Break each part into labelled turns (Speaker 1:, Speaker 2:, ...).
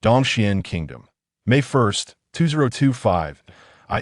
Speaker 1: Dongxian Kingdom. May 1st, 2025.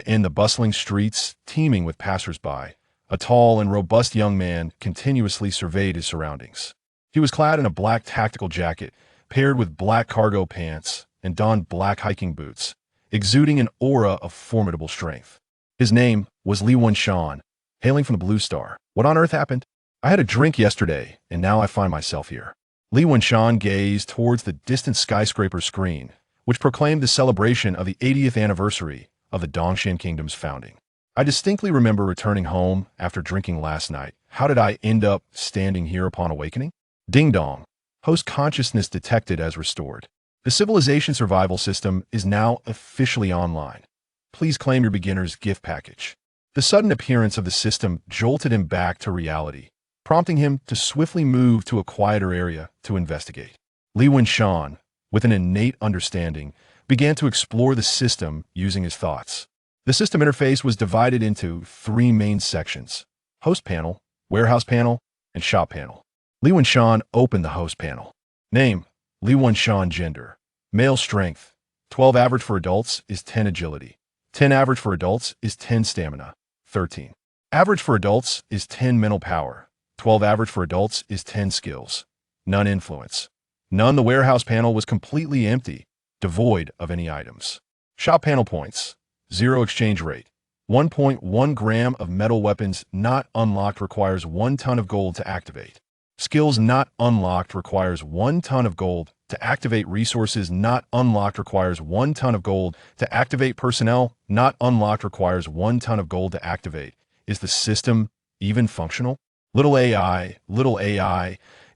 Speaker 1: In the bustling streets, teeming with passers-by, a tall and robust young man continuously surveyed his surroundings. He was clad in a black tactical jacket, paired with black cargo pants, and donned black hiking boots, exuding an aura of formidable strength. His name was Li Wenshan, hailing from the Blue Star. What on earth happened? I had a drink yesterday, and now I find myself here. Li Wenshan gazed towards the distant skyscraper screen, which proclaimed the celebration of the 80th anniversary of the Dongxian Kingdom's founding. I distinctly remember returning home after drinking last night. How did I end up standing here upon awakening? Ding dong. Host consciousness detected as restored. The civilization survival system is now officially online. Please claim your beginner's gift package. The sudden appearance of the system jolted him back to reality, prompting him to swiftly move to a quieter area to investigate. Li Wenshan, with an innate understanding, began to explore the system using his thoughts. The system interface was divided into three main sections: host panel, warehouse panel, and shop panel. Li Wenshan opened the host panel. Name: Li Wenshan. Gender: male. Strength: 12 average for adults is 10 agility. 10 average for adults is 10 stamina. 13 average for adults is 10 mental power. 12 average for adults is 10 skills. None influence. None. The warehouse panel was completely empty, devoid of any items. Shop panel points: 0 exchange rate. 1.1 gram of metal. Weapons not unlocked requires 1 ton of gold to activate. Skills not unlocked requires 1 ton of gold to activate. Resources not unlocked requires 1 ton of gold to activate. Personnel not unlocked requires 1 ton of gold to activate. Is the system even functional? Little AI,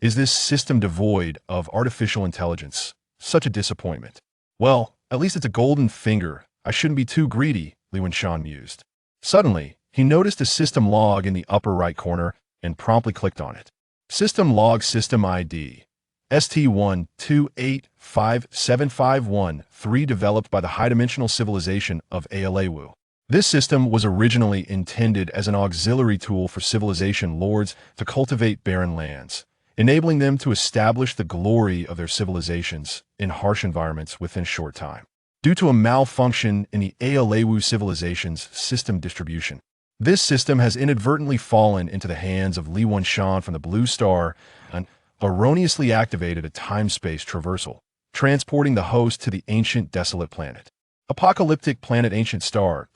Speaker 1: is this system devoid of artificial intelligence? Such a disappointment. Well, at least it's a golden finger. I shouldn't be too greedy, Li Wenshan mused. Suddenly, he noticed a system log in the upper right corner and promptly clicked on it. System log. System ID: ST1285751-3, developed by the high-dimensional civilization of Alawu. This system was originally intended as an auxiliary tool for civilization lords to cultivate barren lands, enabling them to establish the glory of their civilizations in harsh environments within a short time. Due to a malfunction in the Alawu civilization's system distribution, this system has inadvertently fallen into the hands of Li Wenshan from the Blue Star and erroneously activated a time-space traversal, transporting the host to the ancient desolate planet. Apocalyptic planet Ancient Star.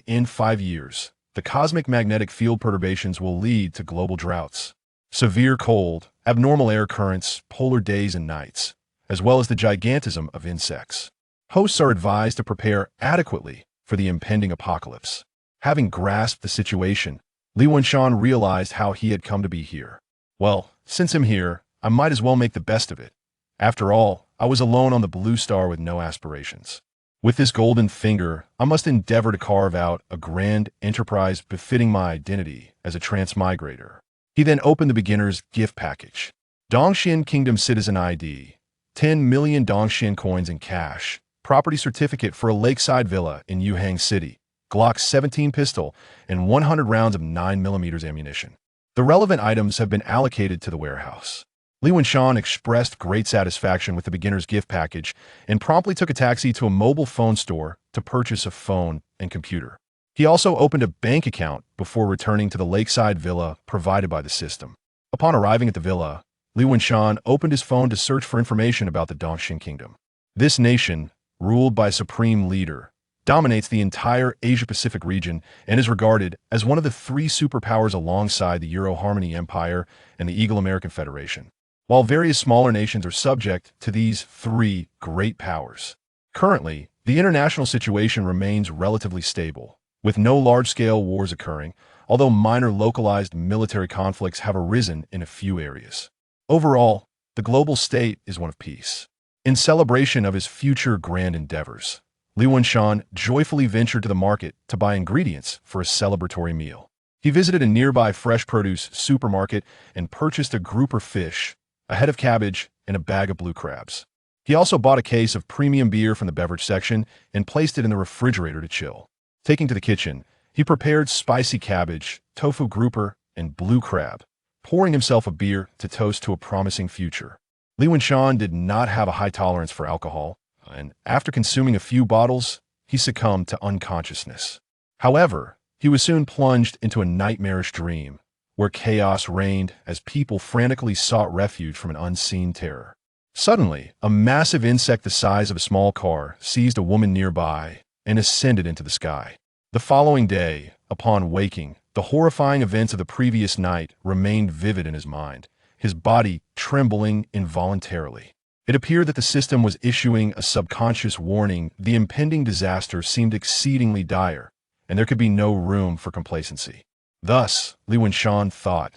Speaker 1: In 5 years, the cosmic magnetic field perturbations will lead to global droughts, severe cold, abnormal air currents, polar days and nights, as well as the gigantism of insects. Hosts are advised to prepare adequately for the impending apocalypse. Having grasped the situation, Li Wenshan realized how he had come to be here. Well, since I'm here, I might as well make the best of it. After all, I was alone on the Blue Star with no aspirations. With this golden finger, I must endeavor to carve out a grand enterprise befitting my identity as a transmigrator. He then opened the beginner's gift package. Dongxian Kingdom Citizen ID: 10 million Dongxian coins in cash, property certificate for a lakeside villa in Yuhang City, Glock 17 pistol, and 100 rounds of 9mm ammunition. The relevant items have been allocated to the warehouse. Li Wenshan expressed great satisfaction with the beginner's gift package and promptly took a taxi to a mobile phone store to purchase a phone and computer. He also opened a bank account before returning to the lakeside villa provided by the system. Upon arriving at the villa, Li Wenshan opened his phone to search for information about the Dongxian Kingdom. This nation, ruled by a supreme leader, dominates the entire Asia-Pacific region and is regarded as one of the 3 superpowers alongside the Euro-Harmony Empire and the Eagle American Federation, while various smaller nations are subject to these 3 great powers. Currently, the international situation remains relatively stable, with no large-scale wars occurring, although minor localized military conflicts have arisen in a few areas. Overall, the global state is one of peace. In celebration of his future grand endeavors, Li Wenshan joyfully ventured to the market to buy ingredients for a celebratory meal. He visited a nearby fresh produce supermarket and purchased a grouper fish, a head of cabbage, and a bag of blue crabs. He also bought a case of premium beer from the beverage section and placed it in the refrigerator to chill. Taking to the kitchen, he prepared spicy cabbage, tofu grouper, and blue crab, pouring himself a beer to toast to a promising future. Li Wenshan did not have a high tolerance for alcohol, and after consuming a few bottles, he succumbed to unconsciousness. However, he was soon plunged into a nightmarish dream, where chaos reigned as people frantically sought refuge from an unseen terror. Suddenly, a massive insect the size of a small car seized a woman nearby and ascended into the sky. The following day, upon waking, the horrifying events of the previous night remained vivid in his mind, his body trembling involuntarily. It appeared that the system was issuing a subconscious warning. The impending disaster seemed exceedingly dire, and there could be no room for complacency. Thus, Li Wenshan thought.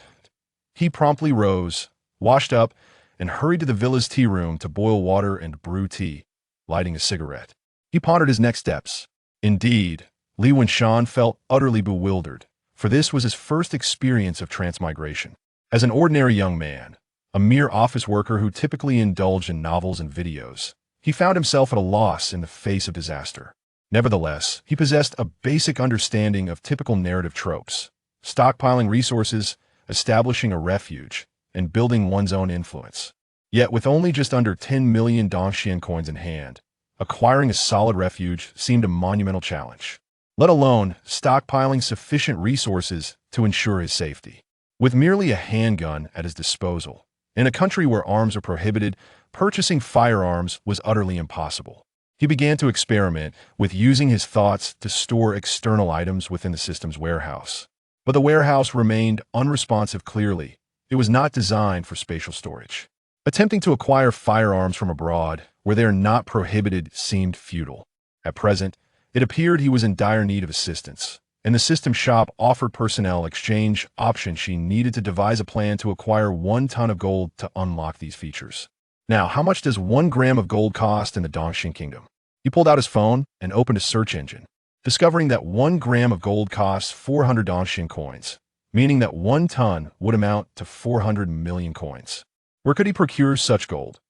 Speaker 1: He promptly rose, washed up, and hurried to the villa's tea room to boil water and brew tea, lighting a cigarette. He pondered his next steps. Indeed, Li Wenshan felt utterly bewildered, for this was his first experience of transmigration. As an ordinary young man, a mere office worker who typically indulged in novels and videos, he found himself at a loss in the face of disaster. Nevertheless, he possessed a basic understanding of typical narrative tropes: stockpiling resources, establishing a refuge, and building one's own influence. Yet with only just under 10 million Dongxian coins in hand, acquiring a solid refuge seemed a monumental challenge, let alone stockpiling sufficient resources to ensure his safety. With merely a handgun at his disposal, in a country where arms are prohibited, purchasing firearms was utterly impossible. He began to experiment with using his thoughts to store external items within the system's warehouse. But the warehouse remained unresponsive. Clearly, it was not designed for spatial storage. Attempting to acquire firearms from abroad, where they are not prohibited, seemed futile. At present, it appeared he was in dire need of assistance, and the system shop offered personnel exchange options. She needed to devise a plan to acquire 1 ton of gold to unlock these features. Now, how much does 1 gram of gold cost in the Dongxian Kingdom? He pulled out his phone and opened a search engine, discovering that 1 gram of gold costs 400 Dongxian coins, meaning that 1 ton would amount to 400 million coins. Where could he procure such gold?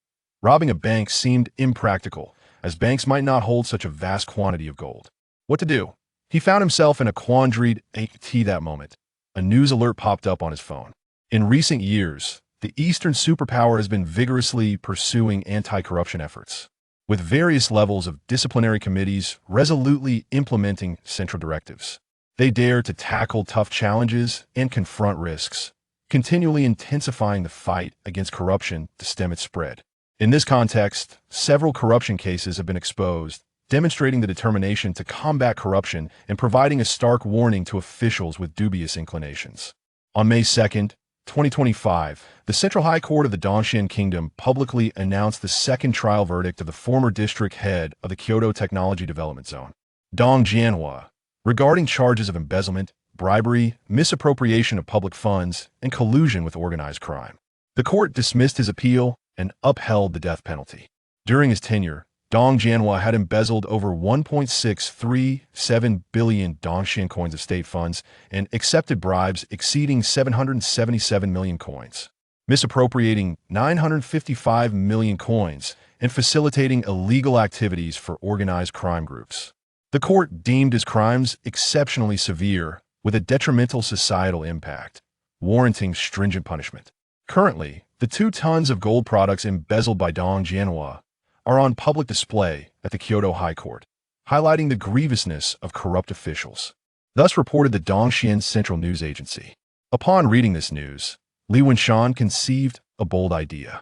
Speaker 1: Robbing a bank seemed impractical, as banks might not hold such a vast quantity of gold. What to do? He found himself in a quandary. At that moment, a news alert popped up on his phone. In recent years, the Eastern superpower has been vigorously pursuing anti-corruption efforts, with various levels of disciplinary committees resolutely implementing central directives. They dare to tackle tough challenges and confront risks, continually intensifying the fight against corruption to stem its spread. In this context, several corruption cases have been exposed, demonstrating the determination to combat corruption and providing a stark warning to officials with dubious inclinations. On May 2nd, 2025, the Central High Court of the Dongxian Kingdom publicly announced the second trial verdict of the former district head of the Kyoto Technology Development Zone, Dong Jianhua, regarding charges of embezzlement, bribery, misappropriation of public funds, and collusion with organized crime. The court dismissed his appeal and upheld the death penalty. During his tenure, Dong Jianhua had embezzled over 1.637 billion Dongxian coins of state funds and accepted bribes exceeding 777 million coins, misappropriating 955 million coins and facilitating illegal activities for organized crime groups. The court deemed his crimes exceptionally severe, with a detrimental societal impact, warranting stringent punishment. Currently, the 2 tons of gold products embezzled by Dong Jianhua are on public display at the Kyoto High Court, highlighting the grievousness of corrupt officials. Thus reported the Dongxian Central News Agency. Upon reading this news, Li Wenshan conceived a bold idea.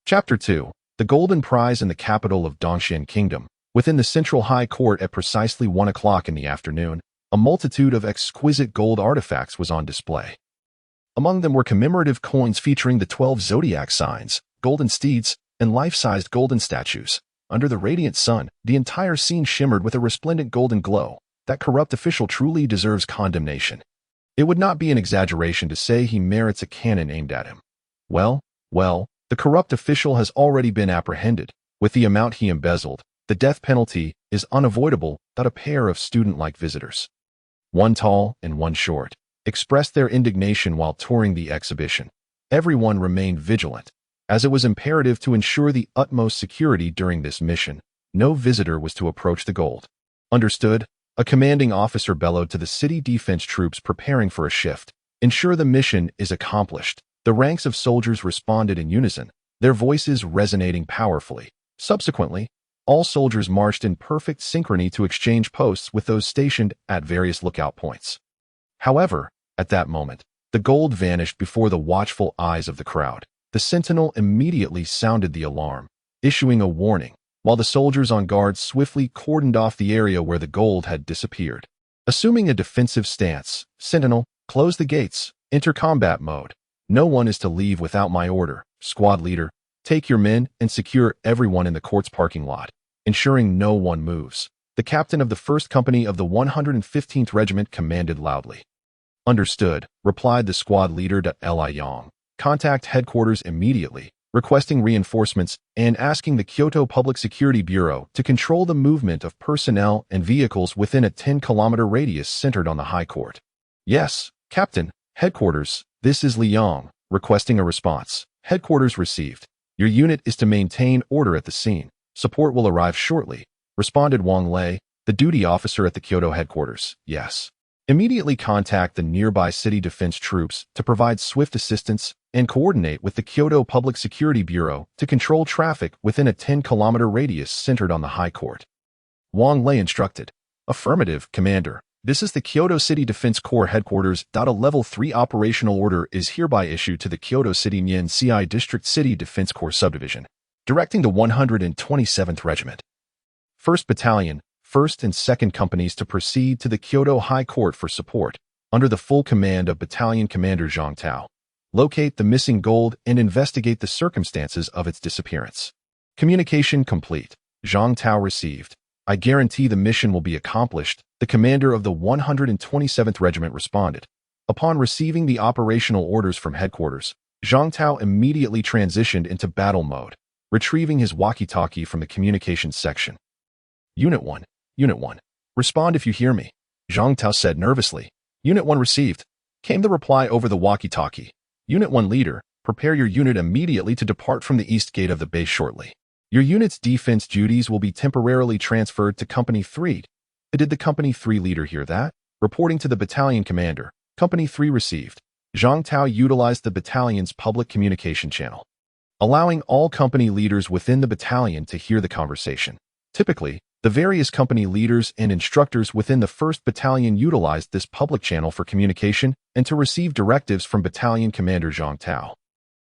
Speaker 1: Chapter 2. The Golden Prize in the capital of Dongxian Kingdom. Within the Central High Court at precisely 1 o'clock in the afternoon, a multitude of exquisite gold artifacts was on display. Among them were commemorative coins featuring the 12 zodiac signs, golden steeds, and life-sized golden statues. Under the radiant sun, the entire scene shimmered with a resplendent golden glow. That corrupt official truly deserves condemnation. It would not be an exaggeration to say he merits a cannon aimed at him. Well, the corrupt official has already been apprehended. With the amount he embezzled, the death penalty is unavoidable without a pair of student-like visitors. 1 tall and 1 short expressed their indignation while touring the exhibition. Everyone remained vigilant, as it was imperative to ensure the utmost security during this mission. No visitor was to approach the gold. Understood? A commanding officer bellowed to the city defense troops preparing for a shift. Ensure the mission is accomplished. The ranks of soldiers responded in unison, their voices resonating powerfully. Subsequently, All soldiers marched in perfect synchrony to exchange posts with those stationed at various lookout points. However, at that moment, the gold vanished before the watchful eyes of the crowd. The sentinel immediately sounded the alarm, issuing a warning, while the soldiers on guard swiftly cordoned off the area where the gold had disappeared. Assuming a defensive stance, Sentinel, close the gates, enter combat mode. No one is to leave without my order. Squad leader, take your men and secure everyone in the court's parking lot, ensuring no one moves. The captain of the 1st Company of the 115th Regiment commanded loudly. Understood, replied the squad leader to Li Yang. Contact headquarters immediately, requesting reinforcements and asking the Kyoto Public Security Bureau to control the movement of personnel and vehicles within a 10-kilometer radius centered on the High Court. Yes, Captain. Headquarters, this is Li Yang, requesting a response. Headquarters received. Your unit is to maintain order at the scene. Support will arrive shortly, responded Wang Lei, the duty officer at the Kyoto headquarters. Yes. Immediately contact the nearby city defense troops to provide swift assistance and coordinate with the Kyoto Public Security Bureau to control traffic within a 10-kilometer radius centered on the High Court. Wang Lei instructed. Affirmative, Commander. This is the Kyoto City Defense Corps headquarters. A Level 3 operational order is hereby issued to the Kyoto City Nyen CI District City Defense Corps Subdivision, directing the 127th Regiment, 1st Battalion, 1st and 2nd Companies to proceed to the Kyoto High Court for support, under the full command of Battalion Commander Zhang Tao. Locate the missing gold and investigate the circumstances of its disappearance. Communication complete. Zhang Tao received. I guarantee the mission will be accomplished, the commander of the 127th Regiment responded. Upon receiving the operational orders from headquarters, Zhang Tao immediately transitioned into battle mode, retrieving his walkie-talkie from the communications section. Unit 1. Unit 1. Respond if you hear me, Zhang Tao said nervously. Unit 1 received. Came the reply over the walkie-talkie. Unit 1 leader, prepare your unit immediately to depart from the east gate of the base shortly. Your unit's defense duties will be temporarily transferred to Company 3. Did the Company 3 leader hear that? Reporting to the battalion commander, Company 3 received. Zhang Tao utilized the battalion's public communication channel, allowing all company leaders within the battalion to hear the conversation. Typically, the various company leaders and instructors within the 1st Battalion utilized this public channel for communication and to receive directives from Battalion Commander Zhang Tao.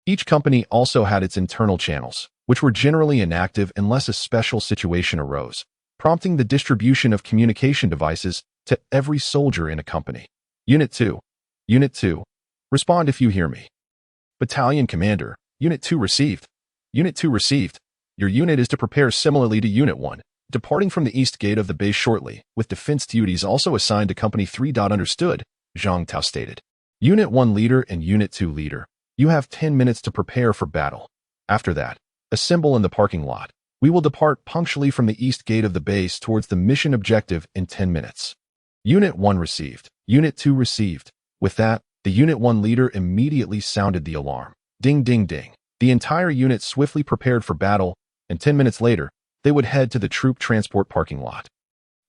Speaker 1: Each company also had its internal channels, which were generally inactive unless a special situation arose, prompting the distribution of communication devices to every soldier in a company. Unit 2. Unit 2. Respond if you hear me. Battalion Commander, Unit 2 received. Unit 2 received. Your unit is to prepare similarly to Unit 1, departing from the east gate of the base shortly, with defense duties also assigned to Company 3. Understood, Zhang Tao stated. Unit 1 leader and Unit 2 leader, you have 10 minutes to prepare for battle. After that, assemble in the parking lot. We will depart punctually from the east gate of the base towards the mission objective in 10 minutes. Unit 1 received. Unit 2 received. With that, the Unit 1 leader immediately sounded the alarm. Ding, ding, ding. The entire unit swiftly prepared for battle, and 10 minutes later, they would head to the troop transport parking lot.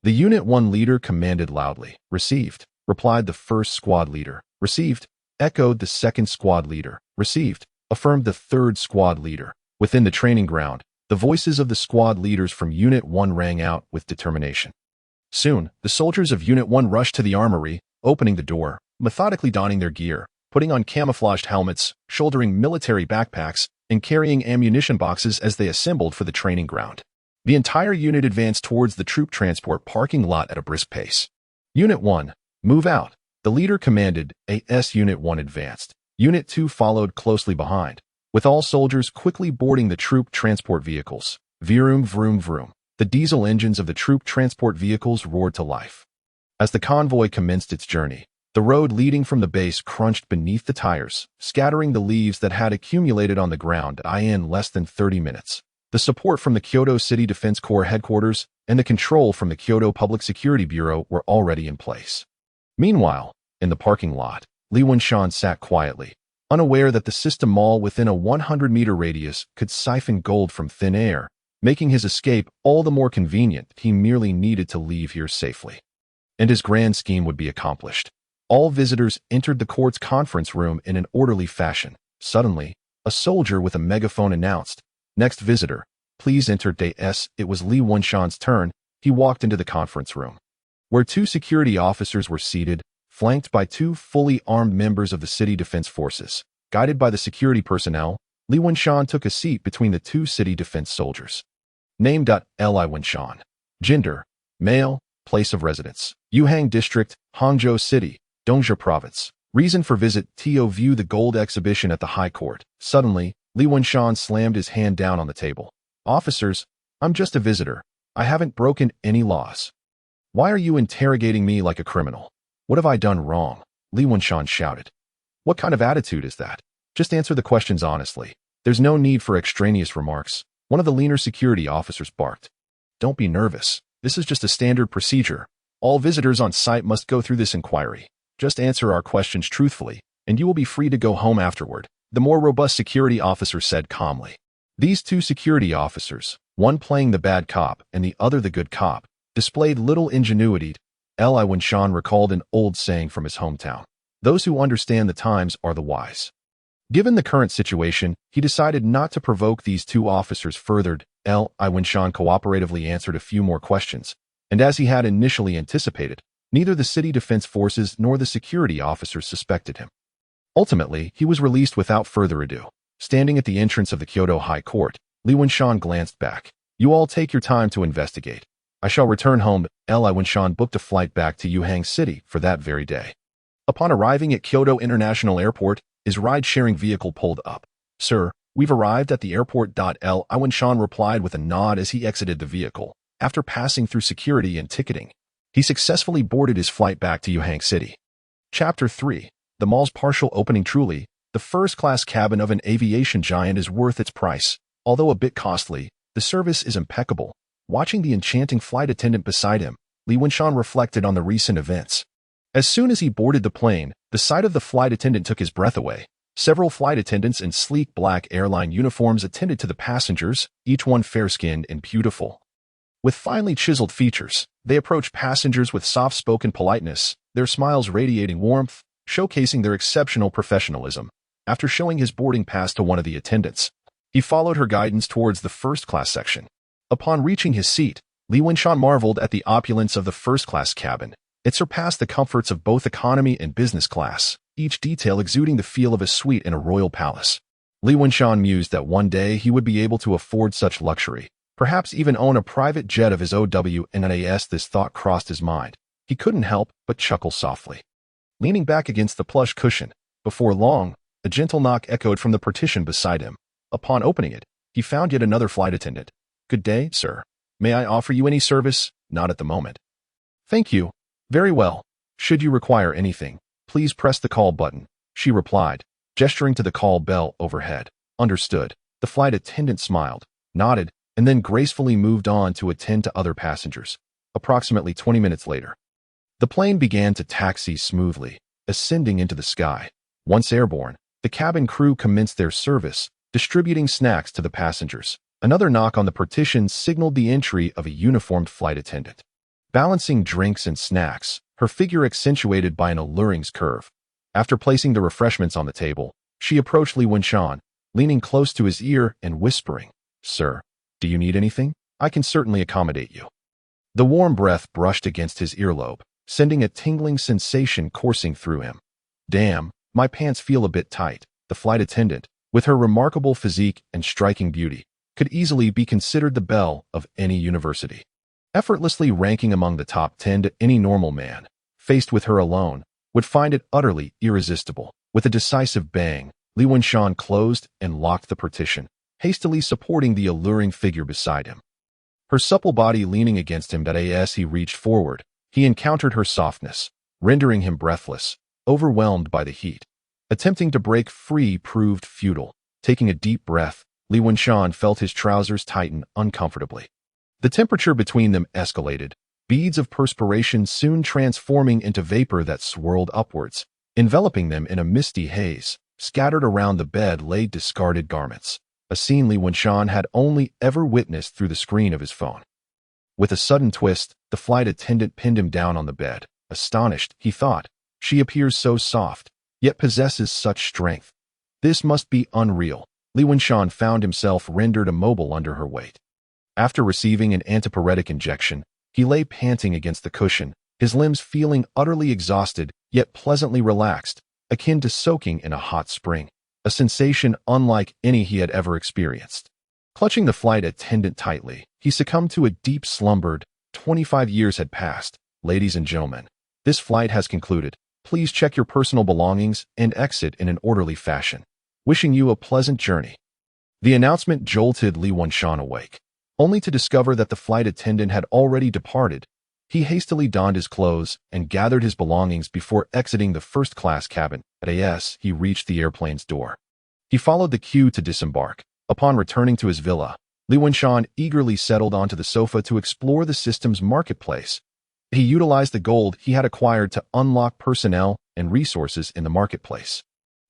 Speaker 1: The Unit 1 leader commanded loudly. Received, replied the 1st squad leader. Received, echoed the 2nd squad leader. Received, affirmed the 3rd squad leader. Within the training ground, the voices of the squad leaders from Unit 1 rang out with determination. Soon, the soldiers of Unit 1 rushed to the armory, opening the door, methodically donning their gear, putting on camouflaged helmets, shouldering military backpacks, and carrying ammunition boxes as they assembled for the training ground. The entire unit advanced towards the troop transport parking lot at a brisk pace. Unit 1, move out, the leader commanded. As Unit 1 advanced, Unit 2 followed closely behind, with all soldiers quickly boarding the troop transport vehicles. Vroom, vroom, vroom. The diesel engines of the troop transport vehicles roared to life. As the convoy commenced its journey, the road leading from the base crunched beneath the tires, scattering the leaves that had accumulated on the ground in less than 30 minutes. The support from the Kyoto City Defense Corps headquarters and the control from the Kyoto Public Security Bureau were already in place. Meanwhile, in the parking lot, Li Wenshan sat quietly, unaware that the system mall within a 100-meter radius could siphon gold from thin air, making his escape all the more convenient. He merely needed to leave here safely, and his grand scheme would be accomplished. All visitors entered the court's conference room in an orderly fashion. Suddenly, a soldier with a megaphone announced, "Next visitor, Please enter Day S. It was Li Wenshan's turn. He walked into the conference room, where two security officers were seated, flanked by two fully armed members of the city defense forces. Guided by the security personnel, Li Wenshan took a seat between the two city defense soldiers. Name: Li Wenshan. Gender: male. Place of residence: Yuhang District, Hangzhou City, Dongzhi Province. Reason for visit: to view the gold exhibition at the High Court. Suddenly, Li Wenshan slammed his hand down on the table. Officers, I'm just a visitor. I haven't broken any laws. Why are you interrogating me like a criminal? What have I done wrong? Li Wenshan shouted. What kind of attitude is that? Just answer the questions honestly. There's no need for extraneous remarks. One of the leaner security officers barked. Don't be nervous. This is just a standard procedure. All visitors on site must go through this inquiry. Just answer our questions truthfully, and you will be free to go home afterward, the more robust security officer said calmly. These two security officers, one playing the bad cop and the other the good cop, displayed little ingenuity. Li Wenshan recalled an old saying from his hometown. Those who understand the times are the wise. Given the current situation, he decided not to provoke these two officers further. Li Wenshan cooperatively answered a few more questions, and as he had initially anticipated, neither the city defense forces nor the security officers suspected him. Ultimately, he was released without further ado. Standing at the entrance of the Kyoto High Court, Li Wenshan glanced back. You all take your time to investigate. I shall return home. Li Wenshan booked a flight back to Yuhang City for that very day. Upon arriving at Kyoto International Airport, his ride-sharing vehicle pulled up. Sir, we've arrived at the airport. Li Wenshan replied with a nod as he exited the vehicle. After passing through security and ticketing, he successfully boarded his flight back to Yuhang City. Chapter 3. The mall's partial opening. Truly, the first-class cabin of an aviation giant is worth its price. Although a bit costly, the service is impeccable. Watching the enchanting flight attendant beside him, Li Wenshan reflected on the recent events. As soon as he boarded the plane, the sight of the flight attendant took his breath away. Several flight attendants in sleek black airline uniforms attended to the passengers, each one fair-skinned and beautiful. With finely chiseled features, they approached passengers with soft-spoken politeness, their smiles radiating warmth, showcasing their exceptional professionalism. After showing his boarding pass to one of the attendants, he followed her guidance towards the first-class section. Upon reaching his seat, Li Wenshan marveled at the opulence of the first-class cabin. It surpassed the comforts of both economy and business class, each detail exuding the feel of a suite in a royal palace. Li Wenshan mused that one day he would be able to afford such luxury, perhaps even own a private jet of his own. As this thought crossed his mind, he couldn't help but chuckle softly. Leaning back against the plush cushion, before long, a gentle knock echoed from the partition beside him. Upon opening it, he found yet another flight attendant. Good day, sir. May I offer you any service? Not at the moment. Thank you. Very well. Should you require anything, please press the call button, she replied, gesturing to the call bell overhead. Understood. The flight attendant smiled, nodded, and then gracefully moved on to attend to other passengers. Approximately 20 minutes later, the plane began to taxi smoothly, ascending into the sky. Once airborne, the cabin crew commenced their service, distributing snacks to the passengers. Another knock on the partition signaled the entry of a uniformed flight attendant. Balancing drinks and snacks, her figure accentuated by an alluring curve. After placing the refreshments on the table, she approached Li Wenshan, leaning close to his ear and whispering, Sir, do you need anything? I can certainly accommodate you. The warm breath brushed against his earlobe, sending a tingling sensation coursing through him. Damn, my pants feel a bit tight. The flight attendant, with her remarkable physique and striking beauty, could easily be considered the belle of any university. Effortlessly ranking among the top 10 to any normal man, faced with her alone, would find it utterly irresistible. With a decisive bang, Li Wenshan closed and locked the partition, hastily supporting the alluring figure beside him. Her supple body leaning against him. As he reached forward, he encountered her softness, rendering him breathless, overwhelmed by the heat. Attempting to break free proved futile. Taking a deep breath, Li Wenshan felt his trousers tighten uncomfortably. The temperature between them escalated, beads of perspiration soon transforming into vapor that swirled upwards, enveloping them in a misty haze. Scattered around the bed lay discarded garments, a scene Li Wenshan had only ever witnessed through the screen of his phone. With a sudden twist, the flight attendant pinned him down on the bed. Astonished, he thought, she appears so soft, yet possesses such strength. This must be unreal. Li Wenshan found himself rendered immobile under her weight. After receiving an antipyretic injection, he lay panting against the cushion, his limbs feeling utterly exhausted, yet pleasantly relaxed, akin to soaking in a hot spring, a sensation unlike any he had ever experienced. Clutching the flight attendant tightly, he succumbed to a deep slumber. 25 years had passed. Ladies and gentlemen, this flight has concluded. Please check your personal belongings and exit in an orderly fashion. Wishing you a pleasant journey. The announcement jolted Li Wenshan awake, only to discover that the flight attendant had already departed. He hastily donned his clothes and gathered his belongings before exiting the first-class cabin. As he reached the airplane's door, he followed the queue to disembark. Upon returning to his villa, Li Wenshan eagerly settled onto the sofa to explore the system's marketplace. He utilized the gold he had acquired to unlock personnel and resources in the marketplace.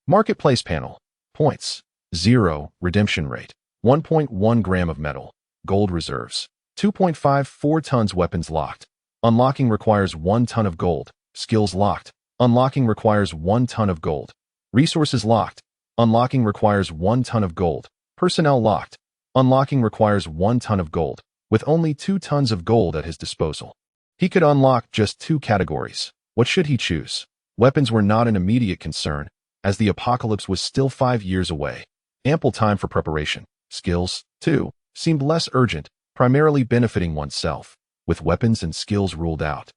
Speaker 1: Marketplace panel. Points. 0. Redemption rate. 1.1 gram of metal. Gold reserves. 2.54 tons. Weapons locked. Unlocking requires 1 ton of gold. Skills locked. Unlocking requires 1 ton of gold. Resources locked. Unlocking requires 1 ton of gold. Personnel locked. Unlocking requires 1 ton of gold. With only 2 tons of gold at his disposal, he could unlock just 2 categories. What should he choose? Weapons were not an immediate concern, as the apocalypse was still 5 years away. Ample time for preparation. Skills, too, seemed less urgent, primarily benefiting oneself. With weapons and skills ruled out,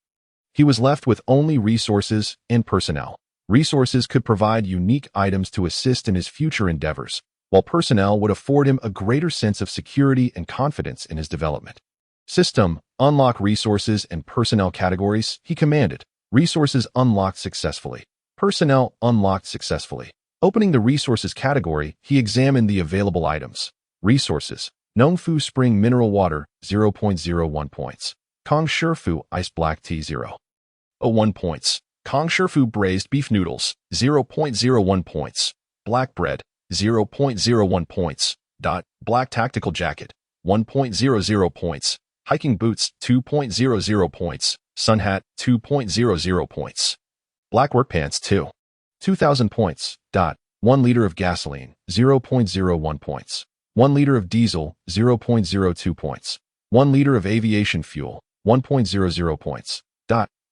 Speaker 1: he was left with only resources and personnel. Resources could provide unique items to assist in his future endeavors, while personnel would afford him a greater sense of security and confidence in his development. System, unlock resources and personnel categories. He commanded. Resources unlocked successfully. Personnel unlocked successfully. Opening the resources category, he examined the available items. Resources. Nongfu Spring Mineral Water, 0.01 points. Kong Shifu Ice Black Tea, 0.01 points. Kong Shifu Braised Beef Noodles, 0.01 points. Black Bread, 0.01 points. Black Tactical Jacket, 1.00 points. Hiking Boots, 2.00 points. Sun Hat, 2.00 points. Black Work Pants, 2,000 points. 1 liter of gasoline, 0.01 points. 1 liter of diesel, 0.02 points. 1 liter of aviation fuel, 1.00 points.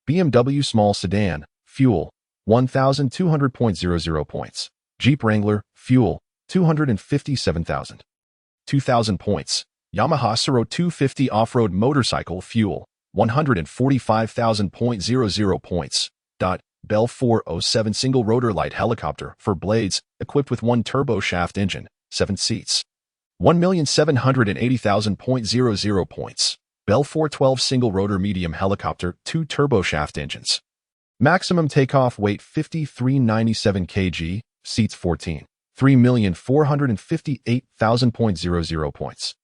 Speaker 1: BMW Small Sedan, fuel, 1,200.00 points. Jeep Wrangler, fuel, 257,000. 2,000 points. Yamaha Suro 250 Off-Road Motorcycle, fuel, 145,000.00 points. Bell 407 Single Rotor Light Helicopter for blades, equipped with 1 turboshaft engine, 7 seats. 1,780,000.00 points. Bell 412 Single Rotor Medium Helicopter, 2 turboshaft engines. Maximum takeoff weight 5,397 kg, seats 14. 3,458,000.00 points.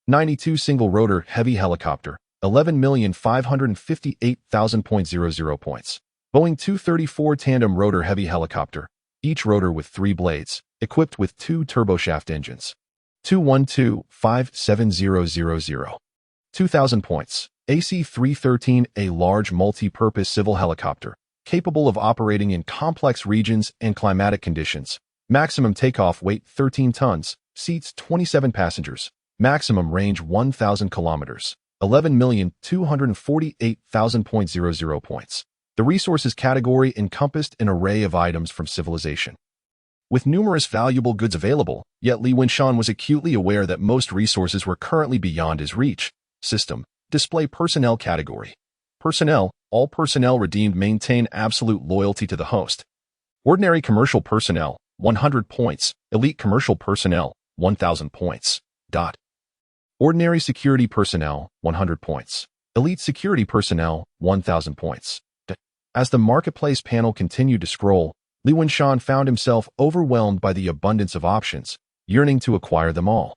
Speaker 1: 92 Single Rotor Heavy Helicopter, 11,558,000.00 points. Boeing 234 Tandem Rotor Heavy Helicopter, each rotor with 3 blades, equipped with 2 turboshaft engines. 212-57000. 2,000 points. AC-313, a large multi-purpose civil helicopter, capable of operating in complex regions and climatic conditions. Maximum takeoff weight 13 tons, seats 27 passengers. Maximum range 1,000 kilometers, 11,248,000.00 points. The resources category encompassed an array of items from civilization, with numerous valuable goods available, yet Li Wenshan was acutely aware that most resources were currently beyond his reach. System. Display personnel category. Personnel. All personnel redeemed maintain absolute loyalty to the host. Ordinary commercial personnel, 100 points. Elite commercial personnel, 1,000 points. Ordinary security personnel, 100 points. Elite security personnel, 1,000 points. As the marketplace panel continued to scroll, Li Wenshan found himself overwhelmed by the abundance of options, yearning to acquire them all.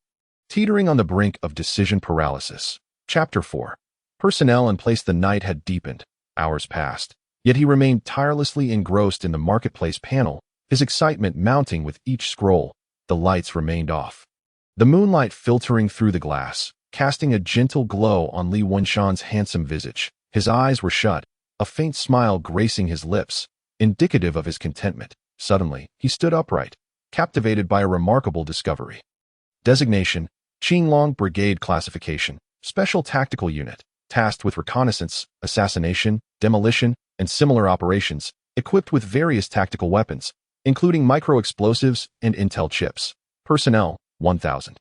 Speaker 1: Teetering on the brink of decision paralysis. Chapter 4. Personnel in place. The night had deepened. Hours passed. Yet he remained tirelessly engrossed in the marketplace panel, his excitement mounting with each scroll. The lights remained off. The moonlight filtering through the glass, casting a gentle glow on Li Wenshan's handsome visage. His eyes were shut, a faint smile gracing his lips, indicative of his contentment. Suddenly, he stood upright, captivated by a remarkable discovery. Designation: Qinglong Brigade Classification, Special Tactical Unit, tasked with reconnaissance, assassination, demolition, and similar operations, equipped with various tactical weapons, including micro-explosives and intel chips. Personnel, 1,000.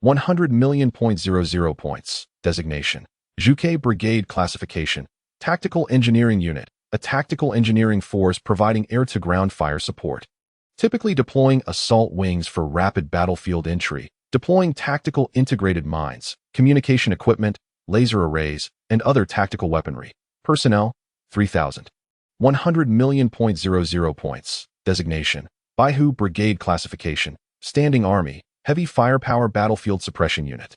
Speaker 1: 100 million.00 points. Designation: Zhuke Brigade Classification, Tactical Engineering Unit, a tactical engineering force providing air-to-ground fire support. Typically deploying assault wings for rapid battlefield entry, deploying tactical integrated mines, communication equipment, laser arrays, and other tactical weaponry. Personnel, 3,000. 100 million.00 points. Designation: Baihu Brigade Classification, Standing Army, Heavy Firepower Battlefield Suppression Unit.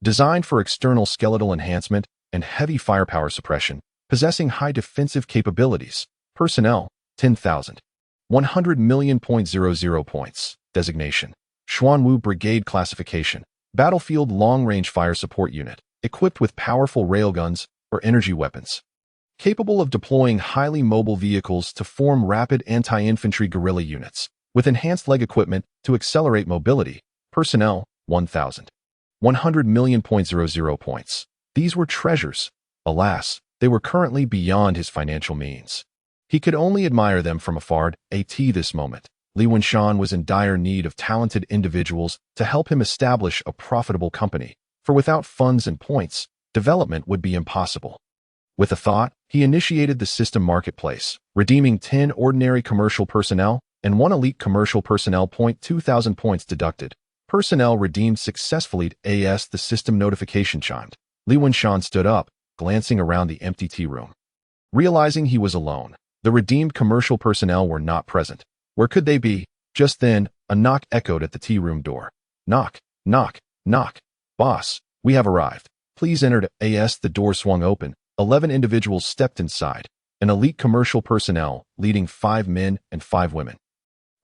Speaker 1: Designed for external skeletal enhancement and heavy firepower suppression, possessing high defensive capabilities. Personnel, 10,000. 100 million.00 points. Designation: Xuanwu Brigade Classification, Battlefield Long-Range Fire Support Unit, equipped with powerful railguns or energy weapons. Capable of deploying highly mobile vehicles to form rapid anti-infantry guerrilla units, with enhanced leg equipment to accelerate mobility. Personnel, 1,000. 100 million.00 points. These were treasures. Alas, they were currently beyond his financial means. He could only admire them from afar. At this moment, Li Wenshan was in dire need of talented individuals to help him establish a profitable company, for without funds and points, development would be impossible. With a thought, he initiated the system marketplace, redeeming 10 ordinary commercial personnel and 1 elite commercial personnel. 2,000 points deducted. Personnel redeemed successfully. As the system notification chimed, Li Wenshan stood up, glancing around the empty tea room. Realizing he was alone, the redeemed commercial personnel were not present. Where could they be? Just then, a knock echoed at the tea room door. Knock, knock, knock. Boss, we have arrived. Please enter. As the door swung open, 11 individuals stepped inside, an elite commercial personnel leading 5 men and 5 women.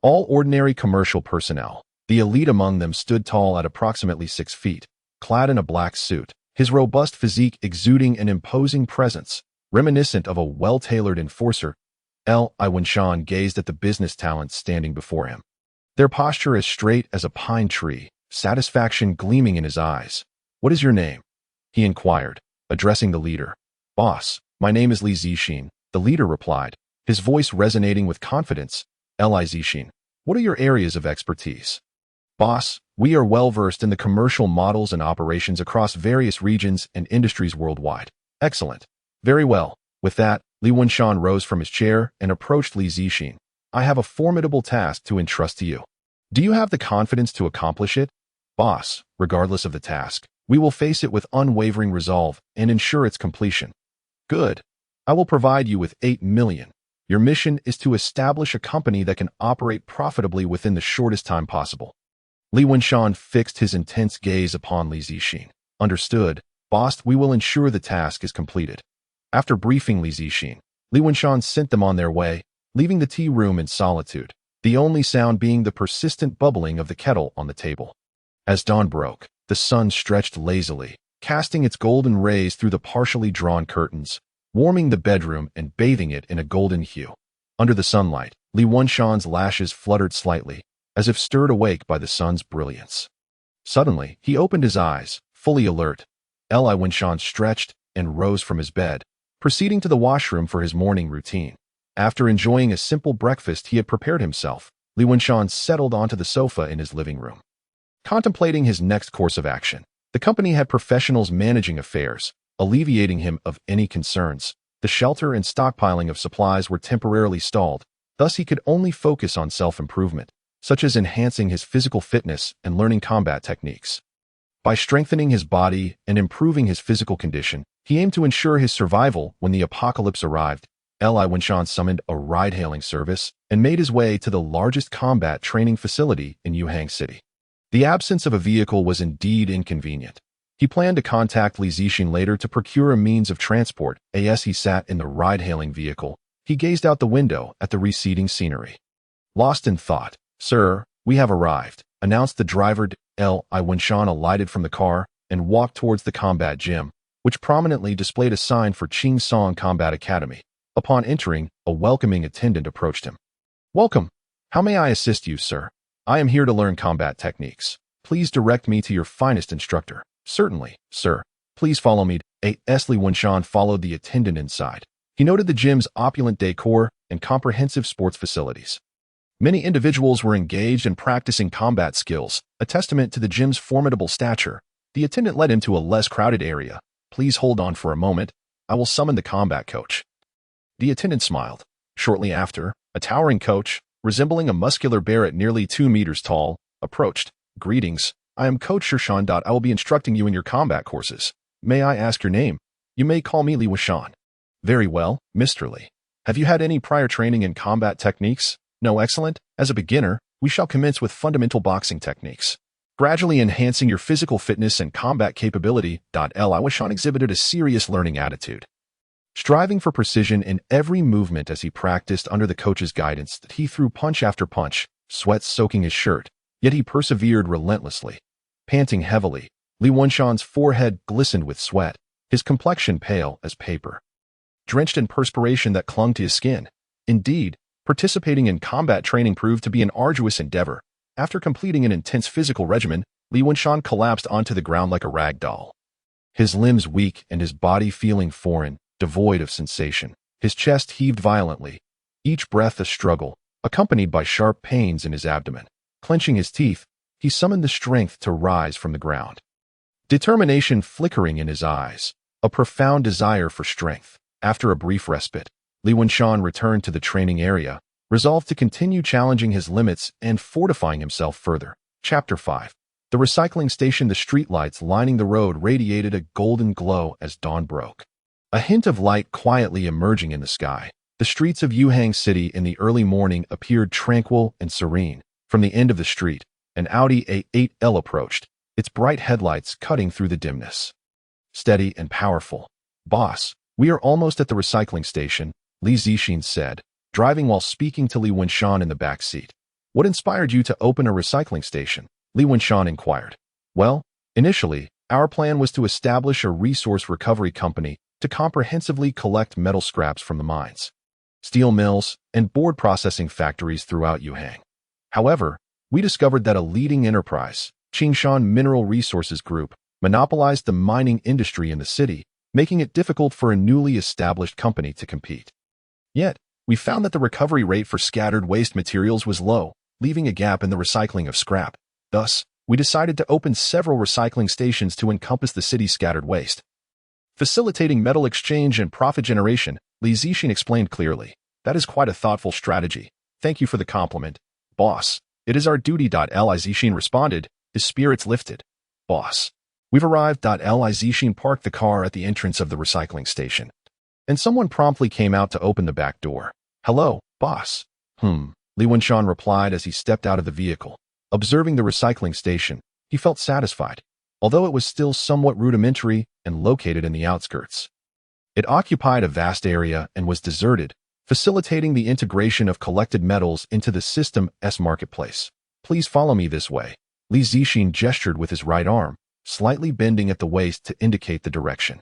Speaker 1: All ordinary commercial personnel. The elite among them stood tall at approximately 6 feet, clad in a black suit, his robust physique exuding an imposing presence, reminiscent of a well-tailored enforcer. Li Wenshan gazed at the business talents standing before him. Their posture as straight as a pine tree, satisfaction gleaming in his eyes. "What is your name?" he inquired, addressing the leader. "Boss, my name is Li Zixin," the leader replied, his voice resonating with confidence. "Li Zixin, what are your areas of expertise?" "Boss, we are well-versed in the commercial models and operations across various regions and industries worldwide." "Excellent. Very well." With that, Li Wenshan rose from his chair and approached Li Zixin. "I have a formidable task to entrust to you. Do you have the confidence to accomplish it?" "Boss, regardless of the task, we will face it with unwavering resolve and ensure its completion." "Good. I will provide you with 8 million. Your mission is to establish a company that can operate profitably within the shortest time possible." Li Wenshan fixed his intense gaze upon Li Zixin. "Understood. Boss, we will ensure the task is completed." After briefing Li Zixin, Li Wenshan sent them on their way, leaving the tea room in solitude, the only sound being the persistent bubbling of the kettle on the table. As dawn broke, the sun stretched lazily, casting its golden rays through the partially drawn curtains, warming the bedroom and bathing it in a golden hue. Under the sunlight, Li Wenshan's lashes fluttered slightly, as if stirred awake by the sun's brilliance. Suddenly, he opened his eyes, fully alert. Li Wenshan stretched and rose from his bed, proceeding to the washroom for his morning routine. After enjoying a simple breakfast he had prepared himself, Li Wenshan settled onto the sofa in his living room. Contemplating his next course of action, the company had professionals managing affairs, alleviating him of any concerns. The shelter and stockpiling of supplies were temporarily stalled, thus he could only focus on self-improvement, such as enhancing his physical fitness and learning combat techniques. By strengthening his body and improving his physical condition, he aimed to ensure his survival when the apocalypse arrived. Li Wenshan summoned a ride-hailing service and made his way to the largest combat training facility in Yuhang City. The absence of a vehicle was indeed inconvenient. He planned to contact Li Zixin later to procure a means of transport. As he sat in the ride-hailing vehicle, he gazed out the window at the receding scenery. Lost in thought, "Sir, we have arrived," announced the driver. Li Wenshan alighted from the car and walked towards the combat gym, which prominently displayed a sign for Qing Song Combat Academy. Upon entering, a welcoming attendant approached him. "Welcome. How may I assist you, sir? I am here to learn combat techniques. Please direct me to your finest instructor. Certainly, sir. Please follow me. Li Wenshan followed the attendant inside. He noted the gym's opulent decor and comprehensive sports facilities. Many individuals were engaged in practicing combat skills, a testament to the gym's formidable stature. The attendant led him to a less crowded area. Please hold on for a moment. I will summon the combat coach. The attendant smiled. Shortly after, a towering coach, resembling a muscular bear at nearly 2 meters tall, approached. Greetings. I am Coach Shershan. I will be instructing you in your combat courses. May I ask your name? You may call me Li Wenshan. Very well, Mr. Li. Have you had any prior training in combat techniques? No, excellent. As a beginner, we shall commence with fundamental boxing techniques, gradually enhancing your physical fitness and combat capability. Li Wenshan exhibited a serious learning attitude, striving for precision in every movement as he practiced under the coach's guidance. He threw punch after punch, sweat soaking his shirt, yet he persevered relentlessly. Panting heavily, Li Wenshan's forehead glistened with sweat, his complexion pale as paper, drenched in perspiration that clung to his skin. Indeed, participating in combat training proved to be an arduous endeavor. After completing an intense physical regimen, Li Wenshan collapsed onto the ground like a rag doll, his limbs weak and his body feeling foreign, devoid of sensation. His chest heaved violently, each breath a struggle, accompanied by sharp pains in his abdomen. Clenching his teeth, he summoned the strength to rise from the ground, determination flickering in his eyes, a profound desire for strength. After a brief respite, Li Wenshan returned to the training area, resolved to continue challenging his limits and fortifying himself further. Chapter 5. The recycling station. The streetlights lining the road radiated a golden glow as dawn broke, a hint of light quietly emerging in the sky. The streets of Yuhang City in the early morning appeared tranquil and serene. From the end of the street, an Audi A8L approached, its bright headlights cutting through the dimness. Steady and powerful. Boss, we are almost at the recycling station, Li Zixin said, driving while speaking to Li Wenshan in the back seat. What inspired you to open a recycling station? Li Wenshan inquired. Well, initially, our plan was to establish a resource recovery company to comprehensively collect metal scraps from the mines, steel mills, and board processing factories throughout Yuhang. However, we discovered that a leading enterprise, Qingshan Mineral Resources Group, monopolized the mining industry in the city, making it difficult for a newly established company to compete. Yet, we found that the recovery rate for scattered waste materials was low, leaving a gap in the recycling of scrap. Thus, we decided to open several recycling stations to encompass the city's scattered waste, facilitating metal exchange and profit generation. Li Zixin explained clearly. That is quite a thoughtful strategy. Thank you for the compliment. Boss, it is our duty. Li Zixin responded, his spirits lifted. Boss, we've arrived. Li Zixin parked the car at the entrance of the recycling station, and someone promptly came out to open the back door. Hello, boss. Li Wenshan replied as he stepped out of the vehicle. Observing the recycling station, he felt satisfied, although it was still somewhat rudimentary and located in the outskirts. It occupied a vast area and was deserted, facilitating the integration of collected metals into the system's marketplace. Please follow me this way. Li Zixin gestured with his right arm, slightly bending at the waist to indicate the direction.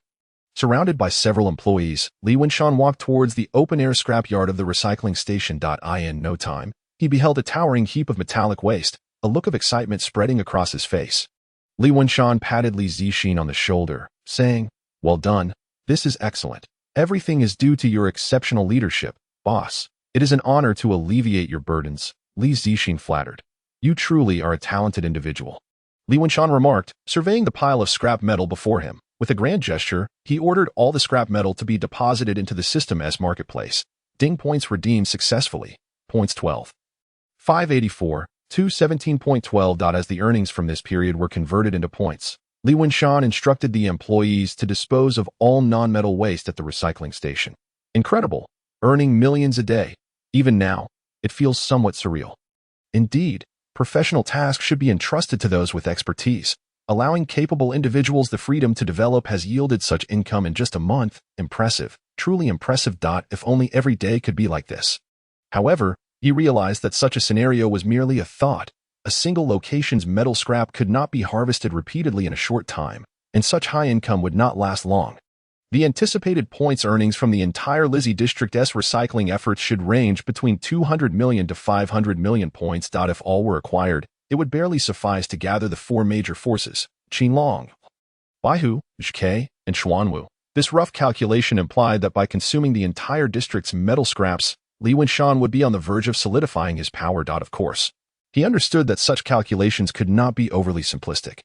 Speaker 1: Surrounded by several employees, Li Wenshan walked towards the open-air scrapyard of the recycling station. In no time, he beheld a towering heap of metallic waste, a look of excitement spreading across his face. Li Wenshan patted Li Zixin on the shoulder, saying, Well done, this is excellent. Everything is due to your exceptional leadership, boss. It is an honor to alleviate your burdens, Li Zixin flattered. You truly are a talented individual, Li Wenshan remarked, surveying the pile of scrap metal before him. With a grand gesture, he ordered all the scrap metal to be deposited into the system's marketplace. Ding points redeemed successfully. Points 12. 584, 217.12. As the earnings from this period were converted into points, Li Wenshan instructed the employees to dispose of all non-metal waste at the recycling station. Incredible, earning millions a day. Even now, it feels somewhat surreal. Indeed, professional tasks should be entrusted to those with expertise. Allowing capable individuals the freedom to develop has yielded such income in just a month. Impressive, truly impressive. If only every day could be like this. However, he realized that such a scenario was merely a thought. A single location's metal scrap could not be harvested repeatedly in a short time, and such high income would not last long. The anticipated points earnings from the entire Lizzie District's recycling efforts should range between 200 million to 500 million points. If all were acquired, it would barely suffice to gather the four major forces, Qinlong, Baihu, Zhike, and Xuanwu. This rough calculation implied that by consuming the entire district's metal scraps, Li Wenshan would be on the verge of solidifying his power. Of course, he understood that such calculations could not be overly simplistic.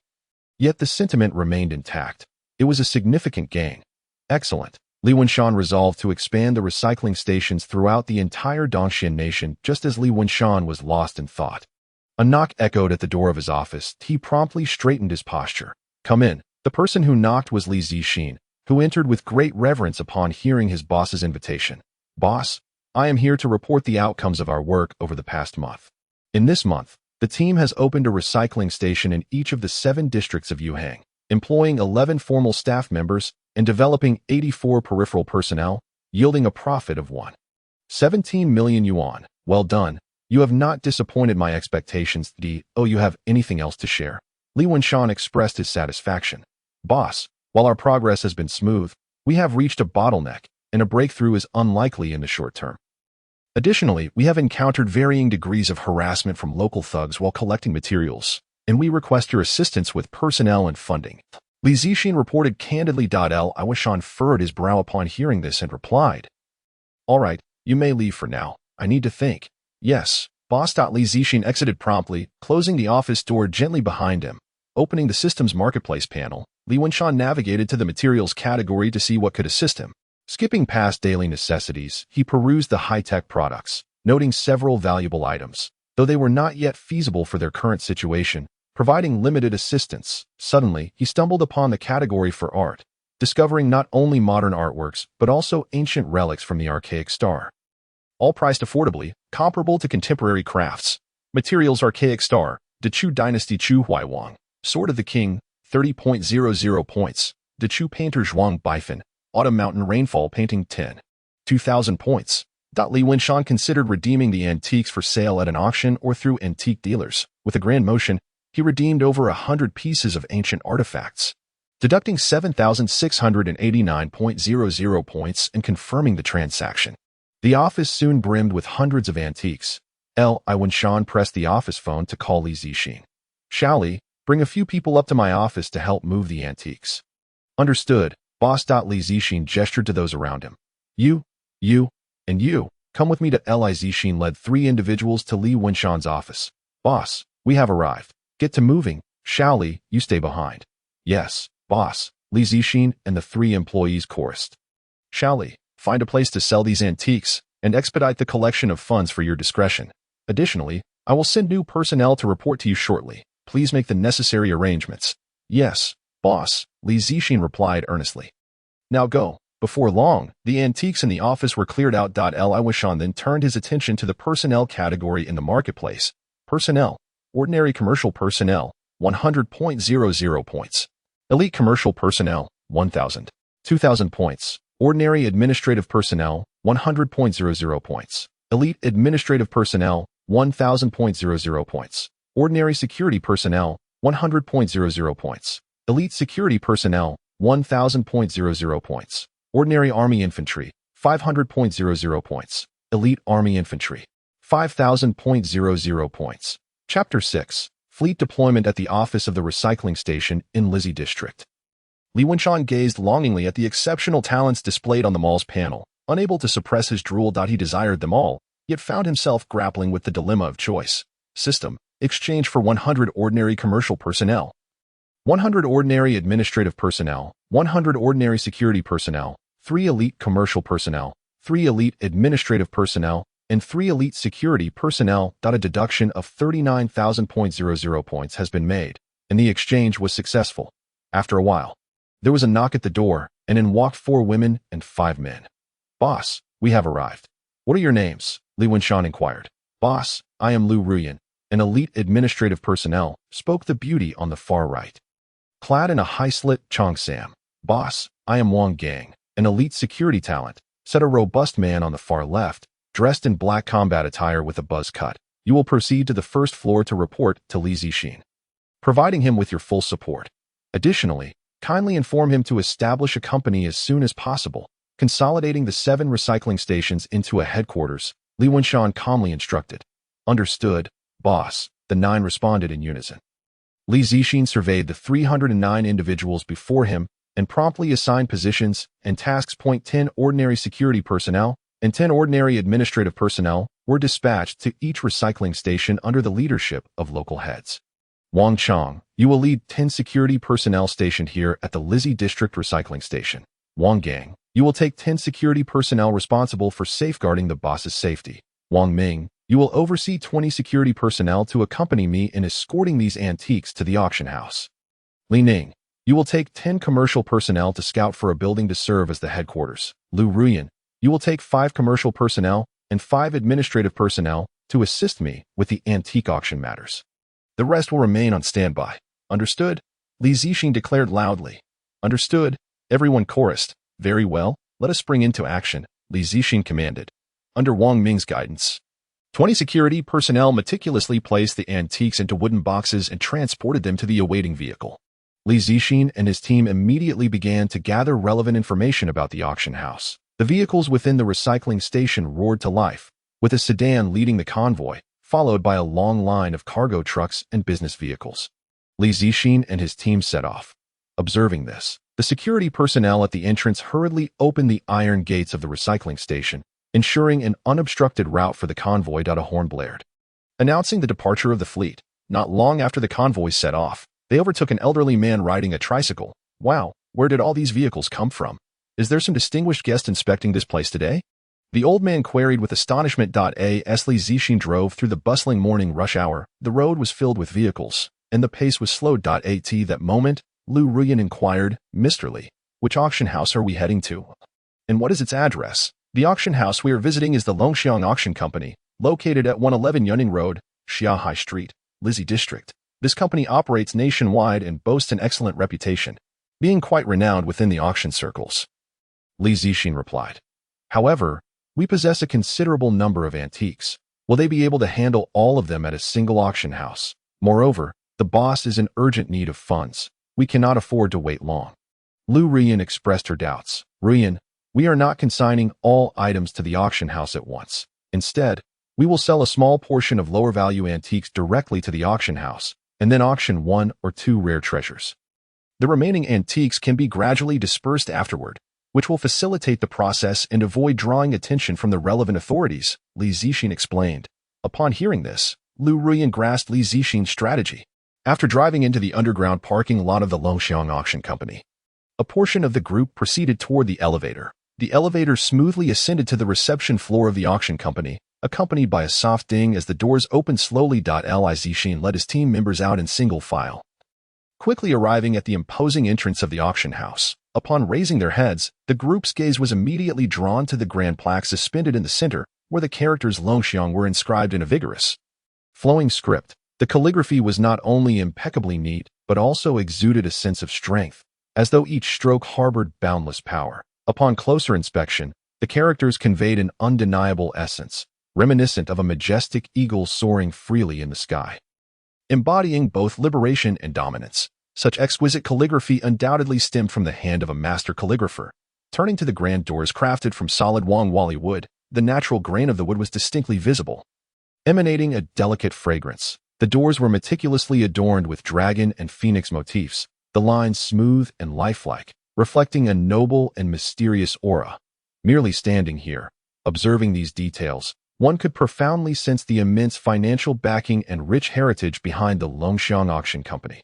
Speaker 1: Yet the sentiment remained intact. It was a significant gain. Excellent. Li Wenshan resolved to expand the recycling stations throughout the entire Dongxian nation just as Li Wenshan was lost in thought. A knock echoed at the door of his office. He promptly straightened his posture. Come in. The person who knocked was Li Zixin, who entered with great reverence upon hearing his boss's invitation. Boss, I am here to report the outcomes of our work over the past month. In this month, the team has opened a recycling station in each of the 7 districts of Yuhang, employing 11 formal staff members and developing 84 peripheral personnel, yielding a profit of 17 million yuan. Well done. You have not disappointed my expectations. Do you have anything else to share? Li Wenshan expressed his satisfaction. Boss, while our progress has been smooth, we have reached a bottleneck, and a breakthrough is unlikely in the short term. Additionally, we have encountered varying degrees of harassment from local thugs while collecting materials, and we request your assistance with personnel and funding. Li Zixin reported candidly. Li Wenshan furrowed his brow upon hearing this and replied, All right, you may leave for now. I need to think. Yes, boss. Li Zixin exited promptly, closing the office door gently behind him. Opening the system's marketplace panel, Li Wenshan navigated to the materials category to see what could assist him. Skipping past daily necessities, he perused the high-tech products, noting several valuable items, though they were not yet feasible for their current situation, providing limited assistance. Suddenly, he stumbled upon the category for art, discovering not only modern artworks, but also ancient relics from the archaic star. All priced affordably, comparable to contemporary crafts. Materials: archaic star, De Chu Dynasty Chu Huaiwang, Sword of the King, 30.00 points, De Chu Painter Zhuang Baifan, Autumn Mountain Rainfall Painting 2,000 points. Li Wenshan considered redeeming the antiques for sale at an auction or through antique dealers. With a grand motion, he redeemed over 100 pieces of ancient artifacts, deducting 7,689.00 points and confirming the transaction. The office soon brimmed with hundreds of antiques. Li Wenshan pressed the office phone to call Li Zixin. Li, bring a few people up to my office to help move the antiques. Understood, boss. Li Zixin gestured to those around him. You, and you, come with me to Li Zixin led 3 individuals to Li Wenshan's office. Boss, we have arrived. Get to moving. Li, you stay behind. Yes, boss, Li Zixin and the 3 employees chorused. Li, find a place to sell these antiques and expedite the collection of funds for your discretion. Additionally, I will send new personnel to report to you shortly. Please make the necessary arrangements. Yes, boss, Li Zixin replied earnestly. Now go. Before long, the antiques in the office were cleared out. Li Wenshan then turned his attention to the personnel category in the marketplace. Personnel. Ordinary commercial personnel, 100.00 points. Elite commercial personnel, 1,000. 2,000 points. Ordinary administrative personnel, 100.00 points. Elite administrative personnel, 1,000.00 points. Ordinary security personnel, 100.00 points. Elite security personnel, 1,000.00 points. Ordinary army infantry, 500.00 points. Elite army infantry, 5,000.00 points. Chapter 6. Fleet deployment at the office of the recycling station in Lizhi District. Li Wenshan gazed longingly at the exceptional talents displayed on the mall's panel, unable to suppress his drool. He desired them all, yet found himself grappling with the dilemma of choice. System. Exchange for 100 ordinary commercial personnel. 100 ordinary administrative personnel, 100 ordinary security personnel, 3 elite commercial personnel, 3 elite administrative personnel, and 3 elite security personnel. A deduction of 39,000.00 points has been made, and the exchange was successful. After a while, there was a knock at the door, and in walked 4 women and 5 men. Boss, we have arrived. What are your names? Li Wenshan inquired. Boss, I am Lu Ruyan, an elite administrative personnel, spoke the beauty on the far right. Clad in a high-slit Cheongsam. Boss, I am Wang Gang, an elite security talent, said a robust man on the far left, dressed in black combat attire with a buzz cut. You will proceed to the first floor to report to Li Zixin, providing him with your full support. Additionally, kindly inform him to establish a company as soon as possible, consolidating the 7 recycling stations into a headquarters. Li Wenshan calmly instructed. Understood, boss. the 9 responded in unison. Li Zixin surveyed the 309 individuals before him and promptly assigned positions and tasks. 10 ordinary security personnel and 10 ordinary administrative personnel were dispatched to each recycling station under the leadership of local heads. Wang Chang, you will lead 10 security personnel stationed here at the Lizzie District Recycling Station. Wang Gang, you will take 10 security personnel responsible for safeguarding the boss's safety. Wang Ming, you will oversee 20 security personnel to accompany me in escorting these antiques to the auction house. Li Ning, you will take 10 commercial personnel to scout for a building to serve as the headquarters. Lu Ruyan, you will take 5 commercial personnel and 5 administrative personnel to assist me with the antique auction matters. The rest will remain on standby. Understood? Li Zixin declared loudly. Understood. Everyone chorused. Very well, let us spring into action, Li Zixin commanded. Under Wang Ming's guidance, 20 security personnel meticulously placed the antiques into wooden boxes and transported them to the awaiting vehicle. Li Zixin and his team immediately began to gather relevant information about the auction house. The vehicles within the recycling station roared to life, with a sedan leading the convoy, followed by a long line of cargo trucks and business vehicles. Li Zixin and his team set off. Observing this, the security personnel at the entrance hurriedly opened the iron gates of the recycling station, ensuring an unobstructed route for the convoy. A horn blared, announcing the departure of the fleet. Not long after the convoy set off, they overtook an elderly man riding a tricycle. Wow, where did all these vehicles come from? Is there some distinguished guest inspecting this place today? The old man queried with astonishment. As Li Zixin drove through the bustling morning rush hour, the road was filled with vehicles, and the pace was slowed. At that moment, Lu Ruyan inquired, Mr. Li, which auction house are we heading to? And what is its address? The auction house we are visiting is the Longxiang Auction Company, located at 111 Yuning Road, Xia High Street, Lizzie District. This company operates nationwide and boasts an excellent reputation, being quite renowned within the auction circles. Li Zixin replied. However, we possess a considerable number of antiques. Will they be able to handle all of them at a single auction house? Moreover, the boss is in urgent need of funds. We cannot afford to wait long. Lu Ruyan expressed her doubts. Ruyan, we are not consigning all items to the auction house at once. Instead, we will sell a small portion of lower-value antiques directly to the auction house, and then auction 1 or 2 rare treasures. The remaining antiques can be gradually dispersed afterward, which will facilitate the process and avoid drawing attention from the relevant authorities, Li Zixin explained. Upon hearing this, Lu Ruyan grasped Li Zixin's strategy. After driving into the underground parking lot of the Longxiang Auction Company, a portion of the group proceeded toward the elevator. The elevator smoothly ascended to the reception floor of the auction company, accompanied by a soft ding as the doors opened slowly. Li Zixin led his team members out in single file, quickly arriving at the imposing entrance of the auction house. Upon raising their heads, the group's gaze was immediately drawn to the grand plaque suspended in the center, where the characters Longxiang were inscribed in a vigorous, flowing script. The calligraphy was not only impeccably neat, but also exuded a sense of strength, as though each stroke harbored boundless power. Upon closer inspection, the characters conveyed an undeniable essence, reminiscent of a majestic eagle soaring freely in the sky, embodying both liberation and dominance. Such exquisite calligraphy undoubtedly stemmed from the hand of a master calligrapher. Turning to the grand doors crafted from solid Wang Wali wood, the natural grain of the wood was distinctly visible, emanating a delicate fragrance. The doors were meticulously adorned with dragon and phoenix motifs, the lines smooth and lifelike, reflecting a noble and mysterious aura. Merely standing here, observing these details, one could profoundly sense the immense financial backing and rich heritage behind the Longxiang Auction Company.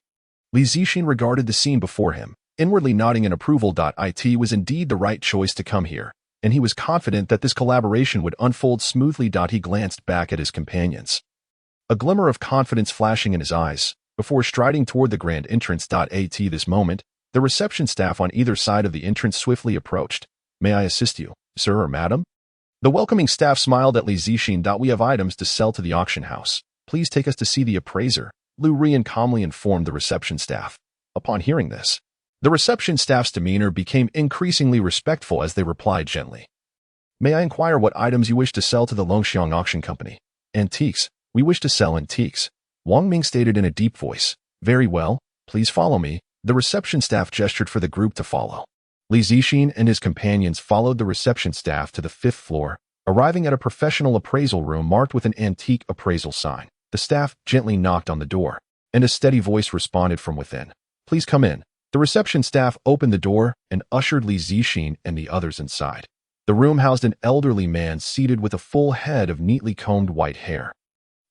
Speaker 1: Li Zixin regarded the scene before him, inwardly nodding in approval. It was indeed the right choice to come here, and he was confident that this collaboration would unfold smoothly. He glanced back at his companions, a glimmer of confidence flashing in his eyes, before striding toward the grand entrance. At this moment, the reception staff on either side of the entrance swiftly approached. May I assist you, sir or madam? The welcoming staff smiled at Li Zixin. We have items to sell to the auction house. Please take us to see the appraiser, Lu Ruyan calmly informed the reception staff. Upon hearing this, the reception staff's demeanor became increasingly respectful as they replied gently. May I inquire what items you wish to sell to the Longxiang Auction Company? Antiques. We wish to sell antiques, Wang Ming stated in a deep voice. Very well, please follow me. The reception staff gestured for the group to follow. Li Zixin and his companions followed the reception staff to the 5th floor, arriving at a professional appraisal room marked with an antique appraisal sign. The staff gently knocked on the door, and a steady voice responded from within. "Please come in." The reception staff opened the door and ushered Li Wenshan and the others inside. The room housed an elderly man seated with a full head of neatly combed white hair,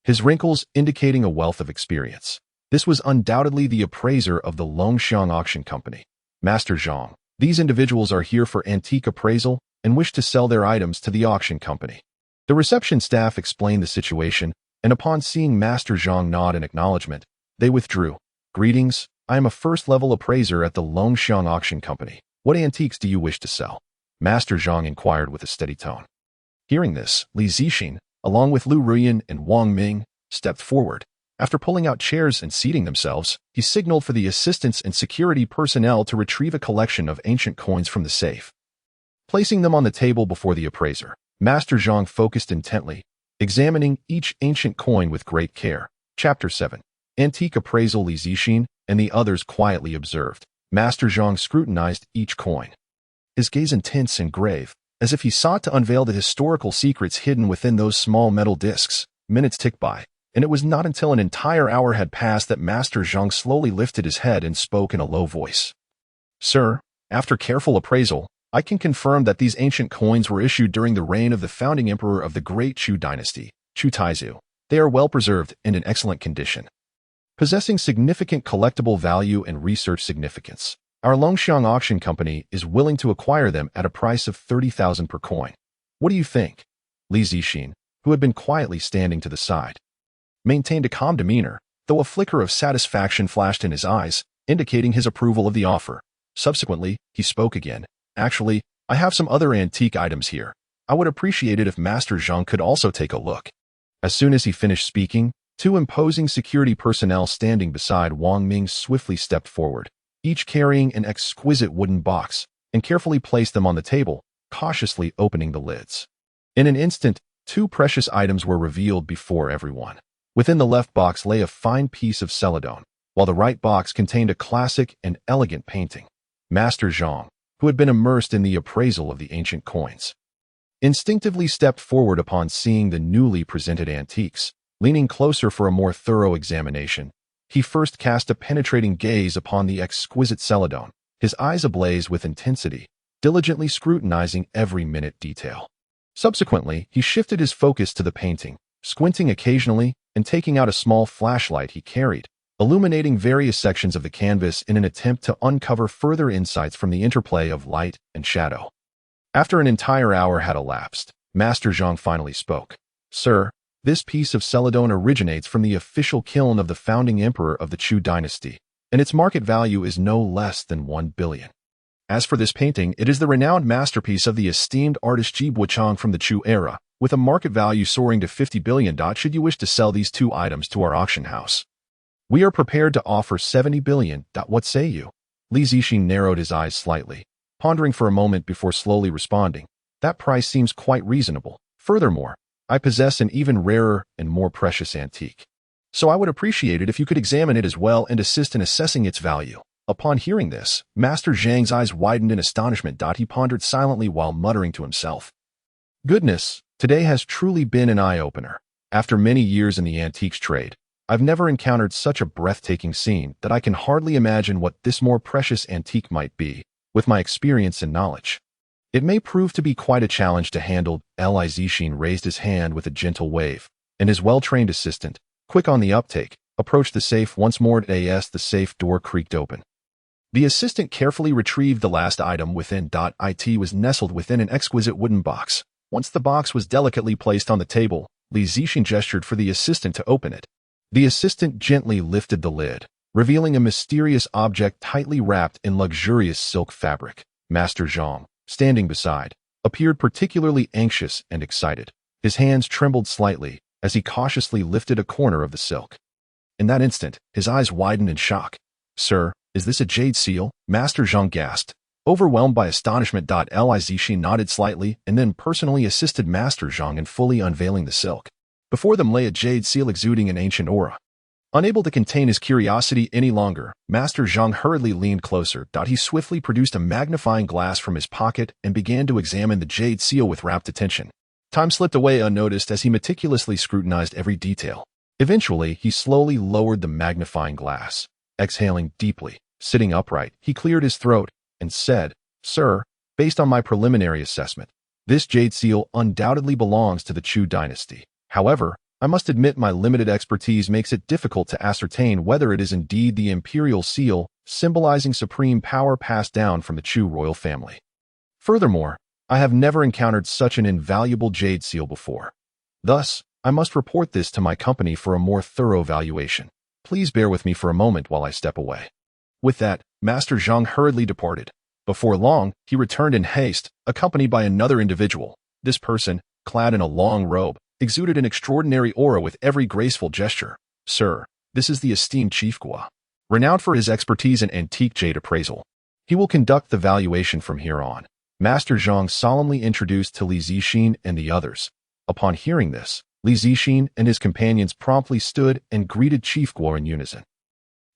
Speaker 1: his wrinkles indicating a wealth of experience. This was undoubtedly the appraiser of the Longxiang Auction Company, Master Zhang. These individuals are here for antique appraisal and wish to sell their items to the auction company. The reception staff explained the situation, and upon seeing Master Zhang nod in acknowledgement, they withdrew. "Greetings, I am a first-level appraiser at the Longxiang Auction Company. What antiques do you wish to sell?" Master Zhang inquired with a steady tone. Hearing this, Li Wenshan, along with Lu Ruyan and Wang Ming, stepped forward. After pulling out chairs and seating themselves, he signaled for the assistants and security personnel to retrieve a collection of ancient coins from the safe. Placing them on the table before the appraiser, Master Zhang focused intently, examining each ancient coin with great care. Chapter 7. Antique Appraisal. Li Wenshan and the others quietly observed. Master Zhang scrutinized each coin, his gaze intense and grave, as if he sought to unveil the historical secrets hidden within those small metal discs. Minutes ticked by, and it was not until an entire hour had passed that Master Zhang slowly lifted his head and spoke in a low voice. "Sir, after careful appraisal, I can confirm that these ancient coins were issued during the reign of the founding emperor of the Great Chu dynasty, Chu Taizu. They are well preserved and in excellent condition, possessing significant collectible value and research significance. Our Longxiang Auction Company is willing to acquire them at a price of 30,000 per coin. What do you think?" Li Wenshan, who had been quietly standing to the side, maintained a calm demeanor, though a flicker of satisfaction flashed in his eyes, indicating his approval of the offer. Subsequently, he spoke again. "Actually, I have some other antique items here. I would appreciate it if Master Zhang could also take a look." As soon as he finished speaking, two imposing security personnel standing beside Wang Ming swiftly stepped forward, each carrying an exquisite wooden box, and carefully placed them on the table, cautiously opening the lids. In an instant, two precious items were revealed before everyone. Within the left box lay a fine piece of celadon, while the right box contained a classic and elegant painting. Master Zhang, who had been immersed in the appraisal of the ancient coins, instinctively stepped forward upon seeing the newly presented antiques. Leaning closer for a more thorough examination, he first cast a penetrating gaze upon the exquisite celadon, his eyes ablaze with intensity, diligently scrutinizing every minute detail. Subsequently, he shifted his focus to the painting, squinting occasionally and taking out a small flashlight he carried, illuminating various sections of the canvas in an attempt to uncover further insights from the interplay of light and shadow. After an entire hour had elapsed, Master Zhang finally spoke. "Sir, this piece of celadon originates from the official kiln of the founding emperor of the Chu dynasty, and its market value is no less than 1 billion. As for this painting, it is the renowned masterpiece of the esteemed artist Ji Buchang from the Chu era, with a market value soaring to 50 billion. Should you wish to sell these two items to our auction house, we are prepared to offer 70 billion. What say you?" Li Wenshan narrowed his eyes slightly, pondering for a moment before slowly responding. "That price seems quite reasonable. Furthermore, I possess an even rarer and more precious antique, so I would appreciate it if you could examine it as well and assist in assessing its value." Upon hearing this, Master Zhang's eyes widened in astonishment. He pondered silently while muttering to himself, "Goodness, today has truly been an eye-opener. After many years in the antiques trade, I've never encountered such a breathtaking scene that I can hardly imagine what this more precious antique might be, with my experience and knowledge. It may prove to be quite a challenge to handle." Li Wenshan raised his hand with a gentle wave, and his well-trained assistant, quick on the uptake, approached the safe once more. As the safe door creaked open, the assistant carefully retrieved the last item within. It was nestled within an exquisite wooden box. Once the box was delicately placed on the table, Li Wenshan gestured for the assistant to open it. The assistant gently lifted the lid, revealing a mysterious object tightly wrapped in luxurious silk fabric. Master Zhang, standing beside, appeared particularly anxious and excited. His hands trembled slightly as he cautiously lifted a corner of the silk. In that instant, his eyes widened in shock. "Sir, is this a jade seal?" Master Zhang gasped, overwhelmed by astonishment. Li Wenshan nodded slightly and then personally assisted Master Zhang in fully unveiling the silk. Before them lay a jade seal exuding an ancient aura. Unable to contain his curiosity any longer, Master Zhang hurriedly leaned closer. He swiftly produced a magnifying glass from his pocket and began to examine the jade seal with rapt attention. Time slipped away unnoticed as he meticulously scrutinized every detail. Eventually, he slowly lowered the magnifying glass. Exhaling deeply, sitting upright, he cleared his throat and said, "Sir, based on my preliminary assessment, this jade seal undoubtedly belongs to the Chu dynasty. However, I must admit my limited expertise makes it difficult to ascertain whether it is indeed the imperial seal symbolizing supreme power passed down from the Chu royal family. Furthermore, I have never encountered such an invaluable jade seal before. Thus, I must report this to my company for a more thorough valuation. Please bear with me for a moment while I step away." With that, Master Zhang hurriedly departed. Before long, he returned in haste, accompanied by another individual. This person, clad in a long robe, exuded an extraordinary aura with every graceful gesture. "Sir, this is the esteemed Chief Gua, renowned for his expertise in antique jade appraisal. He will conduct the valuation from here on." Master Zhang solemnly introduced to Li Zixin and the others. Upon hearing this, Li Zixin and his companions promptly stood and greeted Chief Gua in unison.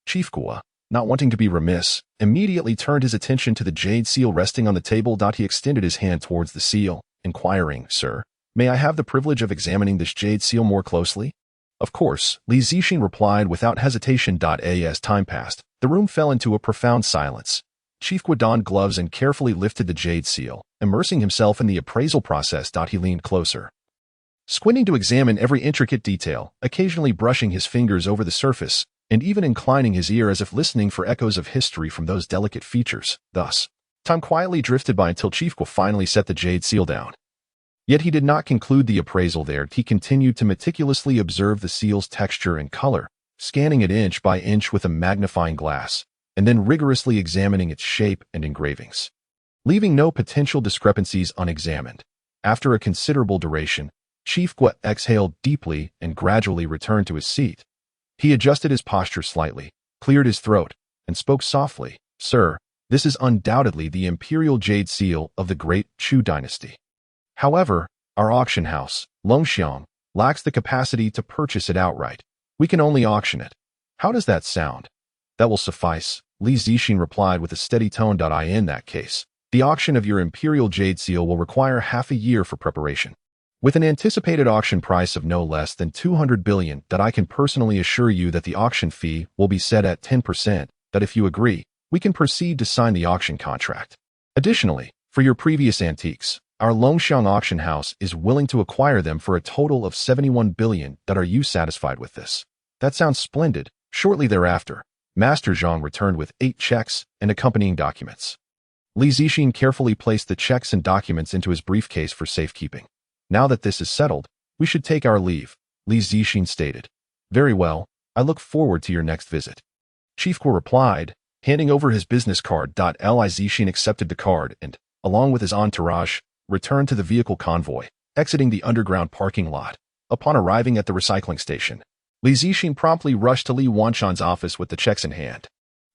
Speaker 1: Chief Gua, not wanting to be remiss, immediately turned his attention to the jade seal resting on the table. He extended his hand towards the seal, inquiring, "Sir, may I have the privilege of examining this jade seal more closely?" Of course, Li Zixin replied without hesitation. As time passed, the room fell into a profound silence. Chief Gua donned gloves and carefully lifted the jade seal, immersing himself in the appraisal process. He leaned closer, squinting to examine every intricate detail, occasionally brushing his fingers over the surface, and even inclining his ear as if listening for echoes of history from those delicate features. Thus, time quietly drifted by until Chief Gua finally set the jade seal down. Yet he did not conclude the appraisal there. He continued to meticulously observe the seal's texture and color, scanning it inch by inch with a magnifying glass, and then rigorously examining its shape and engravings, leaving no potential discrepancies unexamined. After a considerable duration, Chief Gua exhaled deeply and gradually returned to his seat. He adjusted his posture slightly, cleared his throat, and spoke softly, "Sir, this is undoubtedly the imperial jade seal of the great Chu dynasty. However, our auction house, Longxiang, lacks the capacity to purchase it outright. We can only auction it. How does that sound?" "That will suffice," Li Zixin replied with a steady tone. "In that case, the auction of your imperial jade seal will require half a year for preparation, with an anticipated auction price of no less than 200 billion. I can personally assure you that the auction fee will be set at 10%. If you agree, we can proceed to sign the auction contract. Additionally, for your previous antiques, our Longxiang auction house is willing to acquire them for a total of 71 billion. Are you satisfied with this?" "That sounds splendid." Shortly thereafter, Master Zhang returned with 8 checks and accompanying documents. Li Zixin carefully placed the checks and documents into his briefcase for safekeeping. "Now that this is settled, we should take our leave," Li Zixin stated. "Very well, I look forward to your next visit." Chief Gua replied, handing over his business card. Li Zixin accepted the card and, along with his entourage, returned to the vehicle convoy, exiting the underground parking lot. Upon arriving at the recycling station, Li Zixin promptly rushed to Li Wenshan's office with the checks in hand.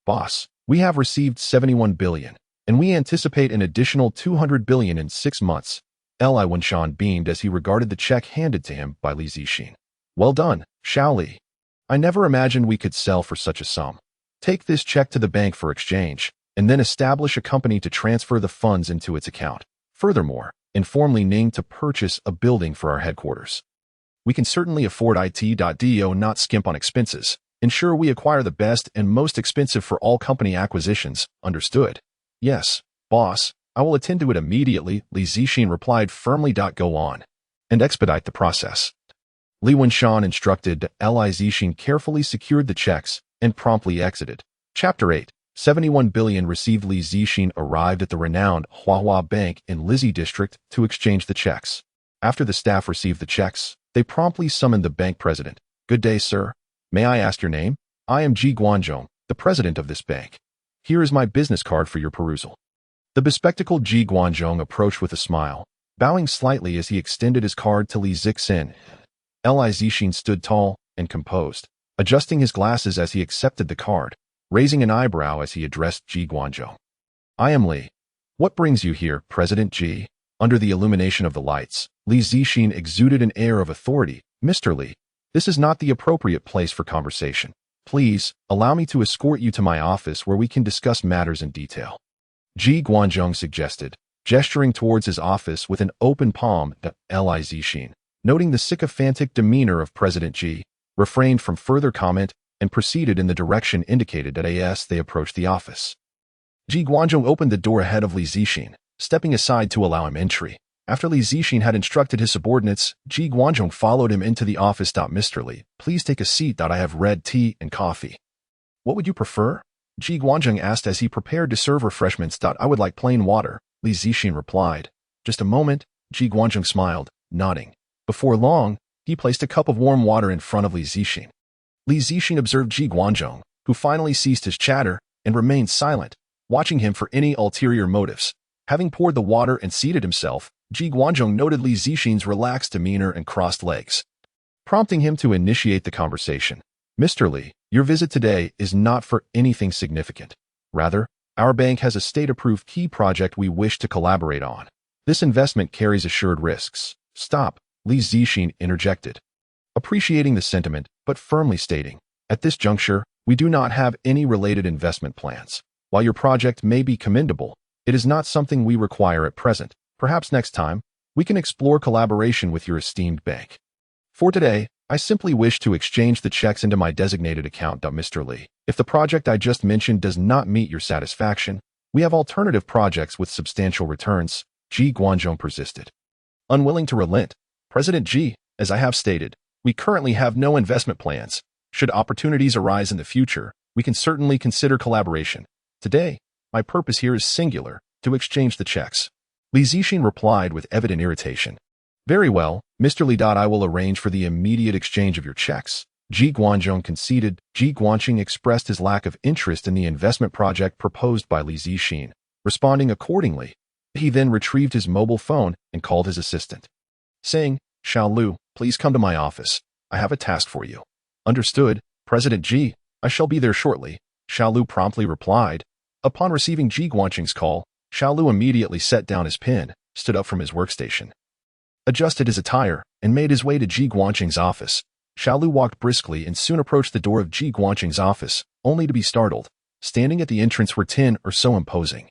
Speaker 1: "Boss, we have received 71 billion, and we anticipate an additional 200 billion in 6 months. Li Wenshan beamed as he regarded the check handed to him by Li Zixin. "Well done, Xiao Li. I never imagined we could sell for such a sum. Take this check to the bank for exchange, and then establish a company to transfer the funds into its account. Furthermore, inform Li Ning to purchase a building for our headquarters. We can certainly afford it. Not skimp on expenses. Ensure we acquire the best and most expensive for all company acquisitions. Understood?" "Yes, boss. I will attend to it immediately," Li Zixin replied firmly. "Go on and expedite the process." Li Wenshan instructed. Li Zixin carefully secured the checks and promptly exited. Chapter 8. 71 billion received. Li Zixin arrived at the renowned Huahua Bank in Lizhi District to exchange the checks. After the staff received the checks, they promptly summoned the bank president. "Good day, sir. May I ask your name?" "I am Ji Guanzhong, the president of this bank. Here is my business card for your perusal." The bespectacled Ji Guanzhong approached with a smile, bowing slightly as he extended his card to Li Zixin. Li Zixin stood tall and composed, adjusting his glasses as he accepted the card, raising an eyebrow as he addressed Ji Guanzhong. "I am Li. What brings you here, President Ji?" Under the illumination of the lights, Li Zixin exuded an air of authority. "Mr. Li, this is not the appropriate place for conversation. Please, allow me to escort you to my office where we can discuss matters in detail," Ji Guanzhong suggested, gesturing towards his office with an open palm. Li Zixin, noting the sycophantic demeanor of President Ji, refrained from further comment and proceeded in the direction indicated as they approached the office. Ji Guanzhong opened the door ahead of Li Zixin, stepping aside to allow him entry. After Li Zixin had instructed his subordinates, Ji Guanzhong followed him into the office. Mr. Li, please take a seat. I have red tea and coffee. What would you prefer? Ji Guanzhong asked as he prepared to serve refreshments. I would like plain water, Li Zixin replied. Just a moment, Ji Guanzhong smiled, nodding. Before long, he placed a cup of warm water in front of Li Zixin. Li Zixin observed Ji Guanzhong, who finally ceased his chatter and remained silent, watching him for any ulterior motives. Having poured the water and seated himself, Ji Guanzhong noted Li Zixin's relaxed demeanor and crossed legs, prompting him to initiate the conversation. Mr. Li, your visit today is not for anything significant. Rather, our bank has a state-approved key project we wish to collaborate on. This investment carries assured risks. Stop, Li Zixin interjected, appreciating the sentiment, but firmly stating, at this juncture, we do not have any related investment plans. While your project may be commendable, it is not something we require at present. Perhaps next time, we can explore collaboration with your esteemed bank. For today, I simply wish to exchange the checks into my designated account. Mr. Li, if the project I just mentioned does not meet your satisfaction, we have alternative projects with substantial returns, Ji Guanzhong persisted. Unwilling to relent, President Ji, as I have stated, we currently have no investment plans. Should opportunities arise in the future, we can certainly consider collaboration. Today, my purpose here is singular, to exchange the checks. Li Zixin replied with evident irritation. Very well, Mr. Li. I will arrange for the immediate exchange of your checks. Ji Guanzhong conceded. Ji Guanqing expressed his lack of interest in the investment project proposed by Li Zixin. Responding accordingly, he then retrieved his mobile phone and called his assistant, saying, Xiao Lu, please come to my office. I have a task for you. Understood, President Ji. I shall be there shortly, Xiao Lu promptly replied. Upon receiving Ji Guanqing's call, Xiao Lu immediately set down his pen, stood up from his workstation, adjusted his attire, and made his way to Ji Guanqing's office. Xiao Lu walked briskly and soon approached the door of Ji Guanqing's office, only to be startled. Standing at the entrance were 10 or so imposing,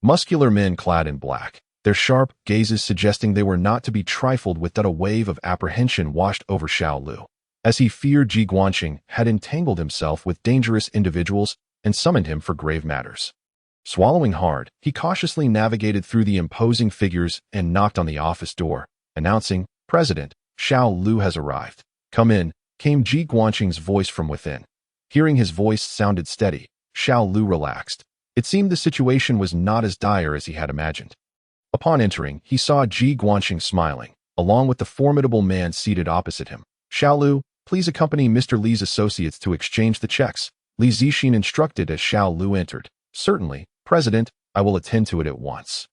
Speaker 1: muscular men clad in black, their sharp gazes suggesting they were not to be trifled with. A wave of apprehension washed over Xiao Lu, as he feared Ji Guanqing had entangled himself with dangerous individuals and summoned him for grave matters. Swallowing hard, he cautiously navigated through the imposing figures and knocked on the office door, announcing, President, Xiao Lu has arrived. Come in, came Ji Guanqing's voice from within. Hearing his voice sounded steady, Xiao Lu relaxed. It seemed the situation was not as dire as he had imagined. Upon entering, he saw Ji Guanqing smiling, along with the formidable man seated opposite him. Xiao Lu, please accompany Mr. Li's associates to exchange the checks, Li Zixin instructed as Xiao Lu entered. Certainly, President, I will attend to it at once.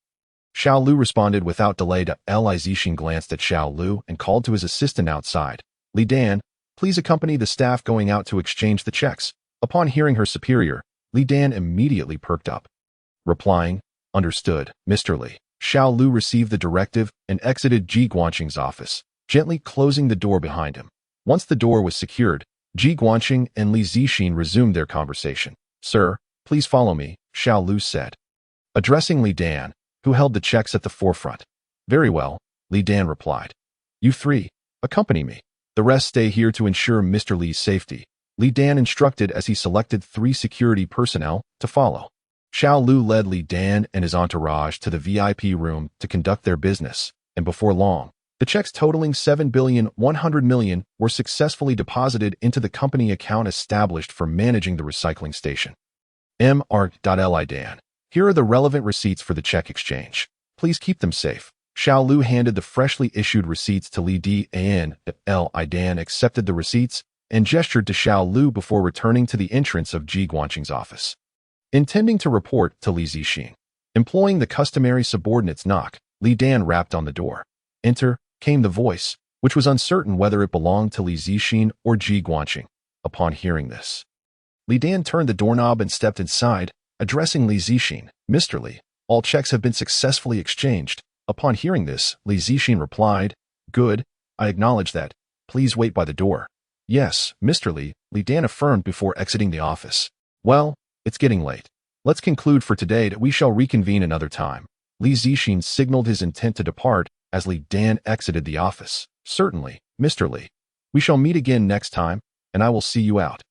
Speaker 1: Xiao Lu responded without delay. Li Zixin glanced at Xiao Lu and called to his assistant outside. Li Dan, please accompany the staff going out to exchange the checks. Upon hearing her superior, Li Dan immediately perked up, replying, Understood, Mr. Li. Xiao Lu received the directive and exited Ji Guanqing's office, gently closing the door behind him. Once the door was secured, Ji Guanqing and Li Zixin resumed their conversation. Sir, please follow me, Xiao Lu said, addressing Li Dan, who held the checks at the forefront. Very well, Li Dan replied. You three, accompany me. The rest stay here to ensure Mr. Li's safety, Li Dan instructed as he selected 3 security personnel to follow. Xiao Lu led Li Dan and his entourage to the VIP room to conduct their business, and before long, the checks totaling 7,100,000,000 were successfully deposited into the company account established for managing the recycling station. Li Dan. Here are the relevant receipts for the check exchange. Please keep them safe. Xiao Lu handed the freshly issued receipts to Li Dan. Li Dan accepted the receipts and gestured to Xiao Lu before returning to the entrance of Ji Guanqing's office, intending to report to Li Zixin. Employing the customary subordinate's knock, Li Dan rapped on the door. Enter, came the voice, which was uncertain whether it belonged to Li Zixin or Ji Guanqing. Upon hearing this, Li Dan turned the doorknob and stepped inside, addressing Li Zixin. Mr. Li, all checks have been successfully exchanged. Upon hearing this, Li Zixin replied, Good, I acknowledge that. Please wait by the door. Yes, Mr. Li, Li Dan affirmed before exiting the office. Well, it's getting late. Let's conclude for today that we shall reconvene another time. Li Zixin signaled his intent to depart as Li Dan exited the office. Certainly, Mr. Li. We shall meet again next time, and I will see you out.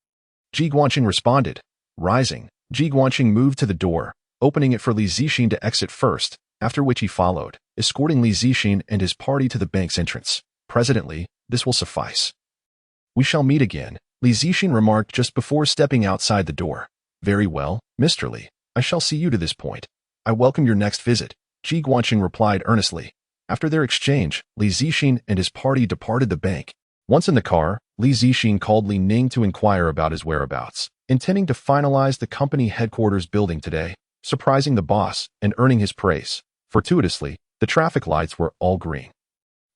Speaker 1: Ji Guanqing responded. Rising, Ji Guanqing moved to the door, opening it for Li Zixin to exit first, after which he followed, escorting Li Zixin and his party to the bank's entrance. Presently, this will suffice. We shall meet again, Li Zixin remarked just before stepping outside the door. Very well, Mr. Li. I shall see you to this point. I welcome your next visit, Ji Guanqing replied earnestly. After their exchange, Li Zixin and his party departed the bank. Once in the car, Li Zixin called Li Ning to inquire about his whereabouts, intending to finalize the company headquarters building today, surprising the boss and earning his praise. Fortuitously, the traffic lights were all green.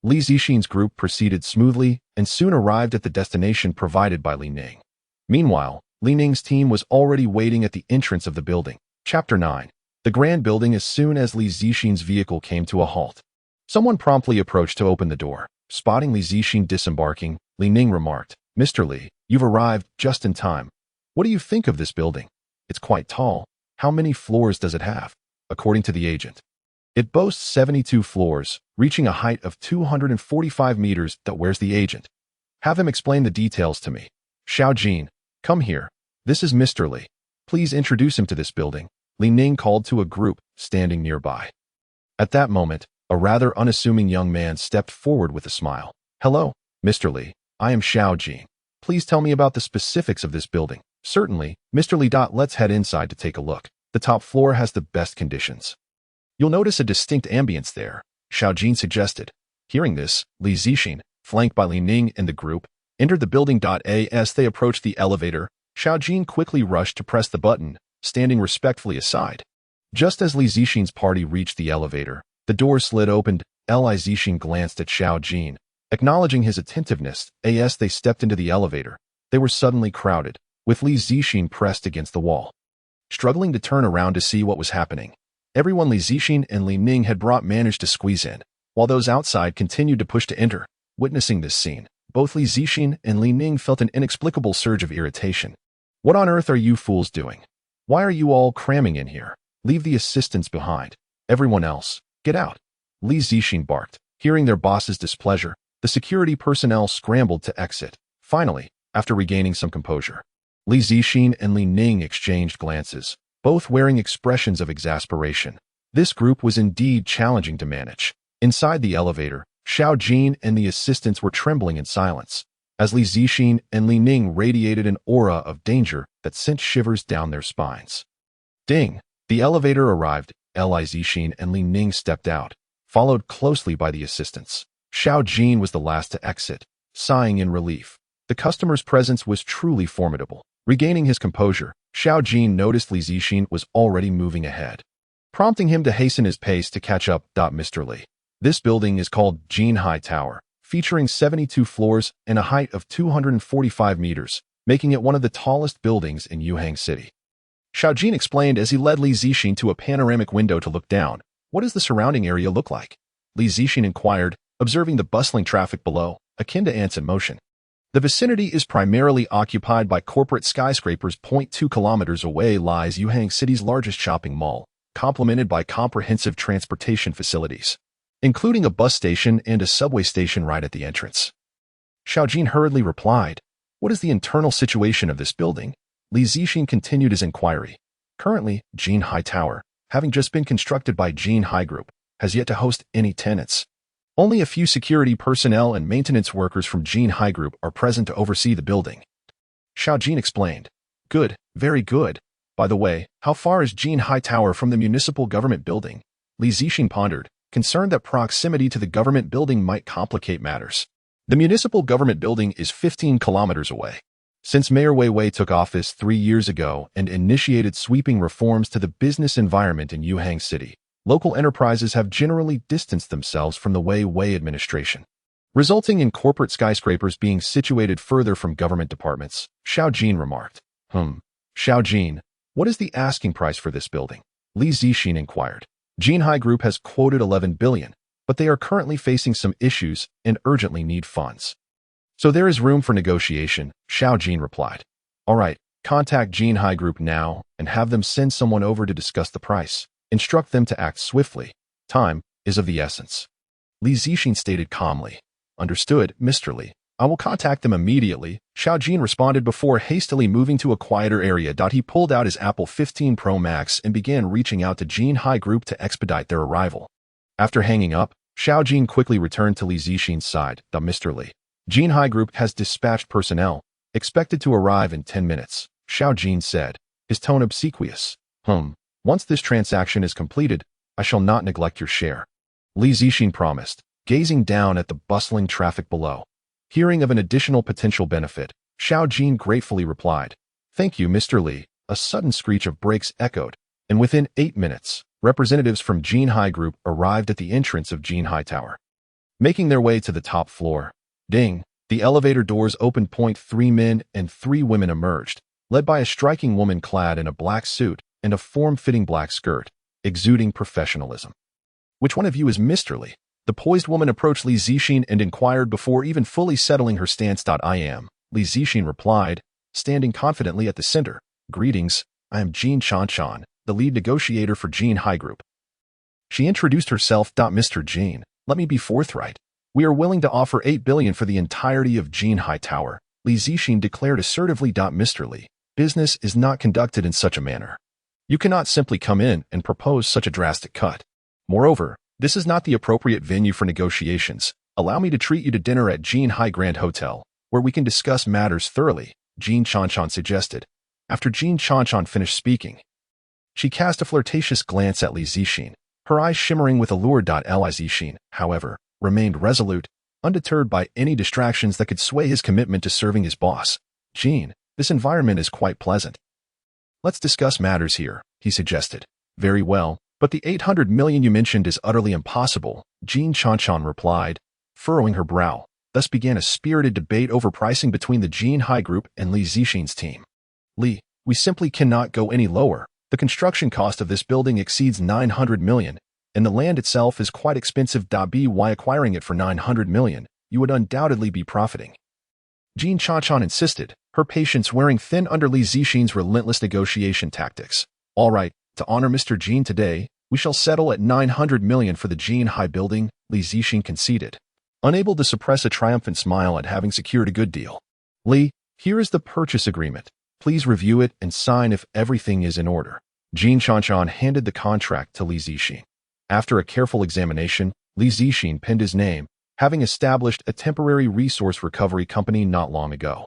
Speaker 1: Li Zixin's group proceeded smoothly and soon arrived at the destination provided by Li Ning. Meanwhile, Li Ning's team was already waiting at the entrance of the building. Chapter 9. The grand building. As soon as Li Zixin's vehicle came to a halt, someone promptly approached to open the door. Spotting Li Zixin disembarking, Li Ning remarked, Mr. Li, you've arrived just in time. What do you think of this building? It's quite tall. How many floors does it have? According to the agent, it boasts 72 floors, reaching a height of 245 meters. Where's the agent? Have him explain the details to me. Xiao Jin, come here. This is Mr. Li. Please introduce him to this building, Li Ning called to a group standing nearby. At that moment, a rather unassuming young man stepped forward with a smile. Hello, Mr. Li. I am Xiao Jin. Please tell me about the specifics of this building. Certainly, Mr. Li. Let's head inside to take a look. The top floor has the best conditions. You'll notice a distinct ambience there, Xiao Jin suggested. Hearing this, Li Zixin, flanked by Li Ning and the group, entered the building. As they approached the elevator, Xiao Jin quickly rushed to press the button, standing respectfully aside. Just as Li Zixin's party reached the elevator, the door slid open. Li Zixin glanced at Xiao Jin, acknowledging his attentiveness. As they stepped into the elevator, they were suddenly crowded, with Li Zixin pressed against the wall. Struggling to turn around to see what was happening, everyone Li Zixin and Li Ning had brought managed to squeeze in, while those outside continued to push to enter. Witnessing this scene, both Li Zixin and Li Ning felt an inexplicable surge of irritation. What on earth are you fools doing? Why are you all cramming in here? Leave the assistants behind. Everyone else, get out. Li Zixin barked. Hearing their boss's displeasure, the security personnel scrambled to exit. Finally, after regaining some composure, Li Zixin and Li Ning exchanged glances, both wearing expressions of exasperation. This group was indeed challenging to manage. Inside the elevator, Xiao Jin and the assistants were trembling in silence, as Li Zixin and Li Ning radiated an aura of danger that sent shivers down their spines. Ding! The elevator arrived. Li Zixin and Li Ning stepped out, followed closely by the assistants. Xiao Jin was the last to exit, sighing in relief. The customer's presence was truly formidable. Regaining his composure, Xiao Jin noticed Li Zixin was already moving ahead, prompting him to hasten his pace to catch up. Mr. Li. This building is called Jinhai Tower, featuring 72 floors and a height of 245 meters, making it one of the tallest buildings in Yuhang City. Xiao Jin explained as he led Li Zixin to a panoramic window to look down. What does the surrounding area look like? Li Zixin inquired, observing the bustling traffic below, akin to ants in motion. The vicinity is primarily occupied by corporate skyscrapers. 0.2 kilometers away lies Yuhang City's largest shopping mall, complemented by comprehensive transportation facilities, including a bus station and a subway station right at the entrance. Xiao Jin hurriedly replied, What is the internal situation of this building? Li Zixin continued his inquiry. Currently, Jinhai Tower, having just been constructed by Jinhai Group, has yet to host any tenants. Only a few security personnel and maintenance workers from Jinhai Group are present to oversee the building. Xiao Jin explained. Good, very good. By the way, how far is Jinhai Tower from the municipal government building? Li Zixin pondered, concerned that proximity to the government building might complicate matters. The municipal government building is 15 kilometers away. Since Mayor Wei Wei took office 3 years ago and initiated sweeping reforms to the business environment in Yuhang City, local enterprises have generally distanced themselves from the Wei Wei administration, resulting in corporate skyscrapers being situated further from government departments. Xiao Jin remarked. Xiao Jin, what is the asking price for this building? Li Zixin inquired. Jinhai Group has quoted 11 billion, but they are currently facing some issues and urgently need funds. So there is room for negotiation, Xiao Jin replied. All right, contact Jinhai Group now and have them send someone over to discuss the price. Instruct them to act swiftly. Time is of the essence. Li Zixin stated calmly. Understood, Mr. Li. I will contact them immediately, Xiao Jin responded before hastily moving to a quieter area. He pulled out his Apple 15 Pro Max and began reaching out to Jin Hai Group to expedite their arrival. After hanging up, Xiao Jin quickly returned to Li Zixin's side. Mr. Li. Jin Hai Group has dispatched personnel, expected to arrive in 10 minutes, Xiao Jin said, his tone obsequious. Once this transaction is completed, I shall not neglect your share. Li Zixin promised, gazing down at the bustling traffic below. Hearing of an additional potential benefit, Xiao Jin gratefully replied, Thank you, Mr. Li. A sudden screech of brakes echoed, and within 8 minutes, representatives from Jin Hai Group arrived at the entrance of Jin Hai Tower. Making their way to the top floor, ding, the elevator doors opened. 3 men and 3 women emerged, led by a striking woman clad in a black suit and a form-fitting black skirt, exuding professionalism. Which one of you is Mr. Li? The poised woman approached Li Zixin and inquired before even fully settling her stance. I am, Li Zixin replied, standing confidently at the center. Greetings, I am Jin Chanchan, the lead negotiator for Jin Hai Group. She introduced herself. Mr. Jin, let me be forthright. We are willing to offer 8 billion for the entirety of Jin Hai Tower, Li Zixin declared assertively. Mr. Li, business is not conducted in such a manner. You cannot simply come in and propose such a drastic cut. Moreover, this is not the appropriate venue for negotiations. Allow me to treat you to dinner at Jin Hai Grand Hotel, where we can discuss matters thoroughly, Jin Chanchan suggested. After Jin Chanchan finished speaking, she cast a flirtatious glance at Li Zixin, her eyes shimmering with allure. Li Zixin, however, remained resolute, undeterred by any distractions that could sway his commitment to serving his boss. Jin, this environment is quite pleasant. Let's discuss matters here, he suggested. Very well, but the 800 million you mentioned is utterly impossible, Jin Chanchan replied, furrowing her brow. Thus began a spirited debate over pricing between the Jin Hai Group and Li Zixin's team. Li, we simply cannot go any lower. The construction cost of this building exceeds 900 million, and the land itself is quite expensive. By acquiring it for 900 million, you would undoubtedly be profiting. Jin Chanchan insisted, her patience wearing thin under Li Zixin's relentless negotiation tactics. All right, to honor Mr. Jin today, we shall settle at 900 million for the Jin Hai building, Li Zixin conceded, unable to suppress a triumphant smile at having secured a good deal. Li, here is the purchase agreement. Please review it and sign if everything is in order. Jin Chanchan handed the contract to Li Zixin. After a careful examination, Li Zixin penned his name, having established a temporary resource recovery company not long ago.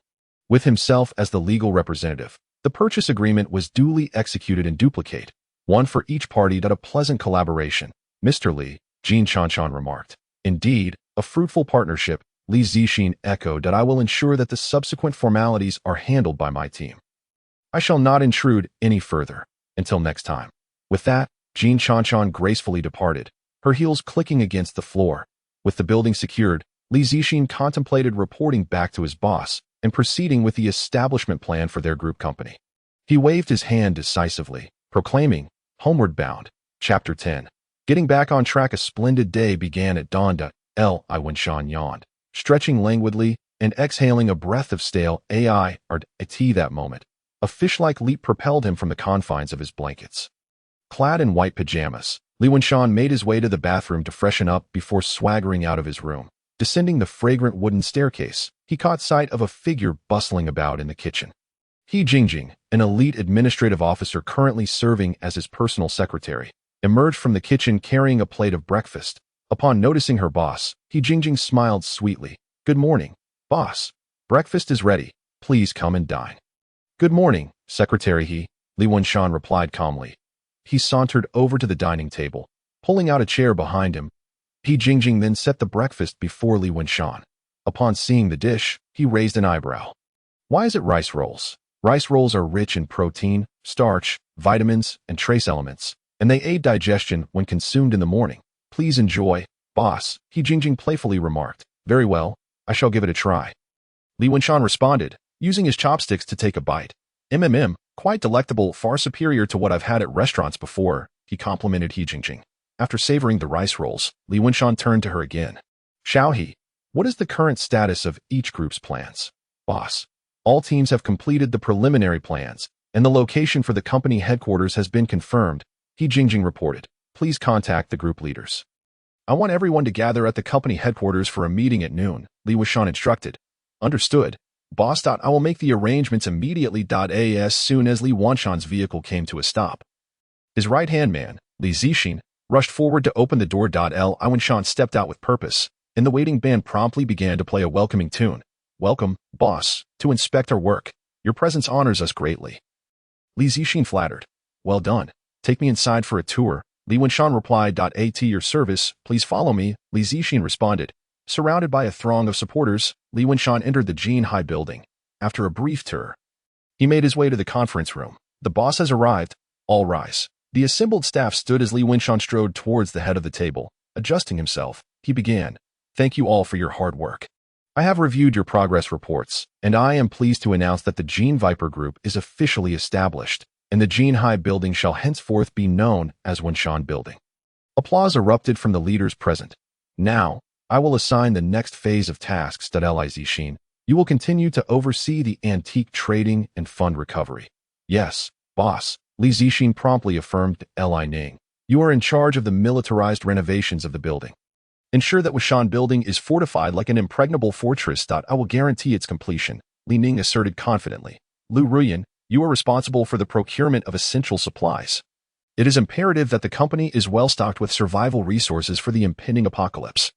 Speaker 1: With himself as the legal representative, the purchase agreement was duly executed in duplicate, one for each party. A pleasant collaboration, Mr. Li, Jin Chanchan remarked. Indeed, a fruitful partnership, Li Zixin echoed. I will ensure that the subsequent formalities are handled by my team. I shall not intrude any further. Until next time. With that, Jin Chanchan gracefully departed, her heels clicking against the floor. With the building secured, Li Zixin contemplated reporting back to his boss and proceeding with the establishment plan for their group company. He waved his hand decisively, proclaiming, Homeward Bound. Chapter 10. Getting back on track. A splendid day began at dawn. Li Wenshan yawned, stretching languidly and exhaling a breath of stale tea. That moment, a fish-like leap propelled him from the confines of his blankets. Clad in white pajamas, Li Wenshan made his way to the bathroom to freshen up before swaggering out of his room. Descending the fragrant wooden staircase, he caught sight of a figure bustling about in the kitchen. He Jingjing, an elite administrative officer currently serving as his personal secretary, emerged from the kitchen carrying a plate of breakfast. Upon noticing her boss, He Jingjing smiled sweetly. Good morning, boss. Breakfast is ready. Please come and dine. Good morning, Secretary Li Wenshan replied calmly. He sauntered over to the dining table, pulling out a chair behind him. He Jingjing then set the breakfast before Li Wenshan. Upon seeing the dish, he raised an eyebrow. Why is it rice rolls? Rice rolls are rich in protein, starch, vitamins, and trace elements, and they aid digestion when consumed in the morning. Please enjoy, boss, He Jingjing playfully remarked. Very well, I shall give it a try. Li Wenshan responded, using his chopsticks to take a bite. Quite delectable, far superior to what I've had at restaurants before, he complimented He Jingjing. After savoring the rice rolls, Li Wenshan turned to her again. Xiao He, what is the current status of each group's plans? Boss, all teams have completed the preliminary plans, and the location for the company headquarters has been confirmed, He Jingjing reported. Please contact the group leaders. I want everyone to gather at the company headquarters for a meeting at noon, Li Wenshan instructed. Understood. Boss. I will make the arrangements immediately. As soon as Li Wenshan's vehicle came to a stop, his right-hand man, Li Wenshan, rushed forward to open the door. Li Wenshan stepped out with purpose, and the waiting band promptly began to play a welcoming tune. Welcome, boss, to inspect our work. Your presence honors us greatly. Li Wenshan flattered. Well done. Take me inside for a tour. Li Wenshan replied. At your service, please follow me, Li Wenshan responded. Surrounded by a throng of supporters, Li Wenshan entered the Jinhai building. After a brief tour, he made his way to the conference room. The boss has arrived. All rise. The assembled staff stood as Li Wenshan strode towards the head of the table. Adjusting himself, he began. Thank you all for your hard work. I have reviewed your progress reports, and I am pleased to announce that the Gene Viper Group is officially established, and the Jinhai building shall henceforth be known as Wenshan Building. Applause erupted from the leaders present. Now, I will assign the next phase of tasks. Li Wenshan, you will continue to oversee the antique trading and fund recovery. Yes, boss, Li Wenshan promptly affirmed. Li Ning, you are in charge of the militarized renovations of the building. Ensure that Wenshan Building is fortified like an impregnable fortress. I will guarantee its completion, Li Ning asserted confidently. Lu Ruyan, you are responsible for the procurement of essential supplies. It is imperative that the company is well stocked with survival resources for the impending apocalypse.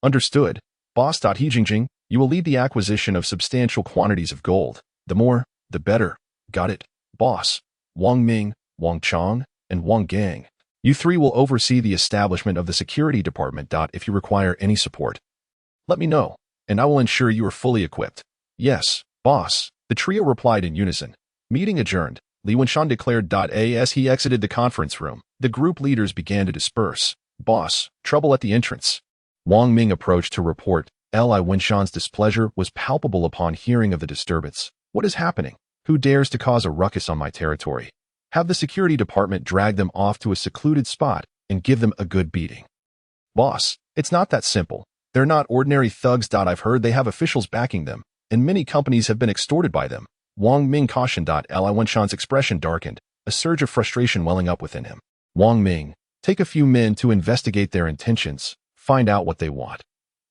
Speaker 1: Understood. Boss. He Jingjing, you will lead the acquisition of substantial quantities of gold. The more, the better. Got it, boss. Wang Ming, Wang Chong, and Wang Gang, you three will oversee the establishment of the security department. If you require any support, let me know, and I will ensure you are fully equipped. Yes, boss, the trio replied in unison. Meeting adjourned, Li Wenshan declared. As he exited the conference room, the group leaders began to disperse. Boss, trouble at the entrance. Wang Ming approached to report. Li Wenshan's displeasure was palpable upon hearing of the disturbance. What is happening? Who dares to cause a ruckus on my territory? Have the security department drag them off to a secluded spot and give them a good beating. Boss, it's not that simple. They're not ordinary thugs. I've heard they have officials backing them, and many companies have been extorted by them. Wang Ming cautioned. Li Wenshan's expression darkened, a surge of frustration welling up within him. Wang Ming, take a few men to investigate their intentions. Find out what they want.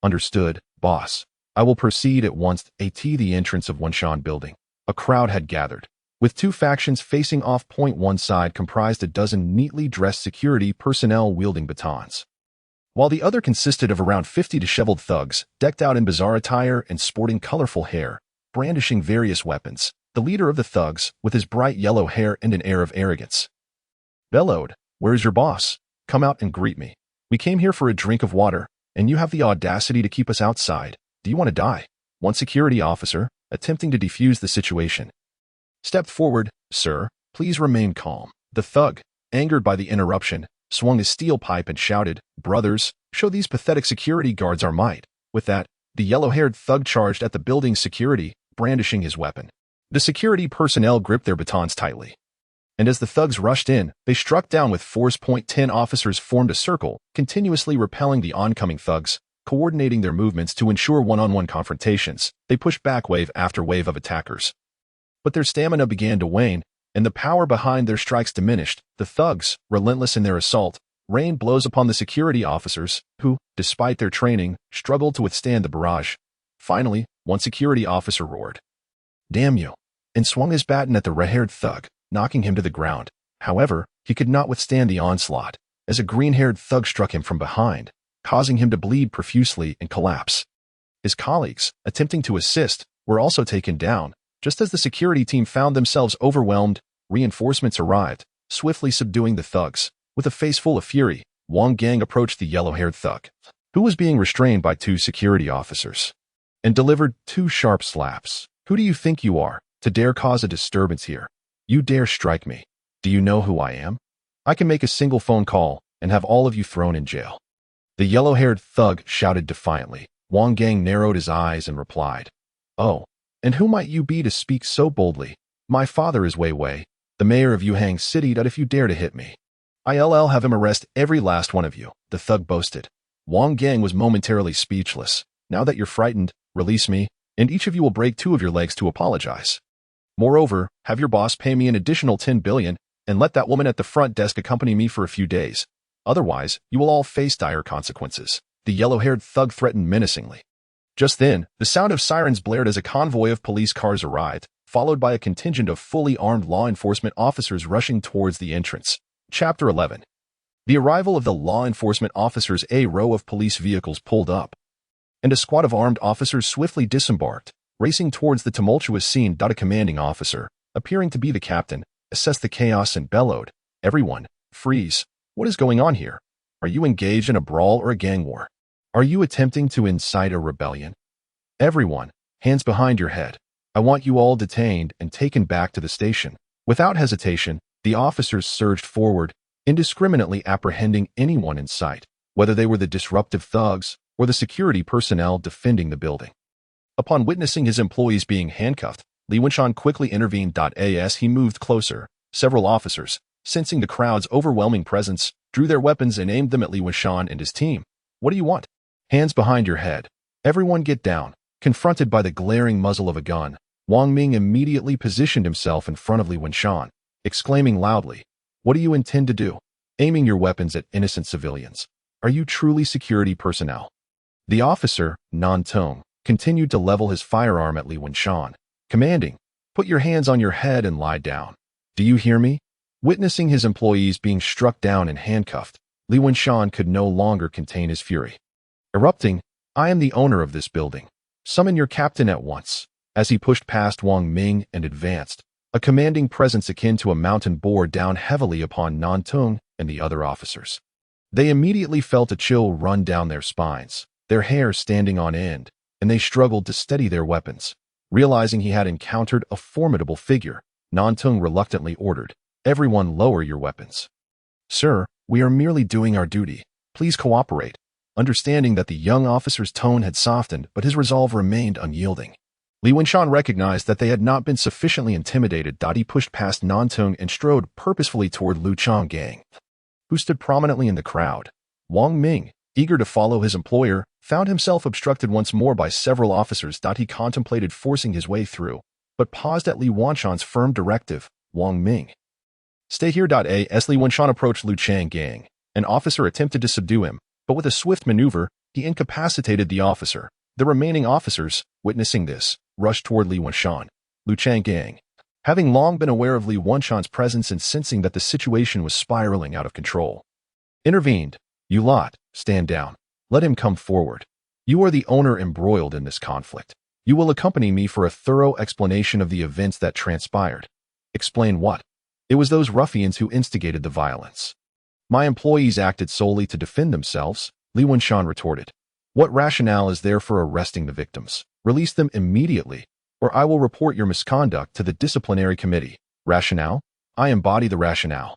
Speaker 1: Understood, boss. I will proceed at once. At the entrance of Wenshan Building, a crowd had gathered, with two factions facing off. One side comprised a dozen neatly dressed security personnel wielding batons, while the other consisted of around 50 disheveled thugs, decked out in bizarre attire and sporting colorful hair, brandishing various weapons. The leader of the thugs, with his bright yellow hair and an air of arrogance, bellowed, "Where is your boss? Come out and greet me. We came here for a drink of water, and you have the audacity to keep us outside. Do you want to die?" One security officer, attempting to defuse the situation, stepped forward. "Sir, please remain calm." The thug, angered by the interruption, swung his steel pipe and shouted, "Brothers, show these pathetic security guards our might." With that, the yellow-haired thug charged at the building's security, brandishing his weapon. The security personnel gripped their batons tightly, and as the thugs rushed in, they struck down with force. 10 officers formed a circle, continuously repelling the oncoming thugs, coordinating their movements to ensure one-on-one confrontations. They pushed back wave after wave of attackers, but their stamina began to wane, and the power behind their strikes diminished. The thugs, relentless in their assault, rained blows upon the security officers, who, despite their training, struggled to withstand the barrage. Finally, one security officer roared, "Damn you," and swung his baton at the red-haired thug, knocking him to the ground. However, he could not withstand the onslaught, as a green-haired thug struck him from behind, causing him to bleed profusely and collapse. His colleagues, attempting to assist, were also taken down. Just as the security team found themselves overwhelmed, reinforcements arrived, swiftly subduing the thugs. With a face full of fury, Wang Gang approached the yellow-haired thug, who was being restrained by two security officers, and delivered two sharp slaps. "Who do you think you are, to dare cause a disturbance here? You dare strike me? Do you know who I am? I can make a single phone call and have all of you thrown in jail." The yellow-haired thug shouted defiantly. Wang Gang narrowed his eyes and replied, "Oh, and who might you be to speak so boldly? My father is Wei Wei, the mayor of Yuhang City. If you dare to hit me, I'll have him arrest every last one of you," the thug boasted. Wang Gang was momentarily speechless. "Now that you're frightened, release me, and each of you will break 2 of your legs to apologize. Moreover, have your boss pay me an additional 10 billion, and let that woman at the front desk accompany me for a few days. Otherwise, you will all face dire consequences." The yellow-haired thug threatened menacingly. Just then, the sound of sirens blared as a convoy of police cars arrived, followed by a contingent of fully armed law enforcement officers rushing towards the entrance. Chapter 11. The arrival of the law enforcement officers. A row of police vehicles pulled up, and a squad of armed officers swiftly disembarked, racing towards the tumultuous scene. A commanding officer, appearing to be the captain, assessed the chaos and bellowed, "Everyone, freeze! What is going on here? Are you engaged in a brawl or a gang war? Are you attempting to incite a rebellion? Everyone, hands behind your head. I want you all detained and taken back to the station." Without hesitation, the officers surged forward, indiscriminately apprehending anyone in sight, whether they were the disruptive thugs or the security personnel defending the building. Upon witnessing his employees being handcuffed, Li Wenshan quickly intervened. As he moved closer, several officers, sensing the crowd's overwhelming presence, drew their weapons and aimed them at Li Wenshan and his team. "What do you want?" "Hands behind your head. Everyone get down." Confronted by the glaring muzzle of a gun, Wang Ming immediately positioned himself in front of Li Wenshan, exclaiming loudly, "What do you intend to do? Aiming your weapons at innocent civilians. Are you truly security personnel?" The officer, Nan Tong, continued to level his firearm at Li Wenshan, commanding, "Put your hands on your head and lie down. Do you hear me?" Witnessing his employees being struck down and handcuffed, Li Wenshan could no longer contain his fury. Erupting, "I am the owner of this building. Summon your captain at once." As he pushed past Wang Ming and advanced, a commanding presence akin to a mountain bore down heavily upon Nan Tong and the other officers. They immediately felt a chill run down their spines, their hair standing on end, and they struggled to steady their weapons. Realizing he had encountered a formidable figure, Nan Tong reluctantly ordered, "Everyone lower your weapons." "Sir, we are merely doing our duty. Please cooperate." Understanding that the young officer's tone had softened, but his resolve remained unyielding, Li Wenshan recognized that they had not been sufficiently intimidated. He pushed past Nan Tong and strode purposefully toward Lu Changgang, who stood prominently in the crowd. Wang Ming, eager to follow his employer, found himself obstructed once more by several officers. He contemplated forcing his way through, but paused at Li Wenshan's firm directive. "Wang Ming, stay here." As Li Wenshan approached Lu Changgang, an officer attempted to subdue him, but with a swift maneuver, he incapacitated the officer. The remaining officers, witnessing this, rushed toward Li Wenshan. Lu Changgang, having long been aware of Li Wenshan's presence and sensing that the situation was spiraling out of control, intervened. "You lot, stand down. Let him come forward. You are the owner embroiled in this conflict. You will accompany me for a thorough explanation of the events that transpired." "Explain what?" "It was those ruffians who instigated the violence." "My employees acted solely to defend themselves," Li Wenshan retorted. "What rationale is there for arresting the victims? Release them immediately, or I will report your misconduct to the disciplinary committee." "Rationale? I embody the rationale.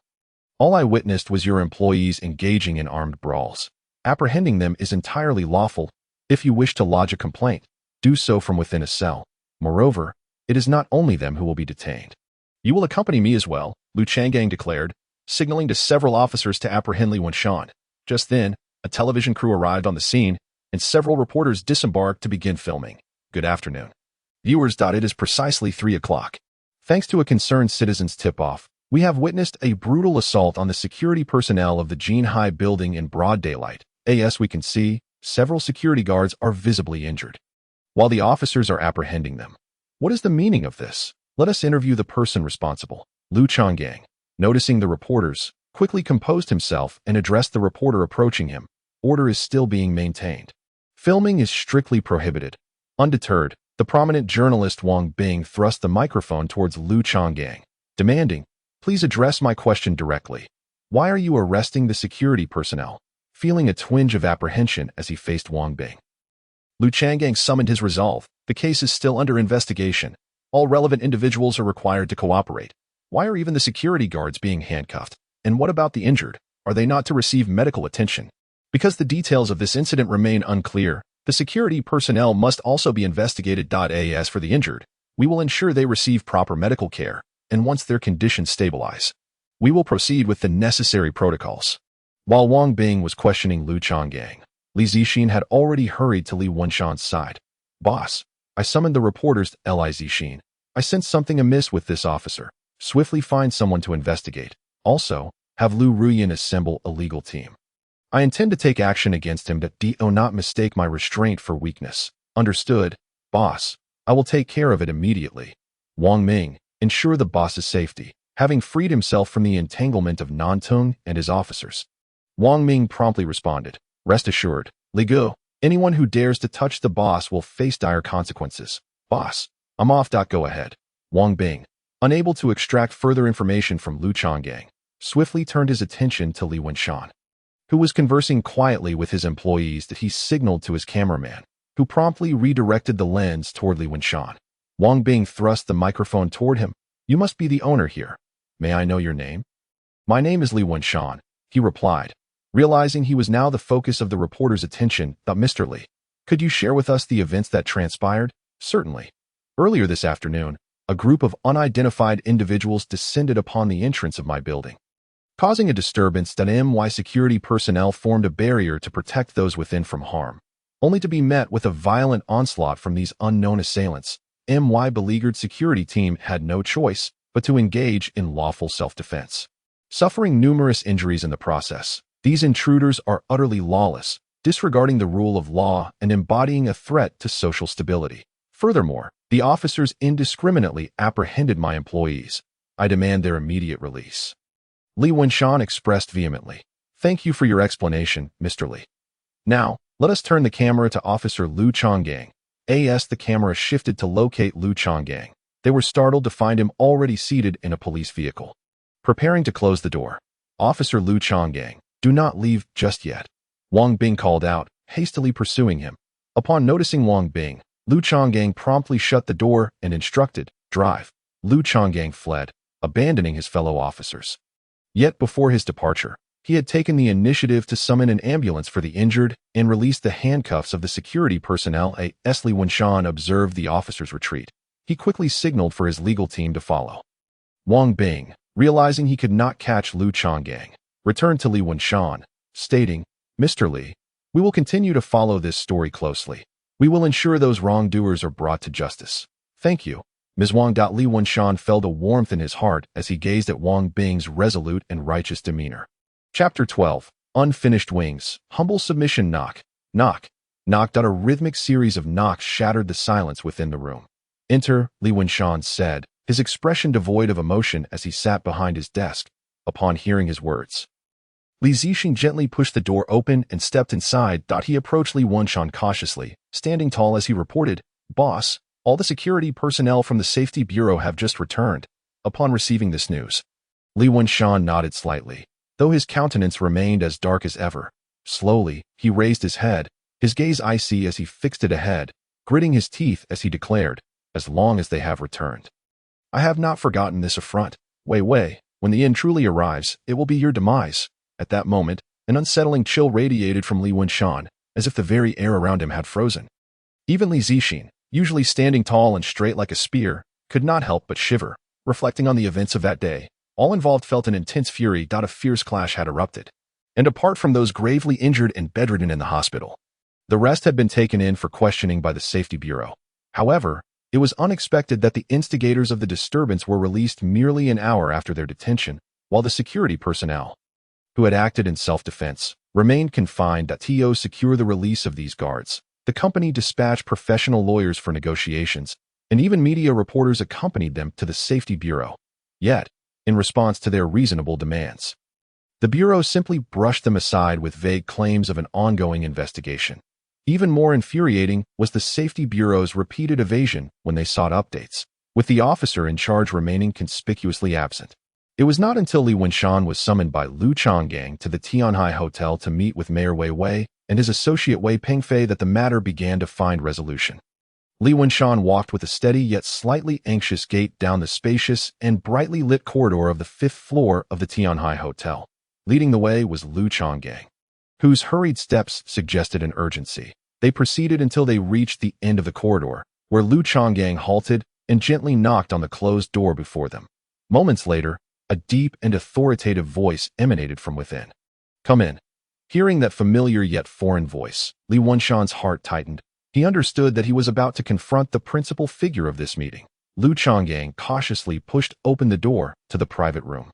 Speaker 1: All I witnessed was your employees engaging in armed brawls. Apprehending them is entirely lawful. If you wish to lodge a complaint, do so from within a cell. Moreover, it is not only them who will be detained. You will accompany me as well," Lu Changgang declared, signaling to several officers to apprehend Li Wenshan. Just then, a television crew arrived on the scene, and several reporters disembarked to begin filming. "Good afternoon, viewers. It is precisely 3 o'clock. Thanks to a concerned citizen's tip-off, we have witnessed a brutal assault on the security personnel of the Jinhai building in broad daylight. As we can see, several security guards are visibly injured, while the officers are apprehending them. What is the meaning of this? Let us interview the person responsible." Lu Changgang, noticing the reporters, quickly composed himself and addressed the reporter approaching him. "Order is still being maintained. Filming is strictly prohibited." Undeterred, the prominent journalist Wang Bing thrust the microphone towards Lu Changgang, demanding, "Please address my question directly. Why are you arresting the security personnel?" Feeling a twinge of apprehension as he faced Wang Bing, Lu Changgang summoned his resolve. "The case is still under investigation. All relevant individuals are required to cooperate. Why are even the security guards being handcuffed? And what about the injured? Are they not to receive medical attention?" Because the details of this incident remain unclear, the security personnel must also be investigated. As for the injured, we will ensure they receive proper medical care, and once their conditions stabilize, we will proceed with the necessary protocols. While Wang Bing was questioning Lu Changgang, Li Zixin had already hurried to Li Wenshan's side. "Boss, I summoned the reporters." Li Zixin, "I sense something amiss with this officer. Swiftly find someone to investigate. Also, have Lu Ruyan assemble a legal team. I intend to take action against him. Do not mistake my restraint for weakness." Understood, boss. I will take care of it immediately. Wang Ming, ensure the boss's safety, having freed himself from the entanglement of Nantung and his officers. Wang Ming promptly responded, rest assured, Li Gu, anyone who dares to touch the boss will face dire consequences. Boss, I'm off. Go ahead. Wang Bing, unable to extract further information from Lu Changgang, swiftly turned his attention to Li Wenshan, who was conversing quietly with his employees. That he signaled to his cameraman, who promptly redirected the lens toward Li Wenshan. Wang Bing thrust the microphone toward him. You must be the owner here. May I know your name? My name is Li Wenshan, he replied, realizing he was now the focus of the reporter's attention. Mr. Li, could you share with us the events that transpired? Certainly. Earlier this afternoon, a group of unidentified individuals descended upon the entrance of my building, causing a disturbance. My security personnel formed a barrier to protect those within from harm, only to be met with a violent onslaught from these unknown assailants. My beleaguered security team had no choice but to engage in lawful self-defense, suffering numerous injuries in the process. These intruders are utterly lawless, disregarding the rule of law and embodying a threat to social stability. Furthermore, the officers indiscriminately apprehended my employees. I demand their immediate release. Li Wenshan expressed vehemently. Thank you for your explanation, Mr. Li. Now, let us turn the camera to Officer Lu Changgang. As the camera shifted to locate Lu Changgang, they were startled to find him already seated in a police vehicle, preparing to close the door. Officer Lu Changgang, do not leave just yet. Wang Bing called out, hastily pursuing him. Upon noticing Wang Bing, Lu Changgang promptly shut the door and instructed, drive. Lu Changgang fled, abandoning his fellow officers. Yet before his departure, he had taken the initiative to summon an ambulance for the injured and release the handcuffs of the security personnel. As Li Wenshan observed the officer's retreat, he quickly signaled for his legal team to follow. Wang Bing, realizing he could not catch Lu Changgang, returned to Li Wenshan, stating, Mr. Li, we will continue to follow this story closely. We will ensure those wrongdoers are brought to justice. Thank you, Ms. Wang. Li Wenshan felt a warmth in his heart as he gazed at Wang Bing's resolute and righteous demeanor. Chapter 12. Unfinished Wings. Humble submission. Knock, knock, knock. A rhythmic series of knocks shattered the silence within the room. Enter, Li Wenshan said, his expression devoid of emotion as he sat behind his desk. Upon hearing his words, Li Zixing gently pushed the door open and stepped inside. He approached Li Wenshan cautiously, standing tall as he reported, Boss, all the security personnel from the Safety Bureau have just returned. Upon receiving this news, Li Wenshan nodded slightly, though his countenance remained as dark as ever. Slowly, he raised his head, his gaze icy as he fixed it ahead, gritting his teeth as he declared, as long as they have returned. I have not forgotten this affront. Wei Wei, when the end truly arrives, it will be your demise. At that moment, an unsettling chill radiated from Li Wenshan, as if the very air around him had frozen. Even Li Zixing, usually standing tall and straight like a spear, could not help but shiver, reflecting on the events of that day. All involved felt an intense fury. A fierce clash had erupted. And apart from those gravely injured and bedridden in the hospital, the rest had been taken in for questioning by the Safety Bureau. However, it was unexpected that the instigators of the disturbance were released merely an hour after their detention, while the security personnel, who had acted in self-defense, remained confined. To secure the release of these guards, the company dispatched professional lawyers for negotiations, and even media reporters accompanied them to the Safety Bureau. Yet, in response to their reasonable demands, the Bureau simply brushed them aside with vague claims of an ongoing investigation. Even more infuriating was the Safety Bureau's repeated evasion when they sought updates, with the officer in charge remaining conspicuously absent. It was not until Li Wenshan was summoned by Lu Changgang to the Tianhai Hotel to meet with Mayor Wei Wei and his associate Wei Pengfei that the matter began to find resolution. Li Wenshan walked with a steady yet slightly anxious gait down the spacious and brightly lit corridor of the 5th floor of the Tianhai Hotel. Leading the way was Lu Changgang, whose hurried steps suggested an urgency. They proceeded until they reached the end of the corridor, where Lu Changgang halted and gently knocked on the closed door before them. Moments later, a deep and authoritative voice emanated from within. Come in. Hearing that familiar yet foreign voice, Li Wenshan's heart tightened. He understood that he was about to confront the principal figure of this meeting. Lu Changgang cautiously pushed open the door to the private room.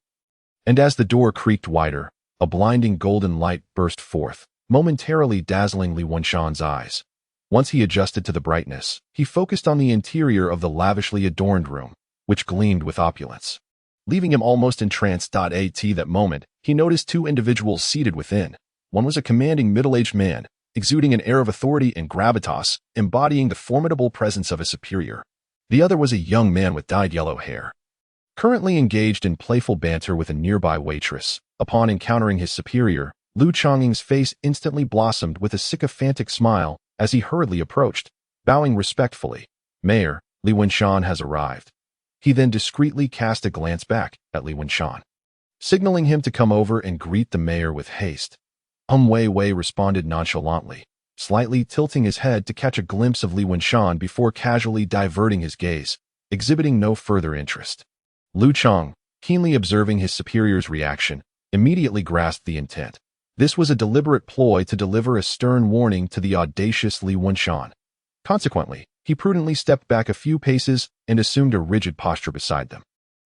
Speaker 1: And as the door creaked wider, a blinding golden light burst forth, momentarily dazzling Li Wenshan's eyes. Once he adjusted to the brightness, he focused on the interior of the lavishly adorned room, which gleamed with opulence. Leaving him almost entranced. At that moment, he noticed two individuals seated within. One was a commanding middle-aged man, exuding an air of authority and gravitas, embodying the formidable presence of a superior. The other was a young man with dyed yellow hair, currently engaged in playful banter with a nearby waitress. Upon encountering his superior, Lu Chongying's face instantly blossomed with a sycophantic smile as he hurriedly approached, bowing respectfully. "Mayor, Li Wenshan has arrived." He then discreetly cast a glance back at Li Wenshan, signaling him to come over and greet the mayor with haste. Wei Wei responded nonchalantly, slightly tilting his head to catch a glimpse of Li Wenshan before casually diverting his gaze, exhibiting no further interest. Lu Chong, keenly observing his superior's reaction, immediately grasped the intent. This was a deliberate ploy to deliver a stern warning to the audacious Li Wenshan. Consequently, he prudently stepped back a few paces and assumed a rigid posture beside them.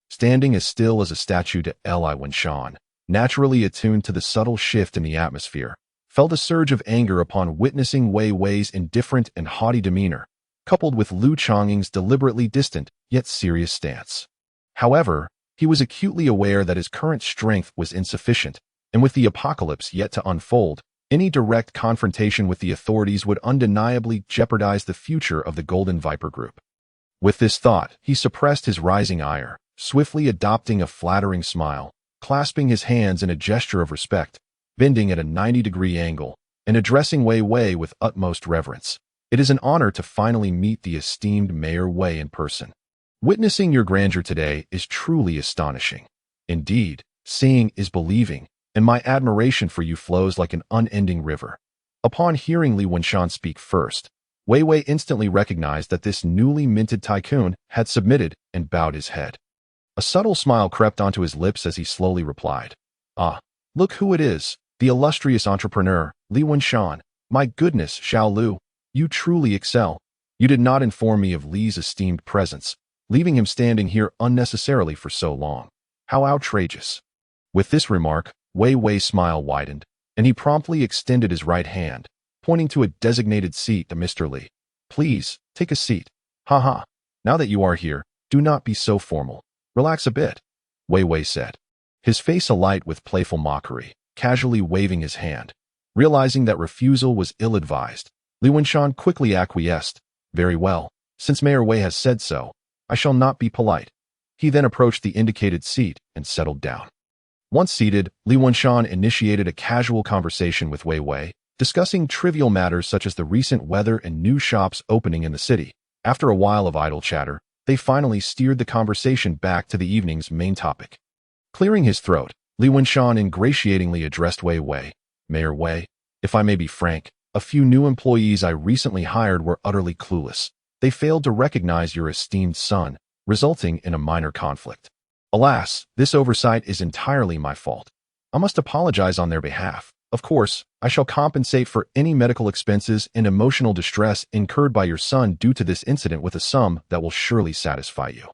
Speaker 1: Standing as still as a statue to Li Wenshan, naturally attuned to the subtle shift in the atmosphere, felt a surge of anger upon witnessing Wei Wei's indifferent and haughty demeanor, coupled with Lu Chongying's deliberately distant yet serious stance. However, he was acutely aware that his current strength was insufficient, and with the apocalypse yet to unfold, any direct confrontation with the authorities would undeniably jeopardize the future of the Golden Viper Group. With this thought, he suppressed his rising ire, swiftly adopting a flattering smile, clasping his hands in a gesture of respect, bending at a 90-degree angle, and addressing Wei Wei with utmost reverence. "It is an honor to finally meet the esteemed Mayor Wei in person. Witnessing your grandeur today is truly astonishing. Indeed, seeing is believing, and my admiration for you flows like an unending river." Upon hearing Li Wenshan speak first, Wei Wei instantly recognized that this newly minted tycoon had submitted and bowed his head. A subtle smile crept onto his lips as he slowly replied, "Ah, look who it is, the illustrious entrepreneur, Li Wenshan. My goodness, Xiao Lu, you truly excel. You did not inform me of Li's esteemed presence, leaving him standing here unnecessarily for so long. How outrageous." With this remark, Wei Wei's smile widened, and he promptly extended his right hand, pointing to a designated seat to Mr. Li. "Please, take a seat. Haha. Now that you are here, do not be so formal. Relax a bit," Wei Wei said, his face alight with playful mockery, casually waving his hand. Realizing that refusal was ill-advised, Li Wenshan quickly acquiesced. "Very well, since Mayor Wei has said so, I shall not be polite." He then approached the indicated seat and settled down. Once seated, Li Wenshan initiated a casual conversation with Wei Wei, discussing trivial matters such as the recent weather and new shops opening in the city. After a while of idle chatter, they finally steered the conversation back to the evening's main topic. Clearing his throat, Li Wenshan ingratiatingly addressed Wei Wei. "Mayor Wei, if I may be frank, a few new employees I recently hired were utterly clueless. They failed to recognize your esteemed son, resulting in a minor conflict. Alas, this oversight is entirely my fault. I must apologize on their behalf. Of course, I shall compensate for any medical expenses and emotional distress incurred by your son due to this incident with a sum that will surely satisfy you."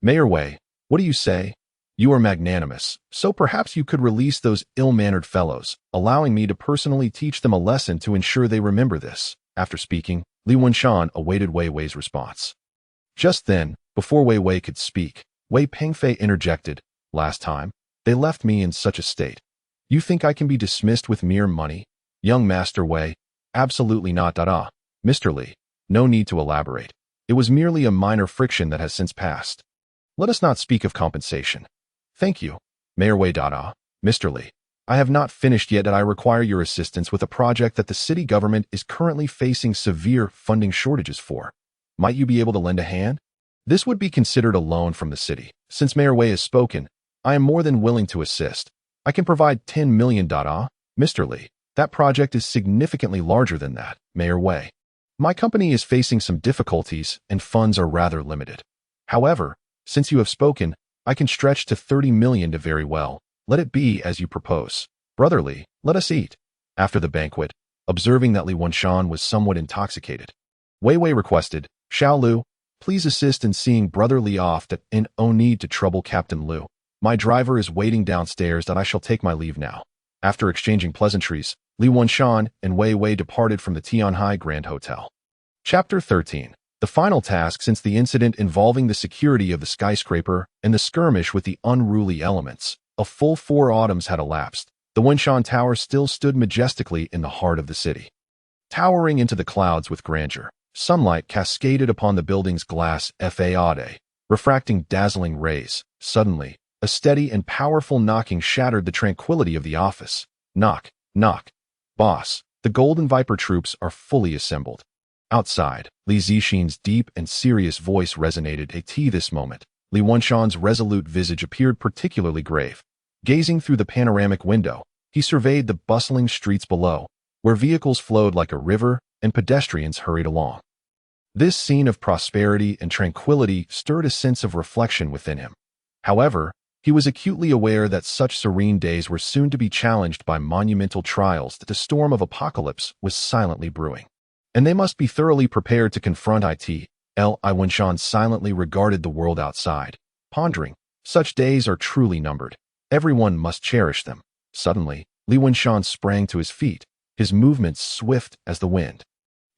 Speaker 1: "Mayor Wei, what do you say? You are magnanimous, so perhaps you could release those ill-mannered fellows, allowing me to personally teach them a lesson to ensure they remember this." After speaking, Li Wenshan awaited Wei Wei's response. Just then, before Wei Wei could speak, Wei Pengfei interjected, "Last time, they left me in such a state. You think I can be dismissed with mere money? Young Master Wei, absolutely not. Mr. Li, no need to elaborate. It was merely a minor friction that has since passed. Let us not speak of compensation." "Thank you, Mayor Wei. Mr. Li, I have not finished yet that I require your assistance with a project that the city government is currently facing severe funding shortages for. Might you be able to lend a hand? This would be considered a loan from the city. Since Mayor Wei has spoken, I am more than willing to assist. I can provide 10 million. Mr. Li, that project is significantly larger than that, Mayor Wei. My company is facing some difficulties and funds are rather limited. However, since you have spoken, I can stretch to 30 million to very well. Let it be as you propose. Brother Li, let us eat." After the banquet, observing that Li Wenshan was somewhat intoxicated, Wei Wei requested, "Xiao Lu, please assist in seeing Brother Li off that in no need to trouble Captain Lu. My driver is waiting downstairs that I shall take my leave now." After exchanging pleasantries, Li Wenshan and Wei Wei departed from the Tianhai Grand Hotel. Chapter 13. The final task since the incident involving the security of the skyscraper and the skirmish with the unruly elements. A full 4 autumns had elapsed. The Wenshan Tower still stood majestically in the heart of the city. Towering into the clouds with grandeur, sunlight cascaded upon the building's glass facade, refracting dazzling rays. Suddenly, a steady and powerful knocking shattered the tranquility of the office. Knock, knock. Boss, the Golden Viper troops are fully assembled. Outside, Li Zixin's deep and serious voice resonated at this moment. Li Wenshan's resolute visage appeared particularly grave. Gazing through the panoramic window, he surveyed the bustling streets below, where vehicles flowed like a river and pedestrians hurried along. This scene of prosperity and tranquility stirred a sense of reflection within him. However, he was acutely aware that such serene days were soon to be challenged by monumental trials, that the storm of apocalypse was silently brewing. And they must be thoroughly prepared to confront it. Li Wenshan silently regarded the world outside, pondering, such days are truly numbered. Everyone must cherish them. Suddenly, Li Wenshan sprang to his feet, his movements swift as the wind.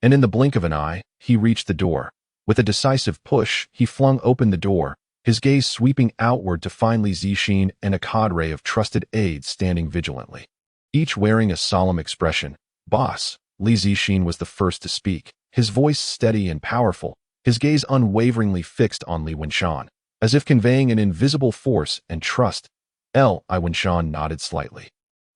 Speaker 1: And in the blink of an eye, he reached the door. With a decisive push, he flung open the door, his gaze sweeping outward to find Li Zixin and a cadre of trusted aides standing vigilantly, each wearing a solemn expression. Boss, Li Zixin was the first to speak, his voice steady and powerful, his gaze unwaveringly fixed on Li Wenshan, as if conveying an invisible force and trust. Li Wenshan nodded slightly.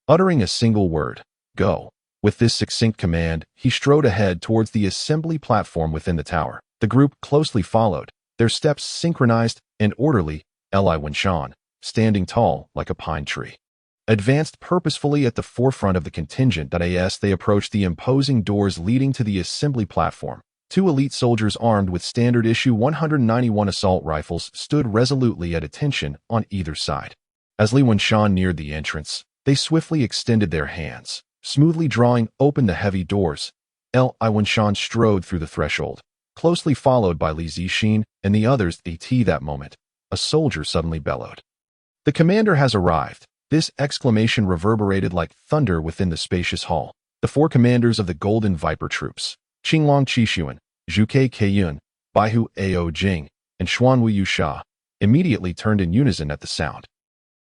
Speaker 1: Uttering a single word, go. With this succinct command, he strode ahead towards the assembly platform within the tower. The group closely followed, their steps synchronized and orderly. Li Wenshan, standing tall like a pine tree, advanced purposefully at the forefront of the contingent. As they approached the imposing doors leading to the assembly platform, 2 elite soldiers armed with standard issue 191 assault rifles stood resolutely at attention on either side. As Li Wenshan neared the entrance, they swiftly extended their hands, smoothly drawing open the heavy doors. Li Wenshan strode through the threshold, closely followed by Li Zixin and the others. At that moment, a soldier suddenly bellowed. The commander has arrived. This exclamation reverberated like thunder within the spacious hall. The 4 commanders of the Golden Viper troops, Qinglong Qixuan, Zhuke Keiyun, Baihu Ao Jing, and Xuanwu Yusha, immediately turned in unison at the sound.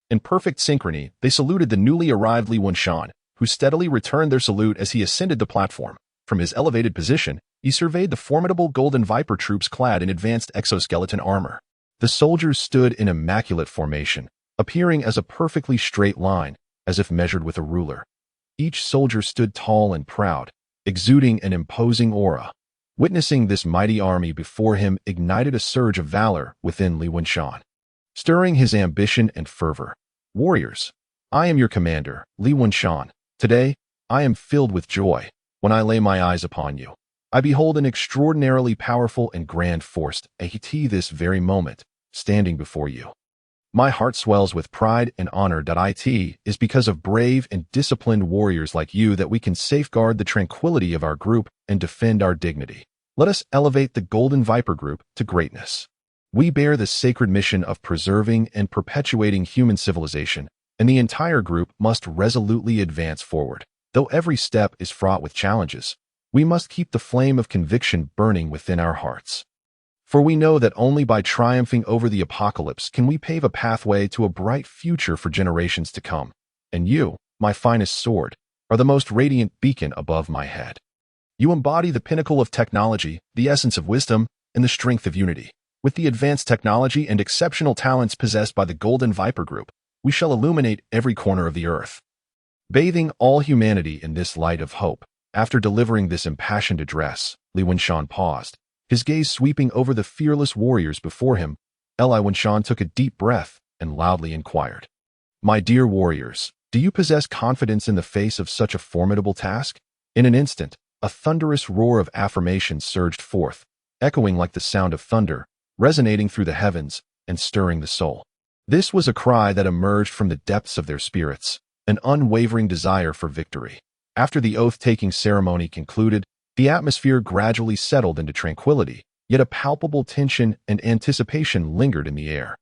Speaker 1: In perfect synchrony, they saluted the newly arrived Li Wenshan, who steadily returned their salute as he ascended the platform. From his elevated position, he surveyed the formidable Golden Viper troops clad in advanced exoskeleton armor. The soldiers stood in immaculate formation, appearing as a perfectly straight line, as if measured with a ruler. Each soldier stood tall and proud, exuding an imposing aura. Witnessing this mighty army before him ignited a surge of valor within Li Wenshan, stirring his ambition and fervor. Warriors, I am your commander, Li Wenshan. Today, I am filled with joy. When I lay my eyes upon you, I behold an extraordinarily powerful and grand force at this very moment, standing before you. My heart swells with pride and honor. It is because of brave and disciplined warriors like you that we can safeguard the tranquility of our group and defend our dignity. Let us elevate the Golden Viper Group to greatness. We bear the sacred mission of preserving and perpetuating human civilization, and the entire group must resolutely advance forward. Though every step is fraught with challenges, we must keep the flame of conviction burning within our hearts. For we know that only by triumphing over the apocalypse can we pave a pathway to a bright future for generations to come. And you, my finest sword, are the most radiant beacon above my head. You embody the pinnacle of technology, the essence of wisdom, and the strength of unity. With the advanced technology and exceptional talents possessed by the Golden Viper Group, we shall illuminate every corner of the earth, bathing all humanity in this light of hope. After delivering this impassioned address, Li Wenshan paused, his gaze sweeping over the fearless warriors before him. Li Wenshan took a deep breath and loudly inquired, "My dear warriors, do you possess confidence in the face of such a formidable task?" In an instant, a thunderous roar of affirmation surged forth, echoing like the sound of thunder, resonating through the heavens and stirring the soul. This was a cry that emerged from the depths of their spirits, an unwavering desire for victory. After the oath-taking ceremony concluded, the atmosphere gradually settled into tranquility, yet a palpable tension and anticipation lingered in the air.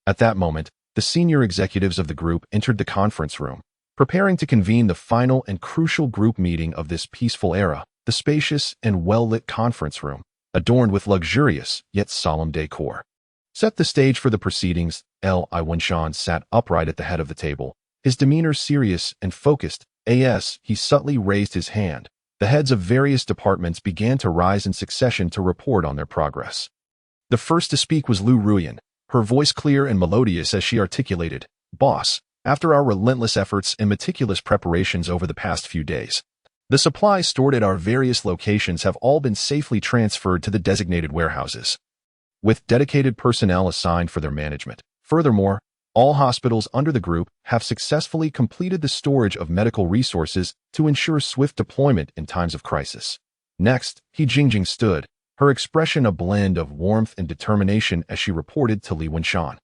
Speaker 1: At that moment, the senior executives of the group entered the conference room, preparing to convene the final and crucial group meeting of this peaceful era. the spacious and well-lit conference room, adorned with luxurious yet solemn decor, set the stage for the proceedings. Li Wenshan sat upright at the head of the table, his demeanor serious and focused. As he subtly raised his hand, the heads of various departments began to rise in succession to report on their progress. The first to speak was Li Wenshan, her voice clear and melodious as she articulated, "Boss, after our relentless efforts and meticulous preparations over the past few days, the supplies stored at our various locations have all been safely transferred to the designated warehouses, with dedicated personnel assigned for their management. Furthermore, all hospitals under the group have successfully completed the storage of medical resources to ensure swift deployment in times of crisis." Next, He Jingjing stood, her expression a blend of warmth and determination as she reported to Li Wenshan.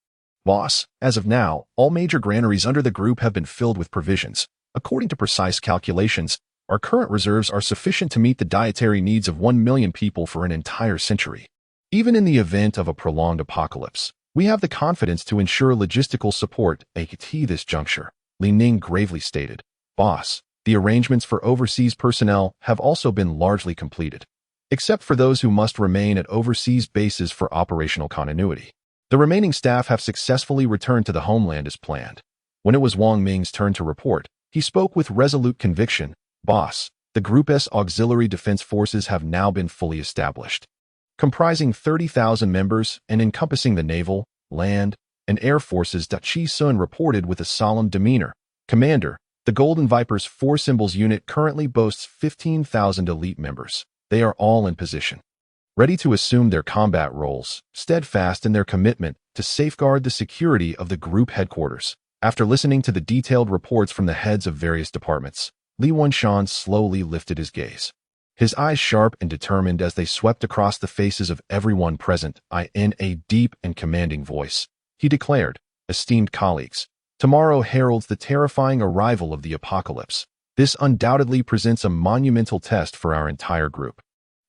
Speaker 1: "Boss, as of now, all major granaries under the group have been filled with provisions. According to precise calculations, our current reserves are sufficient to meet the dietary needs of 1 million people for an entire century. Even in the event of a prolonged apocalypse, we have the confidence to ensure logistical support at this juncture," Li Ning gravely stated. "Boss, the arrangements for overseas personnel have also been largely completed, except for those who must remain at overseas bases for operational continuity. The remaining staff have successfully returned to the homeland as planned." When it was Wang Ming's turn to report, he spoke with resolute conviction. "Boss, the Group's auxiliary defense forces have now been fully established, comprising 30,000 members and encompassing the naval, land, and air forces." Chi Sun reported with a solemn demeanor. "Commander, the Golden Viper's 4 Symbols unit currently boasts 15,000 elite members. They are all in position, ready to assume their combat roles, steadfast in their commitment to safeguard the security of the group headquarters." After listening to the detailed reports from the heads of various departments, Li Wenshan slowly lifted his gaze, his eyes sharp and determined as they swept across the faces of everyone present. In a deep and commanding voice, he declared, "Esteemed colleagues, tomorrow heralds the terrifying arrival of the apocalypse. This undoubtedly presents a monumental test for our entire group.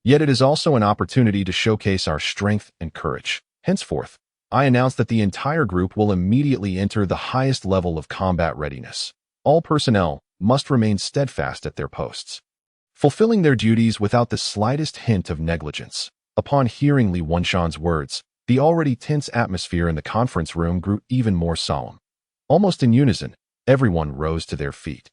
Speaker 1: Yet it is also an opportunity to showcase our strength and courage. Henceforth, I announce that the entire group will immediately enter the highest level of combat readiness. All personnel must remain steadfast at their posts, fulfilling their duties without the slightest hint of negligence." Upon hearing Li Wenshan's words, the already tense atmosphere in the conference room grew even more solemn. Almost in unison, everyone rose to their feet,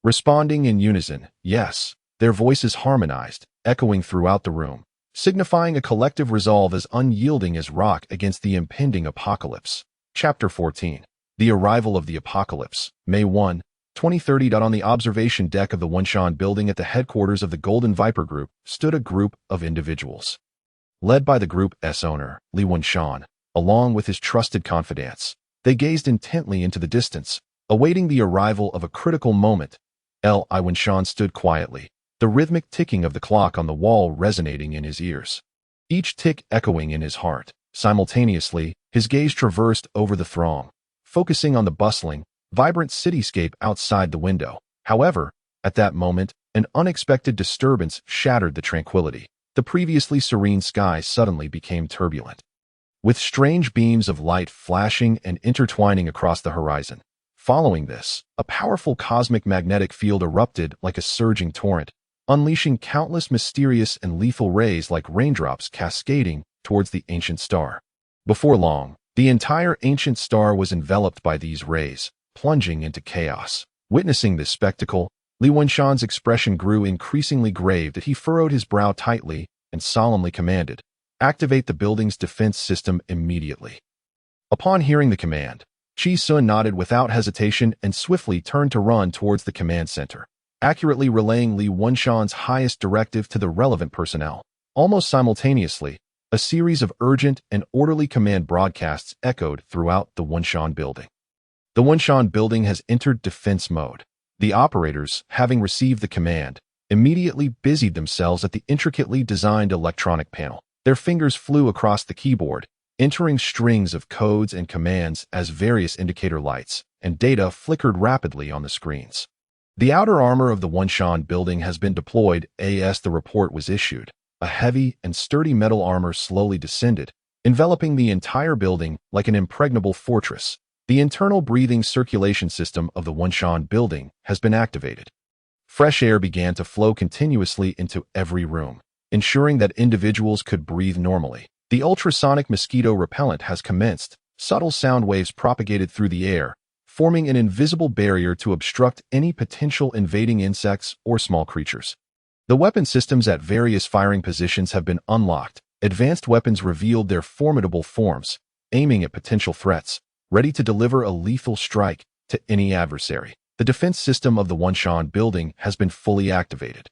Speaker 1: responding in unison, "Yes." Their voices harmonized, echoing throughout the room, signifying a collective resolve as unyielding as rock against the impending apocalypse. Chapter 14. The Arrival of the Apocalypse, May 1, 2030. On the observation deck of the Wenshan building at the headquarters of the Golden Viper Group stood a group of individuals, led by the group's owner, Li Wenshan, along with his trusted confidants. They gazed intently into the distance, awaiting the arrival of a critical moment. Li Wenshan stood quietly, the rhythmic ticking of the clock on the wall resonating in his ears, each tick echoing in his heart. Simultaneously, his gaze traversed over the throng, focusing on the bustling, vibrant cityscape outside the window. However, at that moment, an unexpected disturbance shattered the tranquility. The previously serene sky suddenly became turbulent, with strange beams of light flashing and intertwining across the horizon. Following this, a powerful cosmic magnetic field erupted like a surging torrent, unleashing countless mysterious and lethal rays like raindrops cascading towards the ancient star. Before long, the entire ancient star was enveloped by these rays, plunging into chaos. Witnessing this spectacle, Li Wenshan's expression grew increasingly grave as he furrowed his brow tightly and solemnly commanded, "Activate the building's defense system immediately." Upon hearing the command, Chi Sun nodded without hesitation and swiftly turned to run towards the command center, accurately relaying Li Wenshan's highest directive to the relevant personnel. Almost simultaneously, a series of urgent and orderly command broadcasts echoed throughout the Wenshan building. The Wenshan building has entered defense mode. The operators, having received the command, immediately busied themselves at the intricately designed electronic panel. Their fingers flew across the keyboard, entering strings of codes and commands as various indicator lights and data flickered rapidly on the screens. The outer armor of the Wenshan building has been deployed as the report was issued. A heavy and sturdy metal armor slowly descended, enveloping the entire building like an impregnable fortress. The internal breathing circulation system of the Wenshan building has been activated, Fresh air began to flow continuously into every room, ensuring that individuals could breathe normally. The ultrasonic mosquito repellent has commenced. Subtle sound waves propagated through the air, forming an invisible barrier to obstruct any potential invading insects or small creatures. The weapon systems at various firing positions have been unlocked. Advanced weapons revealed their formidable forms, aiming at potential threats, ready to deliver a lethal strike to any adversary. The defense system of the Wenshan building has been fully activated.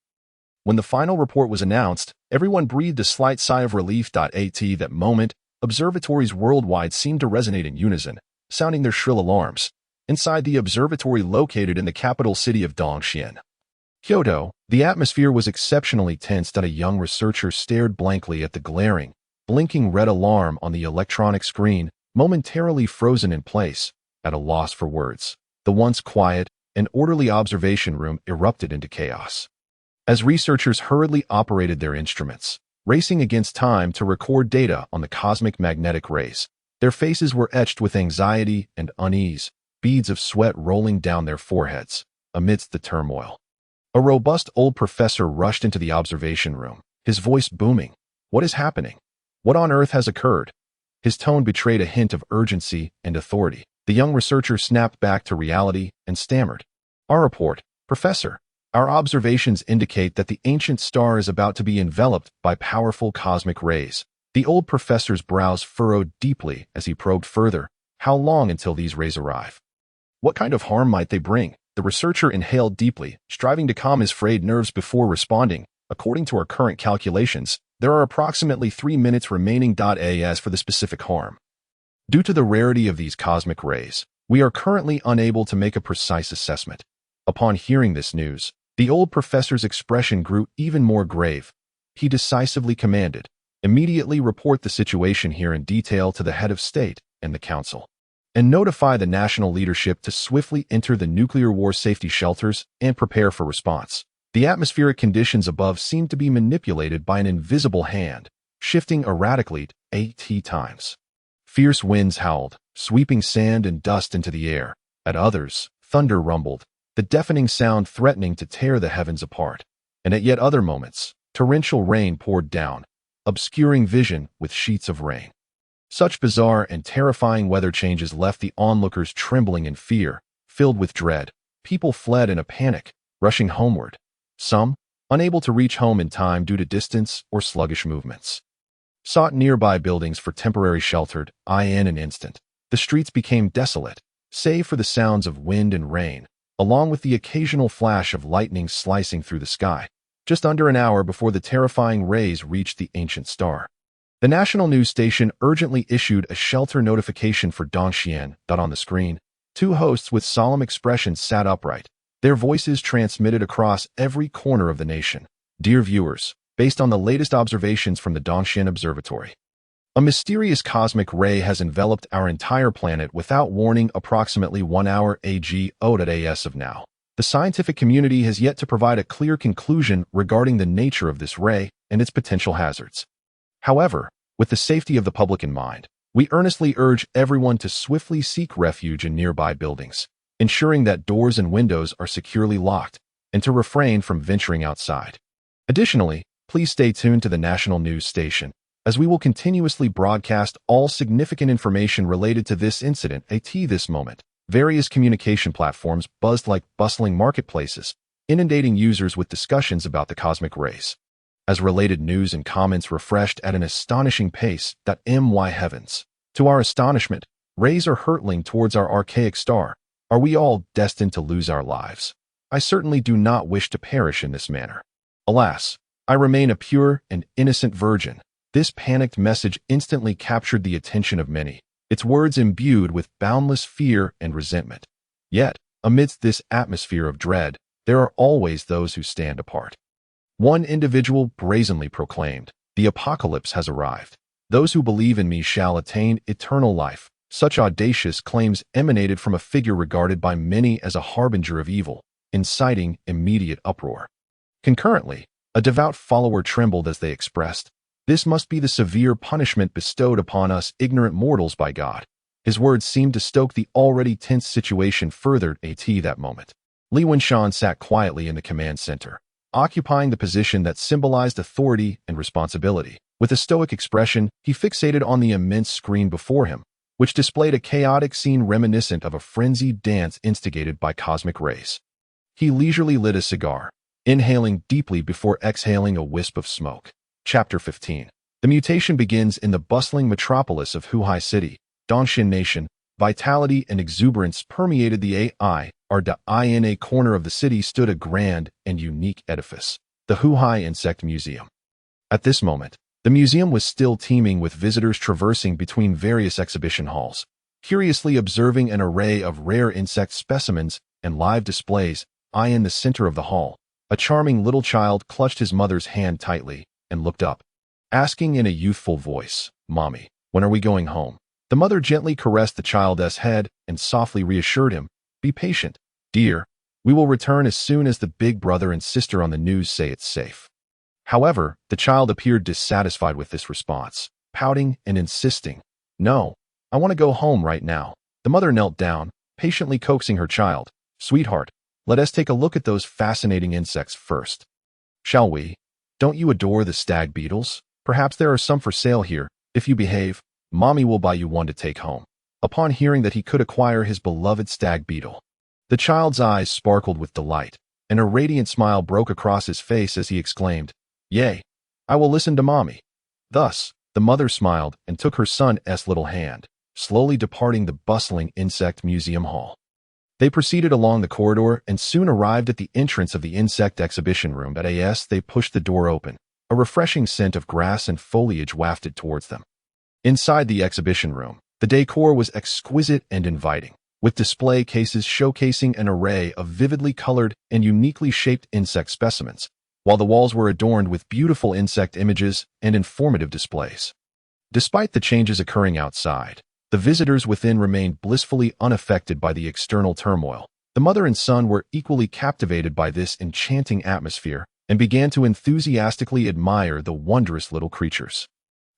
Speaker 1: When the final report was announced, everyone breathed a slight sigh of relief. At that moment, observatories worldwide seemed to resonate in unison, sounding their shrill alarms. Inside the observatory located in the capital city of Dongxian, Kyoto, the atmosphere was exceptionally tense. A young researcher stared blankly at the glaring, blinking red alarm on the electronic screen, momentarily frozen in place, at a loss for words. The once quiet and orderly observation room erupted into chaos. As researchers hurriedly operated their instruments, racing against time to record data on the cosmic magnetic rays, their faces were etched with anxiety and unease, beads of sweat rolling down their foreheads. Amidst the turmoil, a robust old professor rushed into the observation room, his voice booming. "What is happening? What on earth has occurred?" His tone betrayed a hint of urgency and authority. The young researcher snapped back to reality and stammered. "Our report, Professor. Our observations indicate that the ancient star is about to be enveloped by powerful cosmic rays." The old professor's brows furrowed deeply as he probed further. "How long until these rays arrive? What kind of harm might they bring?" The researcher inhaled deeply, striving to calm his frayed nerves before responding. "According to our current calculations, there are approximately 3 minutes remaining. As for the specific harm, due to the rarity of these cosmic rays, we are currently unable to make a precise assessment." Upon hearing this news, the old professor's expression grew even more grave. He decisively commanded, "Immediately report the situation here in detail to the head of state and the council, and notify the national leadership to swiftly enter the nuclear war safety shelters and prepare for response." The atmospheric conditions above seemed to be manipulated by an invisible hand, shifting erratically 80 times. Fierce winds howled, sweeping sand and dust into the air. At others, thunder rumbled, the deafening sound threatening to tear the heavens apart. And at yet other moments, torrential rain poured down, obscuring vision with sheets of rain. Such bizarre and terrifying weather changes left the onlookers trembling in fear. Filled with dread, people fled in a panic, rushing homeward. Some, unable to reach home in time due to distance or sluggish movements, sought nearby buildings for temporary shelter. In an instant, the streets became desolate, save for the sounds of wind and rain, along with the occasional flash of lightning slicing through the sky. Just under an hour before the terrifying rays reached the ancient star, the national news station urgently issued a shelter notification for Dongxian. On the screen, two hosts with solemn expressions sat upright, their voices transmitted across every corner of the nation. "Dear viewers, based on the latest observations from the Dongxian Observatory, a mysterious cosmic ray has enveloped our entire planet without warning approximately 1 hour ago. As of now, the scientific community has yet to provide a clear conclusion regarding the nature of this ray and its potential hazards. However, with the safety of the public in mind, we earnestly urge everyone to swiftly seek refuge in nearby buildings, ensuring that doors and windows are securely locked, and to refrain from venturing outside. Additionally, please stay tuned to the national news station, as we will continuously broadcast all significant information related to this incident. At this moment, various communication platforms buzzed like bustling marketplaces, inundating users with discussions about the cosmic rays. As related news and comments refreshed at an astonishing pace. My heavens! To our astonishment, rays are hurtling towards our archaic star. Are we all destined to lose our lives? I certainly do not wish to perish in this manner. Alas, I remain a pure and innocent virgin. This panicked message instantly captured the attention of many, its words imbued with boundless fear and resentment. Yet, amidst this atmosphere of dread, there are always those who stand apart. One individual brazenly proclaimed, "The apocalypse has arrived. Those who believe in me shall attain eternal life." Such audacious claims emanated from a figure regarded by many as a harbinger of evil, inciting immediate uproar. Concurrently, a devout follower trembled as they expressed, "This must be the severe punishment bestowed upon us ignorant mortals by God." His words seemed to stoke the already tense situation further. At that moment, Li Wenshan sat quietly in the command center, occupying the position that symbolized authority and responsibility. With a stoic expression, he fixated on the immense screen before him, which displayed a chaotic scene reminiscent of a frenzied dance instigated by cosmic rays. He leisurely lit a cigar, inhaling deeply before exhaling a wisp of smoke. Chapter 15. The mutation begins in the bustling metropolis of Huhai City, Dongshin Nation. Vitality and exuberance permeated the in a corner of the city stood a grand and unique edifice, the Huhai Insect Museum. At this moment, the museum was still teeming with visitors traversing between various exhibition halls, curiously observing an array of rare insect specimens and live displays. In the center of the hall, a charming little child clutched his mother's hand tightly and looked up, asking in a youthful voice, "Mommy, when are we going home?" The mother gently caressed the child's head and softly reassured him, "Be patient, dear. We will return as soon as the big brother and sister on the news say it's safe." However, the child appeared dissatisfied with this response, pouting and insisting, "No, I want to go home right now." The mother knelt down, patiently coaxing her child, "Sweetheart, let us take a look at those fascinating insects first. Shall we? Don't you adore the stag beetles? Perhaps there are some for sale here. If you behave, Mommy will buy you one to take home." Upon hearing that he could acquire his beloved stag beetle, the child's eyes sparkled with delight, and a radiant smile broke across his face as he exclaimed, "Yay, I will listen to Mommy." Thus, the mother smiled and took her son's little hand, slowly departing the bustling insect museum hall. They proceeded along the corridor and soon arrived at the entrance of the insect exhibition room. As they pushed the door open, a refreshing scent of grass and foliage wafted towards them. Inside the exhibition room, the decor was exquisite and inviting, with display cases showcasing an array of vividly colored and uniquely shaped insect specimens, while the walls were adorned with beautiful insect images and informative displays. Despite the changes occurring outside, the visitors within remained blissfully unaffected by the external turmoil. The mother and son were equally captivated by this enchanting atmosphere and began to enthusiastically admire the wondrous little creatures.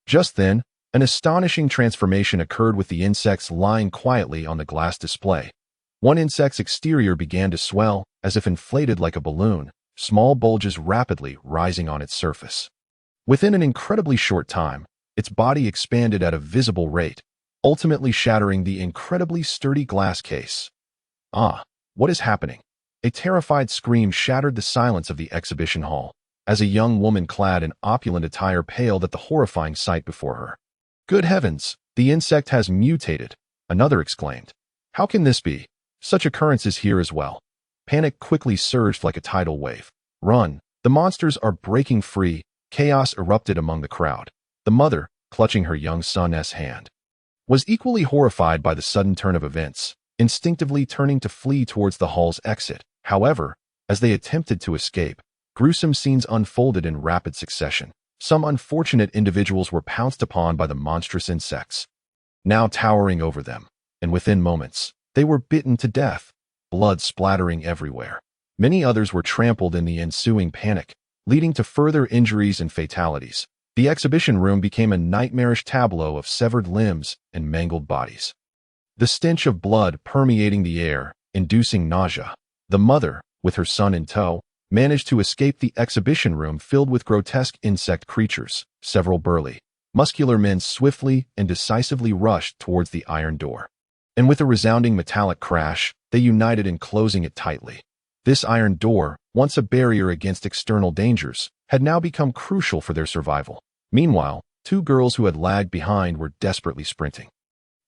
Speaker 1: Just then, an astonishing transformation occurred with the insects lying quietly on the glass display. One insect's exterior began to swell, as if inflated like a balloon, small bulges rapidly rising on its surface. Within an incredibly short time, its body expanded at a visible rate, ultimately shattering the incredibly sturdy glass case. What is happening? A terrified scream shattered the silence of the exhibition hall, as a young woman clad in opulent attire paled at the horrifying sight before her. "Good heavens, the insect has mutated," another exclaimed. "How can this be? Such occurrences here as well." Panic quickly surged like a tidal wave. "Run! The monsters are breaking free!" Chaos erupted among the crowd. The mother, clutching her young son's hand, was equally horrified by the sudden turn of events, instinctively turning to flee towards the hall's exit. However, as they attempted to escape, gruesome scenes unfolded in rapid succession. Some unfortunate individuals were pounced upon by the monstrous insects, now towering over them, and within moments, they were bitten to death, blood splattering everywhere. Many others were trampled in the ensuing panic, leading to further injuries and fatalities. The exhibition room became a nightmarish tableau of severed limbs and mangled bodies, the stench of blood permeating the air, inducing nausea. The mother, with her son in tow, managed to escape the exhibition room filled with grotesque insect creatures. Several burly, muscular men swiftly and decisively rushed towards the iron door, and with a resounding metallic crash, they united in closing it tightly. This iron door, once a barrier against external dangers, had now become crucial for their survival. Meanwhile, two girls who had lagged behind were desperately sprinting.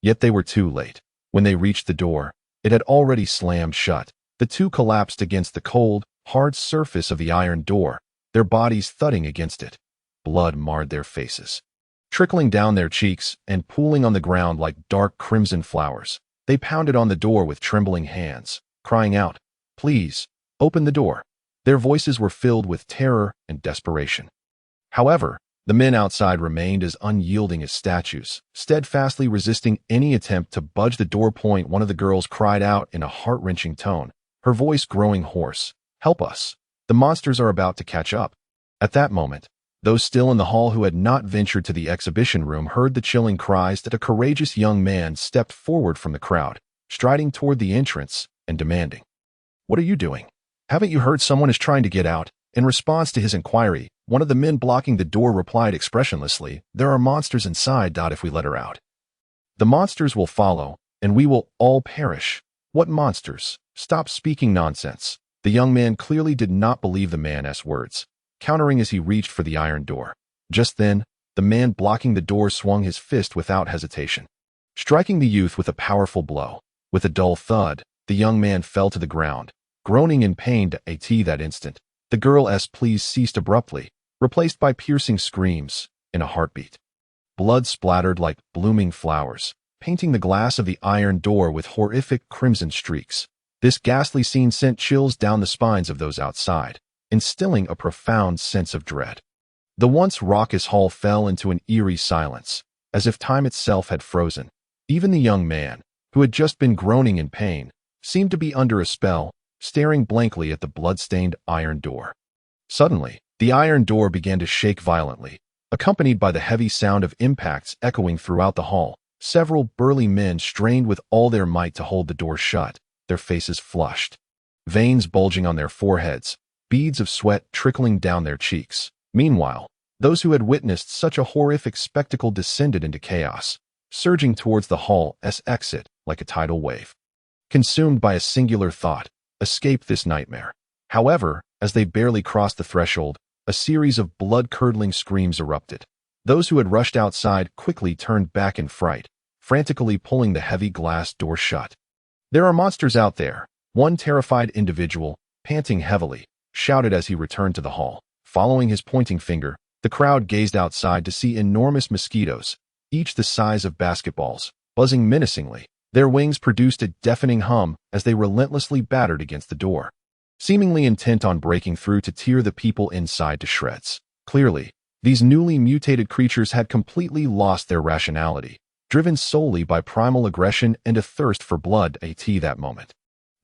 Speaker 1: Yet they were too late. When they reached the door, it had already slammed shut. The two collapsed against the cold, hard surface of the iron door, their bodies thudding against it. Blood marred their faces, trickling down their cheeks and pooling on the ground like dark crimson flowers. They pounded on the door with trembling hands, crying out, "Please, open the door." Their voices were filled with terror and desperation. However, the men outside remained as unyielding as statues, steadfastly resisting any attempt to budge the door point. One of the girls cried out in a heart-wrenching tone, her voice growing hoarse, "Help us! The monsters are about to catch up." At that moment, those still in the hall who had not ventured to the exhibition room heard the chilling cries that a courageous young man stepped forward from the crowd, striding toward the entrance and demanding, What are you doing? Haven't you heard someone is trying to get out? In response to his inquiry, one of the men blocking the door replied expressionlessly, "There are monsters inside. If we let her out, the monsters will follow, and we will all perish." What monsters? Stop speaking nonsense. The young man clearly did not believe the man's words, countering as he reached for the iron door. Just then, the man blocking the door swung his fist without hesitation, striking the youth with a powerful blow. With a dull thud, the young man fell to the ground, groaning in pain. That instant, the girl's pleas ceased abruptly, replaced by piercing screams. In a heartbeat, blood splattered like blooming flowers, painting the glass of the iron door with horrific crimson streaks. This ghastly scene sent chills down the spines of those outside, instilling a profound sense of dread. The once raucous hall fell into an eerie silence, as if time itself had frozen. Even the young man, who had just been groaning in pain, seemed to be under a spell, staring blankly at the blood-stained iron door. Suddenly, the iron door began to shake violently, accompanied by the heavy sound of impacts echoing throughout the hall. Several burly men strained with all their might to hold the door shut, their faces flushed, veins bulging on their foreheads, beads of sweat trickling down their cheeks. Meanwhile, those who had witnessed such a horrific spectacle descended into chaos, surging towards the hall's exit like a tidal wave, consumed by a singular thought: escape this nightmare. However, as they barely crossed the threshold, a series of blood-curdling screams erupted. Those who had rushed outside quickly turned back in fright, frantically pulling the heavy glass door shut. "There are monsters out there," one terrified individual, panting heavily, shouted as he returned to the hall. Following his pointing finger, the crowd gazed outside to see enormous mosquitoes, each the size of basketballs, buzzing menacingly. Their wings produced a deafening hum as they relentlessly battered against the door, seemingly intent on breaking through to tear the people inside to shreds. Clearly, these newly mutated creatures had completely lost their rationality, driven solely by primal aggression and a thirst for blood. That moment,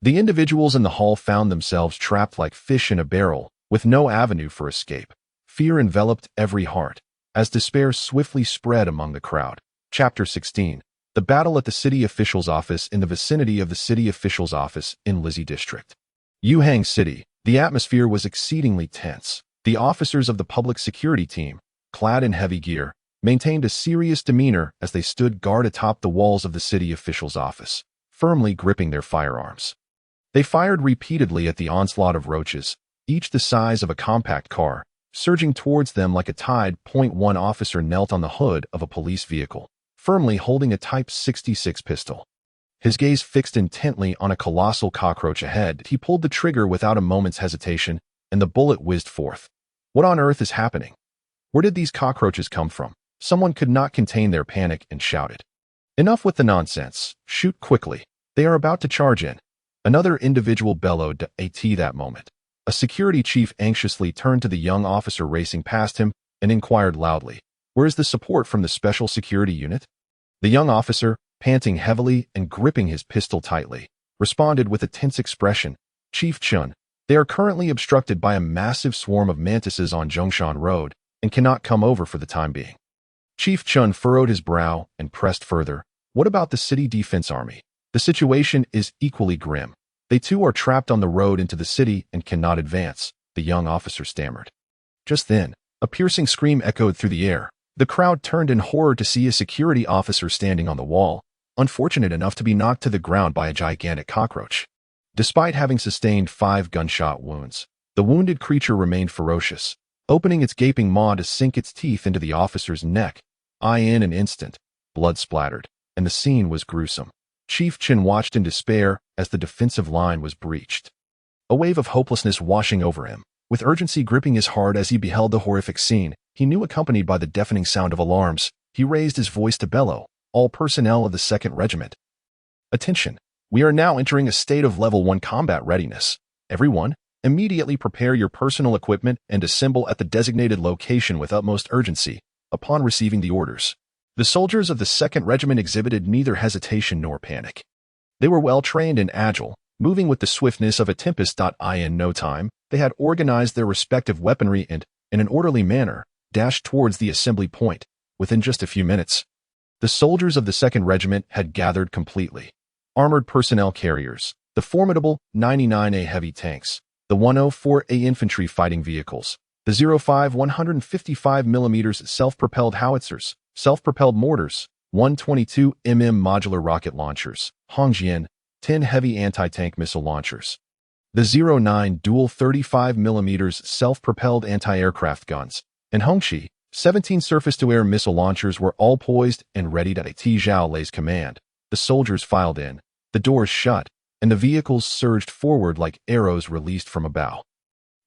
Speaker 1: the individuals in the hall found themselves trapped like fish in a barrel, with no avenue for escape. Fear enveloped every heart, as despair swiftly spread among the crowd. Chapter 16. The battle at the city official's office. In the vicinity of the city official's office in Lizzie District, Yuhang City, the atmosphere was exceedingly tense. The officers of the public security team, clad in heavy gear, maintained a serious demeanor as they stood guard atop the walls of the city official's office, firmly gripping their firearms. They fired repeatedly at the onslaught of roaches, each the size of a compact car, surging towards them like a tide. One officer knelt on the hood of a police vehicle, firmly holding a Type 66 pistol. His gaze fixed intently on a colossal cockroach ahead. He pulled the trigger without a moment's hesitation, and the bullet whizzed forth. What on earth is happening? Where did these cockroaches come from? Someone could not contain their panic and shouted, "Enough with the nonsense. Shoot quickly. They are about to charge in." Another individual bellowed. That moment, a security chief anxiously turned to the young officer racing past him and inquired loudly, "Where is the support from the special security unit?" The young officer, panting heavily and gripping his pistol tightly, responded with a tense expression, "Chief Chun, they are currently obstructed by a massive swarm of mantises on Zhongshan Road and cannot come over for the time being." Chief Chun furrowed his brow and pressed further, "What about the city defense army? The situation is equally grim. They too are trapped on the road into the city and cannot advance," the young officer stammered. Just then, a piercing scream echoed through the air. The crowd turned in horror to see a security officer standing on the wall, unfortunate enough to be knocked to the ground by a gigantic cockroach. Despite having sustained 5 gunshot wounds, the wounded creature remained ferocious, opening its gaping maw to sink its teeth into the officer's neck. In an instant, blood splattered, and the scene was gruesome. Chief Chin watched in despair as the defensive line was breached, a wave of hopelessness washing over him. With urgency gripping his heart as he beheld the horrific scene, he knew accompanied by the deafening sound of alarms, he raised his voice to bellow, "All personnel of the 2nd Regiment. Attention, we are now entering a state of Level 1 combat readiness. Everyone, immediately prepare your personal equipment and assemble at the designated location with utmost urgency." Upon receiving the orders, the soldiers of the 2nd Regiment exhibited neither hesitation nor panic. They were well trained and agile, moving with the swiftness of a tempest. In no time, they had organized their respective weaponry and, in an orderly manner, dashed towards the assembly point. Within just a few minutes, the soldiers of the 2nd Regiment had gathered completely. Armored personnel carriers, The formidable 99A heavy tanks, the 104A infantry fighting vehicles, the 05 155mm self-propelled howitzers, self-propelled mortars, 122mm modular rocket launchers, Hongjian, 10 heavy anti-tank missile launchers, the 09 dual 35mm self-propelled anti-aircraft guns, and Hongxi, 17 surface-to-air missile launchers were all poised and readied at Zhao Lei's command. The soldiers filed in, the doors shut, and the vehicles surged forward like arrows released from a bow.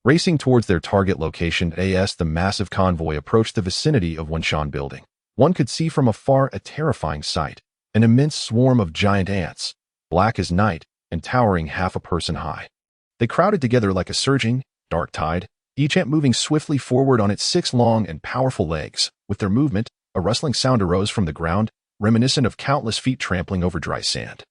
Speaker 1: Racing towards their target location, the massive convoy approached the vicinity of Wenshan building. One could see from afar a terrifying sight, an immense swarm of giant ants, black as night and towering half a person high. They crowded together like a surging, dark tide, each ant moving swiftly forward on its 6 long and powerful legs. With their movement, a rustling sound arose from the ground, reminiscent of countless feet trampling over dry sand.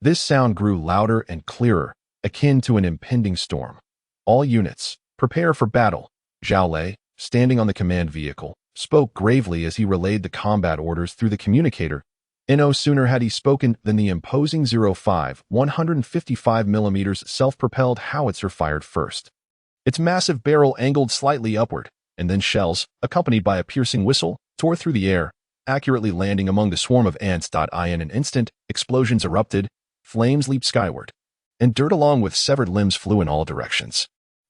Speaker 1: This sound grew louder and clearer, akin to an impending storm. All units, prepare for battle. Zhao Lei, standing on the command vehicle, spoke gravely as he relayed the combat orders through the communicator. No sooner had he spoken than the imposing 05 155mm self-propelled howitzer fired first. Its massive barrel angled slightly upward, and then shells, accompanied by a piercing whistle, tore through the air, accurately landing among the swarm of ants. In an instant, explosions erupted, flames leaped skyward, and dirt along with severed limbs flew in all directions.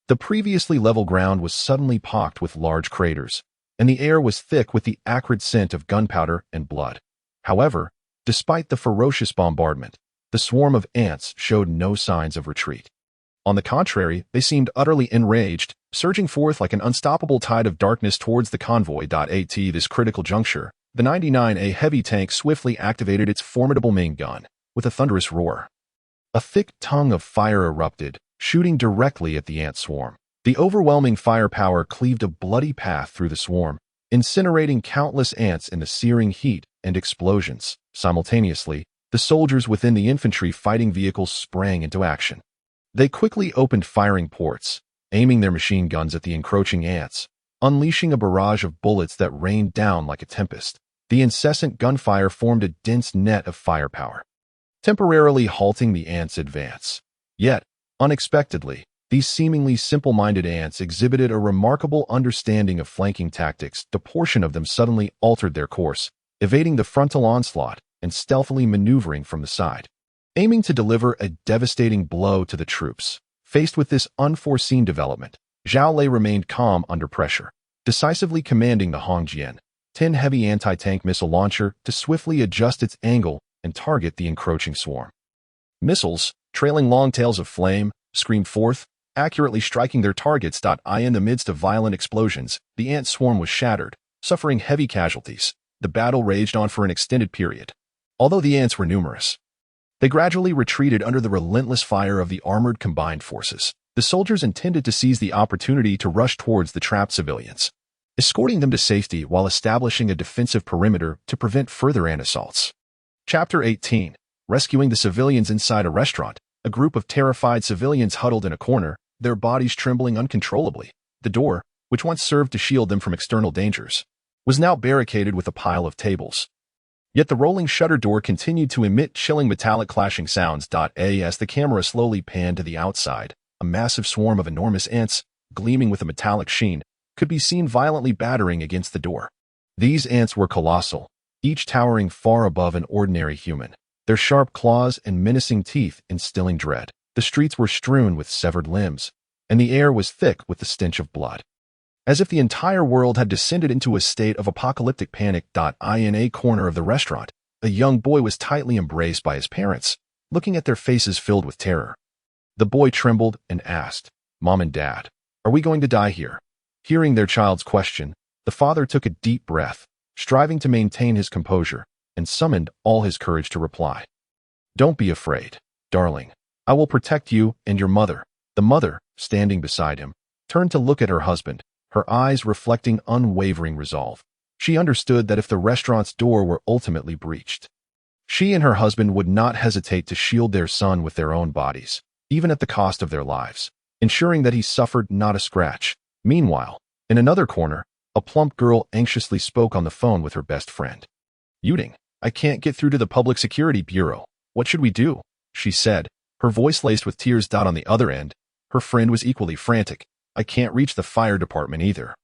Speaker 1: The previously level ground was suddenly pocked with large craters, and the air was thick with the acrid scent of gunpowder and blood. However, despite the ferocious bombardment, the swarm of ants showed no signs of retreat. On the contrary, they seemed utterly enraged, surging forth like an unstoppable tide of darkness towards the convoy. At this critical juncture, the 99A heavy tank swiftly activated its formidable main gun, with a thunderous roar. A thick tongue of fire erupted, shooting directly at the ant swarm. The overwhelming firepower cleaved a bloody path through the swarm, incinerating countless ants in the searing heat and explosions. Simultaneously, the soldiers within the infantry fighting vehicles sprang into action. They quickly opened firing ports, aiming their machine guns at the encroaching ants, unleashing a barrage of bullets that rained down like a tempest. The incessant gunfire formed a dense net of firepower, temporarily halting the ants' advance. Yet, unexpectedly, these seemingly simple-minded ants exhibited a remarkable understanding of flanking tactics. A portion of them suddenly altered their course, evading the frontal onslaught and stealthily maneuvering from the side, aiming to deliver a devastating blow to the troops. Faced with this unforeseen development, Zhao Lei remained calm under pressure, decisively commanding the Hongjian, 10 heavy anti-tank missile launcher to swiftly adjust its angle and target the encroaching swarm. Missiles, trailing long tails of flame, screamed forth, accurately striking their targets. In the midst of violent explosions, the ant swarm was shattered, suffering heavy casualties. The battle raged on for an extended period. Although the ants were numerous, they gradually retreated under the relentless fire of the armored combined forces. The soldiers intended to seize the opportunity to rush towards the trapped civilians, escorting them to safety while establishing a defensive perimeter to prevent further ant assaults. Chapter 18. Rescuing the civilians inside a restaurant. A group of terrified civilians huddled in a corner, their bodies trembling uncontrollably. The door, which once served to shield them from external dangers, was now barricaded with a pile of tables. Yet the rolling shutter door continued to emit chilling metallic clashing sounds. As the camera slowly panned to the outside, a massive swarm of enormous ants, gleaming with a metallic sheen, could be seen violently battering against the door. These ants were colossal, each towering far above an ordinary human, their sharp claws and menacing teeth instilling dread. The streets were strewn with severed limbs, and the air was thick with the stench of blood, as if the entire world had descended into a state of apocalyptic panic. In a corner of the restaurant, a young boy was tightly embraced by his parents, looking at their faces filled with terror. The boy trembled and asked, "Mom and Dad, are we going to die here?" Hearing their child's question, the father took a deep breath, striving to maintain his composure, and summoned all his courage to reply. "Don't be afraid, darling. I will protect you and your mother." The mother, standing beside him, turned to look at her husband, her eyes reflecting unwavering resolve. She understood that if the restaurant's door were ultimately breached, she and her husband would not hesitate to shield their son with their own bodies, even at the cost of their lives, ensuring that he suffered not a scratch. Meanwhile, in another corner, a plump girl anxiously spoke on the phone with her best friend. "Yuding, I can't get through to the Public Security Bureau. What should we do?" she said, her voice laced with tears. On the other end, her friend was equally frantic. I can't reach the fire department either.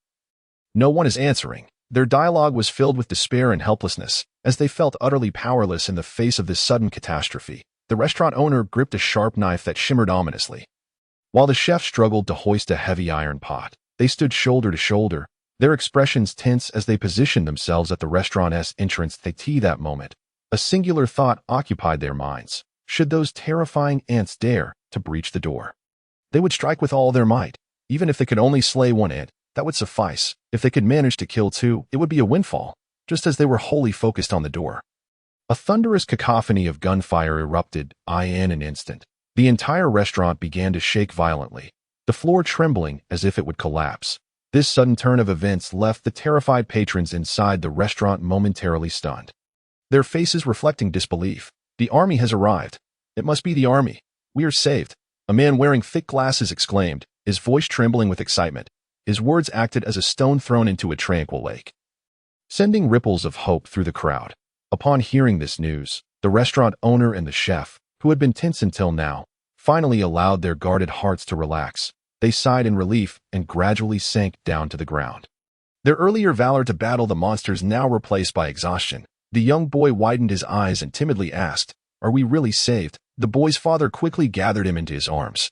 Speaker 1: No one is answering. Their dialogue was filled with despair and helplessness, as they felt utterly powerless in the face of this sudden catastrophe. The restaurant owner gripped a sharp knife that shimmered ominously, while the chef struggled to hoist a heavy iron pot. They stood shoulder to shoulder, their expressions tense as they positioned themselves at the restaurant's entrance. That moment, a singular thought occupied their minds. Should those terrifying ants dare to breach the door, they would strike with all their might. Even if they could only slay one ant, that would suffice. If they could manage to kill two, it would be a windfall. Just as they were wholly focused on the door, a thunderous cacophony of gunfire erupted. In an instant, the entire restaurant began to shake violently, the floor trembling as if it would collapse. This sudden turn of events left the terrified patrons inside the restaurant momentarily stunned, their faces reflecting disbelief. The army has arrived. It must be the army. We are saved. A man wearing thick glasses exclaimed, his voice trembling with excitement. His words acted as a stone thrown into a tranquil lake, sending ripples of hope through the crowd. Upon hearing this news, the restaurant owner and the chef, who had been tense until now, finally allowed their guarded hearts to relax. They sighed in relief and gradually sank down to the ground, their earlier valor to battle the monsters now replaced by exhaustion. The young boy widened his eyes and timidly asked, "Are we really saved?" The boy's father quickly gathered him into his arms,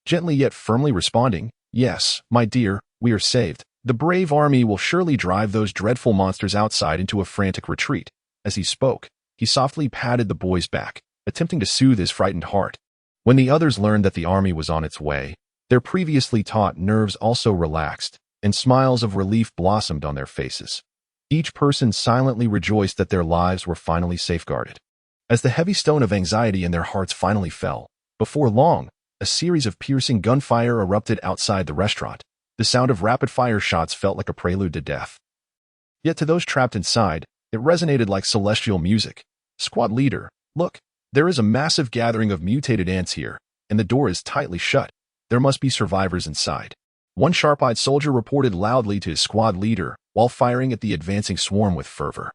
Speaker 1: gently yet firmly responding, "Yes, my dear, we are saved. The brave army will surely drive those dreadful monsters outside into a frantic retreat." As he spoke, he softly patted the boy's back, attempting to soothe his frightened heart. When the others learned that the army was on its way, their previously taut nerves also relaxed, and smiles of relief blossomed on their faces. Each person silently rejoiced that their lives were finally safeguarded. As the heavy stone of anxiety in their hearts finally fell, before long, a series of piercing gunfire erupted outside the restaurant. The sound of rapid-fire shots felt like a prelude to death. Yet to those trapped inside, it resonated like celestial music. "Squad leader, look, there is a massive gathering of mutated ants here, and the door is tightly shut. There must be survivors inside." One sharp-eyed soldier reported loudly to his squad leader while firing at the advancing swarm with fervor.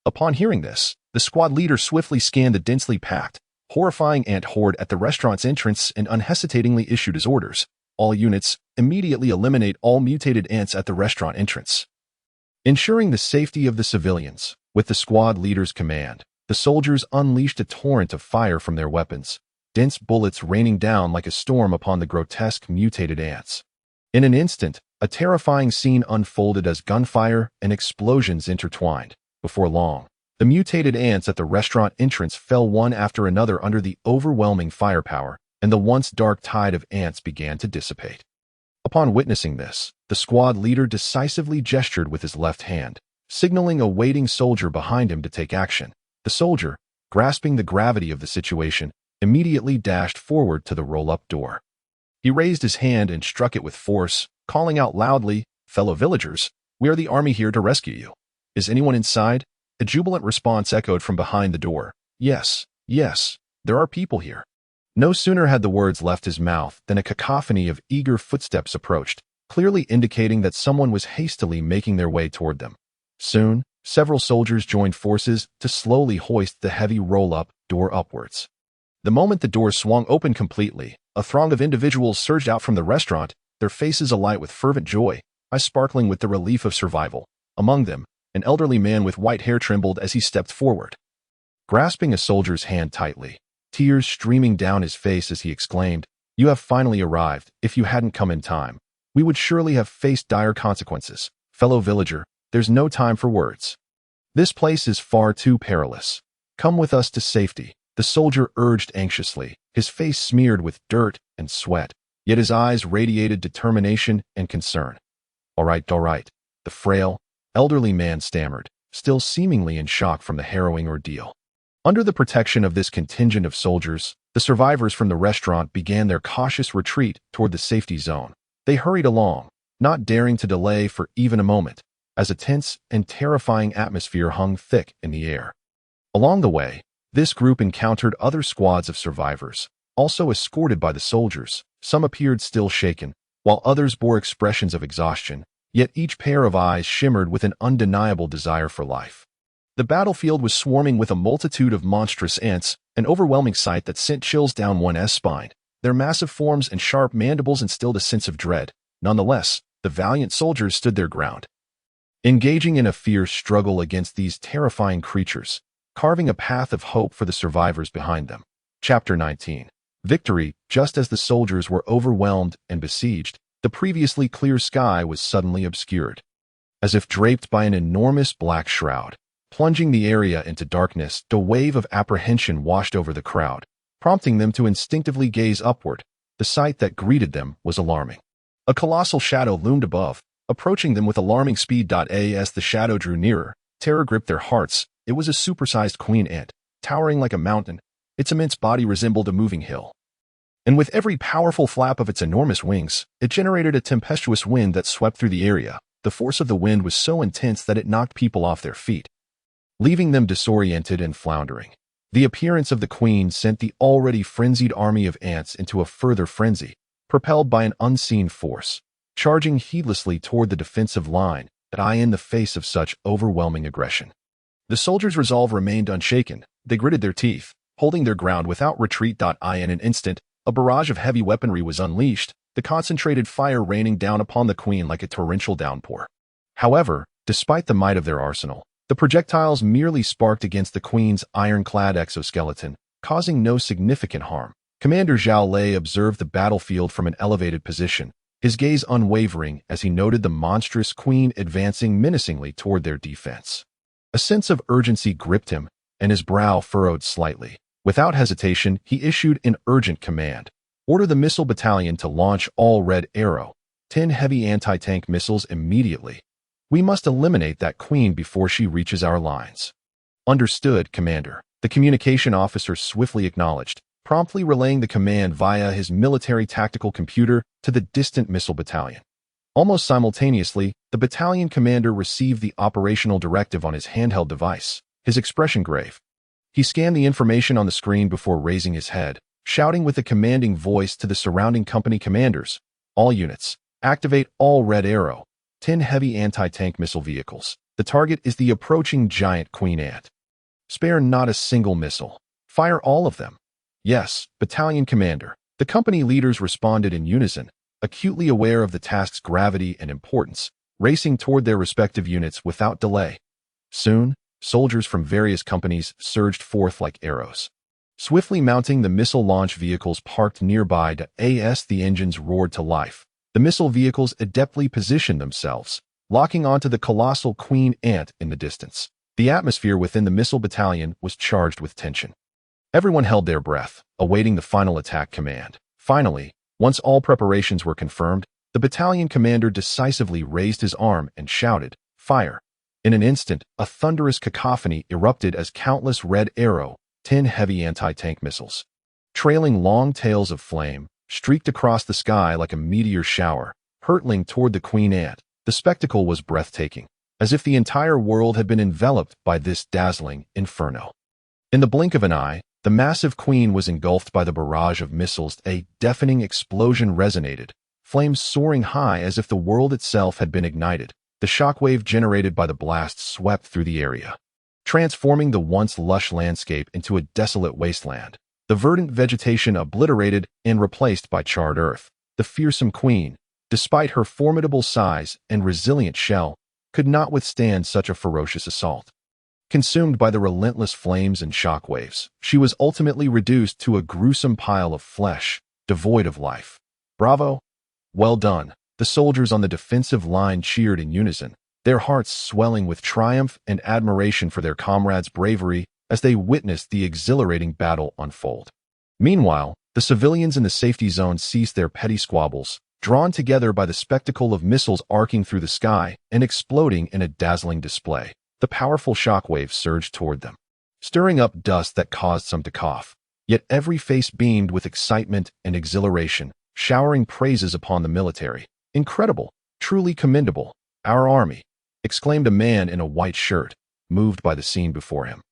Speaker 1: Upon hearing this, the squad leader swiftly scanned the densely packed, horrifying ant horde at the restaurant's entrance and unhesitatingly issued his orders. All units, immediately eliminate all mutated ants at the restaurant entrance. Ensuring the safety of the civilians, with the squad leader's command, the soldiers unleashed a torrent of fire from their weapons, dense bullets raining down like a storm upon the grotesque mutated ants. In an instant, a terrifying scene unfolded as gunfire and explosions intertwined. Before long, the mutated ants at the restaurant entrance fell one after another under the overwhelming firepower, and the once dark tide of ants began to dissipate. Upon witnessing this, the squad leader decisively gestured with his left hand, signaling a waiting soldier behind him to take action. The soldier, grasping the gravity of the situation, immediately dashed forward to the roll-up door. He raised his hand and struck it with force, calling out loudly, "Fellow villagers, we are the army here to rescue you. Is anyone inside?" A jubilant response echoed from behind the door. "Yes, yes, there are people here." No sooner had the words left his mouth than a cacophony of eager footsteps approached, clearly indicating that someone was hastily making their way toward them. Soon, several soldiers joined forces to slowly hoist the heavy roll-up door upwards. The moment the door swung open completely, a throng of individuals surged out from the restaurant, their faces alight with fervent joy, eyes sparkling with the relief of survival. Among them, an elderly man with white hair trembled as he stepped forward, grasping a soldier's hand tightly, tears streaming down his face as he exclaimed, "You have finally arrived. If you hadn't come in time, we would surely have faced dire consequences. Fellow villager, there's no time for words. This place is far too perilous. Come with us to safety." The soldier urged anxiously, his face smeared with dirt and sweat, yet his eyes radiated determination and concern. All right, the frail, elderly man stammered, still seemingly in shock from the harrowing ordeal. Under the protection of this contingent of soldiers, the survivors from the restaurant began their cautious retreat toward the safety zone. They hurried along, not daring to delay for even a moment, as a tense and terrifying atmosphere hung thick in the air. Along the way, this group encountered other squads of survivors, also escorted by the soldiers. Some appeared still shaken, while others bore expressions of exhaustion, yet each pair of eyes shimmered with an undeniable desire for life. The battlefield was swarming with a multitude of monstrous ants, an overwhelming sight that sent chills down one's spine. Their massive forms and sharp mandibles instilled a sense of dread. Nonetheless, the valiant soldiers stood their ground, engaging in a fierce struggle against these terrifying creatures, carving a path of hope for the survivors behind them. Chapter 19. Victory. Just as the soldiers were overwhelmed and besieged, the previously clear sky was suddenly obscured, as if draped by an enormous black shroud. Plunging the area into darkness, a wave of apprehension washed over the crowd, prompting them to instinctively gaze upward. The sight that greeted them was alarming. A colossal shadow loomed above, approaching them with alarming speed. As the shadow drew nearer, terror gripped their hearts. It was a supersized queen ant, towering like a mountain. Its immense body resembled a moving hill, and with every powerful flap of its enormous wings, it generated a tempestuous wind that swept through the area. The force of the wind was so intense that it knocked people off their feet, leaving them disoriented and floundering. The appearance of the queen sent the already frenzied army of ants into a further frenzy, propelled by an unseen force, charging heedlessly toward the defensive line. In the face of such overwhelming aggression, the soldiers' resolve remained unshaken. They gritted their teeth, holding their ground without retreat. In an instant, a barrage of heavy weaponry was unleashed, the concentrated fire raining down upon the queen like a torrential downpour. However, despite the might of their arsenal, the projectiles merely sparked against the queen's ironclad exoskeleton, causing no significant harm. Commander Zhao Lei observed the battlefield from an elevated position, his gaze unwavering as he noted the monstrous queen advancing menacingly toward their defense. A sense of urgency gripped him, and his brow furrowed slightly. Without hesitation, he issued an urgent command. Order the missile battalion to launch all Red Arrow, 10 heavy anti-tank missiles immediately. We must eliminate that queen before she reaches our lines. Understood, Commander. The communication officer swiftly acknowledged, promptly relaying the command via his military tactical computer to the distant missile battalion. Almost simultaneously, the battalion commander received the operational directive on his handheld device, his expression grave. He scanned the information on the screen before raising his head, shouting with a commanding voice to the surrounding company commanders, "All units, activate all Red Arrow, 10 heavy anti-tank missile vehicles. The target is the approaching giant queen ant. Spare not a single missile. Fire all of them." "Yes, battalion commander." The company leaders responded in unison, acutely aware of the task's gravity and importance, racing toward their respective units without delay. Soon, soldiers from various companies surged forth like arrows, swiftly mounting the missile launch vehicles parked nearby. As the engines roared to life, the missile vehicles adeptly positioned themselves, locking onto the colossal queen ant in the distance. The atmosphere within the missile battalion was charged with tension. Everyone held their breath, awaiting the final attack command. Finally, once all preparations were confirmed, the battalion commander decisively raised his arm and shouted, "Fire!" In an instant, a thunderous cacophony erupted as countless Red Arrow, 10 heavy anti-tank missiles, trailing long tails of flame, streaked across the sky like a meteor shower, hurtling toward the queen ant. The spectacle was breathtaking, as if the entire world had been enveloped by this dazzling inferno. In the blink of an eye, the massive queen was engulfed by the barrage of missiles. A deafening explosion resonated, flames soaring high as if the world itself had been ignited. The shockwave generated by the blast swept through the area, transforming the once lush landscape into a desolate wasteland. The verdant vegetation obliterated and replaced by charred earth. The fearsome queen, despite her formidable size and resilient shell, could not withstand such a ferocious assault. Consumed by the relentless flames and shockwaves, she was ultimately reduced to a gruesome pile of flesh, devoid of life. "Bravo! Well done!" The soldiers on the defensive line cheered in unison, their hearts swelling with triumph and admiration for their comrades' bravery as they witnessed the exhilarating battle unfold. Meanwhile, the civilians in the safety zone ceased their petty squabbles, drawn together by the spectacle of missiles arcing through the sky and exploding in a dazzling display. The powerful shockwaves surged toward them, stirring up dust that caused some to cough. Yet every face beamed with excitement and exhilaration, showering praises upon the military. "Incredible! Truly commendable! Our army!" exclaimed a man in a white shirt, moved by the scene before him.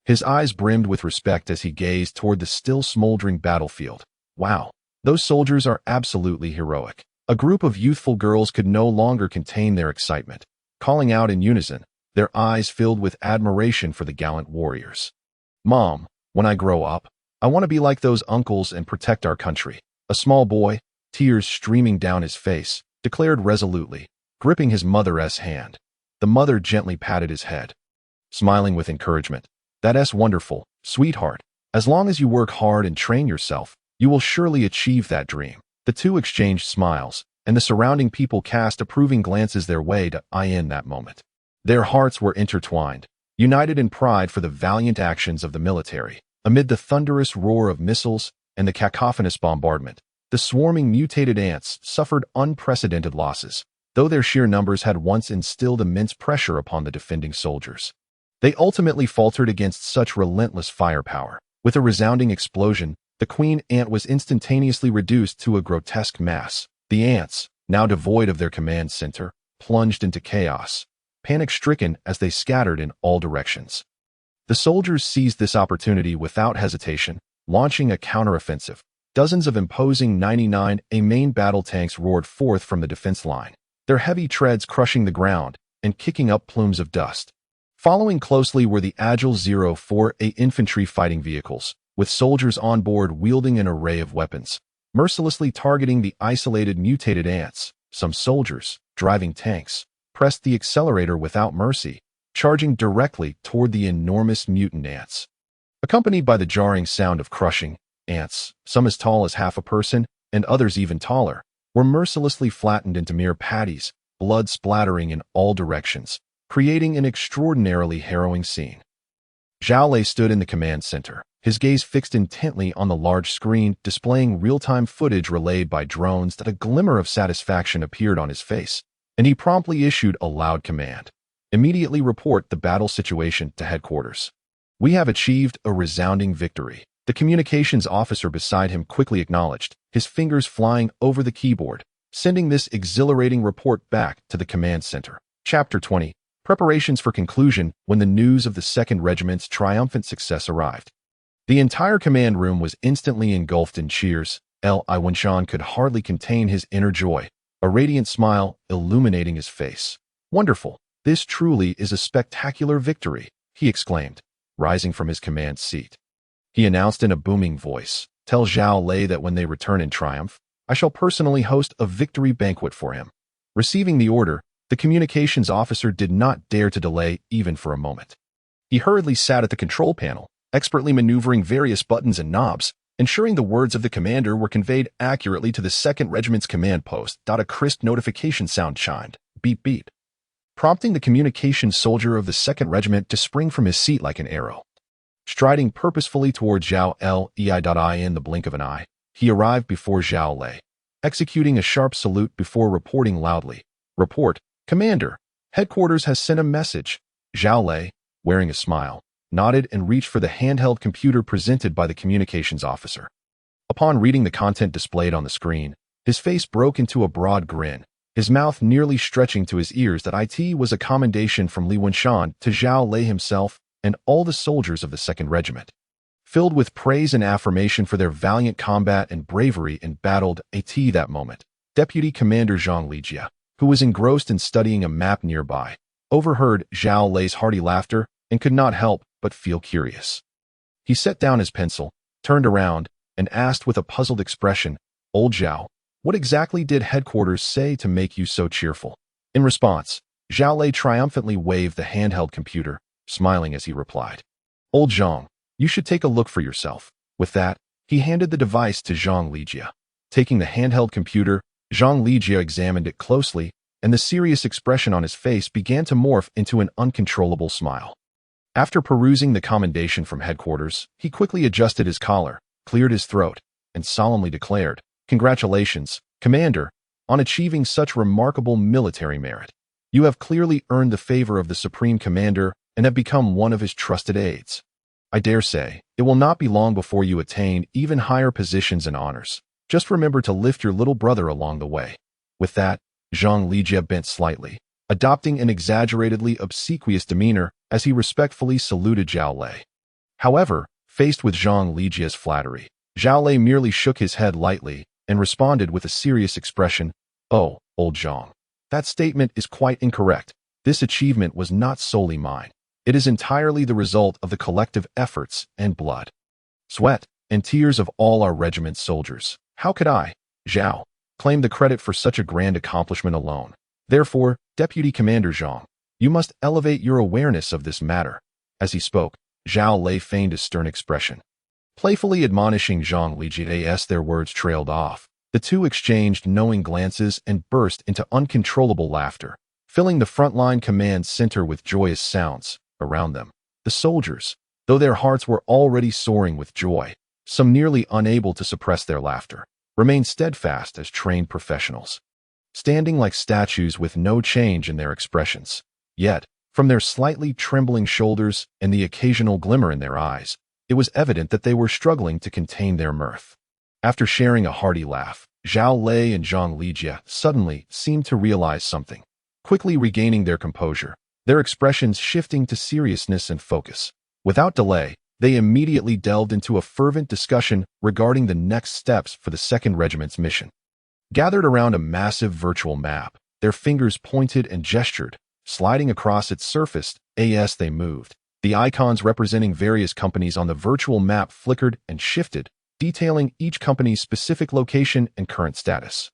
Speaker 1: His eyes brimmed with respect as he gazed toward the still smoldering battlefield. "Wow! Those soldiers are absolutely heroic." A group of youthful girls could no longer contain their excitement, calling out in unison, their eyes filled with admiration for the gallant warriors. "Mom, when I grow up, I want to be like those uncles and protect our country." A small boy, tears streaming down his face, declared resolutely, gripping his mother's hand. The mother gently patted his head, smiling with encouragement. "That's wonderful, sweetheart. As long as you work hard and train yourself, you will surely achieve that dream." The two exchanged smiles, and the surrounding people cast approving glances their way to in that moment. Their hearts were intertwined, united in pride for the valiant actions of the military. Amid the thunderous roar of missiles and the cacophonous bombardment, the swarming mutated ants suffered unprecedented losses, though their sheer numbers had once instilled immense pressure upon the defending soldiers. They ultimately faltered against such relentless firepower. With a resounding explosion, the queen ant was instantaneously reduced to a grotesque mass. The ants, now devoid of their command center, plunged into chaos, panic-stricken as they scattered in all directions. The soldiers seized this opportunity without hesitation, launching a counteroffensive. Dozens of imposing 99A main battle tanks roared forth from the defense line, their heavy treads crushing the ground and kicking up plumes of dust. Following closely were the agile 04A infantry fighting vehicles, with soldiers on board wielding an array of weapons, mercilessly targeting the isolated mutated ants. Some soldiers, driving tanks, pressed the accelerator without mercy, charging directly toward the enormous mutant ants. Accompanied by the jarring sound of crushing, ants, some as tall as half a person and others even taller, were mercilessly flattened into mere patties, blood splattering in all directions, creating an extraordinarily harrowing scene. Zhao Lei stood in the command center, his gaze fixed intently on the large screen displaying real-time footage relayed by drones. That a glimmer of satisfaction appeared on his face, and he promptly issued a loud command. "Immediately report the battle situation to headquarters. We have achieved a resounding victory." The communications officer beside him quickly acknowledged, his fingers flying over the keyboard, sending this exhilarating report back to the command center. Chapter 20. Preparations for conclusion. When the news of the 2nd Regiment's triumphant success arrived, the entire command room was instantly engulfed in cheers. Li Wenshan could hardly contain his inner joy, a radiant smile illuminating his face. "Wonderful! This truly is a spectacular victory," he exclaimed, rising from his command seat. He announced in a booming voice, "Tell Zhao Lei that when they return in triumph, I shall personally host a victory banquet for him." Receiving the order, the communications officer did not dare to delay even for a moment. He hurriedly sat at the control panel, expertly maneuvering various buttons and knobs, ensuring the words of the commander were conveyed accurately to the 2nd Regiment's command post. A crisp notification sound chimed, beep beep, prompting the communications soldier of the 2nd Regiment to spring from his seat like an arrow. Striding purposefully toward Zhao Lei in the blink of an eye, he arrived before Zhao Lei, executing a sharp salute before reporting loudly, "Report, Commander. Headquarters has sent a message." Zhao Lei, wearing a smile, nodded and reached for the handheld computer presented by the communications officer. Upon reading the content displayed on the screen, his face broke into a broad grin, his mouth nearly stretching to his ears. That it was a commendation from Li Wenshan to Zhao Lei himself and all the soldiers of the 2nd Regiment. Filled with praise and affirmation for their valiant combat and bravery in battle. That moment, Deputy Commander Zhang Lijia, who was engrossed in studying a map nearby, overheard Zhao Lei's hearty laughter and could not help but feel curious. He set down his pencil, turned around, and asked with a puzzled expression, "Old Zhao, what exactly did headquarters say to make you so cheerful?" In response, Zhao Lei triumphantly waved the handheld computer, smiling as he replied, "Old Zhang, you should take a look for yourself." With that, he handed the device to Zhang Lijia. Taking the handheld computer, Zhang Lijia examined it closely, and the serious expression on his face began to morph into an uncontrollable smile. After perusing the commendation from headquarters, he quickly adjusted his collar, cleared his throat, and solemnly declared, "Congratulations, Commander, on achieving such remarkable military merit. You have clearly earned the favor of the Supreme Commander and have become one of his trusted aides. I dare say, it will not be long before you attain even higher positions and honors. Just remember to lift your little brother along the way." With that, Zhang Lijia bent slightly, adopting an exaggeratedly obsequious demeanor as he respectfully saluted Zhao Lei. However, faced with Zhang Lijia's flattery, Zhao Lei merely shook his head lightly and responded with a serious expression, "Oh, old Zhang, that statement is quite incorrect. This achievement was not solely mine. It is entirely the result of the collective efforts and blood, sweat, and tears of all our regiment's soldiers. How could I, Zhao, claim the credit for such a grand accomplishment alone? Therefore, Deputy Commander Zhang, you must elevate your awareness of this matter. As he spoke, Zhao Lei feigned a stern expression, playfully admonishing Zhang Lijie as their words trailed off. The two exchanged knowing glances and burst into uncontrollable laughter, filling the frontline command center with joyous sounds around them. The soldiers, though their hearts were already soaring with joy, some nearly unable to suppress their laughter, remained steadfast as trained professionals, standing like statues with no change in their expressions. Yet, from their slightly trembling shoulders and the occasional glimmer in their eyes, it was evident that they were struggling to contain their mirth. After sharing a hearty laugh, Zhao Lei and Zhang Lijie suddenly seemed to realize something, quickly regaining their composure, their expressions shifting to seriousness and focus. Without delay, they immediately delved into a fervent discussion regarding the next steps for the 2nd Regiment's mission. Gathered around a massive virtual map, their fingers pointed and gestured, sliding across its surface as they moved. The icons representing various companies on the virtual map flickered and shifted, detailing each company's specific location and current status.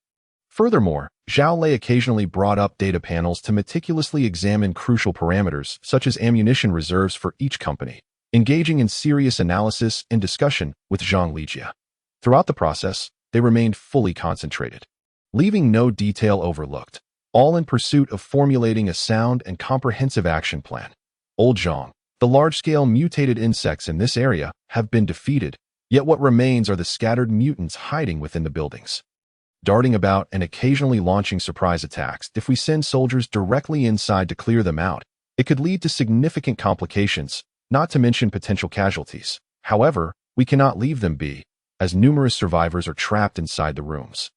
Speaker 1: Furthermore, Zhao Lei occasionally brought up data panels to meticulously examine crucial parameters such as ammunition reserves for each company, engaging in serious analysis and discussion with Zhang Lijie. Throughout the process, they remained fully concentrated, leaving no detail overlooked, all in pursuit of formulating a sound and comprehensive action plan. Old Zhang, the large-scale mutated insects in this area have been defeated, yet what remains are the scattered mutants hiding within the buildings, darting about and occasionally launching surprise attacks. If we send soldiers directly inside to clear them out, it could lead to significant complications, not to mention potential casualties. However, we cannot leave them be, as numerous survivors are trapped inside the rooms.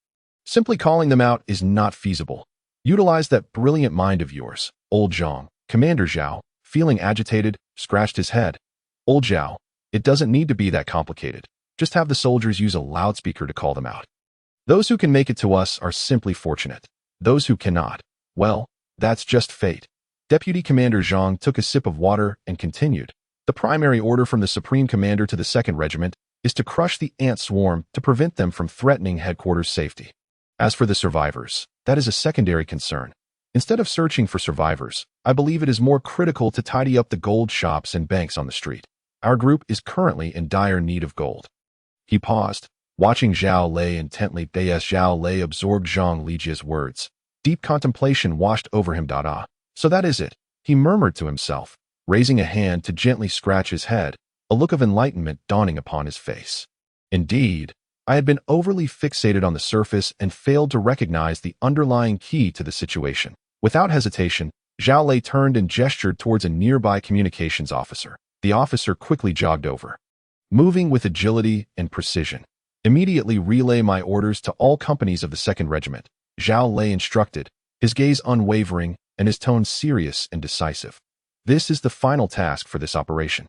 Speaker 1: Simply calling them out is not feasible. Utilize that brilliant mind of yours. Old Zhang. Commander Zhao, feeling agitated, scratched his head. Old Zhao, it doesn't need to be that complicated. Just have the soldiers use a loudspeaker to call them out. Those who can make it to us are simply fortunate. Those who cannot, well, that's just fate. Deputy Commander Zhang took a sip of water and continued. The primary order from the Supreme Commander to the 2nd Regiment is to crush the ant swarm to prevent them from threatening headquarters' safety. As for the survivors, that is a secondary concern. Instead of searching for survivors, I believe it is more critical to tidy up the gold shops and banks on the street. Our group is currently in dire need of gold. He paused, watching Zhao Lei intently as Zhao Lei absorbed Zhang Lijie's words. Deep contemplation washed over him. So that is it, he murmured to himself, raising a hand to gently scratch his head, a look of enlightenment dawning upon his face. Indeed, I had been overly fixated on the surface and failed to recognize the underlying key to the situation. Without hesitation, Zhao Lei turned and gestured towards a nearby communications officer. The officer quickly jogged over, moving with agility and precision. Immediately relay my orders to all companies of the 2nd Regiment, Zhao Lei instructed, his gaze unwavering and his tone serious and decisive. This is the final task for this operation.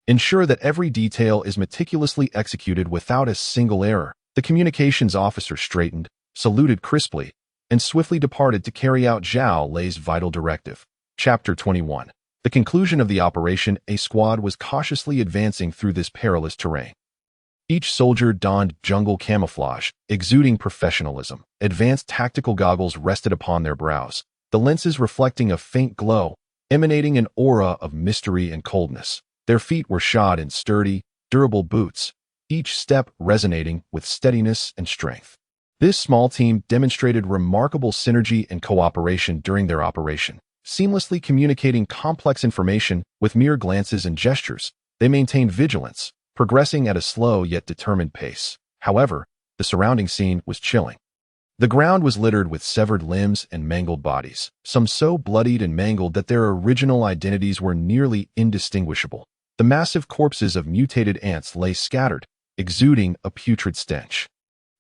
Speaker 1: Ensure that every detail is meticulously executed without a single error. The communications officer straightened, saluted crisply, and swiftly departed to carry out Zhao Lei's vital directive. Chapter 21. The conclusion of the operation. A squad was cautiously advancing through this perilous terrain. Each soldier donned jungle camouflage, exuding professionalism. Advanced tactical goggles rested upon their brows, the lenses reflecting a faint glow, emanating an aura of mystery and coldness. Their feet were shod in sturdy, durable boots, each step resonating with steadiness and strength. This small team demonstrated remarkable synergy and cooperation during their operation, seamlessly communicating complex information with mere glances and gestures. They maintained vigilance, progressing at a slow yet determined pace. However, the surrounding scene was chilling. The ground was littered with severed limbs and mangled bodies, some so bloodied and mangled that their original identities were nearly indistinguishable. The massive corpses of mutated ants lay scattered, exuding a putrid stench.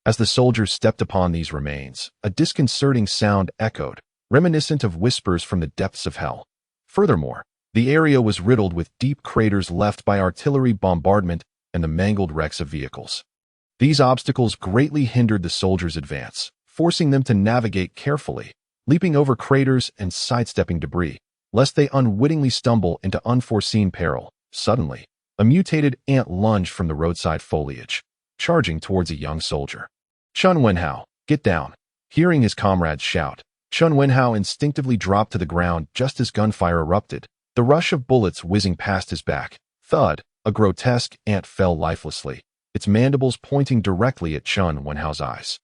Speaker 1: As the soldiers stepped upon these remains, a disconcerting sound echoed, reminiscent of whispers from the depths of hell. Furthermore, the area was riddled with deep craters left by artillery bombardment and the mangled wrecks of vehicles. These obstacles greatly hindered the soldiers' advance, forcing them to navigate carefully, leaping over craters and sidestepping debris. lest they unwittingly stumble into unforeseen peril. Suddenly, a mutated ant lunged from the roadside foliage, charging towards a young soldier. Chun Wenhao, get down! Hearing his comrades shout, Chun Wenhao instinctively dropped to the ground just as gunfire erupted, the rush of bullets whizzing past his back. Thud! A grotesque ant fell lifelessly, its mandibles pointing directly at Chun Wenhao's eyes,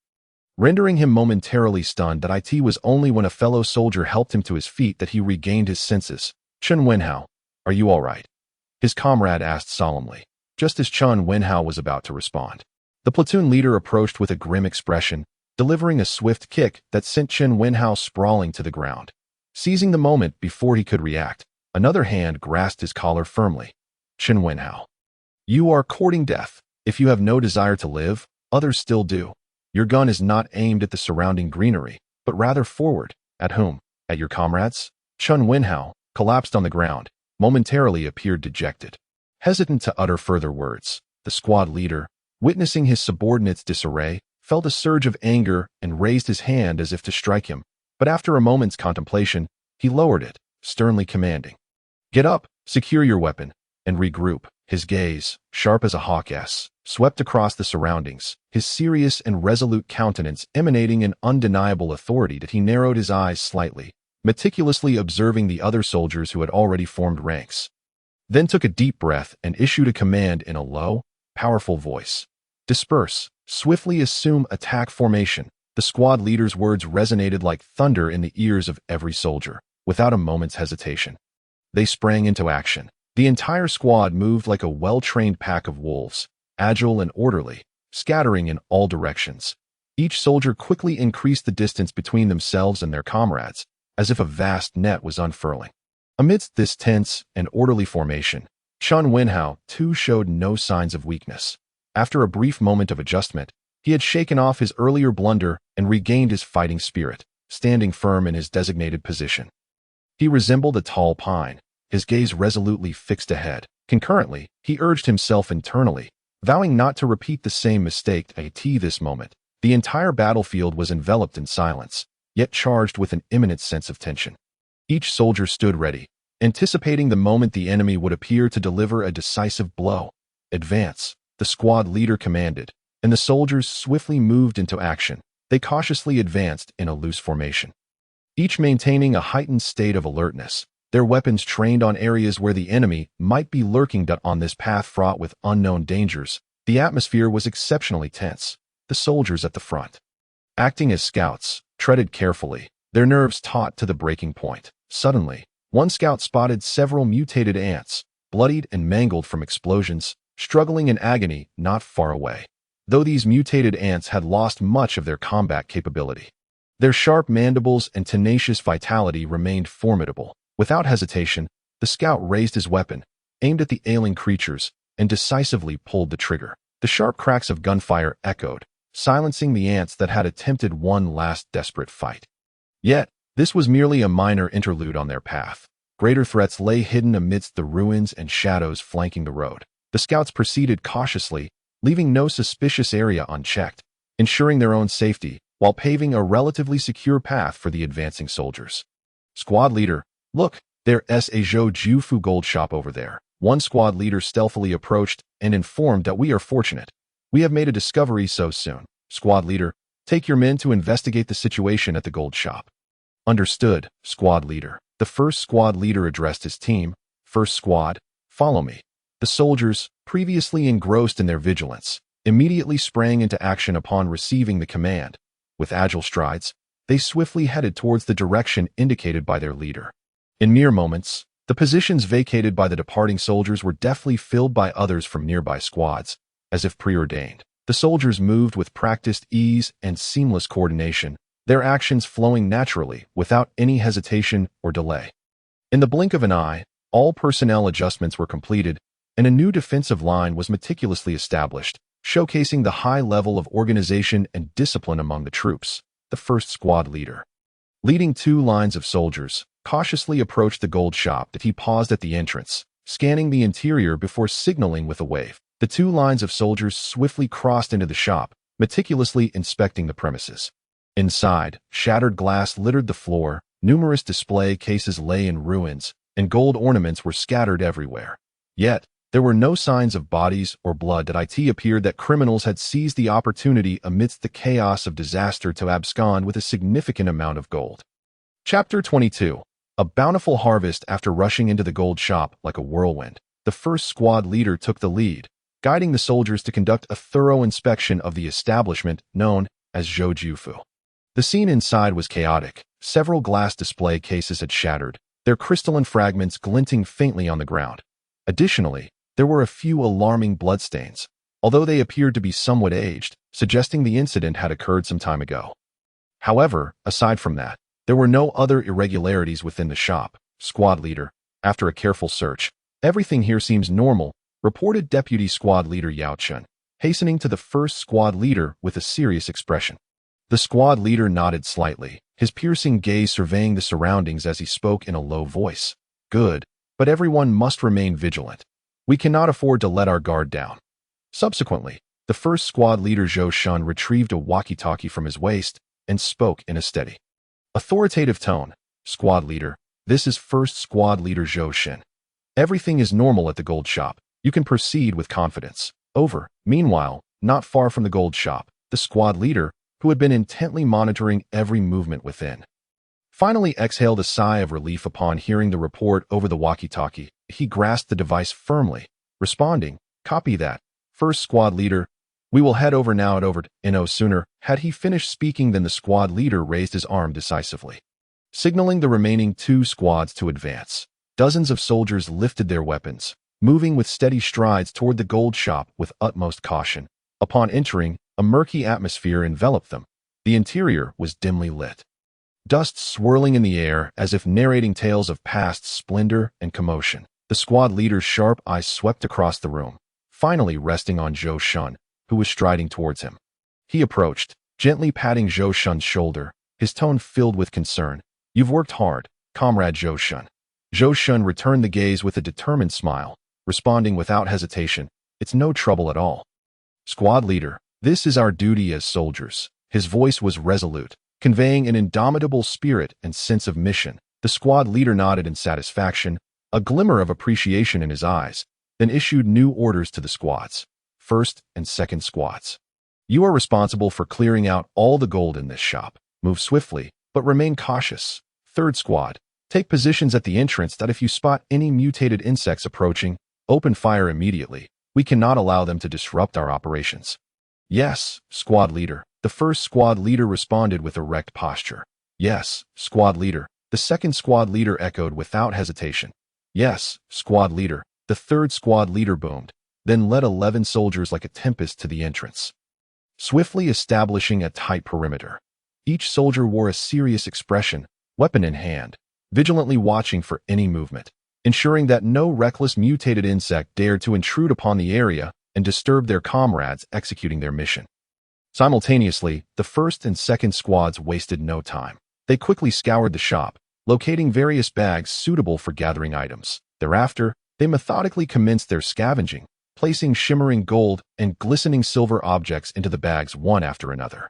Speaker 1: rendering him momentarily stunned. That it was only when a fellow soldier helped him to his feet that he regained his senses. Chun Wenhao, are you all right? His comrade asked solemnly, just as Chun Wenhao was about to respond. The platoon leader approached with a grim expression, delivering a swift kick that sent Chun Wenhao sprawling to the ground. Seizing the moment before he could react, another hand grasped his collar firmly. Chun Wenhao, you are courting death. If you have no desire to live, others still do. Your gun is not aimed at the surrounding greenery, but rather forward. At whom? At your comrades? Chun Wenhao, collapsed on the ground, momentarily appeared dejected. Hesitant to utter further words, the squad leader, witnessing his subordinates' disarray, felt a surge of anger and raised his hand as if to strike him. But after a moment's contemplation, he lowered it, sternly commanding, get up, secure your weapon, and regroup. His gaze, sharp as a hawk's, swept across the surroundings, his serious and resolute countenance emanating an undeniable authority. That he narrowed his eyes slightly, meticulously observing the other soldiers who had already formed ranks. Then took a deep breath and issued a command in a low, powerful voice. Disperse, swiftly assume attack formation. The squad leader's words resonated like thunder in the ears of every soldier, without a moment's hesitation. They sprang into action. The entire squad moved like a well-trained pack of wolves, agile and orderly, scattering in all directions. Each soldier quickly increased the distance between themselves and their comrades, as if a vast net was unfurling. Amidst this tense and orderly formation, Chun Wenhao, too, showed no signs of weakness. After a brief moment of adjustment, he had shaken off his earlier blunder and regained his fighting spirit, standing firm in his designated position. He resembled a tall pine, his gaze resolutely fixed ahead. Concurrently, he urged himself internally, vowing not to repeat the same mistake. At this moment, the entire battlefield was enveloped in silence, yet charged with an imminent sense of tension. Each soldier stood ready, anticipating the moment the enemy would appear to deliver a decisive blow. Advance, the squad leader commanded, and the soldiers swiftly moved into action. They cautiously advanced in a loose formation, each maintaining a heightened state of alertness, their weapons trained on areas where the enemy might be lurking. On this path fraught with unknown dangers, the atmosphere was exceptionally tense. The soldiers at the front, acting as scouts, treaded carefully, their nerves taut to the breaking point. Suddenly, one scout spotted several mutated ants, bloodied and mangled from explosions, struggling in agony not far away. Though these mutated ants had lost much of their combat capability, their sharp mandibles and tenacious vitality remained formidable. Without hesitation, the scout raised his weapon, aimed at the ailing creatures, and decisively pulled the trigger. The sharp cracks of gunfire echoed, silencing the ants that had attempted one last desperate fight. Yet, this was merely a minor interlude on their path. Greater threats lay hidden amidst the ruins and shadows flanking the road. The scouts proceeded cautiously, leaving no suspicious area unchecked, ensuring their own safety while paving a relatively secure path for the advancing soldiers. Squad leader, look, there's a Zhou Jufu gold shop over there. One squad leader stealthily approached and informed that we are fortunate. We have made a discovery so soon. Squad leader, take your men to investigate the situation at the gold shop. Understood, squad leader. The first squad leader addressed his team. First squad, follow me. The soldiers, previously engrossed in their vigilance, immediately sprang into action upon receiving the command. With agile strides, they swiftly headed towards the direction indicated by their leader. In mere moments, the positions vacated by the departing soldiers were deftly filled by others from nearby squads, as if preordained. The soldiers moved with practiced ease and seamless coordination, their actions flowing naturally without any hesitation or delay. In the blink of an eye, all personnel adjustments were completed, and a new defensive line was meticulously established, showcasing the high level of organization and discipline among the troops. The first squad leader, leading two lines of soldiers, cautiously approached the gold shop. He paused at the entrance, scanning the interior before signaling with a wave. The two lines of soldiers swiftly crossed into the shop, meticulously inspecting the premises. Inside, shattered glass littered the floor, Numerous display cases lay in ruins, and gold ornaments were scattered everywhere. Yet, there were no signs of bodies or blood. It appeared that criminals had seized the opportunity amidst the chaos of disaster to abscond with a significant amount of gold. Chapter 22. A bountiful harvest. After rushing into the gold shop like a whirlwind, the first squad leader took the lead, guiding the soldiers to conduct a thorough inspection of the establishment known as Zhoujufu. The scene inside was chaotic. Several glass display cases had shattered, their crystalline fragments glinting faintly on the ground. Additionally, there were a few alarming bloodstains, although they appeared to be somewhat aged, suggesting the incident had occurred some time ago. However, aside from that, there were no other irregularities within the shop. Squad leader, after a careful search, everything here seems normal, reported Deputy Squad Leader Yao Chun, hastening to the first squad leader with a serious expression. The squad leader nodded slightly, his piercing gaze surveying the surroundings as he spoke in a low voice. Good, but everyone must remain vigilant. We cannot afford to let our guard down. Subsequently, the first squad leader Zhou Shun retrieved a walkie-talkie from his waist and spoke in a steady, authoritative tone. Squad leader, this is first squad leader Zhou Shin. Everything is normal at the gold shop. You can proceed with confidence. Over. Meanwhile, not far from the gold shop, the squad leader, who had been intently monitoring every movement within, finally exhaled a sigh of relief upon hearing the report over the walkie-talkie. He grasped the device firmly, responding, "Copy that. First squad leader, we will head over now." No sooner had he finished speaking than the squad leader raised his arm decisively, signaling the remaining two squads to advance. Dozens of soldiers lifted their weapons, moving with steady strides toward the gold shop with utmost caution. Upon entering, a murky atmosphere enveloped them. The interior was dimly lit, dust swirling in the air as if narrating tales of past splendor and commotion. The squad leader's sharp eyes swept across the room, finally resting on Zhou Shun, who was striding towards him. He approached, gently patting Zhou Shun's shoulder, his tone filled with concern. "You've worked hard, comrade Zhou Shun." Zhou Shun returned the gaze with a determined smile, responding without hesitation, "It's no trouble at all. Squad leader, this is our duty as soldiers." His voice was resolute, conveying an indomitable spirit and sense of mission. The squad leader nodded in satisfaction, a glimmer of appreciation in his eyes, then issued new orders to the squads. First and second squads, you are responsible for clearing out all the gold in this shop. Move swiftly, but remain cautious. Third squad, take positions at the entrance. If you spot any mutated insects approaching, open fire immediately. We cannot allow them to disrupt our operations. Yes, squad leader. The first squad leader responded with erect posture. Yes, squad leader. The second squad leader echoed without hesitation. Yes, squad leader. The third squad leader boomed, then led 11 soldiers like a tempest to the entrance, swiftly establishing a tight perimeter. Each soldier wore a serious expression, weapon in hand, vigilantly watching for any movement, ensuring that no reckless mutated insect dared to intrude upon the area and disturb their comrades executing their mission. Simultaneously, the first and second squads wasted no time. They quickly scoured the shop, locating various bags suitable for gathering items. Thereafter, they methodically commenced their scavenging, placing shimmering gold and glistening silver objects into the bags one after another.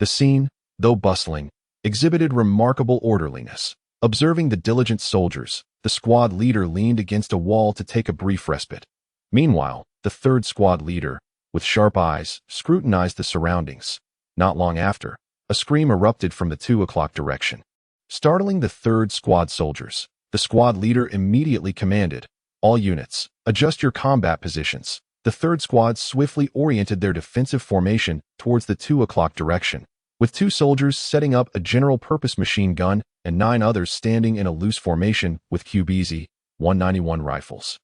Speaker 1: The scene, though bustling, exhibited remarkable orderliness. Observing the diligent soldiers, the squad leader leaned against a wall to take a brief respite. Meanwhile, the third squad leader, with sharp eyes, scrutinized the surroundings. Not long after, a scream erupted from the 2 o'clock direction, startling the third squad soldiers. The squad leader immediately commanded, "All units, adjust your combat positions." The third squad swiftly oriented their defensive formation towards the 2 o'clock direction, with 2 soldiers setting up a general-purpose machine gun and 9 others standing in a loose formation with QBZ 191 rifles,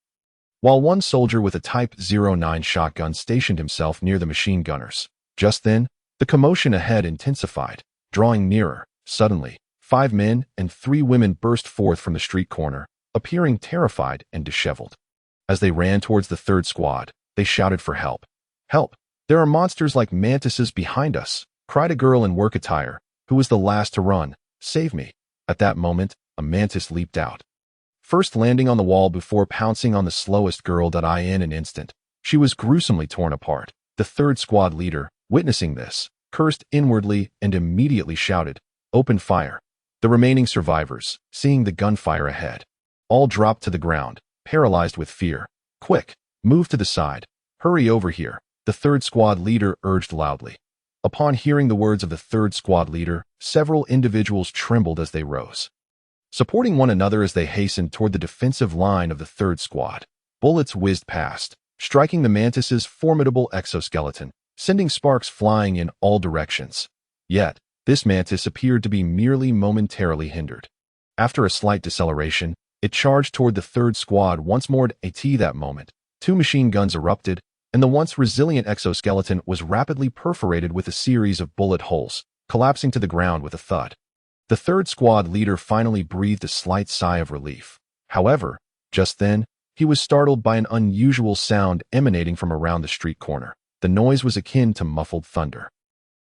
Speaker 1: while 1 soldier with a Type 09 shotgun stationed himself near the machine gunners. Just then, the commotion ahead intensified, drawing nearer. Suddenly, 5 men and 3 women burst forth from the street corner, appearing terrified and disheveled. As they ran towards the third squad, they shouted for help. "Help! There are monsters like mantises behind us!" cried a girl in work attire, who was the last to run. "Save me!" At that moment, a mantis leaped out, first landing on the wall before pouncing on the slowest girl. In an instant, she was gruesomely torn apart. The third squad leader, witnessing this, cursed inwardly and immediately shouted, "Open fire!" The remaining survivors, seeing the gunfire ahead, all dropped to the ground, paralyzed with fear. "Quick, move to the side. Hurry over here," the third squad leader urged loudly. Upon hearing the words of the third squad leader, several individuals trembled as they rose, supporting one another as they hastened toward the defensive line of the third squad. Bullets whizzed past, striking the mantis's formidable exoskeleton, sending sparks flying in all directions. Yet, this mantis appeared to be merely momentarily hindered. After a slight deceleration, it charged toward the third squad once more. At that moment, two machine guns erupted, and the once resilient exoskeleton was rapidly perforated with a series of bullet holes, collapsing to the ground with a thud. The third squad leader finally breathed a slight sigh of relief. However, just then, he was startled by an unusual sound emanating from around the street corner. The noise was akin to muffled thunder.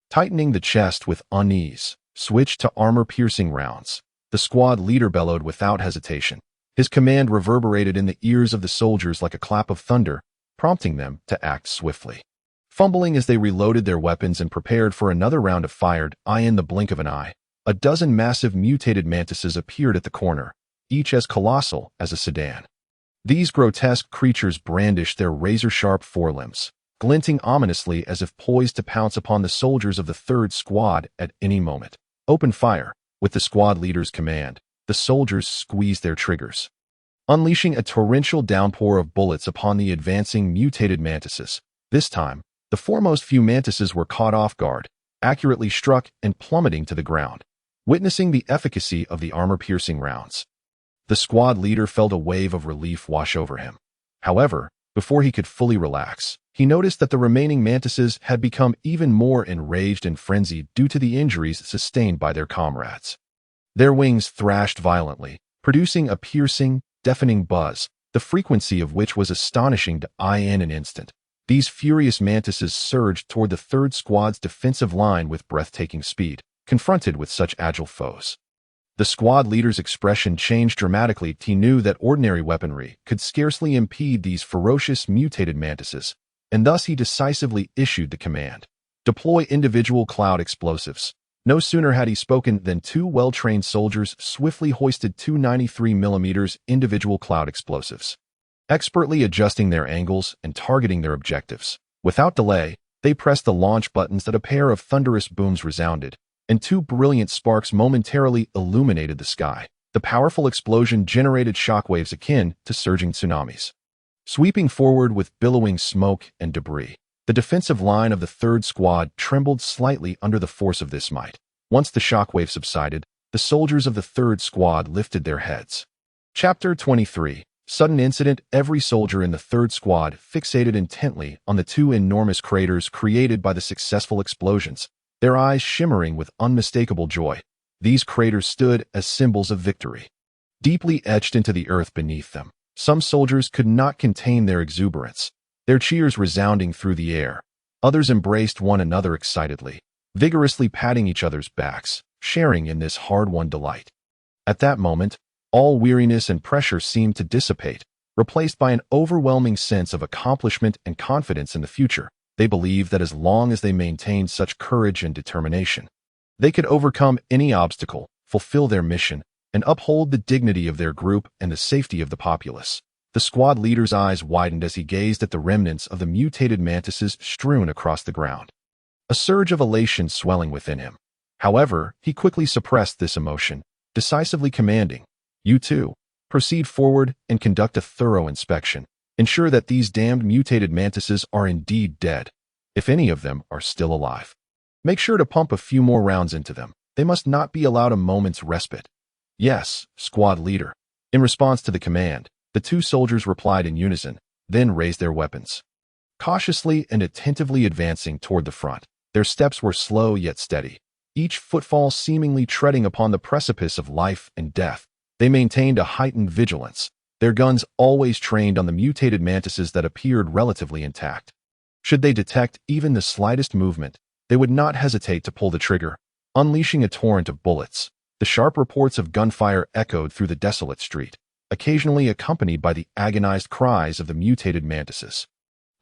Speaker 1: Tightening the chest with unease, switched to armor-piercing rounds. The squad leader bellowed without hesitation. His command reverberated in the ears of the soldiers like a clap of thunder, prompting them to act swiftly. Fumbling as they reloaded their weapons and prepared for another round of fire, in the blink of an eye, a dozen massive mutated mantises appeared at the corner, each as colossal as a sedan. These grotesque creatures brandished their razor-sharp forelimbs, glinting ominously as if poised to pounce upon the soldiers of the third squad at any moment. "Open fire," with the squad leader's command, the soldiers squeezed their triggers, unleashing a torrential downpour of bullets upon the advancing mutated mantises. This time, the foremost few mantises were caught off guard, accurately struck and plummeting to the ground. Witnessing the efficacy of the armor-piercing rounds, the squad leader felt a wave of relief wash over him. However, before he could fully relax, he noticed that the remaining mantises had become even more enraged and frenzied due to the injuries sustained by their comrades. Their wings thrashed violently, producing a piercing, deafening buzz, the frequency of which was astonishing to in an instant. These furious mantises surged toward the third squad's defensive line with breathtaking speed, confronted with such agile foes. The squad leader's expression changed dramatically. He knew that ordinary weaponry could scarcely impede these ferocious mutated mantises, and thus he decisively issued the command: "Deploy individual cloud explosives." No sooner had he spoken than two well-trained soldiers swiftly hoisted two 93mm individual cloud explosives, expertly adjusting their angles and targeting their objectives. Without delay, they pressed the launch buttons that a pair of thunderous booms resounded, and two brilliant sparks momentarily illuminated the sky. The powerful explosion generated shockwaves akin to surging tsunamis, sweeping forward with billowing smoke and debris. The defensive line of the third squad trembled slightly under the force of this might. Once the shockwave subsided, the soldiers of the third squad lifted their heads. Chapter 23. Sudden incident. Every soldier in the third squad fixated intently on the two enormous craters created by the successful explosions, their eyes shimmering with unmistakable joy. These craters stood as symbols of victory, deeply etched into the earth beneath them. Some soldiers could not contain their exuberance, their cheers resounding through the air. Others embraced one another excitedly, vigorously patting each other's backs, sharing in this hard-won delight. At that moment, all weariness and pressure seemed to dissipate, replaced by an overwhelming sense of accomplishment and confidence in the future. They believed that as long as they maintained such courage and determination, they could overcome any obstacle, fulfill their mission, and uphold the dignity of their group and the safety of the populace. The squad leader's eyes widened as he gazed at the remnants of the mutated mantises strewn across the ground, a surge of elation swelling within him. However, he quickly suppressed this emotion, decisively commanding, "You two, proceed forward and conduct a thorough inspection. Ensure that these damned mutated mantises are indeed dead, if any of them are still alive. Make sure to pump a few more rounds into them. They must not be allowed a moment's respite." "Yes, squad leader." In response to the command, the two soldiers replied in unison, then raised their weapons, cautiously and attentively advancing toward the front. Their steps were slow yet steady, each footfall seemingly treading upon the precipice of life and death. They maintained a heightened vigilance, their guns always trained on the mutated mantises that appeared relatively intact. Should they detect even the slightest movement, they would not hesitate to pull the trigger, unleashing a torrent of bullets. The sharp reports of gunfire echoed through the desolate street, occasionally accompanied by the agonized cries of the mutated mantises.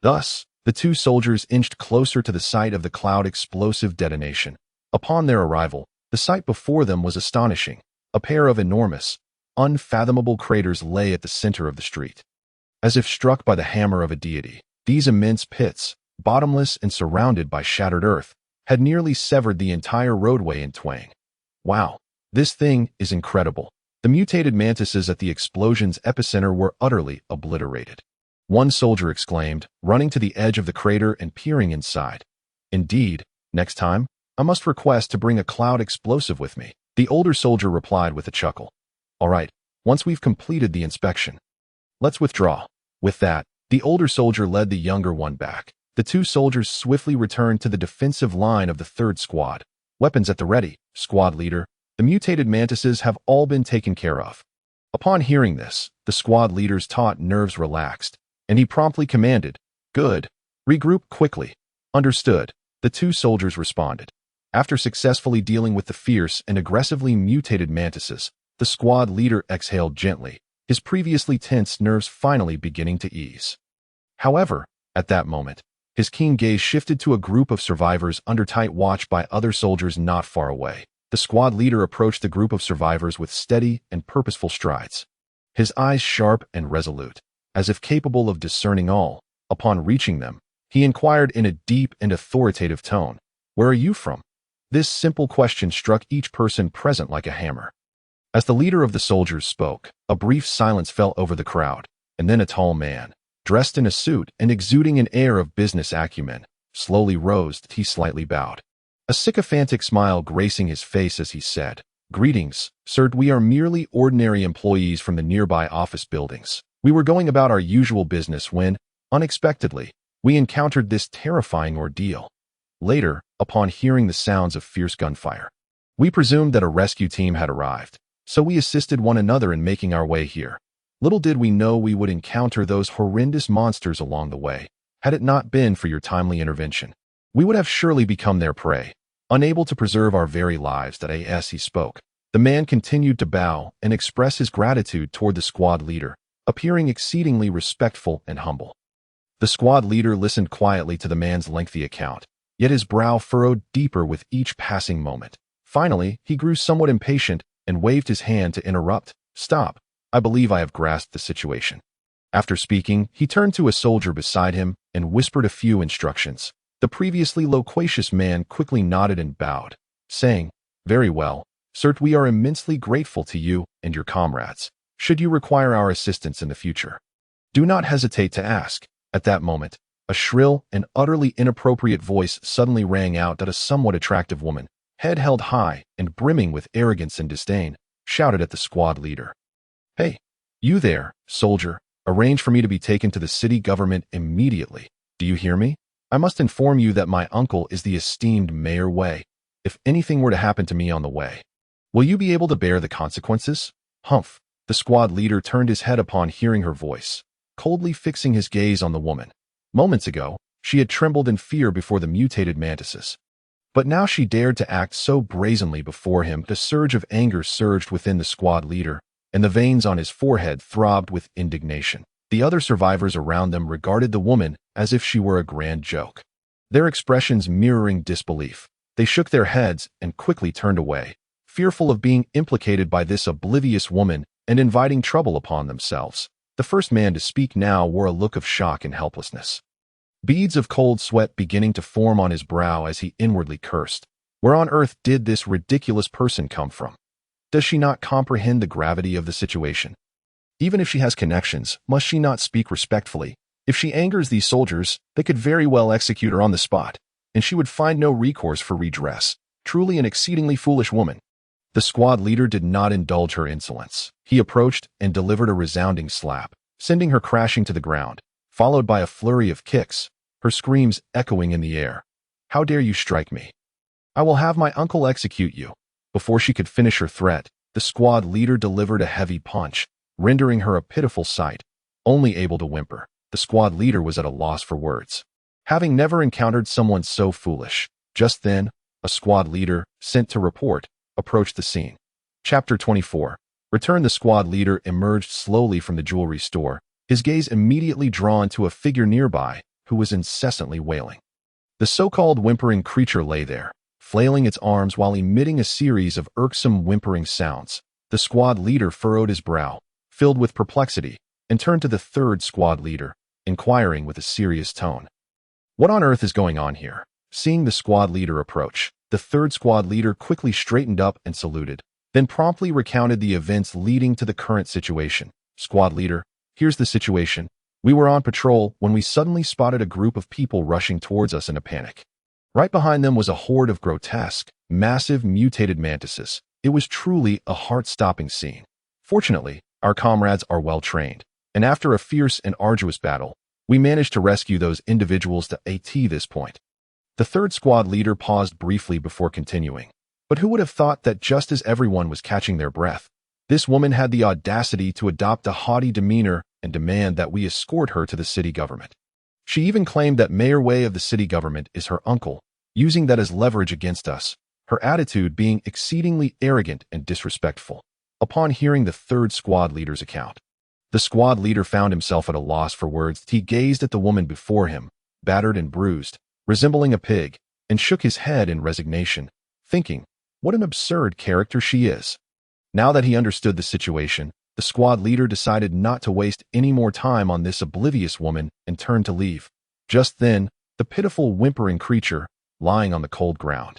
Speaker 1: Thus, the two soldiers inched closer to the site of the cloud explosive detonation. Upon their arrival, the sight before them was astonishing. A pair of enormous, unfathomable craters lay at the center of the street. As if struck by the hammer of a deity, these immense pits, bottomless and surrounded by shattered earth, had nearly severed the entire roadway in twain. Wow, this thing is incredible. The mutated mantises at the explosion's epicenter were utterly obliterated. One soldier exclaimed, running to the edge of the crater and peering inside. Indeed, next time, I must request to bring a cloud explosive with me. The older soldier replied with a chuckle. All right, once we've completed the inspection, let's withdraw. With that, the older soldier led the younger one back. The two soldiers swiftly returned to the defensive line of the third squad. Weapons at the ready, squad leader. The mutated mantises have all been taken care of. Upon hearing this, the squad leader's taut nerves relaxed, and he promptly commanded, "Good. Regroup quickly." Understood, the two soldiers responded. After successfully dealing with the fierce and aggressively mutated mantises, the squad leader exhaled gently, his previously tense nerves finally beginning to ease. However, at that moment, his keen gaze shifted to a group of survivors under tight watch by other soldiers not far away. The squad leader approached the group of survivors with steady and purposeful strides, his eyes sharp and resolute, as if capable of discerning all. Upon reaching them, he inquired in a deep and authoritative tone, "Where are you from?" This simple question struck each person present like a hammer. As the leader of the soldiers spoke, a brief silence fell over the crowd, and then a tall man, dressed in a suit and exuding an air of business acumen, slowly rose. He slightly bowed, a sycophantic smile gracing his face as he said, "Greetings, sir. We are merely ordinary employees from the nearby office buildings. We were going about our usual business when, unexpectedly, we encountered this terrifying ordeal. Later, upon hearing the sounds of fierce gunfire, we presumed that a rescue team had arrived, so we assisted one another in making our way here. Little did we know we would encounter those horrendous monsters along the way. Had it not been for your timely intervention, we would have surely become their prey, unable to preserve our very lives." As he spoke, the man continued to bow and express his gratitude toward the squad leader, appearing exceedingly respectful and humble. The squad leader listened quietly to the man's lengthy account, yet his brow furrowed deeper with each passing moment. Finally, he grew somewhat impatient and waved his hand to interrupt. "Stop. I believe I have grasped the situation." After speaking, he turned to a soldier beside him and whispered a few instructions. The previously loquacious man quickly nodded and bowed, saying, "Very well, sir. We are immensely grateful to you and your comrades. Should you require our assistance in the future, do not hesitate to ask." At that moment, a shrill and utterly inappropriate voice suddenly rang out that a somewhat attractive woman, head held high and brimming with arrogance and disdain, shouted at the squad leader. "Hey, you there, soldier, arrange for me to be taken to the city government immediately. Do you hear me? I must inform you that my uncle is the esteemed Mayor Wei. If anything were to happen to me on the way, will you be able to bear the consequences?" Humph. The squad leader turned his head upon hearing her voice, coldly fixing his gaze on the woman. Moments ago, she had trembled in fear before the mutated mantises, but now she dared to act so brazenly before him. A surge of anger surged within the squad leader, and the veins on his forehead throbbed with indignation. The other survivors around them regarded the woman as if she were a grand joke, their expressions mirroring disbelief. They shook their heads and quickly turned away, fearful of being implicated by this oblivious woman and inviting trouble upon themselves. The first man to speak now wore a look of shock and helplessness, beads of cold sweat beginning to form on his brow as he inwardly cursed. Where on earth did this ridiculous person come from? Does she not comprehend the gravity of the situation? Even if she has connections, must she not speak respectfully? If she angers these soldiers, they could very well execute her on the spot, and she would find no recourse for redress. Truly an exceedingly foolish woman. The squad leader did not indulge her insolence. He approached and delivered a resounding slap, sending her crashing to the ground, followed by a flurry of kicks, her screams echoing in the air. "How dare you strike me? I will have my uncle execute you." Before she could finish her threat, the squad leader delivered a heavy punch, rendering her a pitiful sight. Only able to whimper, the squad leader was at a loss for words, having never encountered someone so foolish. Just then, a squad leader, sent to report, approached the scene. Chapter 24. Return. The squad leader emerged slowly from the jewelry store, his gaze immediately drawn to a figure nearby who was incessantly wailing. The so-called whimpering creature lay there, flailing its arms while emitting a series of irksome whimpering sounds. The squad leader furrowed his brow, filled with perplexity, and turned to the third squad leader, inquiring with a serious tone. What on earth is going on here? Seeing the squad leader approach, the third squad leader quickly straightened up and saluted, then promptly recounted the events leading to the current situation. Squad leader, here's the situation. We were on patrol when we suddenly spotted a group of people rushing towards us in a panic. Right behind them was a horde of grotesque, massive mutated mantises. It was truly a heart-stopping scene. Fortunately, our comrades are well-trained, and after a fierce and arduous battle, we managed to rescue those individuals to this point. The third squad leader paused briefly before continuing. But who would have thought that just as everyone was catching their breath, this woman had the audacity to adopt a haughty demeanor and demand that we escort her to the city government. She even claimed that Mayor Wei of the city government is her uncle, using that as leverage against us, her attitude being exceedingly arrogant and disrespectful. Upon hearing the third squad leader's account, the squad leader found himself at a loss for words. He gazed at the woman before him, battered and bruised, resembling a pig, and shook his head in resignation, thinking, what an absurd character she is. Now that he understood the situation, the squad leader decided not to waste any more time on this oblivious woman and turned to leave. Just then, the pitiful whimpering creature, lying on the cold ground,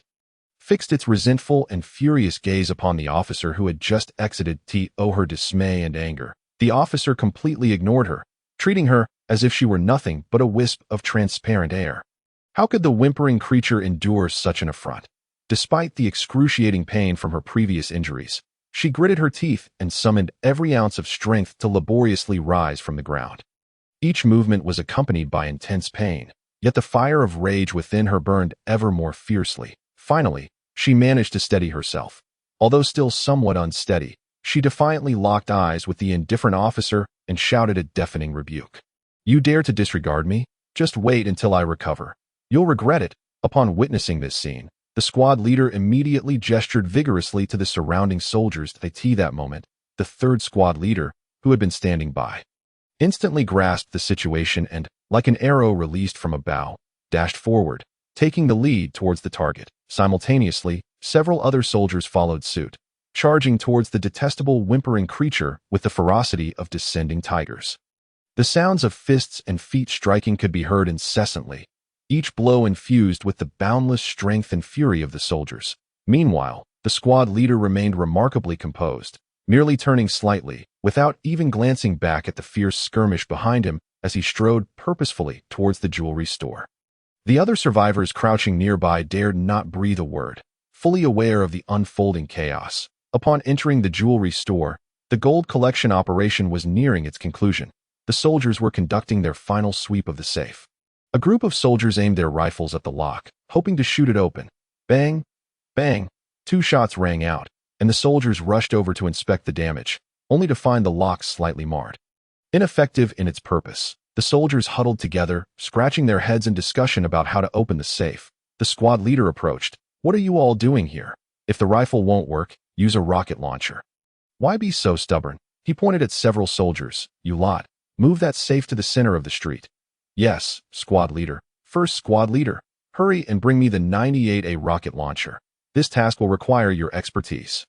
Speaker 1: fixed its resentful and furious gaze upon the officer who had just exited. Her dismay and anger, the officer completely ignored her, treating her as if she were nothing but a wisp of transparent air. How could the whimpering creature endure such an affront? Despite the excruciating pain from her previous injuries, she gritted her teeth and summoned every ounce of strength to laboriously rise from the ground. Each movement was accompanied by intense pain, yet the fire of rage within her burned ever more fiercely. Finally, she managed to steady herself. Although still somewhat unsteady, she defiantly locked eyes with the indifferent officer and shouted a deafening rebuke. You dare to disregard me? Just wait until I recover. You'll regret it. Upon witnessing this scene, the squad leader immediately gestured vigorously to the surrounding soldiers. That moment, the third squad leader, who had been standing by, instantly grasped the situation and, like an arrow released from a bow, dashed forward, taking the lead towards the target. Simultaneously, several other soldiers followed suit, charging towards the detestable whimpering creature with the ferocity of descending tigers. The sounds of fists and feet striking could be heard incessantly, each blow infused with the boundless strength and fury of the soldiers. Meanwhile, the squad leader remained remarkably composed, merely turning slightly, without even glancing back at the fierce skirmish behind him as he strode purposefully towards the jewelry store. The other survivors crouching nearby dared not breathe a word, fully aware of the unfolding chaos. Upon entering the jewelry store, the gold collection operation was nearing its conclusion. The soldiers were conducting their final sweep of the safe. A group of soldiers aimed their rifles at the lock, hoping to shoot it open. Bang! Bang! 2 shots rang out, and the soldiers rushed over to inspect the damage, only to find the lock slightly marred. Ineffective in its purpose, the soldiers huddled together, scratching their heads in discussion about how to open the safe. The squad leader approached. What are you all doing here? If the rifle won't work, use a rocket launcher. Why be so stubborn? He pointed at several soldiers. You lot, move that safe to the center of the street. Yes, squad leader. First squad leader, hurry and bring me the 98A rocket launcher. This task will require your expertise.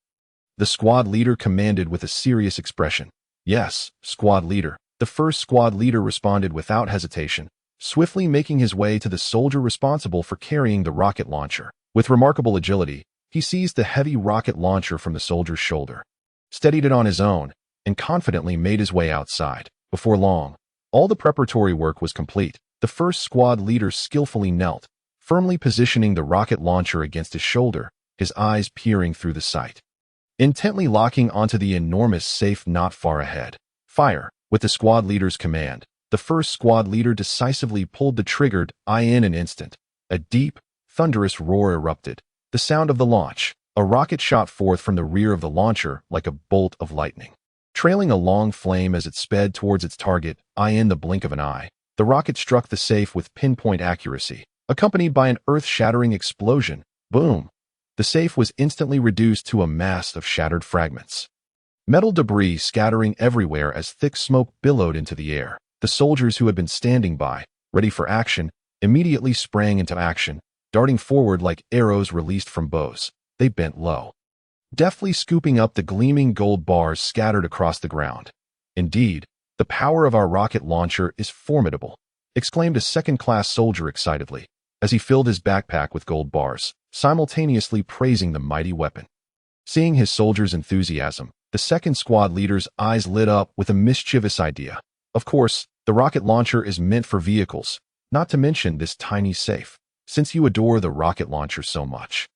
Speaker 1: The squad leader commanded with a serious expression. Yes, squad leader. The first squad leader responded without hesitation, swiftly making his way to the soldier responsible for carrying the rocket launcher. With remarkable agility, he seized the heavy rocket launcher from the soldier's shoulder, steadied it on his own, and confidently made his way outside. Before long, all the preparatory work was complete. The first squad leader skillfully knelt, firmly positioning the rocket launcher against his shoulder, his eyes peering through the sight, intently locking onto the enormous safe not far ahead. Fire! With the squad leader's command, the first squad leader decisively pulled the trigger. In an instant, a deep, thunderous roar erupted. The sound of the launch. A rocket shot forth from the rear of the launcher like a bolt of lightning, trailing a long flame as it sped towards its target. In the blink of an eye, the rocket struck the safe with pinpoint accuracy, accompanied by an earth-shattering explosion. Boom! The safe was instantly reduced to a mass of shattered fragments, metal debris scattering everywhere as thick smoke billowed into the air. The soldiers who had been standing by, ready for action, immediately sprang into action, darting forward like arrows released from bows. They bent low, deftly scooping up the gleaming gold bars scattered across the ground. "Indeed, the power of our rocket launcher is formidable," exclaimed a second-class soldier excitedly, as he filled his backpack with gold bars, simultaneously praising the mighty weapon. Seeing his soldiers' enthusiasm, the second squad leader's eyes lit up with a mischievous idea. "Of course, the rocket launcher is meant for vehicles, not to mention this tiny safe, since you adore the rocket launcher so much."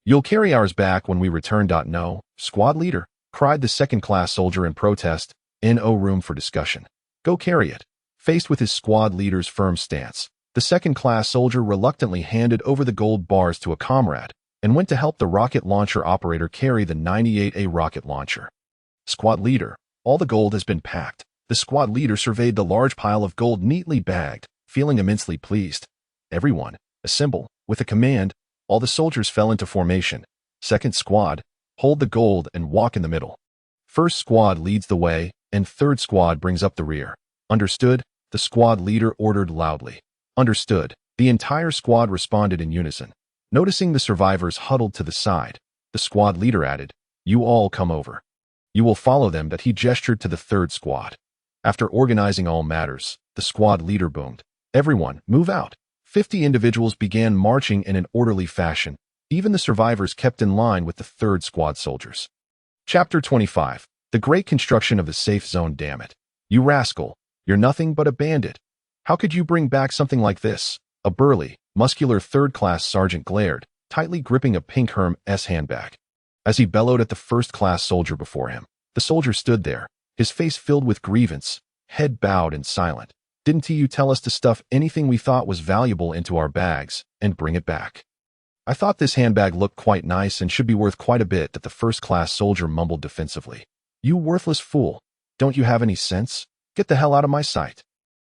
Speaker 1: "You'll carry ours back when we return." "No, squad leader," cried the second-class soldier in protest. "No room for discussion. Go carry it." Faced with his squad leader's firm stance, the second-class soldier reluctantly handed over the gold bars to a comrade and went to help the rocket launcher operator carry the 98A rocket launcher. "Squad leader, all the gold has been packed." The squad leader surveyed the large pile of gold neatly bagged, feeling immensely pleased. "Everyone, assemble." With a command, all the soldiers fell into formation. "Second squad, hold the gold and walk in the middle. First squad leads the way, and third squad brings up the rear." "Understood," the squad leader ordered loudly. "Understood." The entire squad responded in unison. Noticing the survivors huddled to the side, the squad leader added, "You all come over. You will follow them." That he gestured to the third squad. After organizing all matters, the squad leader boomed, "Everyone, move out." 50 individuals began marching in an orderly fashion. Even the survivors kept in line with the third squad soldiers. Chapter 25. The Great Construction of the Safe Zone. "Damn it. You rascal. You're nothing but a bandit. How could you bring back something like this?" A burly, muscular third-class sergeant glared, tightly gripping a pink Hermes handbag. As he bellowed at the first-class soldier before him, the soldier stood there, his face filled with grievance, head bowed and silent. "Didn't you tell us to stuff anything we thought was valuable into our bags and bring it back?" "I thought this handbag looked quite nice and should be worth quite a bit," that the first-class soldier mumbled defensively. "You worthless fool. Don't you have any sense? Get the hell out of my sight."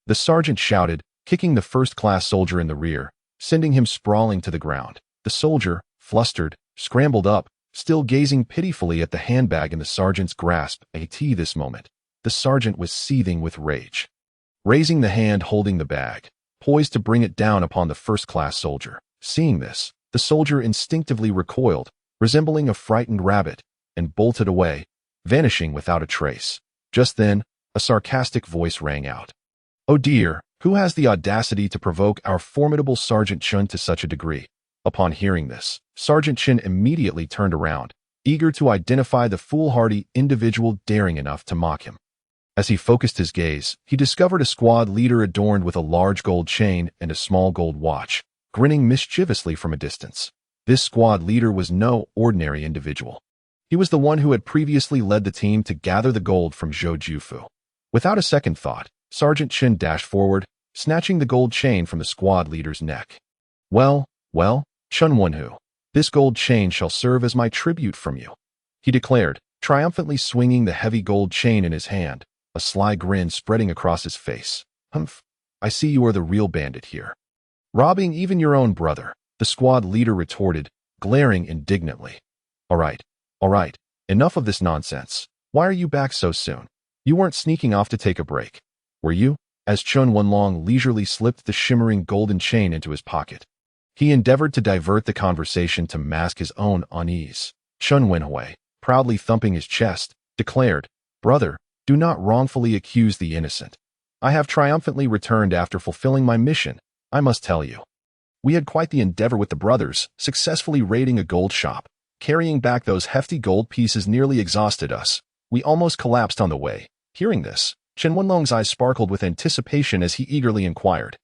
Speaker 1: The sergeant shouted, kicking the first-class soldier in the rear, sending him sprawling to the ground. The soldier, flustered, scrambled up, still gazing pitifully at the handbag in the sergeant's grasp. This moment, the sergeant was seething with rage. Raising the hand holding the bag, poised to bring it down upon the first-class soldier. Seeing this, the soldier instinctively recoiled, resembling a frightened rabbit, and bolted away, vanishing without a trace. Just then, a sarcastic voice rang out. "Oh dear, who has the audacity to provoke our formidable Sergeant Chun to such a degree?" Upon hearing this, Sergeant Chin immediately turned around, eager to identify the foolhardy individual daring enough to mock him. As he focused his gaze, he discovered a squad leader adorned with a large gold chain and a small gold watch, grinning mischievously from a distance. This squad leader was no ordinary individual. He was the one who had previously led the team to gather the gold from Zhou Jufu. Without a second thought, Sergeant Chin dashed forward, snatching the gold chain from the squad leader's neck. Well, Chun Wenhu, this gold chain shall serve as my tribute from you," he declared, triumphantly swinging the heavy gold chain in his hand, a sly grin spreading across his face. "Humph, I see you are the real bandit here. Robbing even your own brother," the squad leader retorted, glaring indignantly. All right, enough of this nonsense. Why are you back so soon? You weren't sneaking off to take a break, were you?" As Chun Wenlong leisurely slipped the shimmering golden chain into his pocket, he endeavored to divert the conversation to mask his own unease. Chun Wenhui, proudly thumping his chest, declared, "Brother, do not wrongfully accuse the innocent. I have triumphantly returned after fulfilling my mission, I must tell you. We had quite the endeavor with the brothers, successfully raiding a gold shop. Carrying back those hefty gold pieces nearly exhausted us. We almost collapsed on the way." Hearing this, Chen Wenlong's eyes sparkled with anticipation as he eagerly inquired,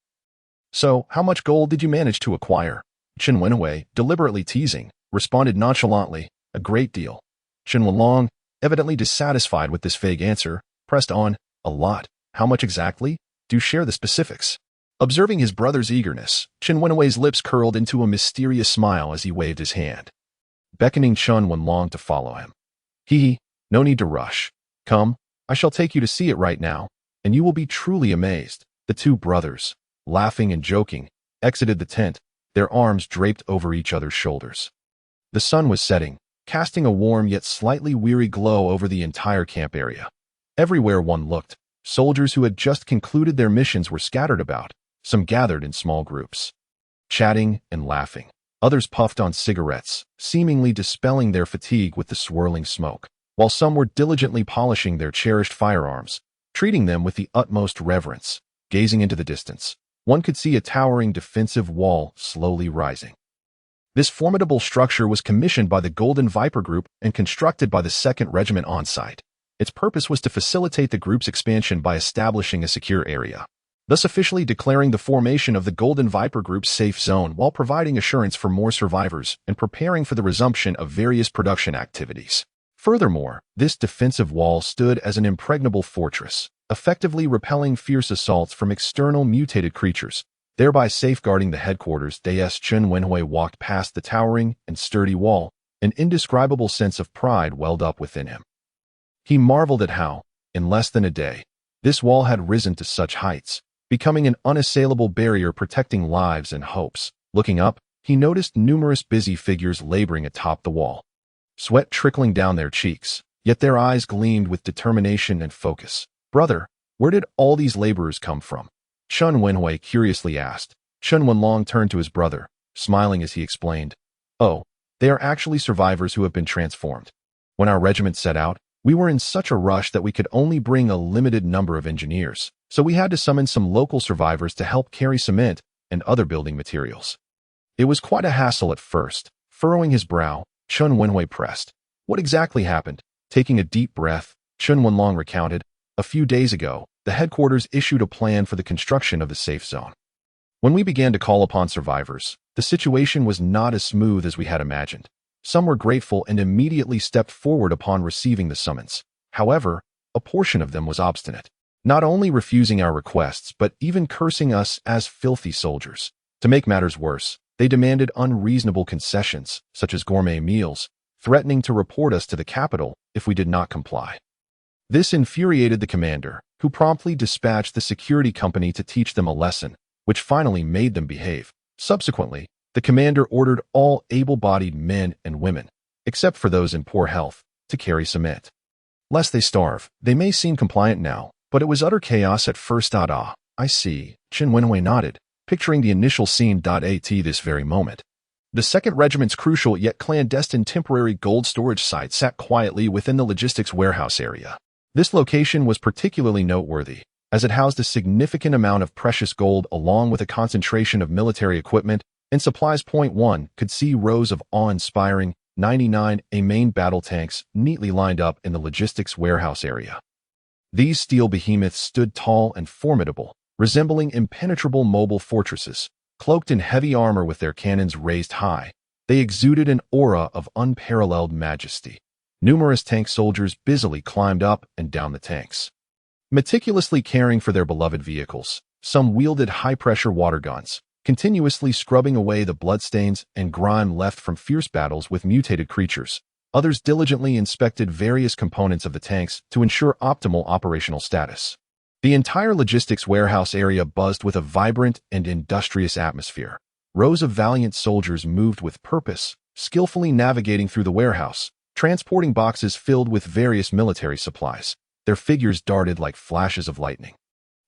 Speaker 1: "So, how much gold did you manage to acquire?" Chen Wenhui, deliberately teasing, responded nonchalantly, "A great deal." Chen Wenlong, evidently dissatisfied with this vague answer, pressed on, "A lot. How much exactly? Do share the specifics." Observing his brother's eagerness, Chen Wenhui's lips curled into a mysterious smile as he waved his hand, beckoning Chun Wenlong to follow him. No need to rush. Come, I shall take you to see it right now, and you will be truly amazed." The two brothers, laughing and joking, exited the tent, their arms draped over each other's shoulders. The sun was setting, casting a warm yet slightly weary glow over the entire camp area. Everywhere one looked, soldiers who had just concluded their missions were scattered about, some gathered in small groups, chatting and laughing, Others puffed on cigarettes, seemingly dispelling their fatigue with the swirling smoke, while some were diligently polishing their cherished firearms, treating them with the utmost reverence. Gazing into the distance, one could see a towering defensive wall slowly rising. This formidable structure was commissioned by the Golden Viper Group and constructed by the 2nd Regiment on site. Its purpose was to facilitate the group's expansion by establishing a secure area, thus officially declaring the formation of the Golden Viper Group's safe zone while providing assurance for more survivors and preparing for the resumption of various production activities. Furthermore, this defensive wall stood as an impregnable fortress, effectively repelling fierce assaults from external mutated creatures, thereby safeguarding the headquarters. As Chen Wenhui walked past the towering and sturdy wall, an indescribable sense of pride welled up within him. He marveled at how, in less than a day, this wall had risen to such heights, becoming an unassailable barrier protecting lives and hopes. Looking up, he noticed numerous busy figures laboring atop the wall, sweat trickling down their cheeks, yet their eyes gleamed with determination and focus. "Brother, where did all these laborers come from?" Chen Wenhui curiously asked. Chen Wenlong turned to his brother, smiling as he explained, "Oh, they are actually survivors who have been transformed. When our regiment set out, we were in such a rush that we could only bring a limited number of engineers, so we had to summon some local survivors to help carry cement and other building materials. It was quite a hassle at first." Furrowing his brow, Chen Wenhui pressed, "What exactly happened?" Taking a deep breath, Chen Wenlong recounted, "A few days ago, the headquarters issued a plan for the construction of the safe zone. When we began to call upon survivors, the situation was not as smooth as we had imagined. Some were grateful and immediately stepped forward upon receiving the summons. However, a portion of them was obstinate, not only refusing our requests but even cursing us as filthy soldiers. To make matters worse, they demanded unreasonable concessions, such as gourmet meals, threatening to report us to the capital if we did not comply. This infuriated the commander, who promptly dispatched the security company to teach them a lesson, which finally made them behave. Subsequently, the commander ordered all able-bodied men and women, except for those in poor health, to carry cement, lest they starve. They may seem compliant now, but it was utter chaos at first. I see, Chen Wenhui nodded, picturing the initial scene. At this very moment, the 2nd Regiment's crucial yet clandestine temporary gold storage site sat quietly within the logistics warehouse area. This location was particularly noteworthy, as it housed a significant amount of precious gold along with a concentration of military equipment and supplies. One could see rows of awe-inspiring 99A main battle tanks neatly lined up in the logistics warehouse area. These steel behemoths stood tall and formidable, resembling impenetrable mobile fortresses. Cloaked in heavy armor with their cannons raised high, they exuded an aura of unparalleled majesty. Numerous tank soldiers busily climbed up and down the tanks, meticulously caring for their beloved vehicles. Some wielded high-pressure water guns, continuously scrubbing away the bloodstains and grime left from fierce battles with mutated creatures. Others diligently inspected various components of the tanks to ensure optimal operational status. The entire logistics warehouse area buzzed with a vibrant and industrious atmosphere. Rows of valiant soldiers moved with purpose, skillfully navigating through the warehouse, transporting boxes filled with various military supplies. Their figures darted like flashes of lightning,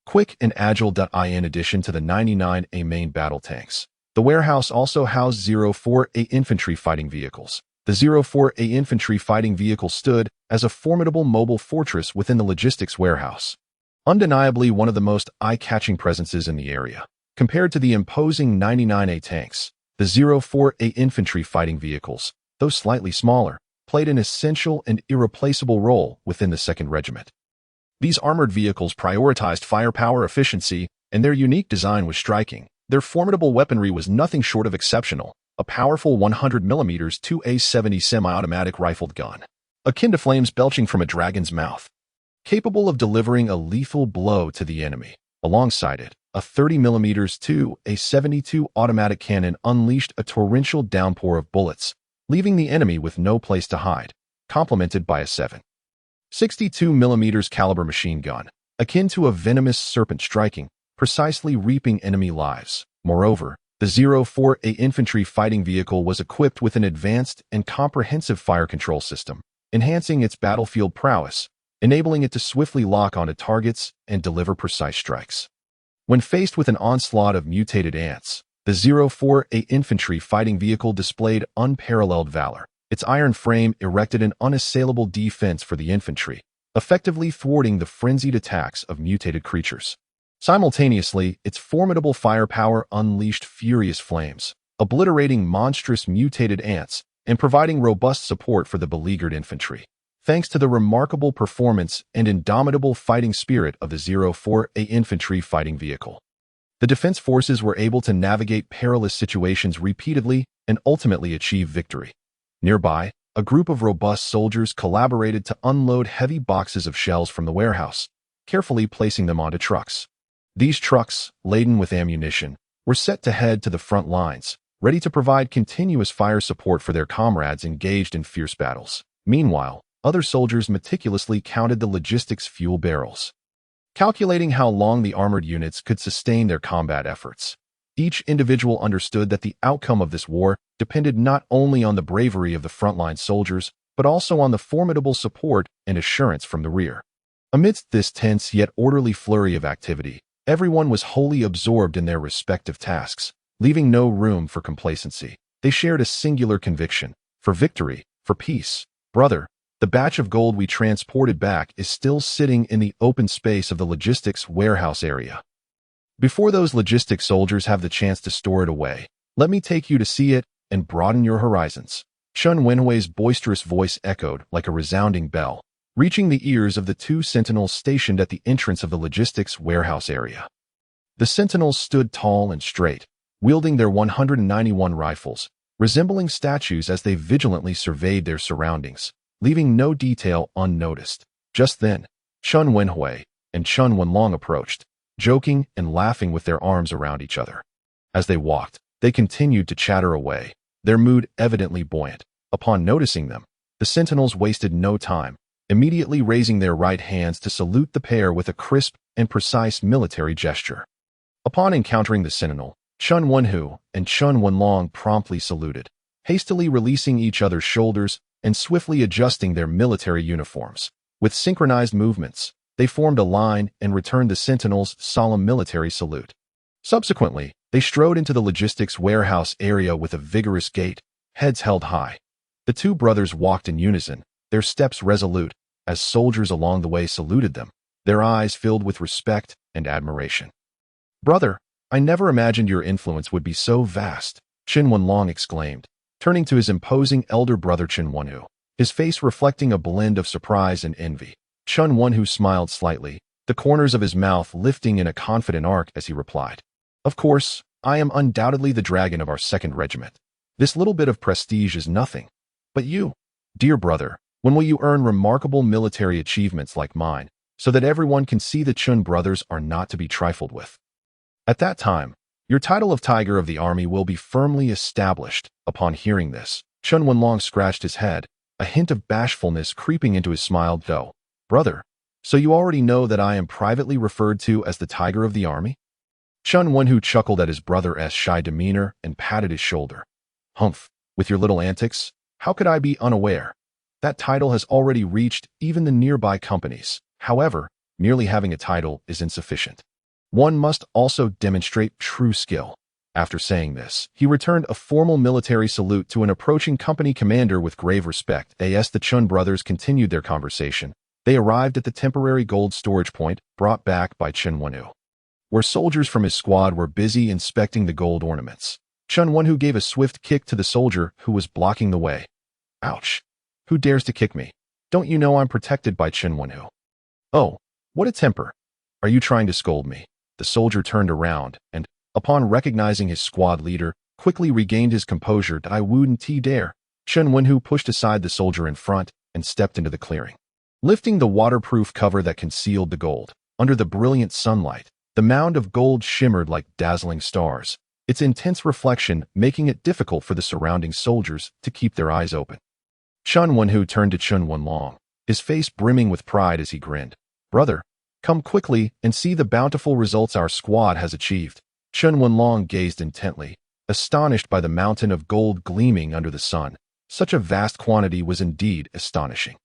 Speaker 1: quick and agile. In addition to the 99A main battle tanks, the warehouse also housed 04A infantry fighting vehicles. The 04A infantry fighting vehicle stood as a formidable mobile fortress within the logistics warehouse, undeniably one of the most eye-catching presences in the area. Compared to the imposing 99A tanks, the 04A infantry fighting vehicles, though slightly smaller, played an essential and irreplaceable role within the 2nd Regiment. These armored vehicles prioritized firepower efficiency, and their unique design was striking. Their formidable weaponry was nothing short of exceptional. A powerful 100mm 2A70 semi-automatic rifled gun, akin to flames belching from a dragon's mouth, capable of delivering a lethal blow to the enemy. Alongside it, a 30mm 2A72 automatic cannon unleashed a torrential downpour of bullets, leaving the enemy with no place to hide, complemented by a 7.62mm caliber machine gun, akin to a venomous serpent striking, precisely reaping enemy lives. Moreover, the 04A infantry fighting vehicle was equipped with an advanced and comprehensive fire control system, enhancing its battlefield prowess, enabling it to swiftly lock onto targets and deliver precise strikes. When faced with an onslaught of mutated ants, The 04A infantry fighting vehicle displayed unparalleled valor. Its iron frame erected an unassailable defense for the infantry, effectively thwarting the frenzied attacks of mutated creatures. Simultaneously, its formidable firepower unleashed furious flames, obliterating monstrous mutated ants and providing robust support for the beleaguered infantry. Thanks to the remarkable performance and indomitable fighting spirit of the 04A infantry fighting vehicle, the defense forces were able to navigate perilous situations repeatedly and ultimately achieve victory. Nearby, a group of robust soldiers collaborated to unload heavy boxes of shells from the warehouse, carefully placing them onto trucks. These trucks, laden with ammunition, were set to head to the front lines, ready to provide continuous fire support for their comrades engaged in fierce battles. Meanwhile, other soldiers meticulously counted the logistics fuel barrels, calculating how long the armored units could sustain their combat efforts. Each individual understood that the outcome of this war depended not only on the bravery of the frontline soldiers, but also on the formidable support and assurance from the rear. Amidst this tense yet orderly flurry of activity, everyone was wholly absorbed in their respective tasks, leaving no room for complacency. They shared a singular conviction: for victory, for peace. Brother, the batch of gold we transported back is still sitting in the open space of the logistics warehouse area. Before those logistics soldiers have the chance to store it away, let me take you to see it and broaden your horizons. Chen Wenhui's boisterous voice echoed like a resounding bell, reaching the ears of the two sentinels stationed at the entrance of the logistics warehouse area. The sentinels stood tall and straight, wielding their 191 rifles, resembling statues as they vigilantly surveyed their surroundings, leaving no detail unnoticed. Just then, Chen Wenhui and Chen Wenlong approached, joking and laughing with their arms around each other. As they walked, they continued to chatter away, their mood evidently buoyant. Upon noticing them, the sentinels wasted no time, immediately raising their right hands to salute the pair with a crisp and precise military gesture. Upon encountering the sentinel, Chen Wenhu and Chen Wenlong promptly saluted, hastily releasing each other's shoulders and swiftly adjusting their military uniforms. With synchronized movements, they formed a line and returned the sentinel's solemn military salute. Subsequently, they strode into the logistics warehouse area with a vigorous gait, heads held high. The two brothers walked in unison, their steps resolute, as soldiers along the way saluted them, their eyes filled with respect and admiration. "Brother, I never imagined your influence would be so vast," Chen Wenlong exclaimed, turning to his imposing elder brother Chen Wenhu, his face reflecting a blend of surprise and envy. Chen Wenhu smiled slightly, the corners of his mouth lifting in a confident arc as he replied, "Of course, I am undoubtedly the dragon of our second regiment. This little bit of prestige is nothing. But you, dear brother, when will you earn remarkable military achievements like mine, so that everyone can see the Chun brothers are not to be trifled with? At that time, your title of Tiger of the Army will be firmly established." Upon hearing this, Chen Wenlong scratched his head, a hint of bashfulness creeping into his smile. "Though, brother, so you already know that I am privately referred to as the Tiger of the Army?" Chen Wenhu chuckled at his brother's shy demeanor and patted his shoulder. "Humph, with your little antics, how could I be unaware? That title has already reached even the nearby companies. However, merely having a title is insufficient. One must also demonstrate true skill." After saying this, he returned a formal military salute to an approaching company commander with grave respect. As the Chun brothers continued their conversation, they arrived at the temporary gold storage point brought back by Chen Wenhu, where soldiers from his squad were busy inspecting the gold ornaments. Chen Wenhu gave a swift kick to the soldier who was blocking the way. "Ouch! Who dares to kick me? Don't you know I'm protected by Chen Wenhu?" "Oh, what a temper! Are you trying to scold me?" The soldier turned around and, upon recognizing his squad leader, quickly regained his composure. "I wouldn't dare." Chen Wenhu pushed aside the soldier in front and stepped into the clearing. Lifting the waterproof cover that concealed the gold, under the brilliant sunlight, the mound of gold shimmered like dazzling stars, its intense reflection making it difficult for the surrounding soldiers to keep their eyes open. Chen Wenhu turned to Chen Wenlong, his face brimming with pride as he grinned. "Brother, come quickly and see the bountiful results our squad has achieved." Chen Wenlong gazed intently, astonished by the mountain of gold gleaming under the sun. Such a vast quantity was indeed astonishing.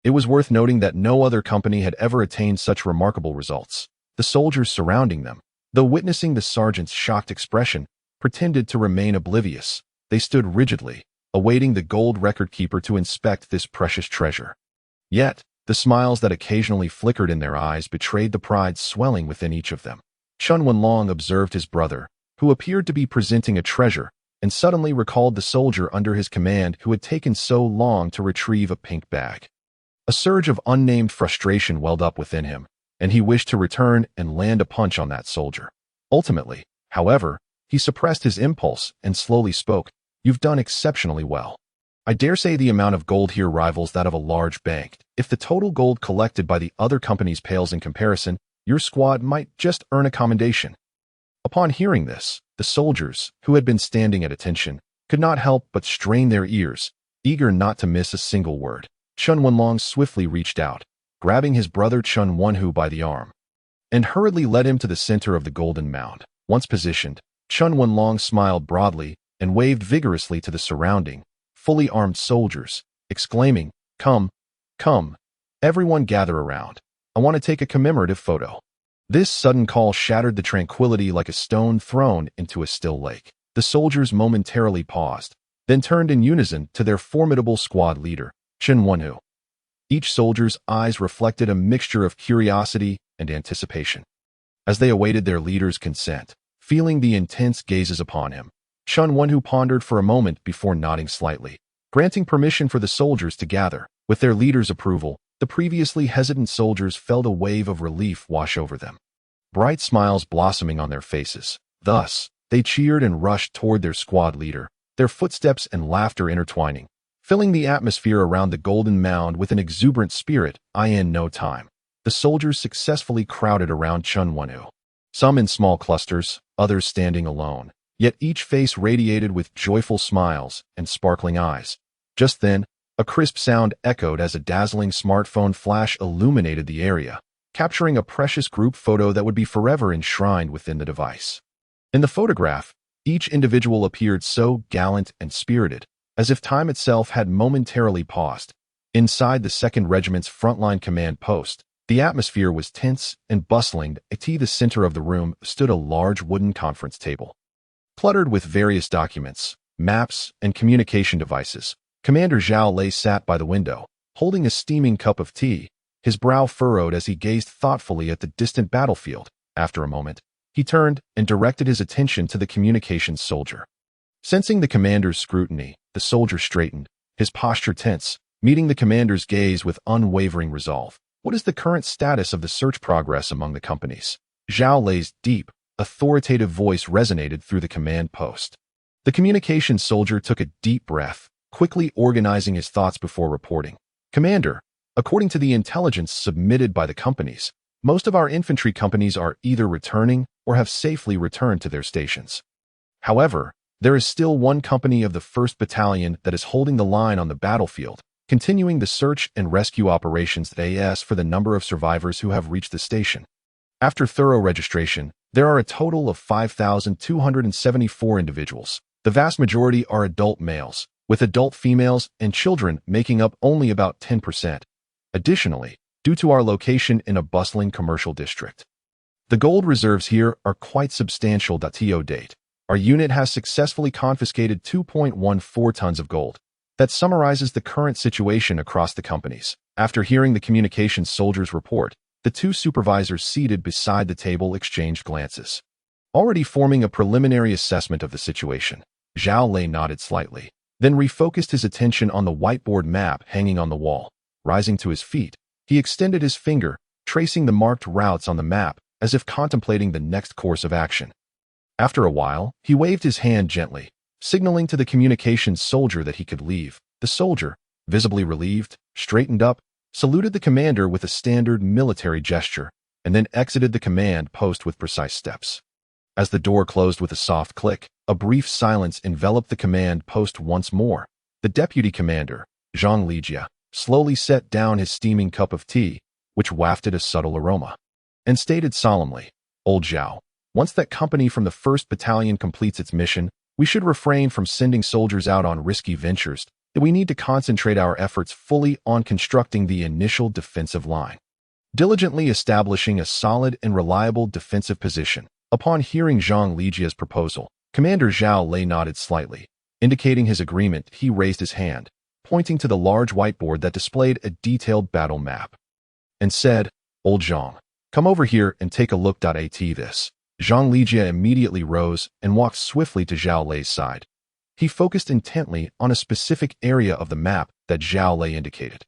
Speaker 1: It was worth noting that no other company had ever attained such remarkable results. The soldiers surrounding them, though witnessing the sergeant's shocked expression, pretended to remain oblivious. They stood rigidly, awaiting the gold record keeper to inspect this precious treasure. Yet, the smiles that occasionally flickered in their eyes betrayed the pride swelling within each of them. Chen Wenlong observed his brother, who appeared to be presenting a treasure, and suddenly recalled the soldier under his command who had taken so long to retrieve a pink bag. A surge of unnamed frustration welled up within him, and he wished to return and land a punch on that soldier. Ultimately, however, he suppressed his impulse and slowly spoke, "You've done exceptionally well. I dare say the amount of gold here rivals that of a large bank. If the total gold collected by the other companies pales in comparison, your squad might just earn a commendation." Upon hearing this, the soldiers, who had been standing at attention, could not help but strain their ears, eager not to miss a single word. Chen Wenlong swiftly reached out, grabbing his brother Chen Wenhu by the arm, and hurriedly led him to the center of the golden mound. Once positioned, Chen Wenlong smiled broadly and waved vigorously to the surrounding, fully armed soldiers, exclaiming, "Come, come, everyone gather around. I want to take a commemorative photo." This sudden call shattered the tranquility like a stone thrown into a still lake. The soldiers momentarily paused, then turned in unison to their formidable squad leader, Chen Wenhu. Each soldier's eyes reflected a mixture of curiosity and anticipation. As they awaited their leader's consent, feeling the intense gazes upon him, Chen Wenhu pondered for a moment before nodding slightly, granting permission for the soldiers to gather. With their leader's approval, the previously hesitant soldiers felt a wave of relief wash over them, bright smiles blossoming on their faces. Thus, they cheered and rushed toward their squad leader, their footsteps and laughter intertwining, filling the atmosphere around the golden mound with an exuberant spirit. In no time, the soldiers successfully crowded around Chen Wenhu, some in small clusters, others standing alone, yet each face radiated with joyful smiles and sparkling eyes. Just then, a crisp sound echoed as a dazzling smartphone flash illuminated the area, capturing a precious group photo that would be forever enshrined within the device. In the photograph, each individual appeared so gallant and spirited, as if time itself had momentarily paused. Inside the 2nd Regiment's frontline command post, the atmosphere was tense and bustling. At the center of the room stood a large wooden conference table, cluttered with various documents, maps, and communication devices. Commander Zhao Lei sat by the window, holding a steaming cup of tea, his brow furrowed as he gazed thoughtfully at the distant battlefield. After a moment, he turned and directed his attention to the communications soldier. Sensing the commander's scrutiny, the soldier straightened, his posture tense, meeting the commander's gaze with unwavering resolve. "What is the current status of the search progress among the companies?" Zhao Lei's deep, authoritative voice resonated through the command post. The communications soldier took a deep breath, quickly organizing his thoughts before reporting. "Commander, according to the intelligence submitted by the companies, most of our infantry companies are either returning or have safely returned to their stations. However, there is still one company of the 1st Battalion that is holding the line on the battlefield, continuing the search and rescue operations as for the number of survivors who have reached the station. After thorough registration, there are a total of 5,274 individuals. The vast majority are adult males, with adult females and children making up only about 10%. Additionally, due to our location in a bustling commercial district, the gold reserves here are quite substantial. To date, our unit has successfully confiscated 2.14 tons of gold. That summarizes the current situation across the companies." After hearing the communications soldier's report, the two supervisors seated beside the table exchanged glances, already forming a preliminary assessment of the situation. Zhao Lei nodded slightly, then refocused his attention on the whiteboard map hanging on the wall. Rising to his feet, he extended his finger, tracing the marked routes on the map as if contemplating the next course of action. After a while, he waved his hand gently, signaling to the communications soldier that he could leave. The soldier, visibly relieved, straightened up, saluted the commander with a standard military gesture, and then exited the command post with precise steps. As the door closed with a soft click, a brief silence enveloped the command post once more. The deputy commander, Zhang Lijia, slowly set down his steaming cup of tea, which wafted a subtle aroma, and stated solemnly, "Old Zhao, once that company from the 1st Battalion completes its mission, we should refrain from sending soldiers out on risky ventures. That we need to concentrate our efforts fully on constructing the initial defensive line, diligently establishing a solid and reliable defensive position." Upon hearing Zhang Lijia's proposal, Commander Zhao Lei nodded slightly. Indicating his agreement, he raised his hand, pointing to the large whiteboard that displayed a detailed battle map, and said, "Old Zhang, come over here and take a look at this." Zhang Lijia immediately rose and walked swiftly to Zhao Lei's side. He focused intently on a specific area of the map that Zhao Lei indicated.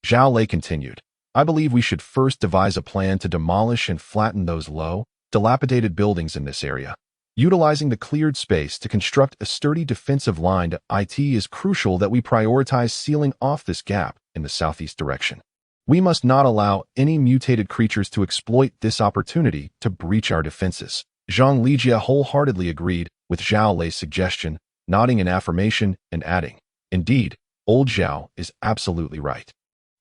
Speaker 1: Zhao Lei continued, "I believe we should first devise a plan to demolish and flatten those low, dilapidated buildings in this area. Utilizing the cleared space to construct a sturdy defensive line to it is crucial that we prioritize sealing off this gap in the southeast direction. We must not allow any mutated creatures to exploit this opportunity to breach our defenses." Zhang Lijia wholeheartedly agreed with Zhao Lei's suggestion, nodding in affirmation and adding, "Indeed, old Zhao is absolutely right.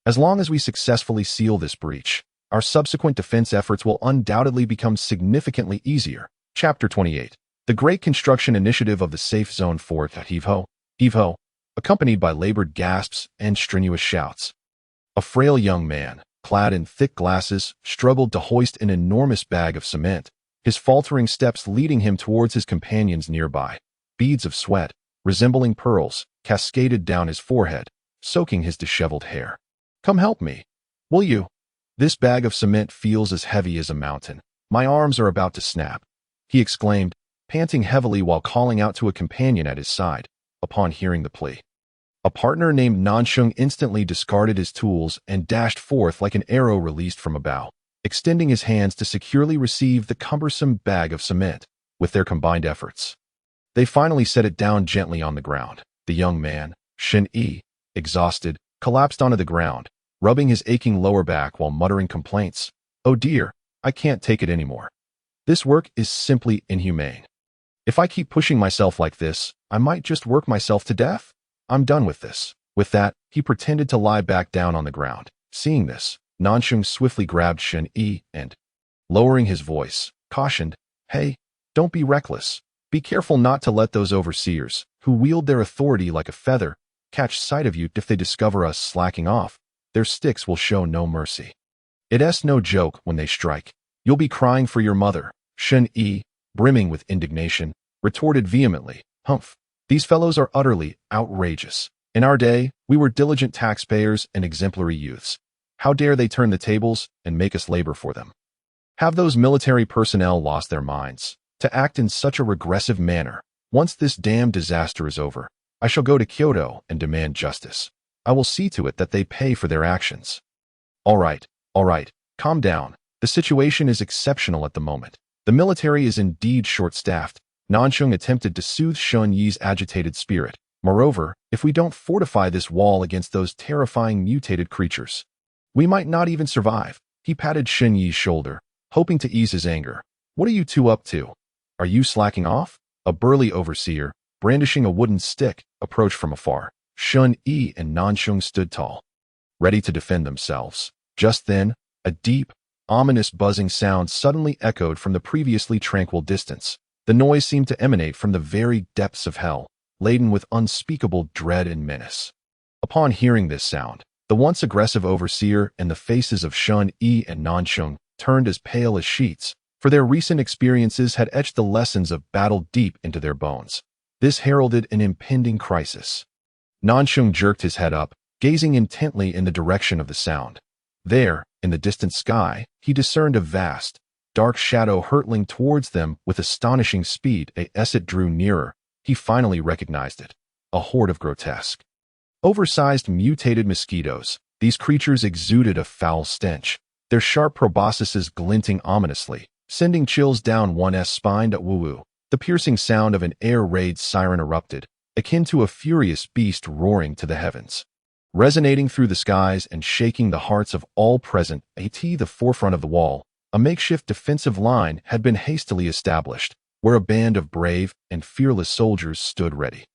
Speaker 1: As long as we successfully seal this breach, our subsequent defense efforts will undoubtedly become significantly easier." Chapter 28. The Great Construction Initiative of the Safe Zone Fort at Heave-Ho, accompanied by labored gasps and strenuous shouts. A frail young man, clad in thick glasses, struggled to hoist an enormous bag of cement, his faltering steps leading him towards his companions nearby. Beads of sweat, resembling pearls, cascaded down his forehead, soaking his disheveled hair. "Come help me, will you? This bag of cement feels as heavy as a mountain. My arms are about to snap," he exclaimed, panting heavily while calling out to a companion at his side, upon hearing the plea. A partner named Nansheng instantly discarded his tools and dashed forth like an arrow released from a bow, extending his hands to securely receive the cumbersome bag of cement. With their combined efforts, they finally set it down gently on the ground. The young man, Shen Yi, exhausted, collapsed onto the ground, rubbing his aching lower back while muttering complaints. "Oh dear, I can't take it anymore. This work is simply inhumane. If I keep pushing myself like this, I might just work myself to death. I'm done with this." With that, he pretended to lie back down on the ground. Seeing this, Nansheng swiftly grabbed Shen Yi and, lowering his voice, cautioned, "Hey, don't be reckless. Be careful not to let those overseers, who wield their authority like a feather, catch sight of you. If they discover us slacking off, their sticks will show no mercy. It's no joke when they strike. You'll be crying for your mother." Shen Yi, brimming with indignation, retorted vehemently, "Humph. These fellows are utterly outrageous. In our day, we were diligent taxpayers and exemplary youths. How dare they turn the tables and make us labor for them? Have those military personnel lost their minds to act in such a regressive manner? Once this damned disaster is over, I shall go to Kyoto and demand justice. I will see to it that they pay for their actions." All right, calm down. The situation is exceptional at the moment. The military is indeed short-staffed. Nansheng attempted to soothe Shen Yi's agitated spirit. "Moreover, if we don't fortify this wall against those terrifying mutated creatures, we might not even survive." He patted Shen Yi's shoulder, hoping to ease his anger. "What are you two up to? Are you slacking off?" A burly overseer, brandishing a wooden stick, approached from afar. Shen Yi and Nansheng stood tall, ready to defend themselves. Just then, a deep, ominous buzzing sound suddenly echoed from the previously tranquil distance. The noise seemed to emanate from the very depths of hell, laden with unspeakable dread and menace. Upon hearing this sound, the once aggressive overseer and the faces of Shen Yi and Nansheng turned as pale as sheets, for their recent experiences had etched the lessons of battle deep into their bones. This heralded an impending crisis. Nansheng jerked his head up, gazing intently in the direction of the sound. There, in the distant sky, he discerned a vast, dark shadow hurtling towards them with astonishing speed. As it drew nearer, he finally recognized it. A horde of grotesque, oversized mutated mosquitoes. These creatures exuded a foul stench, their sharp proboscises glinting ominously, sending chills down one's spine. Woo-woo. The piercing sound of an air raid siren erupted, akin to a furious beast roaring to the heavens, resonating through the skies and shaking the hearts of all present. At the forefront of the wall, a makeshift defensive line had been hastily established, where a band of brave and fearless soldiers stood ready.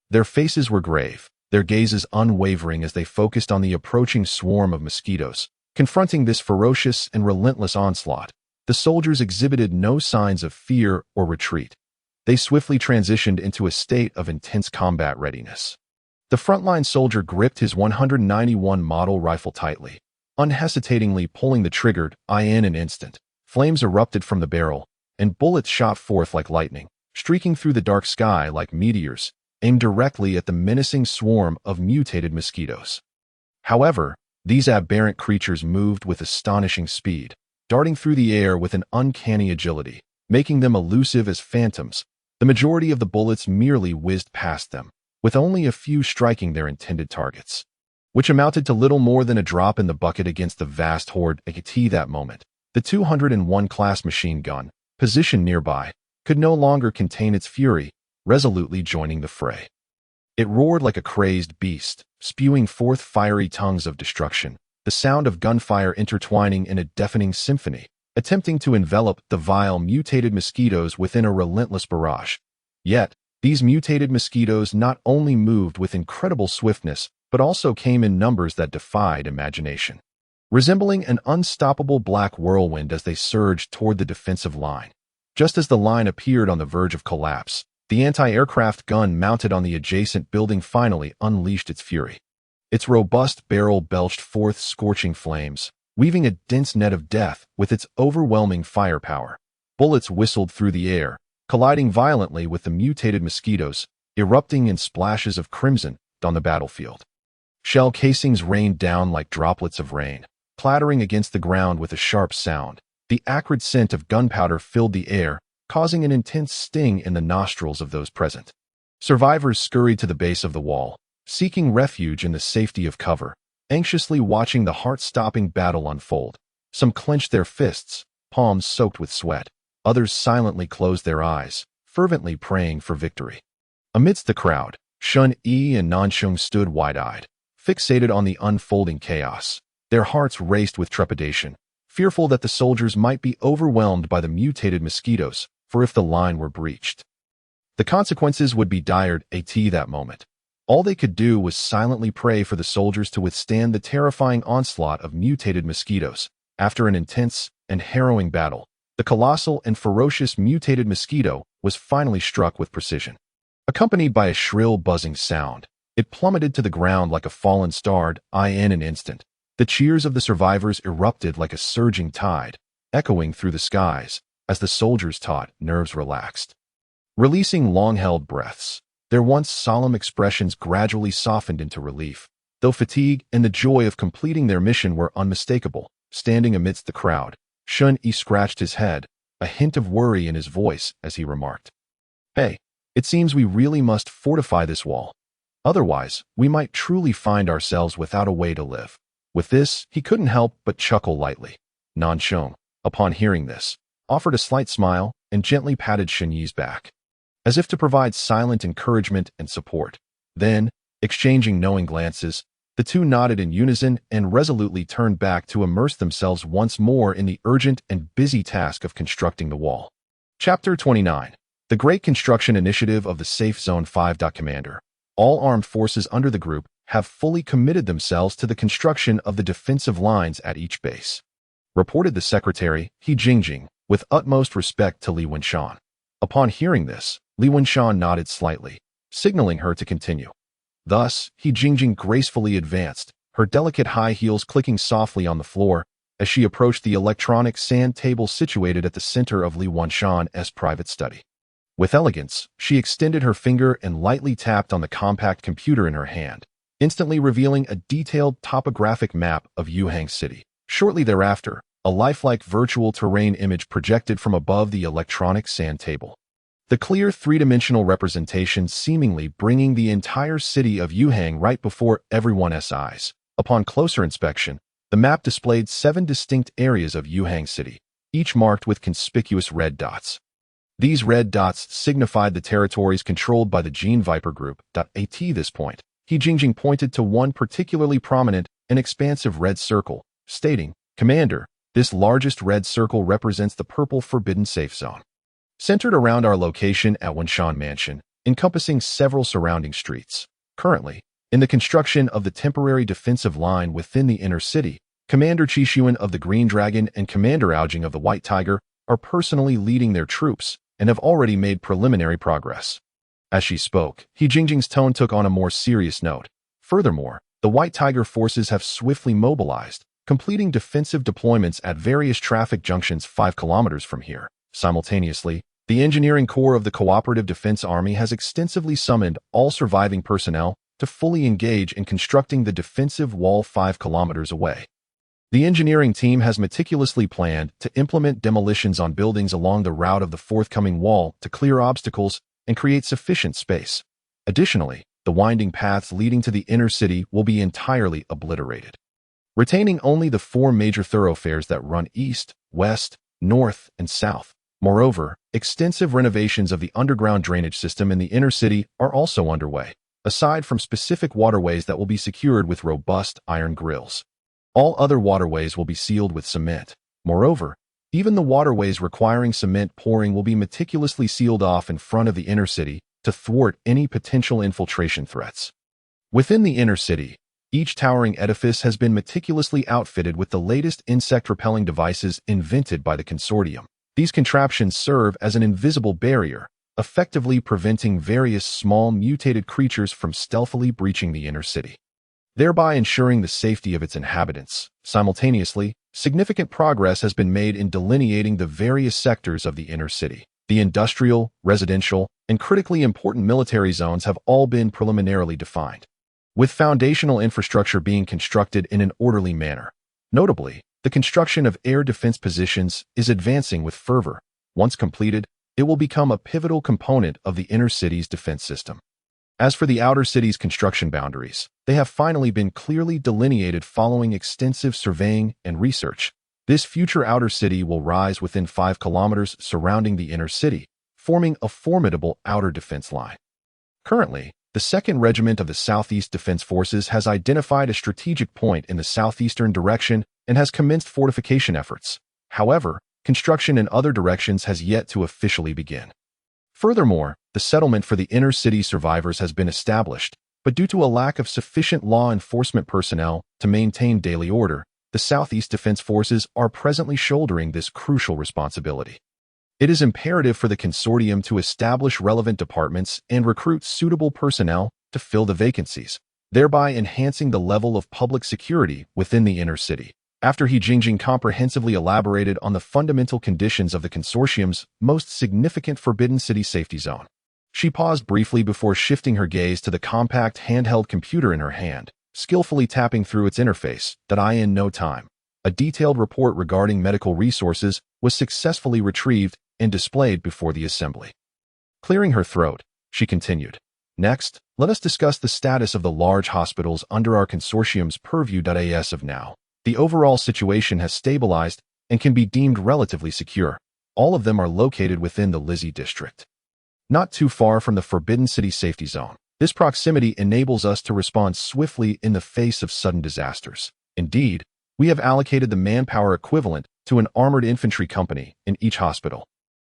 Speaker 1: Their faces were grave, their gazes unwavering as they focused on the approaching swarm of mosquitoes. Confronting this ferocious and relentless onslaught, the soldiers exhibited no signs of fear or retreat. They swiftly transitioned into a state of intense combat readiness. The frontline soldier gripped his 191 model rifle tightly, unhesitatingly pulling the trigger. In an instant, flames erupted from the barrel, and bullets shot forth like lightning, streaking through the dark sky like meteors, aimed directly at the menacing swarm of mutated mosquitoes. However, these aberrant creatures moved with astonishing speed, darting through the air with an uncanny agility, making them elusive as phantoms. The majority of the bullets merely whizzed past them, with only a few striking their intended targets, which amounted to little more than a drop in the bucket against the vast horde. At that moment, the 201 class machine gun, positioned nearby, could no longer contain its fury, resolutely joining the fray. It roared like a crazed beast, spewing forth fiery tongues of destruction, the sound of gunfire intertwining in a deafening symphony, attempting to envelop the vile mutated mosquitoes within a relentless barrage. Yet, these mutated mosquitoes not only moved with incredible swiftness, but also came in numbers that defied imagination, resembling an unstoppable black whirlwind as they surged toward the defensive line. Just as the line appeared on the verge of collapse, the anti-aircraft gun mounted on the adjacent building finally unleashed its fury. Its robust barrel belched forth scorching flames, weaving a dense net of death with its overwhelming firepower. Bullets whistled through the air, colliding violently with the mutated mosquitoes, erupting in splashes of crimson on the battlefield. Shell casings rained down like droplets of rain, clattering against the ground with a sharp sound. The acrid scent of gunpowder filled the air, causing an intense sting in the nostrils of those present. Survivors scurried to the base of the wall, seeking refuge in the safety of cover, anxiously watching the heart-stopping battle unfold. Some clenched their fists, palms soaked with sweat. Others silently closed their eyes, fervently praying for victory. Amidst the crowd, Shun Yi and Nansheng stood wide-eyed, fixated on the unfolding chaos. Their hearts raced with trepidation, fearful that the soldiers might be overwhelmed by the mutated mosquitoes, for if the line were breached, the consequences would be dire. At that moment, all they could do was silently pray for the soldiers to withstand the terrifying onslaught of mutated mosquitoes. After an intense and harrowing battle, the colossal and ferocious mutated mosquito was finally struck with precision. Accompanied by a shrill buzzing sound, it plummeted to the ground like a fallen star. In an instant, the cheers of the survivors erupted like a surging tide, echoing through the skies. As the soldiers' taut nerves relaxed, releasing long-held breaths, their once solemn expressions gradually softened into relief, though fatigue and the joy of completing their mission were unmistakable. Standing amidst the crowd, Shun Yi scratched his head, a hint of worry in his voice as he remarked, "Hey, it seems we really must fortify this wall. Otherwise, we might truly find ourselves without a way to live." With this, he couldn't help but chuckle lightly. Nansheng, upon hearing this, offered a slight smile and gently patted Shun Yi's back, as if to provide silent encouragement and support. Then, exchanging knowing glances, the two nodded in unison and resolutely turned back to immerse themselves once more in the urgent and busy task of constructing the wall. Chapter 29. The Great Construction Initiative of the Safe Zone 5. Commander. All armed forces under the group have fully committed themselves to the construction of the defensive lines at each base, reported the secretary, He Jingjing, with utmost respect to Li Wenshan. Upon hearing this, Li Wenshan nodded slightly, signaling her to continue. Thus, He Jingjing gracefully advanced, her delicate high heels clicking softly on the floor as she approached the electronic sand table situated at the center of Li Wenshan's private study. With elegance, she extended her finger and lightly tapped on the compact computer in her hand, instantly revealing a detailed topographic map of Yuhang City. Shortly thereafter, a lifelike virtual terrain image projected from above the electronic sand table. The clear three-dimensional representation seemingly bringing the entire city of Yuhang right before everyone's eyes. Upon closer inspection, the map displayed 7 distinct areas of Yuhang City, each marked with conspicuous red dots. These red dots signified the territories controlled by the Gene Viper Group. At this point, He Jingjing pointed to one particularly prominent and expansive red circle, stating, "Commander, this largest red circle represents the Purple Forbidden Safe Zone, centered around our location at Wenshan Mansion, encompassing several surrounding streets. Currently, in the construction of the temporary defensive line within the inner city, Commander Qixuan of the Green Dragon and Commander Aojing of the White Tiger are personally leading their troops and have already made preliminary progress." As she spoke, He Jingjing's tone took on a more serious note. Furthermore, the White Tiger forces have swiftly mobilized, completing defensive deployments at various traffic junctions 5 kilometers from here. Simultaneously, The engineering core of the Cooperative Defense Army has extensively summoned all surviving personnel to fully engage in constructing the defensive wall 5 kilometers away. The engineering team has meticulously planned to implement demolitions on buildings along the route of the forthcoming wall to clear obstacles and create sufficient space. Additionally, the winding paths leading to the inner city will be entirely obliterated, retaining only the 4 major thoroughfares that run east, west, north, and south. Moreover, extensive renovations of the underground drainage system in the inner city are also underway, aside from specific waterways that will be secured with robust iron grills. All other waterways will be sealed with cement. Moreover, even the waterways requiring cement pouring will be meticulously sealed off in front of the inner city to thwart any potential infiltration threats. Within the inner city, each towering edifice has been meticulously outfitted with the latest insect-repelling devices invented by the consortium. These contraptions serve as an invisible barrier, effectively preventing various small mutated creatures from stealthily breaching the inner city, thereby ensuring the safety of its inhabitants. Simultaneously, significant progress has been made in delineating the various sectors of the inner city. The industrial, residential, and critically important military zones have all been preliminarily defined, with foundational infrastructure being constructed in an orderly manner. Notably, the construction of air defense positions is advancing with fervor. Once completed, it will become a pivotal component of the inner city's defense system. As for the outer city's construction boundaries, they have finally been clearly delineated following extensive surveying and research. This future outer city will rise within 5 kilometers surrounding the inner city, forming a formidable outer defense line. Currently, the 2nd Regiment of the Southeast Defense Forces has identified a strategic point in the southeastern direction and has commenced fortification efforts. However, construction in other directions has yet to officially begin. Furthermore, the settlement for the inner city survivors has been established, but due to a lack of sufficient law enforcement personnel to maintain daily order, the Southeast Defense Forces are presently shouldering this crucial responsibility. It is imperative for the consortium to establish relevant departments and recruit suitable personnel to fill the vacancies, thereby enhancing the level of public security within the inner city. After He Jingjing comprehensively elaborated on the fundamental conditions of the consortium's most significant Forbidden City safety zone, she paused briefly before shifting her gaze to the compact handheld computer in her hand, skillfully tapping through its interface. In no time, a detailed report regarding medical resources was successfully retrieved and displayed before the assembly. Clearing her throat, she continued, "Next, let us discuss the status of the large hospitals under our consortium's purview. As of now, the overall situation has stabilized and can be deemed relatively secure. All of them are located within the Lizzie district, not too far from the Forbidden City safety zone. This proximity enables us to respond swiftly in the face of sudden disasters. Indeed, we have allocated the manpower equivalent to an armored infantry company in each hospital.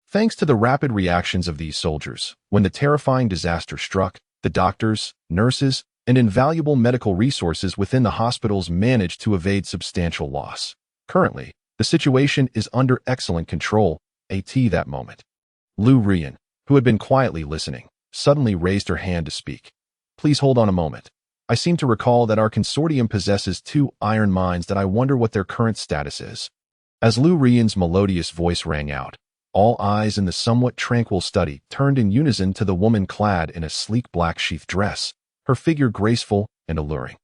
Speaker 1: Thanks to the rapid reactions of these soldiers, when the terrifying disaster struck, the doctors, nurses, and invaluable medical resources within the hospitals managed to evade substantial loss. Currently, the situation is under excellent control. At that moment, Lu Rian, who had been quietly listening, suddenly raised her hand to speak. "Please hold on a moment. I seem to recall that our consortium possesses 2 iron mines that I wonder what their current status is." As Lu Rian's melodious voice rang out, all eyes in the somewhat tranquil study turned in unison to the woman clad in a sleek black sheath dress, her figure graceful and alluring.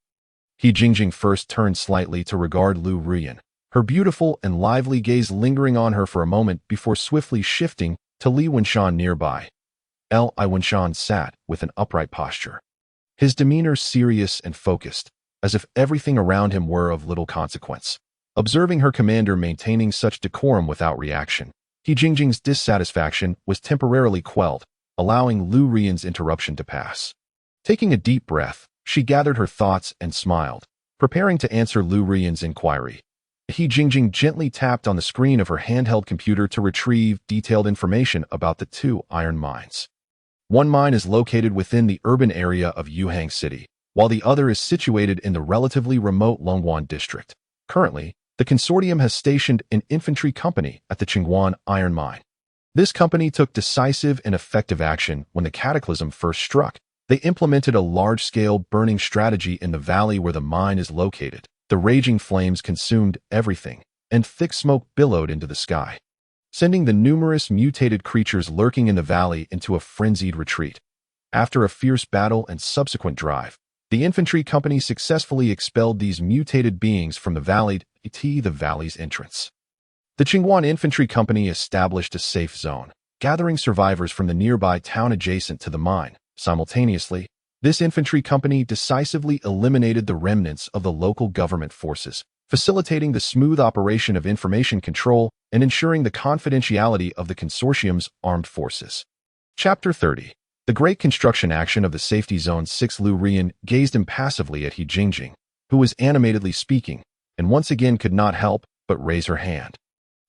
Speaker 1: He Jingjing first turned slightly to regard Lu Rian, her beautiful and lively gaze lingering on her for a moment before swiftly shifting to Li Wenshan nearby. Li Wenshan sat with an upright posture, his demeanor serious and focused, as if everything around him were of little consequence. Observing her commander maintaining such decorum without reaction, He Jingjing's dissatisfaction was temporarily quelled, allowing Lu Rian's interruption to pass. Taking a deep breath, she gathered her thoughts and smiled, preparing to answer Lu Rian's inquiry. He Jingjing gently tapped on the screen of her handheld computer to retrieve detailed information about the 2 iron mines. One mine is located within the urban area of Yuhang City, while the other is situated in the relatively remote Longwan district. Currently, the consortium has stationed an infantry company at the Qingguan iron mine. This company took decisive and effective action when the cataclysm first struck. They implemented a large-scale burning strategy in the valley where the mine is located. The raging flames consumed everything, and thick smoke billowed into the sky. sending the numerous mutated creatures lurking in the valley into a frenzied retreat. After a fierce battle and subsequent drive, the infantry company successfully expelled these mutated beings from the valley's entrance. The Qingguan Infantry Company established a safe zone, gathering survivors from the nearby town adjacent to the mine. Simultaneously, this infantry company decisively eliminated the remnants of the local government forces, facilitating the smooth operation of information control and ensuring the confidentiality of the consortium's armed forces. Chapter 30. The Great Construction Action of the Safety Zone 6. Lu Rian gazed impassively at He Jingjing, who was animatedly speaking, and once again could not help but raise her hand.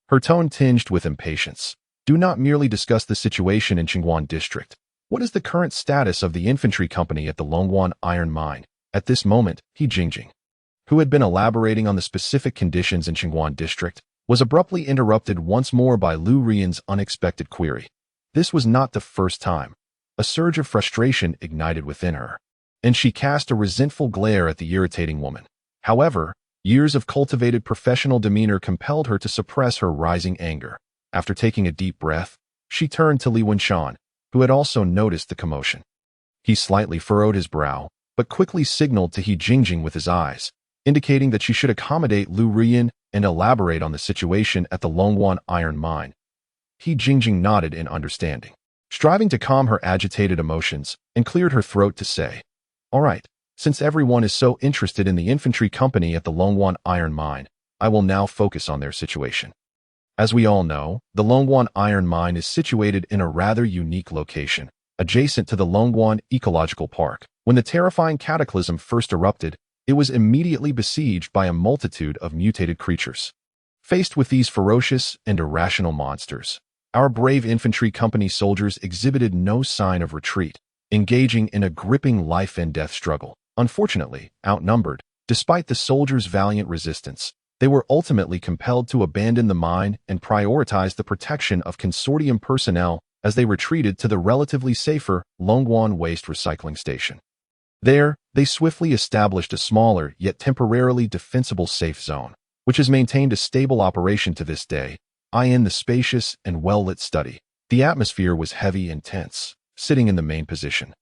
Speaker 1: Her tone tinged with impatience. Do not merely discuss the situation in Qingguan District. What is the current status of the infantry company at the Longguan iron mine? At this moment, He Jingjing, who had been elaborating on the specific conditions in Qingguan District, was abruptly interrupted once more by Lu Rian's unexpected query. This was not the first time. A surge of frustration ignited within her, and she cast a resentful glare at the irritating woman. However, years of cultivated professional demeanor compelled her to suppress her rising anger. After taking a deep breath, she turned to Li Wenshan, who had also noticed the commotion. He slightly furrowed his brow, but quickly signaled to He Jingjing with his eyes, indicating that she should accommodate Lu Rian and elaborate on the situation at the Longguan iron mine. He Jingjing nodded in understanding, striving to calm her agitated emotions, and cleared her throat to say, "All right, since everyone is so interested in the infantry company at the Longguan iron mine, I will now focus on their situation." As we all know, the Longguan iron mine is situated in a rather unique location, adjacent to the Longguan Ecological Park. When the terrifying cataclysm first erupted, it was immediately besieged by a multitude of mutated creatures. Faced with these ferocious and irrational monsters, our brave infantry company soldiers exhibited no sign of retreat, engaging in a gripping life-and-death struggle. Unfortunately, outnumbered, despite the soldiers' valiant resistance, they were ultimately compelled to abandon the mine and prioritize the protection of consortium personnel as they retreated to the relatively safer Longguan Waste Recycling Station. There, they swiftly established a smaller yet temporarily defensible safe zone, which has maintained a stable operation to this day. In the spacious and well-lit study, the atmosphere was heavy and tense. Sitting in the main position,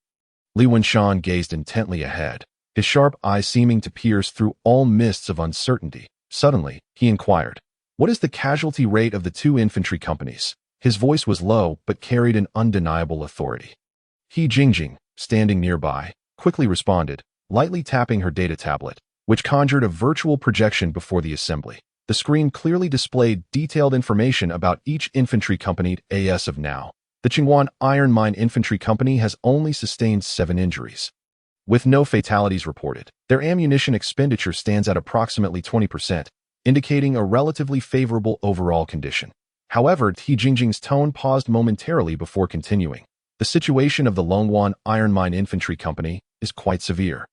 Speaker 1: Li Wenshan gazed intently ahead, his sharp eyes seeming to pierce through all mists of uncertainty. Suddenly, he inquired, "What is the casualty rate of the two infantry companies?" His voice was low but carried an undeniable authority. He Jingjing, standing nearby, quickly responded, lightly tapping her data tablet, which conjured a virtual projection before the assembly. The screen clearly displayed detailed information about each infantry company. As of now, the Qingguan Iron Mine Infantry Company has only sustained 7 injuries, with no fatalities reported. Their ammunition expenditure stands at approximately 20%, indicating a relatively favorable overall condition. However, He Jingjing's tone paused momentarily before continuing. The situation of the Longguan Iron Mine Infantry Company is quite severe.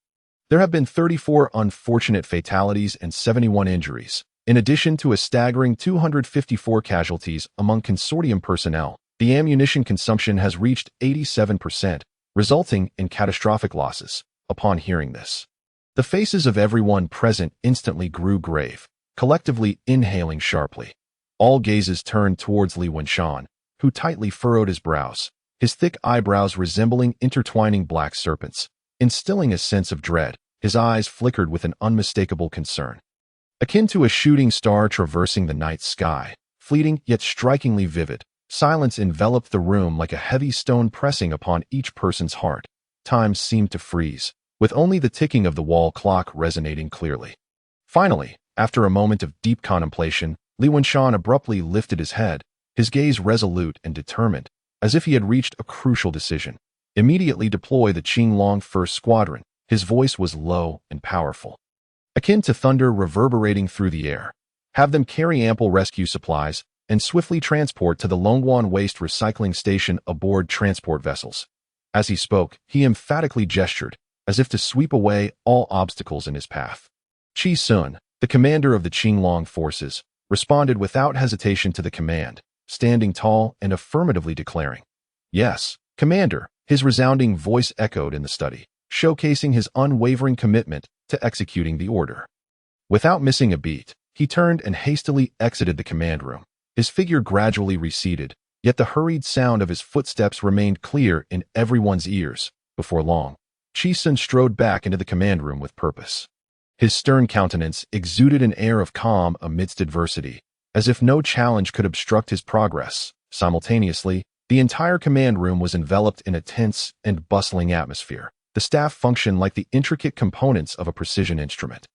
Speaker 1: There have been 34 unfortunate fatalities and 71 injuries, in addition to a staggering 254 casualties among consortium personnel. The ammunition consumption has reached 87%, resulting in catastrophic losses. Upon hearing this, the faces of everyone present instantly grew grave, collectively inhaling sharply. All gazes turned towards Li Wenshan, who tightly furrowed his brows, his thick eyebrows resembling intertwining black serpents, instilling a sense of dread. His eyes flickered with an unmistakable concern, akin to a shooting star traversing the night sky. Fleeting yet strikingly vivid, silence enveloped the room like a heavy stone pressing upon each person's heart. Time seemed to freeze, with only the ticking of the wall clock resonating clearly. Finally, after a moment of deep contemplation, Li Wenshan abruptly lifted his head, his gaze resolute and determined, as if he had reached a crucial decision. Immediately deploy the Qinglong First Squadron. His voice was low and powerful, akin to thunder reverberating through the air. Have them carry ample rescue supplies and swiftly transport to the Longguan Waste Recycling Station aboard transport vessels. As he spoke, he emphatically gestured, as if to sweep away all obstacles in his path. Qi Sun, the commander of the Qinglong forces, responded without hesitation to the command, standing tall and affirmatively declaring, "Yes, Commander." His resounding voice echoed in the study, showcasing his unwavering commitment to executing the order. Without missing a beat, he turned and hastily exited the command room, His figure gradually receded, yet the hurried sound of his footsteps remained clear in everyone's ears. Before long, Chi Sun strode back into the command room with purpose. His stern countenance exuded an air of calm amidst adversity, as if no challenge could obstruct his progress. Simultaneously, the entire command room was enveloped in a tense and bustling atmosphere. The staff functioned like the intricate components of a precision instrument,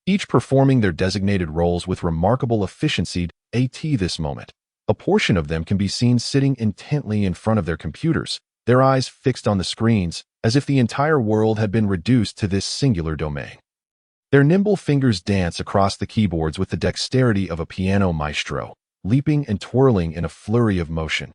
Speaker 1: each performing their designated roles with remarkable efficiency. At this moment, a portion of them can be seen sitting intently in front of their computers, their eyes fixed on the screens, as if the entire world had been reduced to this singular domain. Their nimble fingers dance across the keyboards with the dexterity of a piano maestro, leaping and twirling in a flurry of motion.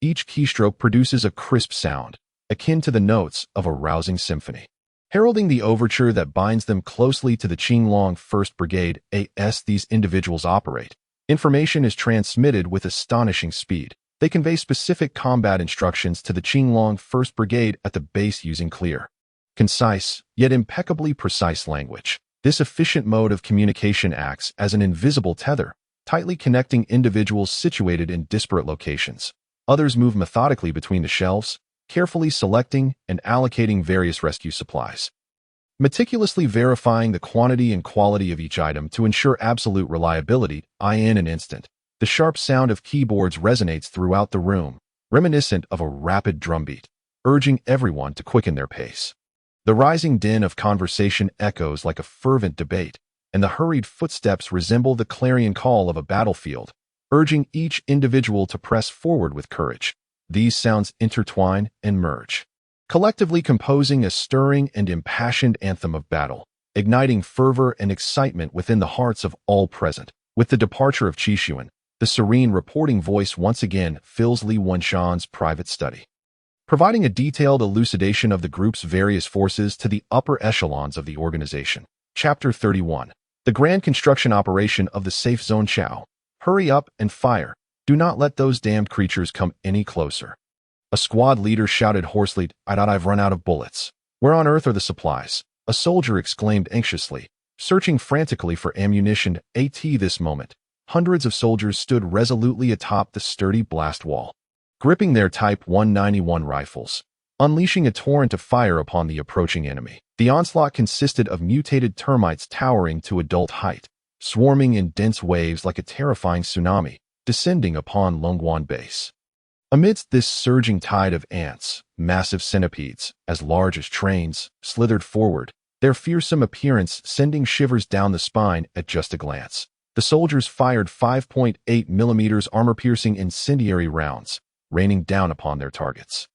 Speaker 1: Each keystroke produces a crisp sound, akin to the notes of a rousing symphony, heralding the overture that binds them closely to the Qinglong 1st Brigade. As these individuals operate, information is transmitted with astonishing speed. They convey specific combat instructions to the Qinglong 1st Brigade at the base using clear, concise, yet impeccably precise language. This efficient mode of communication acts as an invisible tether, tightly connecting individuals situated in disparate locations. Others move methodically between the shelves, carefully selecting and allocating various rescue supplies, meticulously verifying the quantity and quality of each item to ensure absolute reliability. In an instant, the sharp sound of keyboards resonates throughout the room, reminiscent of a rapid drumbeat, urging everyone to quicken their pace. The rising din of conversation echoes like a fervent debate, and the hurried footsteps resemble the clarion call of a battlefield, urging each individual to press forward with courage. These sounds intertwine and merge, collectively composing a stirring and impassioned anthem of battle, igniting fervor and excitement within the hearts of all present. With the departure of Qixuan, the serene reporting voice once again fills Li Wenshan's private study, providing a detailed elucidation of the group's various forces to the upper echelons of the organization. Chapter 31. The Grand Construction Operation of the Safe Zone. Chao. Hurry up and fire. Do not let those damned creatures come any closer. A squad leader shouted hoarsely. I've run out of bullets. Where on earth are the supplies? A soldier exclaimed anxiously, searching frantically for ammunition. At this moment, hundreds of soldiers stood resolutely atop the sturdy blast wall, gripping their Type 191 rifles, unleashing a torrent of fire upon the approaching enemy. The onslaught consisted of mutated termites towering to adult height, swarming in dense waves like a terrifying tsunami, descending upon Longguan base. Amidst this surging tide of ants, massive centipedes, as large as trains, slithered forward, their fearsome appearance sending shivers down the spine at just a glance. The soldiers fired 5.8mm armor-piercing incendiary rounds, raining down upon their targets,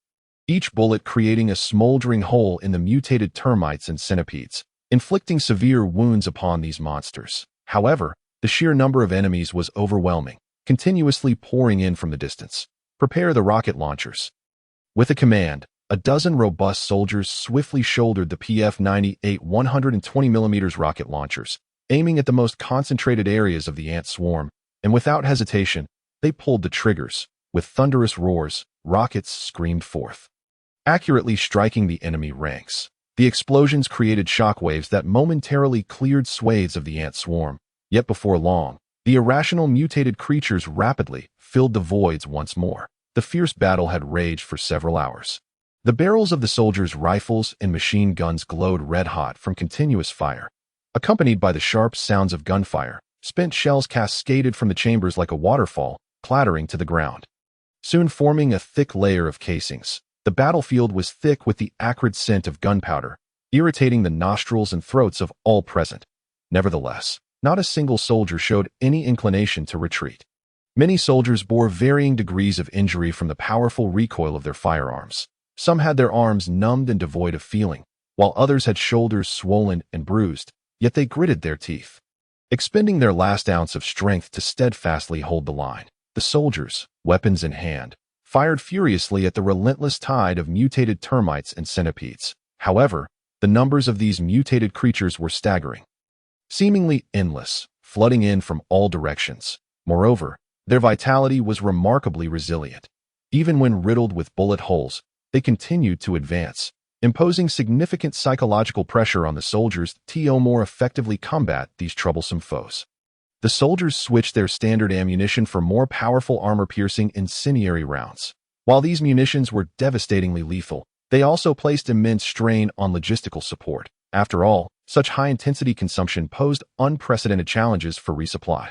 Speaker 1: each bullet creating a smoldering hole in the mutated termites and centipedes, inflicting severe wounds upon these monsters. However, the sheer number of enemies was overwhelming, continuously pouring in from the distance. Prepare the rocket launchers. With a command, a dozen robust soldiers swiftly shouldered the PF-98 120mm rocket launchers, aiming at the most concentrated areas of the ant swarm, and without hesitation, they pulled the triggers. With thunderous roars, rockets screamed forth, accurately striking the enemy ranks. The explosions created shockwaves that momentarily cleared swathes of the ant swarm, yet before long, the irrational mutated creatures rapidly filled the voids once more. The fierce battle had raged for several hours. The barrels of the soldiers' rifles and machine guns glowed red-hot from continuous fire, accompanied by the sharp sounds of gunfire. Spent shells cascaded from the chambers like a waterfall, clattering to the ground, soon forming a thick layer of casings. The battlefield was thick with the acrid scent of gunpowder, irritating the nostrils and throats of all present. Nevertheless, not a single soldier showed any inclination to retreat. Many soldiers bore varying degrees of injury from the powerful recoil of their firearms. Some had their arms numbed and devoid of feeling, while others had shoulders swollen and bruised, yet they gritted their teeth, expending their last ounce of strength to steadfastly hold the line. The soldiers, weapons in hand, fired furiously at the relentless tide of mutated termites and centipedes. However, the numbers of these mutated creatures were staggering, seemingly endless, flooding in from all directions. Moreover, their vitality was remarkably resilient. Even when riddled with bullet holes, they continued to advance, imposing significant psychological pressure on the soldiers to more effectively combat these troublesome foes. The soldiers switched their standard ammunition for more powerful armor-piercing incendiary rounds. While these munitions were devastatingly lethal, they also placed immense strain on logistical support. After all, such high-intensity consumption posed unprecedented challenges for resupply.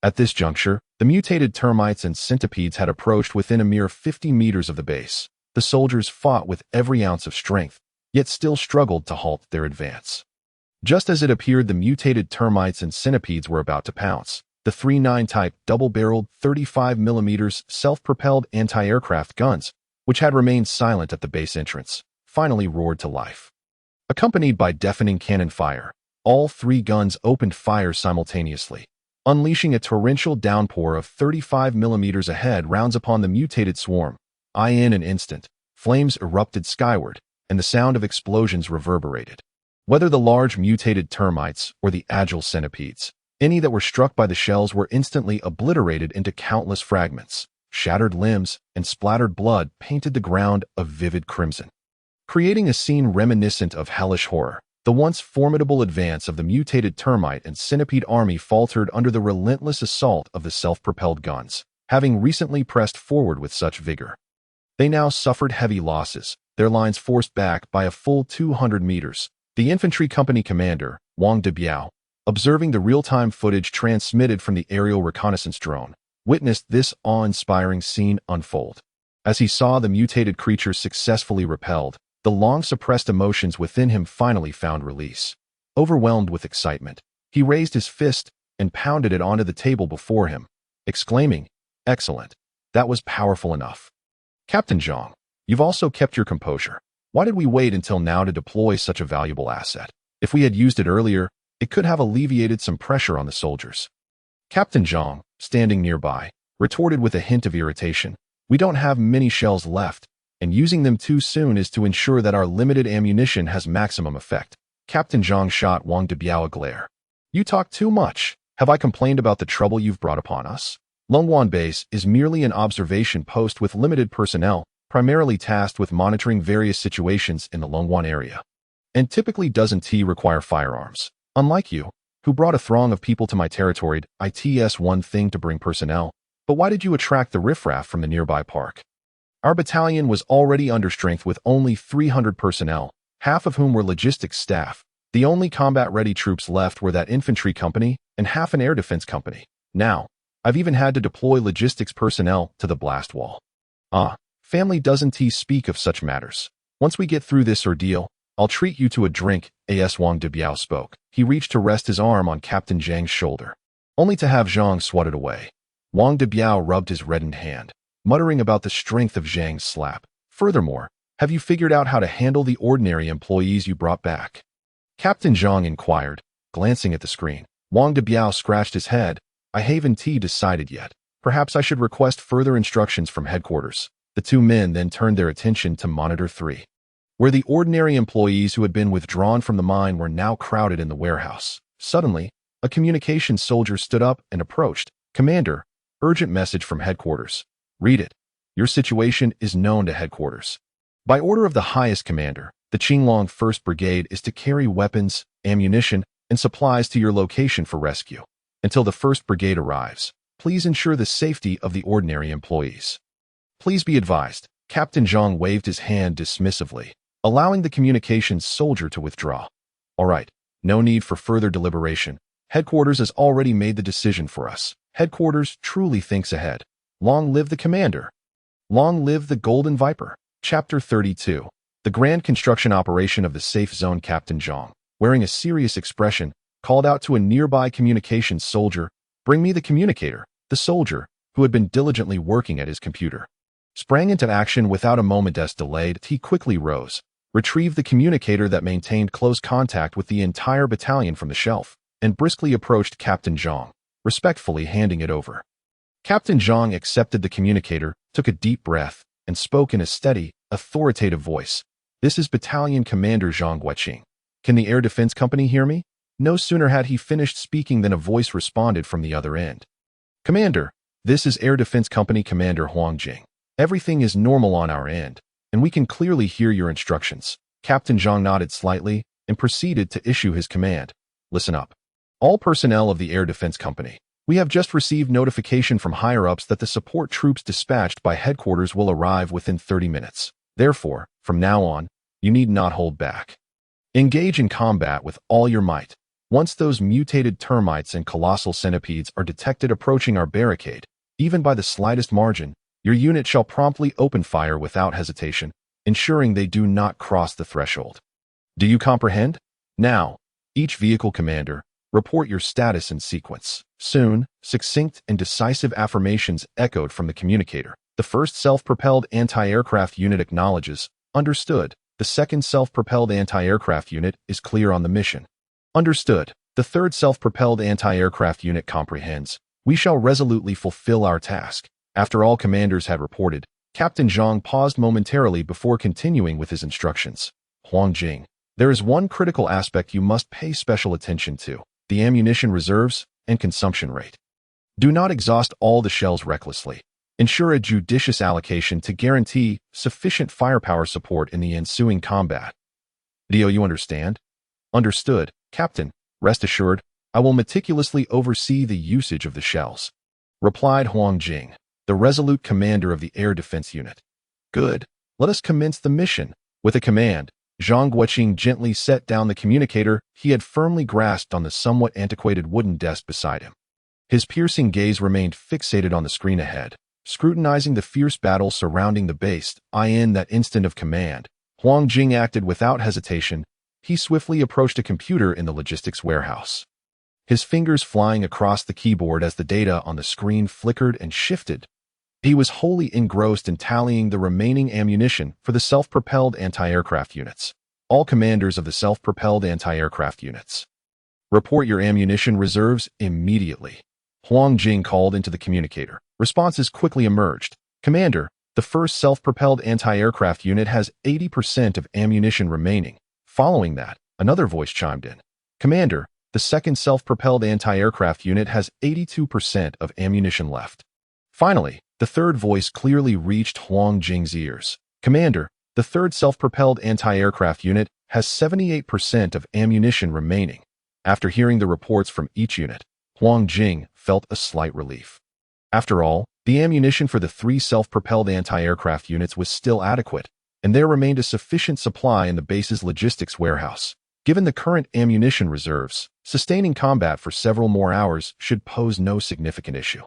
Speaker 1: At this juncture, the mutated termites and centipedes had approached within a mere 50 meters of the base. The soldiers fought with every ounce of strength, yet still struggled to halt their advance. Just as it appeared the mutated termites and centipedes were about to pounce, the 3-9 type double-barreled 35mm self-propelled anti-aircraft guns, which had remained silent at the base entrance, finally roared to life. Accompanied by deafening cannon fire, all 3 guns opened fire simultaneously, unleashing a torrential downpour of 35mm ahead rounds upon the mutated swarm. In an instant, flames erupted skyward, and the sound of explosions reverberated. Whether the large mutated termites or the agile centipedes, any that were struck by the shells were instantly obliterated into countless fragments. Shattered limbs and splattered blood painted the ground a vivid crimson. Creating a scene reminiscent of hellish horror, the once formidable advance of the mutated termite and centipede army faltered under the relentless assault of the self-propelled guns, having recently pressed forward with such vigor. They now suffered heavy losses, their lines forced back by a full 200 meters. The infantry company commander, Wang Debiao, observing the real-time footage transmitted from the aerial reconnaissance drone, witnessed this awe-inspiring scene unfold. As he saw the mutated creatures successfully repelled, the long-suppressed emotions within him finally found release. Overwhelmed with excitement, he raised his fist and pounded it onto the table before him, exclaiming, "Excellent! That was powerful enough. Captain Zhang, you've also kept your composure. Why did we wait until now to deploy such a valuable asset? If we had used it earlier, it could have alleviated some pressure on the soldiers." Captain Zhang, standing nearby, retorted with a hint of irritation, "We don't have many shells left, and using them too soon is to ensure that our limited ammunition has maximum effect." Captain Zhang shot Wang Debiao a glare. "You talk too much. Have I complained about the trouble you've brought upon us? Longwan Base is merely an observation post with limited personnel, primarily tasked with monitoring various situations in the Longwan area, and typically doesn't require firearms. Unlike you, who brought a throng of people to my territory. It's one thing to bring personnel, but why did you attract the riffraff from the nearby park? Our battalion was already understrength with only 300 personnel, half of whom were logistics staff. The only combat-ready troops left were that infantry company and half an air defense company. Now, I've even had to deploy logistics personnel to the blast wall. Family doesn't speak of such matters. Once we get through this ordeal, I'll treat you to a drink." As Wang Debiao spoke, he reached to rest his arm on Captain Zhang's shoulder, only to have Zhang swatted away. Wang Debiao rubbed his reddened hand, muttering about the strength of Zhang's slap. "Furthermore, have you figured out how to handle the ordinary employees you brought back?" Captain Zhang inquired, glancing at the screen. Wang Debiao scratched his head. "I haven't decided yet. Perhaps I should request further instructions from headquarters." The 2 men then turned their attention to Monitor 3, where the ordinary employees who had been withdrawn from the mine were now crowded in the warehouse. Suddenly, a communications soldier stood up and approached. "Commander, urgent message from headquarters." "Read it. Your situation is known to headquarters. By order of the highest commander, the Qinglong 1st Brigade is to carry weapons, ammunition, and supplies to your location for rescue. Until the 1st Brigade arrives, please ensure the safety of the ordinary employees. Please be advised." Captain Zhang waved his hand dismissively, allowing the communications soldier to withdraw. "All right, no need for further deliberation. Headquarters has already made the decision for us. Headquarters truly thinks ahead. Long live the commander. Long live the Golden Viper." Chapter 32. The grand construction operation of the safe zone. Captain Zhang, wearing a serious expression, called out to a nearby communications soldier, "Bring me the communicator." The soldier, who had been diligently working at his computer, sprang into action without a moment's delay. He quickly rose, retrieved the communicator that maintained close contact with the entire battalion from the shelf, and briskly approached Captain Zhang, respectfully handing it over. Captain Zhang accepted the communicator, took a deep breath, and spoke in a steady, authoritative voice. "This is Battalion Commander Zhang Guiqing. Can the Air Defense Company hear me?" No sooner had he finished speaking than a voice responded from the other end. "Commander, this is Air Defense Company Commander Huang Jing. Everything is normal on our end, and we can clearly hear your instructions." Captain Zhang nodded slightly and proceeded to issue his command. "Listen up. All personnel of the Air Defense Company. We have just received notification from higher-ups that the support troops dispatched by headquarters will arrive within 30 minutes. Therefore, from now on, you need not hold back. Engage in combat with all your might. Once those mutated termites and colossal centipedes are detected approaching our barricade, even by the slightest margin, your unit shall promptly open fire without hesitation, ensuring they do not cross the threshold. Do you comprehend? Now, each vehicle commander, report your status in sequence. Soon, succinct and decisive affirmations echoed from the communicator. The first self-propelled anti-aircraft unit acknowledges, understood. The second self-propelled anti-aircraft unit is clear on the mission. Understood. The third self-propelled anti-aircraft unit comprehends. We shall resolutely fulfill our task. After all commanders had reported, Captain Zhang paused momentarily before continuing with his instructions. Huang Jing, there is one critical aspect you must pay special attention to: the ammunition reserves and consumption rate. Do not exhaust all the shells recklessly. Ensure a judicious allocation to guarantee sufficient firepower support in the ensuing combat. Do you understand? Understood, Captain. Rest assured, I will meticulously oversee the usage of the shells, replied Huang Jing, the resolute commander of the Air Defense Unit. Good. Let us commence the mission. With a command, Zhang Guoqing gently set down the communicator he had firmly grasped on the somewhat antiquated wooden desk beside him. His piercing gaze remained fixated on the screen ahead, scrutinizing the fierce battle surrounding the base. In that instant of command, Huang Jing acted without hesitation. He swiftly approached a computer in the logistics warehouse, his fingers flying across the keyboard as the data on the screen flickered and shifted. He was wholly engrossed in tallying the remaining ammunition for the self-propelled anti-aircraft units. All commanders of the self-propelled anti-aircraft units, report your ammunition reserves immediately. Huang Jing called into the communicator. Responses quickly emerged. Commander, the first self-propelled anti-aircraft unit has 80% of ammunition remaining. Following that, another voice chimed in. Commander, the second self-propelled anti-aircraft unit has 82% of ammunition left. Finally, the third voice clearly reached Huang Jing's ears. Commander, the third self-propelled anti-aircraft unit has 78% of ammunition remaining. After hearing the reports from each unit, Huang Jing felt a slight relief. After all, the ammunition for the three self-propelled anti-aircraft units was still adequate, and there remained a sufficient supply in the base's logistics warehouse. Given the current ammunition reserves, sustaining combat for several more hours should pose no significant issue.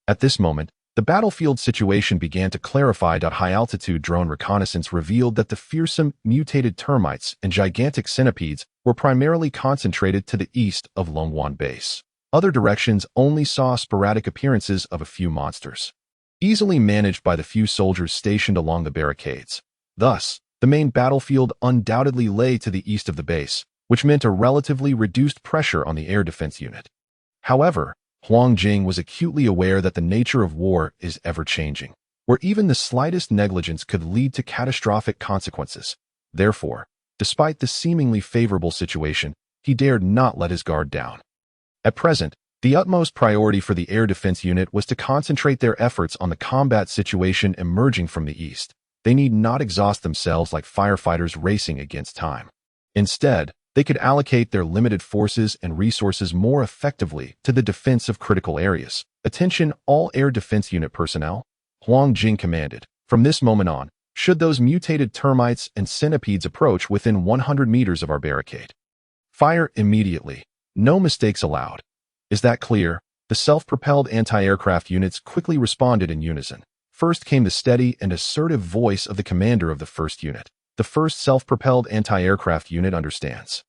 Speaker 1: At this moment, the battlefield situation began to clarify. High-altitude drone reconnaissance revealed that the fearsome, mutated termites and gigantic centipedes were primarily concentrated to the east of Longwan Base. Other directions only saw sporadic appearances of a few monsters, easily managed by the few soldiers stationed along the barricades. Thus, the main battlefield undoubtedly lay to the east of the base, which meant a relatively reduced pressure on the air defense unit. However, Huang Jing was acutely aware that the nature of war is ever-changing, where even the slightest negligence could lead to catastrophic consequences. Therefore, despite the seemingly favorable situation, he dared not let his guard down. At present, the utmost priority for the air defense unit was to concentrate their efforts on the combat situation emerging from the east. They need not exhaust themselves like firefighters racing against time. Instead, they could allocate their limited forces and resources more effectively to the defense of critical areas. Attention, all air defense unit personnel, Huang Jing commanded. From this moment on, should those mutated termites and centipedes approach within 100 meters of our barricade, fire immediately. No mistakes allowed. Is that clear? The self-propelled anti-aircraft units quickly responded in unison. First came the steady and assertive voice of the commander of the first unit. The first self-propelled anti-aircraft unit understands.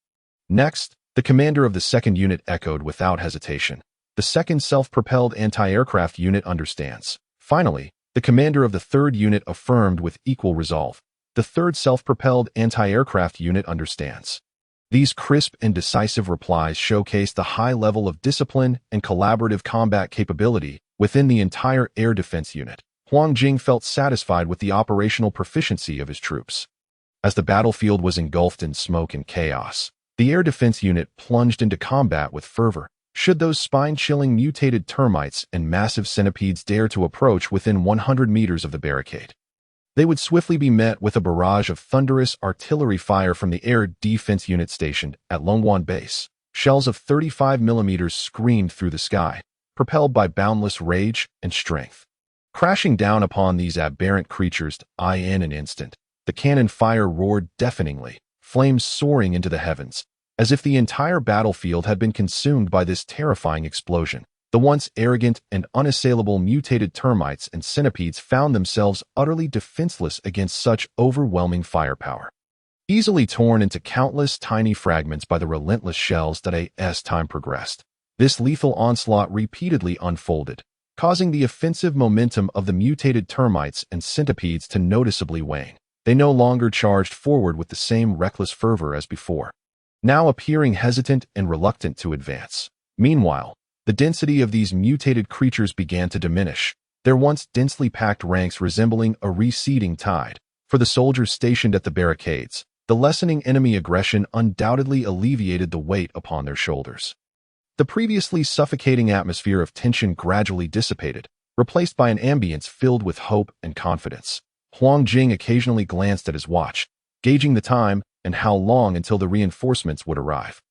Speaker 1: Next, the commander of the second unit echoed without hesitation. The second self-propelled anti-aircraft unit understands. Finally, the commander of the third unit affirmed with equal resolve. The third self-propelled anti-aircraft unit understands. These crisp and decisive replies showcase the high level of discipline and collaborative combat capability within the entire air defense unit. Huang Jing felt satisfied with the operational proficiency of his troops. As the battlefield was engulfed in smoke and chaos, the air defense unit plunged into combat with fervor. Should those spine-chilling mutated termites and massive centipedes dare to approach within 100 meters of the barricade, they would swiftly be met with a barrage of thunderous artillery fire from the air defense unit stationed at Longwan Base. Shells of 35 millimeters screamed through the sky, propelled by boundless rage and strength. Crashing down upon these aberrant creatures, in an instant, the cannon fire roared deafeningly, flames soaring into the heavens, as if the entire battlefield had been consumed by this terrifying explosion. The once arrogant and unassailable mutated termites and centipedes found themselves utterly defenseless against such overwhelming firepower. Easily torn into countless tiny fragments by the relentless shells that as time progressed, this lethal onslaught repeatedly unfolded, causing the offensive momentum of the mutated termites and centipedes to noticeably wane. They no longer charged forward with the same reckless fervor as before, now appearing hesitant and reluctant to advance. Meanwhile, the density of these mutated creatures began to diminish, their once densely packed ranks resembling a receding tide. For the soldiers stationed at the barricades, the lessening enemy aggression undoubtedly alleviated the weight upon their shoulders. The previously suffocating atmosphere of tension gradually dissipated, replaced by an ambience filled with hope and confidence. Huang Jing occasionally glanced at his watch, gauging the time and how long until the reinforcements would arrive.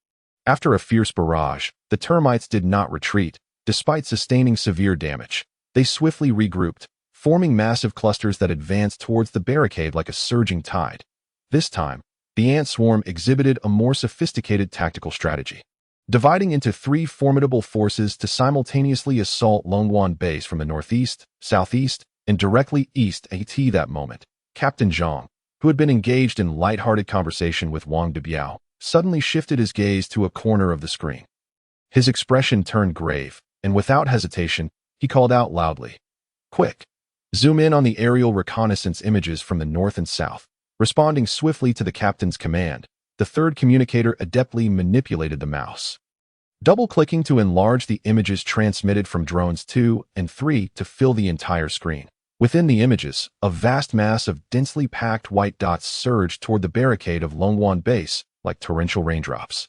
Speaker 1: After a fierce barrage, the termites did not retreat, despite sustaining severe damage. They swiftly regrouped, forming massive clusters that advanced towards the barricade like a surging tide. This time, the ant swarm exhibited a more sophisticated tactical strategy. Dividing into three formidable forces to simultaneously assault Longwan Base from the northeast, southeast, and directly east at that moment, Captain Zhang, who had been engaged in light-hearted conversation with Wang Debiao, suddenly shifted his gaze to a corner of the screen. His expression turned grave, and without hesitation, he called out loudly, "Quick! Zoom in on the aerial reconnaissance images from the north and south." Responding swiftly to the captain's command, the third communicator adeptly manipulated the mouse, double-clicking to enlarge the images transmitted from drones 2 and 3 to fill the entire screen. Within the images, a vast mass of densely packed white dots surged toward the barricade of Longwan Base like torrential raindrops.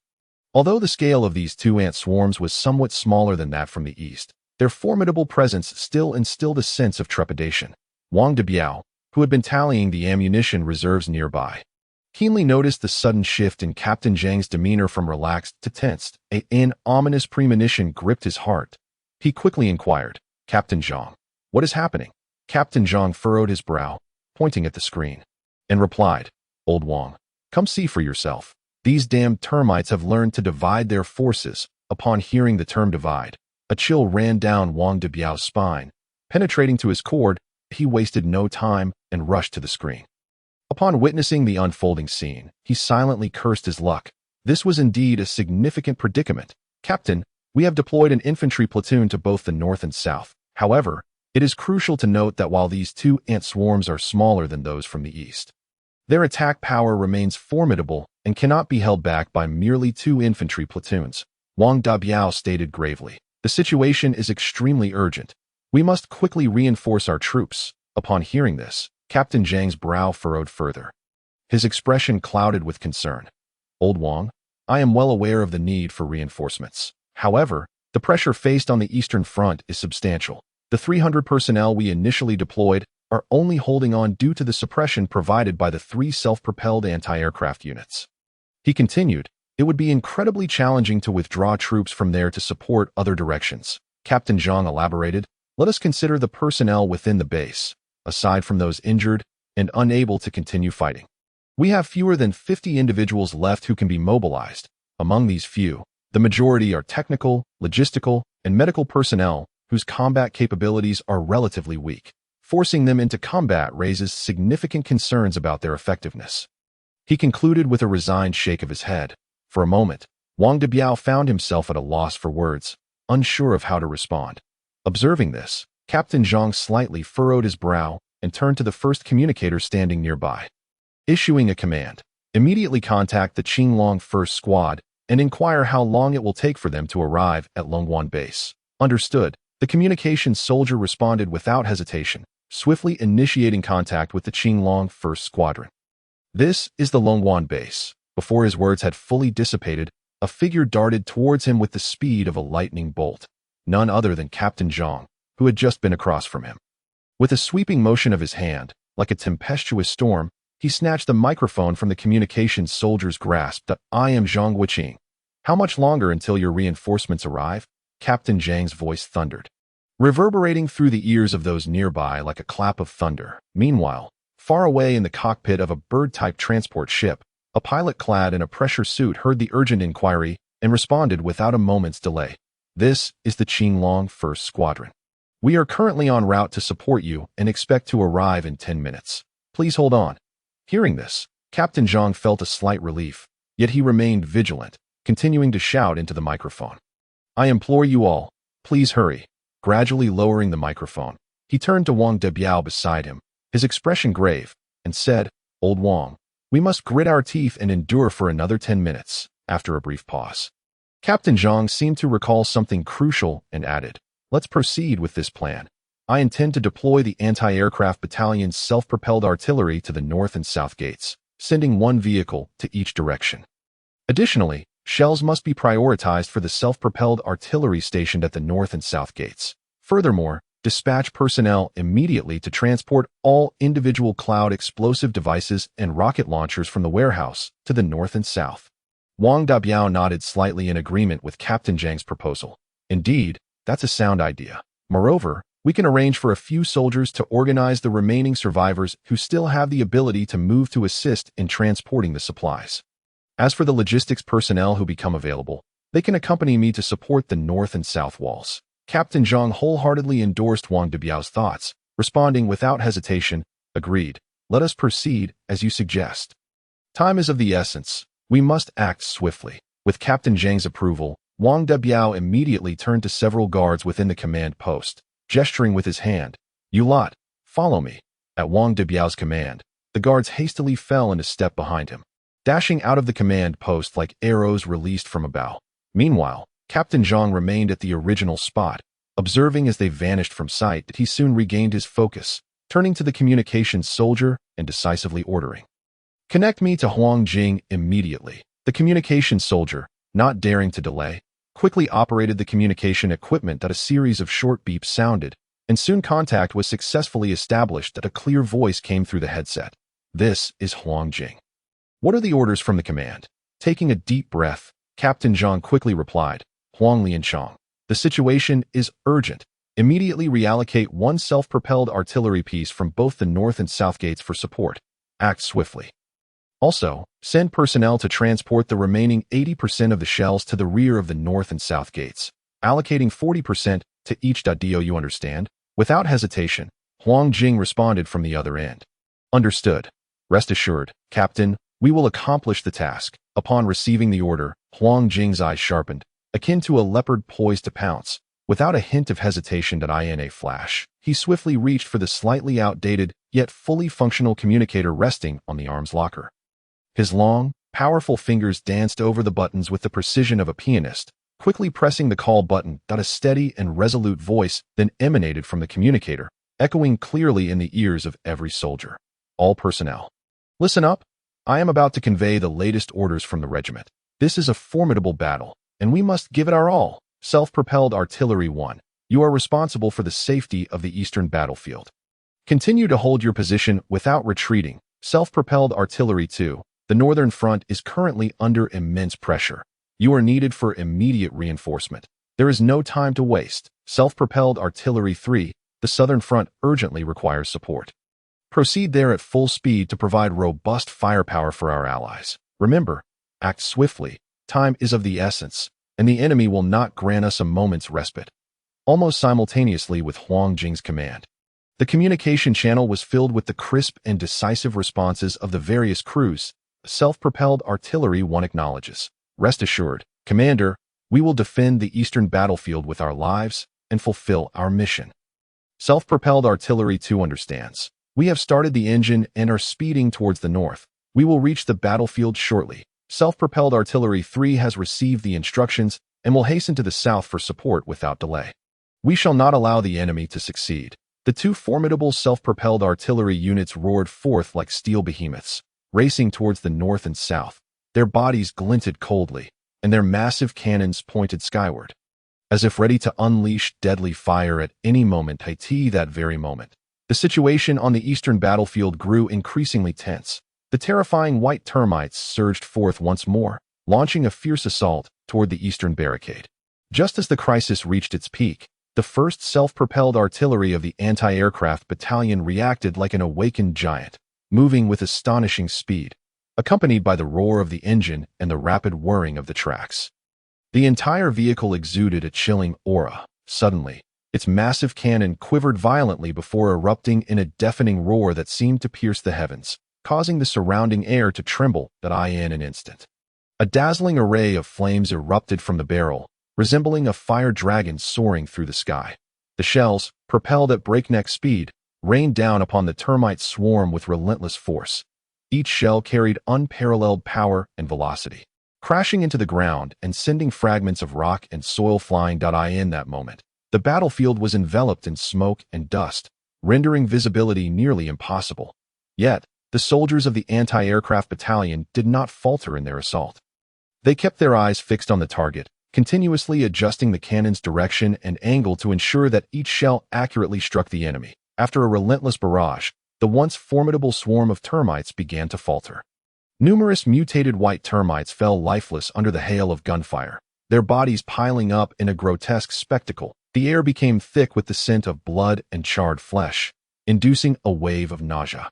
Speaker 1: Although the scale of these two ant swarms was somewhat smaller than that from the east, their formidable presence still instilled a sense of trepidation. Wang Debiao, who had been tallying the ammunition reserves nearby, keenly noticed the sudden shift in Captain Zhang's demeanor from relaxed to tensed. An ominous premonition gripped his heart. He quickly inquired, "Captain Zhang, what is happening?" Captain Zhang furrowed his brow, pointing at the screen, and replied, "Old Wang, come see for yourself. These damned termites have learned to divide their forces." Upon hearing the term divide, a chill ran down Wang Debiao's spine. Penetrating to his core, he wasted no time and rushed to the screen. Upon witnessing the unfolding scene, he silently cursed his luck. This was indeed a significant predicament. "Captain, we have deployed an infantry platoon to both the north and south. However, it is crucial to note that while these two ant swarms are smaller than those from the east, their attack power remains formidable and cannot be held back by merely 2 infantry platoons." Wang Debiao stated gravely, "The situation is extremely urgent. We must quickly reinforce our troops." Upon hearing this, Captain Zhang's brow furrowed further. His expression clouded with concern. "Old Wang, I am well aware of the need for reinforcements. However, the pressure faced on the Eastern Front is substantial. The 300 personnel we initially deployed are only holding on due to the suppression provided by the 3 self-propelled anti-aircraft units." He continued, "It would be incredibly challenging to withdraw troops from there to support other directions." Captain Zhang elaborated, "Let us consider the personnel within the base. Aside from those injured and unable to continue fighting, we have fewer than 50 individuals left who can be mobilized. Among these few, the majority are technical, logistical, and medical personnel whose combat capabilities are relatively weak. Forcing them into combat raises significant concerns about their effectiveness." He concluded with a resigned shake of his head. For a moment, Wang Debiao found himself at a loss for words, unsure of how to respond. Observing this, Captain Zhang slightly furrowed his brow and turned to the first communicator standing nearby. Issuing a command, "Immediately contact the Qinglong 1st Squad and inquire how long it will take for them to arrive at Longwan Base." "Understood." The communications soldier responded without hesitation, swiftly initiating contact with the Qinglong 1st Squadron. "This is the Longwan Base." Before his words had fully dissipated, a figure darted towards him with the speed of a lightning bolt. None other than Captain Zhang, who had just been across from him. With a sweeping motion of his hand, like a tempestuous storm, he snatched the microphone from the communications soldier's grasp. "I am Zhang Wuqing. How much longer until your reinforcements arrive? Captain Zhang's voice thundered, reverberating through the ears of those nearby like a clap of thunder. Meanwhile, far away in the cockpit of a bird-type transport ship, a pilot clad in a pressure suit heard the urgent inquiry and responded without a moment's delay. This is the Qinglong 1st Squadron. We are currently en route to support you and expect to arrive in 10 minutes. Please hold on. Hearing this, Captain Zhang felt a slight relief, yet he remained vigilant, continuing to shout into the microphone. I implore you all, please hurry. Gradually lowering the microphone, he turned to Wang Debiao beside him, his expression grave, and said, Old Wang, we must grit our teeth and endure for another 10 minutes. After a brief pause, Captain Zhang seemed to recall something crucial and added, let's proceed with this plan. I intend to deploy the anti-aircraft battalion's self-propelled artillery to the north and south gates, sending one vehicle to each direction. Additionally, shells must be prioritized for the self-propelled artillery stationed at the north and south gates. Furthermore, dispatch personnel immediately to transport all individual cloud explosive devices and rocket launchers from the warehouse to the north and south. Wang Dabiao nodded slightly in agreement with Captain Zhang's proposal. Indeed, that's a sound idea. Moreover, we can arrange for a few soldiers to organize the remaining survivors who still have the ability to move to assist in transporting the supplies. As for the logistics personnel who become available, they can accompany me to support the north and south walls. Captain Zhang wholeheartedly endorsed Wang Debiao's thoughts, responding without hesitation, agreed. Let us proceed as you suggest. Time is of the essence. We must act swiftly. With Captain Zhang's approval, Wang Debiao immediately turned to several guards within the command post, gesturing with his hand. You lot, follow me. At Wang Debiao's command, the guards hastily fell into step behind him, dashing out of the command post like arrows released from a bow. Meanwhile, Captain Zhang remained at the original spot, observing as they vanished from sight that he soon regained his focus, turning to the communications soldier and decisively ordering, connect me to Huang Jing immediately. The communications soldier, not daring to delay, quickly operated the communication equipment that a series of short beeps sounded, and soon contact was successfully established that a clear voice came through the headset. This is Huang Jing. What are the orders from the command? Taking a deep breath, Captain Zhang quickly replied, Huang Lianchang, the situation is urgent. Immediately reallocate one self-propelled artillery piece from both the north and south gates for support. Act swiftly. Also, send personnel to transport the remaining 80% of the shells to the rear of the north and south gates, allocating 40% to each. Do you understand? Without hesitation, Huang Jing responded from the other end. Understood. Rest assured, Captain, we will accomplish the task. Upon receiving the order, Huang Jing's eyes sharpened, akin to a leopard poised to pounce. Without a hint of hesitation in a flash, he swiftly reached for the slightly outdated, yet fully functional communicator resting on the arm's locker. His long, powerful fingers danced over the buttons with the precision of a pianist, quickly pressing the call button. A steady and resolute voice then emanated from the communicator, echoing clearly in the ears of every soldier. All personnel, listen up. I am about to convey the latest orders from the regiment. This is a formidable battle, and we must give it our all. Self-propelled artillery 1, you are responsible for the safety of the eastern battlefield. Continue to hold your position without retreating. Self-propelled artillery 2, the northern front is currently under immense pressure. You are needed for immediate reinforcement. There is no time to waste. Self-propelled artillery 3, the southern front urgently requires support. Proceed there at full speed to provide robust firepower for our allies. Remember, act swiftly. Time is of the essence, and the enemy will not grant us a moment's respite. Almost simultaneously with Huang Jing's command, the communication channel was filled with the crisp and decisive responses of the various crews. Self-propelled artillery 1 acknowledges. Rest assured, Commander, we will defend the eastern battlefield with our lives and fulfill our mission. Self-propelled artillery 2 understands. We have started the engine and are speeding towards the north. We will reach the battlefield shortly. Self-propelled artillery 3 has received the instructions and will hasten to the south for support without delay. We shall not allow the enemy to succeed. The two formidable self-propelled artillery units roared forth like steel behemoths, racing towards the north and south. Their bodies glinted coldly, and their massive cannons pointed skyward, as if ready to unleash deadly fire at any moment. That very moment, the situation on the eastern battlefield grew increasingly tense. The terrifying white termites surged forth once more, launching a fierce assault, toward the eastern barricade. Just as the crisis reached its peak, the first self-propelled artillery of the anti-aircraft battalion reacted like an awakened giant, moving with astonishing speed, accompanied by the roar of the engine and the rapid whirring of the tracks. The entire vehicle exuded a chilling aura. Suddenly, its massive cannon quivered violently before erupting in a deafening roar that seemed to pierce the heavens, causing the surrounding air to tremble in an instant. A dazzling array of flames erupted from the barrel, resembling a fire dragon soaring through the sky. The shells, propelled at breakneck speed, rained down upon the termite swarm with relentless force. Each shell carried unparalleled power and velocity, crashing into the ground and sending fragments of rock and soil flying. In that moment, the battlefield was enveloped in smoke and dust, rendering visibility nearly impossible. Yet, the soldiers of the anti-aircraft battalion did not falter in their assault. They kept their eyes fixed on the target, continuously adjusting the cannon's direction and angle to ensure that each shell accurately struck the enemy. After a relentless barrage, the once formidable swarm of termites began to falter. Numerous mutated white termites fell lifeless under the hail of gunfire, their bodies piling up in a grotesque spectacle. The air became thick with the scent of blood and charred flesh, inducing a wave of nausea.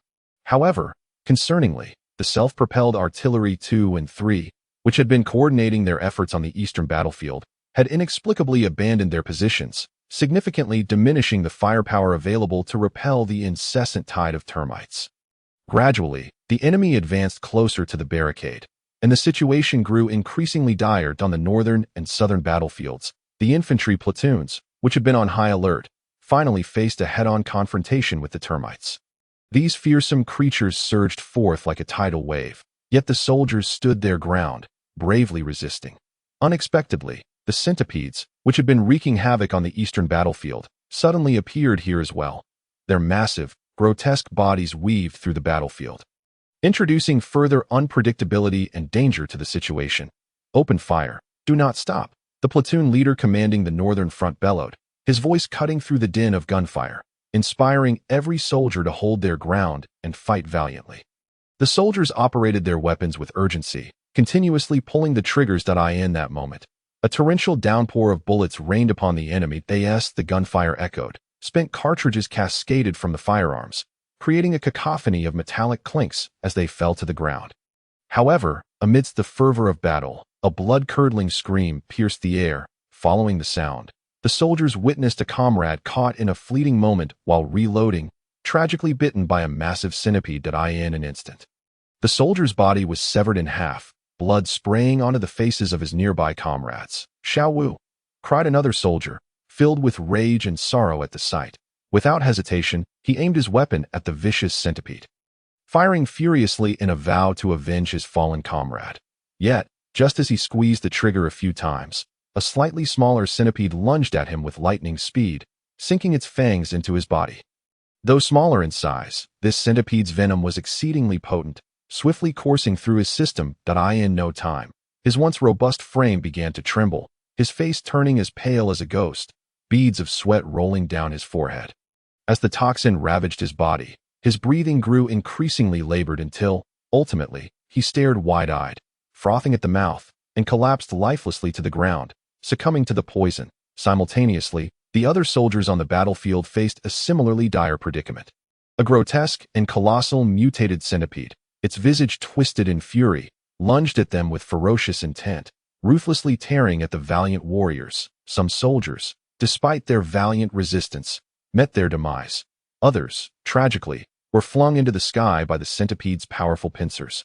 Speaker 1: However, concerningly, the self-propelled artillery 2 and 3, which had been coordinating their efforts on the eastern battlefield, had inexplicably abandoned their positions, significantly diminishing the firepower available to repel the incessant tide of termites. Gradually, the enemy advanced closer to the barricade, and the situation grew increasingly dire on the northern and southern battlefields. The infantry platoons, which had been on high alert, finally faced a head-on confrontation with the termites. These fearsome creatures surged forth like a tidal wave, yet the soldiers stood their ground, bravely resisting. Unexpectedly, the centipedes, which had been wreaking havoc on the eastern battlefield, suddenly appeared here as well. Their massive, grotesque bodies weaved through the battlefield, introducing further unpredictability and danger to the situation. "Open fire. Do not stop," the platoon leader commanding the northern front bellowed, his voice cutting through the din of gunfire, inspiring every soldier to hold their ground and fight valiantly. The soldiers operated their weapons with urgency, continuously pulling the triggers. In that moment, a torrential downpour of bullets rained upon the enemy. The gunfire echoed. Spent cartridges cascaded from the firearms, creating a cacophony of metallic clinks as they fell to the ground. However, amidst the fervor of battle, a blood-curdling scream pierced the air. Following the sound, the soldiers witnessed a comrade caught in a fleeting moment while reloading, tragically bitten by a massive centipede. In an instant, the soldier's body was severed in half, blood spraying onto the faces of his nearby comrades. "Xiao Wu!" cried another soldier, filled with rage and sorrow at the sight. Without hesitation, he aimed his weapon at the vicious centipede, firing furiously in a vow to avenge his fallen comrade. Yet, just as he squeezed the trigger a few times, a slightly smaller centipede lunged at him with lightning speed, sinking its fangs into his body. Though smaller in size, this centipede's venom was exceedingly potent, swiftly coursing through his system. In no time, his once robust frame began to tremble, his face turning as pale as a ghost, beads of sweat rolling down his forehead. As the toxin ravaged his body, his breathing grew increasingly labored until, ultimately, he stared wide-eyed, frothing at the mouth, and collapsed lifelessly to the ground, succumbing to the poison. Simultaneously, the other soldiers on the battlefield faced a similarly dire predicament. A grotesque and colossal mutated centipede, its visage twisted in fury, lunged at them with ferocious intent, ruthlessly tearing at the valiant warriors. Some soldiers, despite their valiant resistance, met their demise. Others, tragically, were flung into the sky by the centipede's powerful pincers,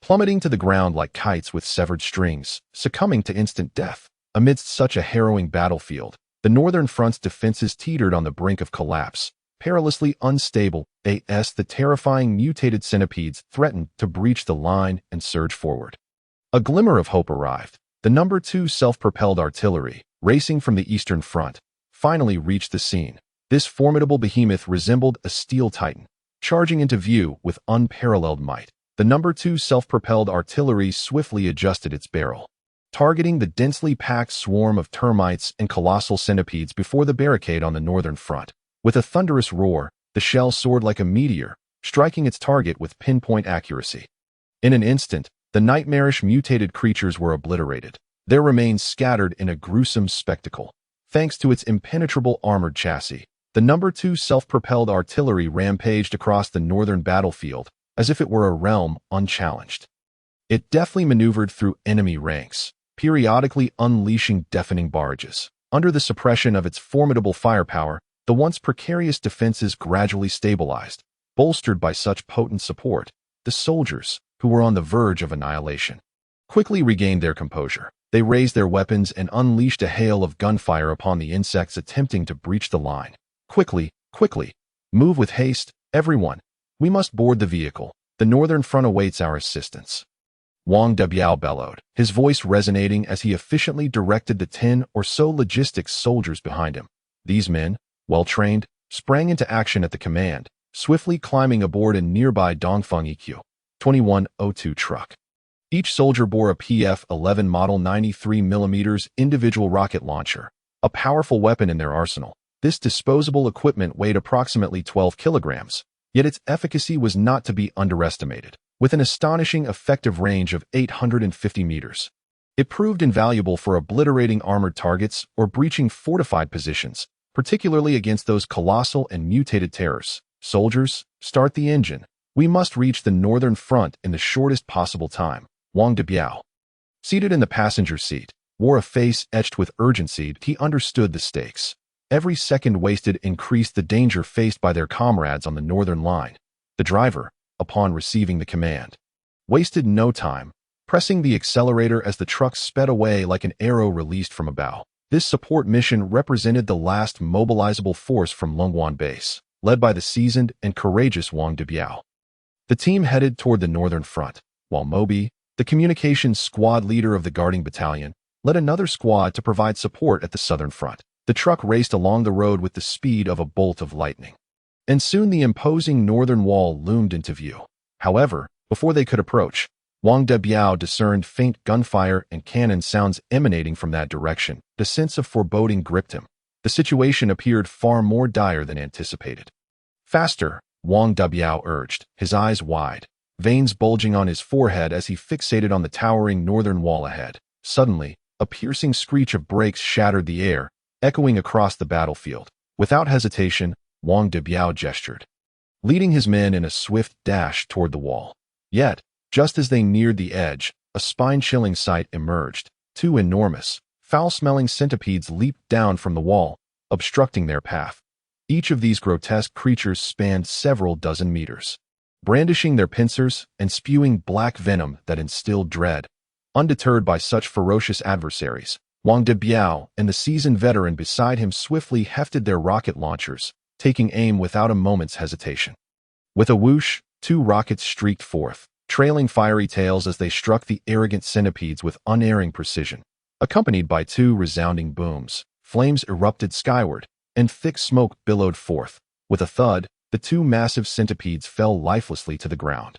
Speaker 1: plummeting to the ground like kites with severed strings, succumbing to instant death. Amidst such a harrowing battlefield, the northern front's defenses teetered on the brink of collapse, perilously unstable. The terrifying mutated centipedes threatened to breach the line and surge forward. A glimmer of hope arrived. The No. 2 self-propelled artillery, racing from the eastern front, finally reached the scene. This formidable behemoth resembled a steel titan, charging into view with unparalleled might. The No. 2 self-propelled artillery swiftly adjusted its barrel, targeting the densely packed swarm of termites and colossal centipedes before the barricade on the northern front. With a thunderous roar, the shell soared like a meteor, striking its target with pinpoint accuracy. In an instant, the nightmarish mutated creatures were obliterated, their remains scattered in a gruesome spectacle. Thanks to its impenetrable armored chassis, the No. 2 self-propelled artillery rampaged across the northern battlefield as if it were a realm unchallenged. It deftly maneuvered through enemy ranks, periodically unleashing deafening barrages. Under the suppression of its formidable firepower, the once precarious defenses gradually stabilized. Bolstered by such potent support, the soldiers, who were on the verge of annihilation, quickly regained their composure. They raised their weapons and unleashed a hail of gunfire upon the insects attempting to breach the line. Quickly, quickly! Move with haste, everyone! We must board the vehicle. The northern front awaits our assistance. Wang Debiao bellowed, his voice resonating as he efficiently directed the 10 or so logistics soldiers behind him. These men, well-trained, sprang into action at the command, swiftly climbing aboard a nearby Dongfeng EQ 2102 truck. Each soldier bore a PF-11 Model 93mm individual rocket launcher, a powerful weapon in their arsenal. This disposable equipment weighed approximately 12 kilograms, yet its efficacy was not to be underestimated. With an astonishing effective range of 850 meters, it proved invaluable for obliterating armored targets or breaching fortified positions, particularly against those colossal and mutated terrors. Soldiers, start the engine. We must reach the northern front in the shortest possible time. Wang Debiao, seated in the passenger seat, wore a face etched with urgency. He understood the stakes. Every second wasted increased the danger faced by their comrades on the northern line. The driver, upon receiving the command, wasted no time, pressing the accelerator as the truck sped away like an arrow released from a bow. This support mission represented the last mobilizable force from Longwan Base, led by the seasoned and courageous Wang Debiao. The team headed toward the northern front, while Mobi, the communications squad leader of the guarding battalion, led another squad to provide support at the southern front. The truck raced along the road with the speed of a bolt of lightning, and soon the imposing northern wall loomed into view. However, before they could approach, Wang Debiao discerned faint gunfire and cannon sounds emanating from that direction. The sense of foreboding gripped him. The situation appeared far more dire than anticipated. Faster, Wang Debiao urged, his eyes wide, veins bulging on his forehead as he fixated on the towering northern wall ahead. Suddenly, a piercing screech of brakes shattered the air, echoing across the battlefield. Without hesitation, Wang Debiao gestured, leading his men in a swift dash toward the wall. Yet, just as they neared the edge, a spine-chilling sight emerged. Two enormous, foul-smelling centipedes leaped down from the wall, obstructing their path. Each of these grotesque creatures spanned several dozen meters, brandishing their pincers and spewing black venom that instilled dread. Undeterred by such ferocious adversaries, Wang Debiao and the seasoned veteran beside him swiftly hefted their rocket launchers, taking aim without a moment's hesitation. With a whoosh, two rockets streaked forth, trailing fiery tails as they struck the arrogant centipedes with unerring precision. Accompanied by two resounding booms, flames erupted skyward, and thick smoke billowed forth. With a thud, the two massive centipedes fell lifelessly to the ground.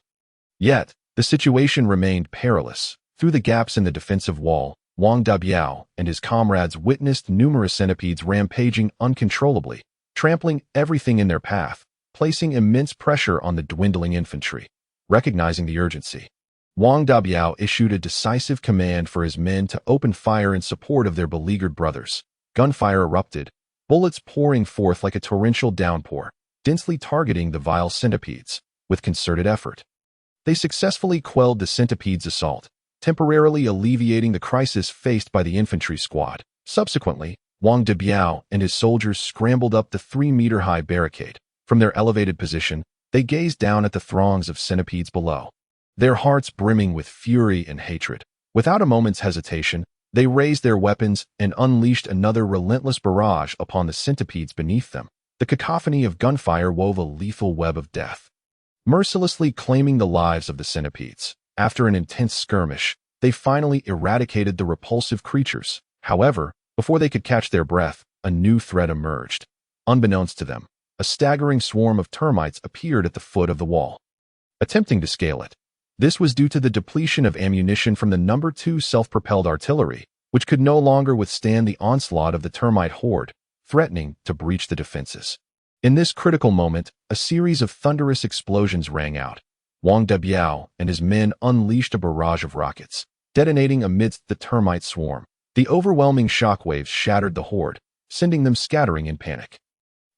Speaker 1: Yet, the situation remained perilous. Through the gaps in the defensive wall, Wang Debiao and his comrades witnessed numerous centipedes rampaging uncontrollably, trampling everything in their path, placing immense pressure on the dwindling infantry. Recognizing the urgency, Wang Debiao issued a decisive command for his men to open fire in support of their beleaguered brothers. Gunfire erupted, bullets pouring forth like a torrential downpour, densely targeting the vile centipedes. With concerted effort, they successfully quelled the centipedes' assault, temporarily alleviating the crisis faced by the infantry squad. Subsequently, Wang Debiao and his soldiers scrambled up the 3-meter-high barricade. From their elevated position, they gazed down at the throngs of centipedes below, their hearts brimming with fury and hatred. Without a moment's hesitation, they raised their weapons and unleashed another relentless barrage upon the centipedes beneath them. The cacophony of gunfire wove a lethal web of death, mercilessly claiming the lives of the centipedes. After an intense skirmish, they finally eradicated the repulsive creatures. However, before they could catch their breath, a new threat emerged. Unbeknownst to them, a staggering swarm of termites appeared at the foot of the wall, attempting to scale it. This was due to the depletion of ammunition from the No. 2 self-propelled artillery, which could no longer withstand the onslaught of the termite horde, threatening to breach the defenses. In this critical moment, a series of thunderous explosions rang out. Wang Debiao and his men unleashed a barrage of rockets, detonating amidst the termite swarm. The overwhelming shockwaves shattered the horde, sending them scattering in panic,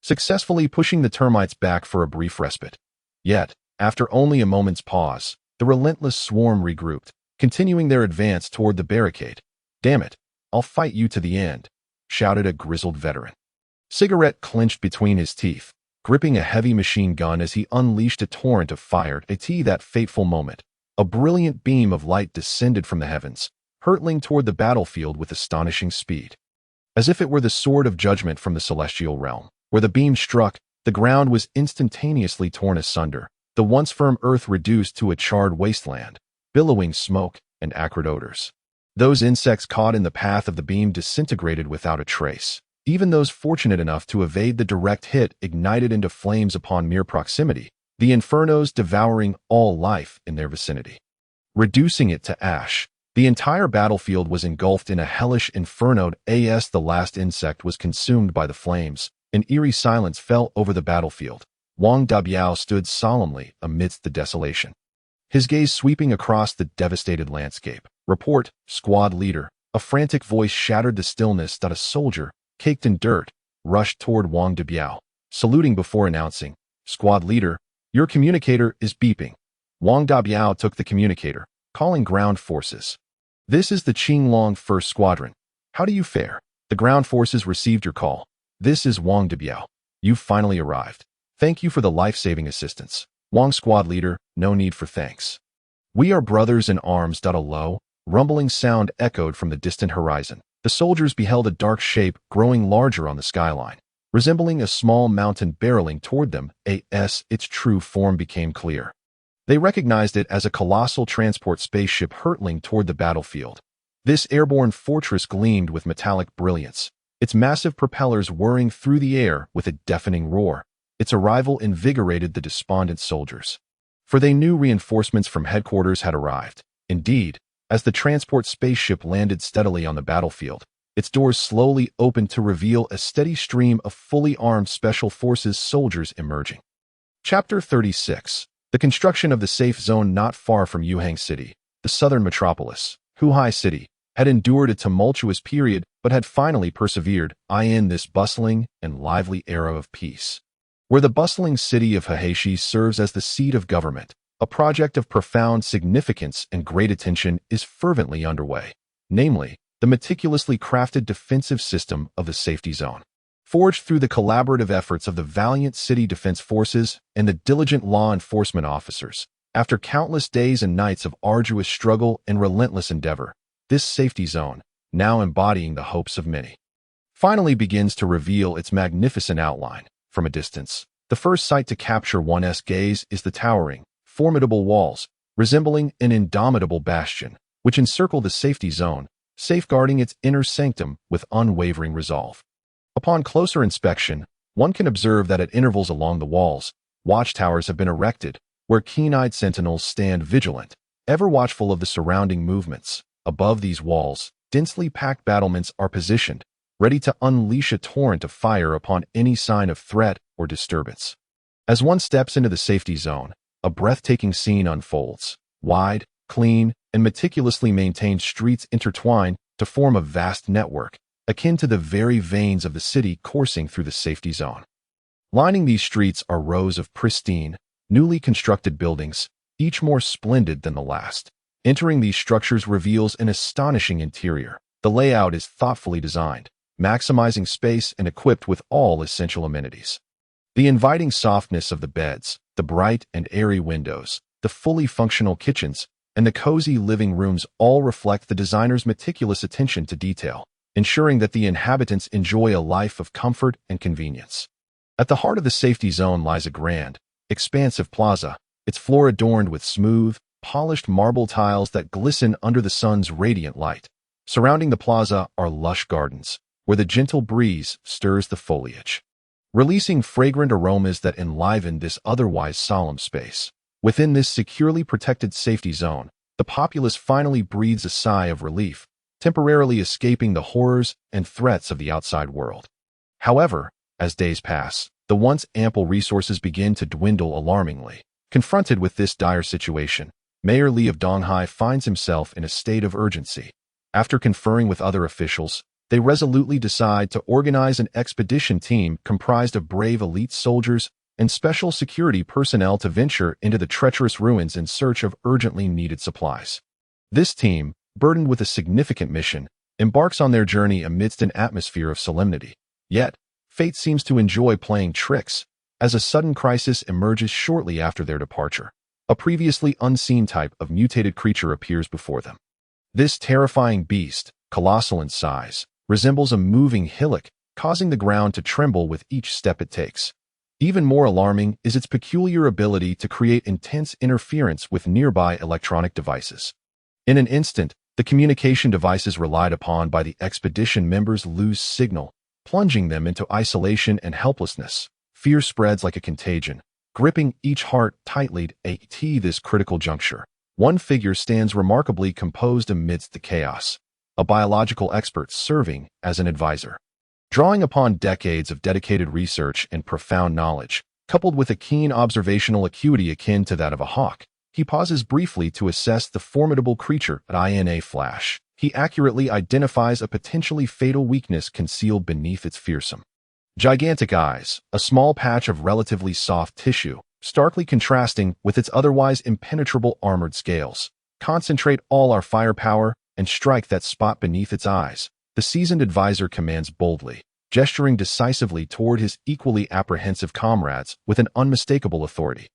Speaker 1: successfully pushing the termites back for a brief respite. Yet, after only a moment's pause, the relentless swarm regrouped, continuing their advance toward the barricade. "Damn it, I'll fight you to the end," shouted a grizzled veteran. Cigarette clenched between his teeth, gripping a heavy machine gun as he unleashed a torrent of fire. At that fateful moment, a brilliant beam of light descended from the heavens, hurtling toward the battlefield with astonishing speed. As if it were the sword of judgment from the celestial realm, where the beam struck, the ground was instantaneously torn asunder, the once firm earth reduced to a charred wasteland, billowing smoke and acrid odors. Those insects caught in the path of the beam disintegrated without a trace. Even those fortunate enough to evade the direct hit ignited into flames upon mere proximity, the infernos devouring all life in their vicinity, reducing it to ash. The entire battlefield was engulfed in a hellish inferno as the last insect was consumed by the flames. An eerie silence fell over the battlefield. Wang Dabiao stood solemnly amidst the desolation, his gaze sweeping across the devastated landscape. "Report, squad leader." A frantic voice shattered the stillness. A soldier, caked in dirt, rushed toward Wang Dabiao, saluting before announcing, "Squad leader, your communicator is beeping." Wang Dabiao took the communicator, calling ground forces. "This is the Qinglong 1st Squadron. How do you fare? The ground forces received your call. This is Wang Dabiao. You've finally arrived. Thank you for the life-saving assistance." Wang squad leader, "No need for thanks. We are brothers in arms." A low, rumbling sound echoed from the distant horizon. The soldiers beheld a dark shape growing larger on the skyline, resembling a small mountain barreling toward them. Its true form became clear. They recognized it as a colossal transport spaceship hurtling toward the battlefield. This airborne fortress gleamed with metallic brilliance, its massive propellers whirring through the air with a deafening roar. Its arrival invigorated the despondent soldiers, for they knew reinforcements from headquarters had arrived. Indeed, as the transport spaceship landed steadily on the battlefield, its doors slowly opened to reveal a steady stream of fully armed Special Forces soldiers emerging. Chapter 36. The construction of the safe zone not far from Yuhang City, the southern metropolis, Huhai City, had endured a tumultuous period but had finally persevered in this bustling and lively era of peace. Where the bustling city of Heishi serves as the seat of government, a project of profound significance and great attention is fervently underway, namely, the meticulously crafted defensive system of the safety zone. Forged through the collaborative efforts of the valiant city defense forces and the diligent law enforcement officers, after countless days and nights of arduous struggle and relentless endeavor, this safety zone, now embodying the hopes of many, finally begins to reveal its magnificent outline. From a distance, the first sight to capture one's gaze is the towering, formidable walls, resembling an indomitable bastion, which encircle the safety zone, safeguarding its inner sanctum with unwavering resolve. Upon closer inspection, one can observe that at intervals along the walls, watchtowers have been erected, where keen-eyed sentinels stand vigilant, ever watchful of the surrounding movements. Above these walls, densely packed battlements are positioned, ready to unleash a torrent of fire upon any sign of threat or disturbance. As one steps into the safety zone, a breathtaking scene unfolds. Wide, clean, and meticulously maintained streets intertwine to form a vast network, akin to the very veins of the city coursing through the safety zone. Lining these streets are rows of pristine, newly constructed buildings, each more splendid than the last. Entering these structures reveals an astonishing interior. The layout is thoughtfully designed, maximizing space and equipped with all essential amenities. The inviting softness of the beds, the bright and airy windows, the fully functional kitchens, and the cozy living rooms all reflect the designer's meticulous attention to detail, ensuring that the inhabitants enjoy a life of comfort and convenience. At the heart of the safety zone lies a grand, expansive plaza, its floor adorned with smooth, polished marble tiles that glisten under the sun's radiant light. Surrounding the plaza are lush gardens, where the gentle breeze stirs the foliage, releasing fragrant aromas that enliven this otherwise solemn space. Within this securely protected safety zone, the populace finally breathes a sigh of relief, temporarily escaping the horrors and threats of the outside world. However, as days pass, the once ample resources begin to dwindle alarmingly. Confronted with this dire situation, Mayor Li of Donghai finds himself in a state of urgency. After conferring with other officials, they resolutely decide to organize an expedition team comprised of brave elite soldiers and special security personnel to venture into the treacherous ruins in search of urgently needed supplies. This team, burdened with a significant mission, embarks on their journey amidst an atmosphere of solemnity. Yet, fate seems to enjoy playing tricks, as a sudden crisis emerges shortly after their departure. A previously unseen type of mutated creature appears before them. This terrifying beast, colossal in size, resembles a moving hillock, causing the ground to tremble with each step it takes. Even more alarming is its peculiar ability to create intense interference with nearby electronic devices. In an instant, the communication devices relied upon by the expedition members lose signal, plunging them into isolation and helplessness. Fear spreads like a contagion, gripping each heart tightly at this critical juncture. One figure stands remarkably composed amidst the chaos, a biological expert serving as an advisor. Drawing upon decades of dedicated research and profound knowledge, coupled with a keen observational acuity akin to that of a hawk, he pauses briefly to assess the formidable creature in a flash. He accurately identifies a potentially fatal weakness concealed beneath its fearsome, gigantic eyes, a small patch of relatively soft tissue, starkly contrasting with its otherwise impenetrable armored scales. Concentrate all our firepower and strike that spot beneath its eyes, the seasoned advisor commands boldly, gesturing decisively toward his equally apprehensive comrades with an unmistakable authority.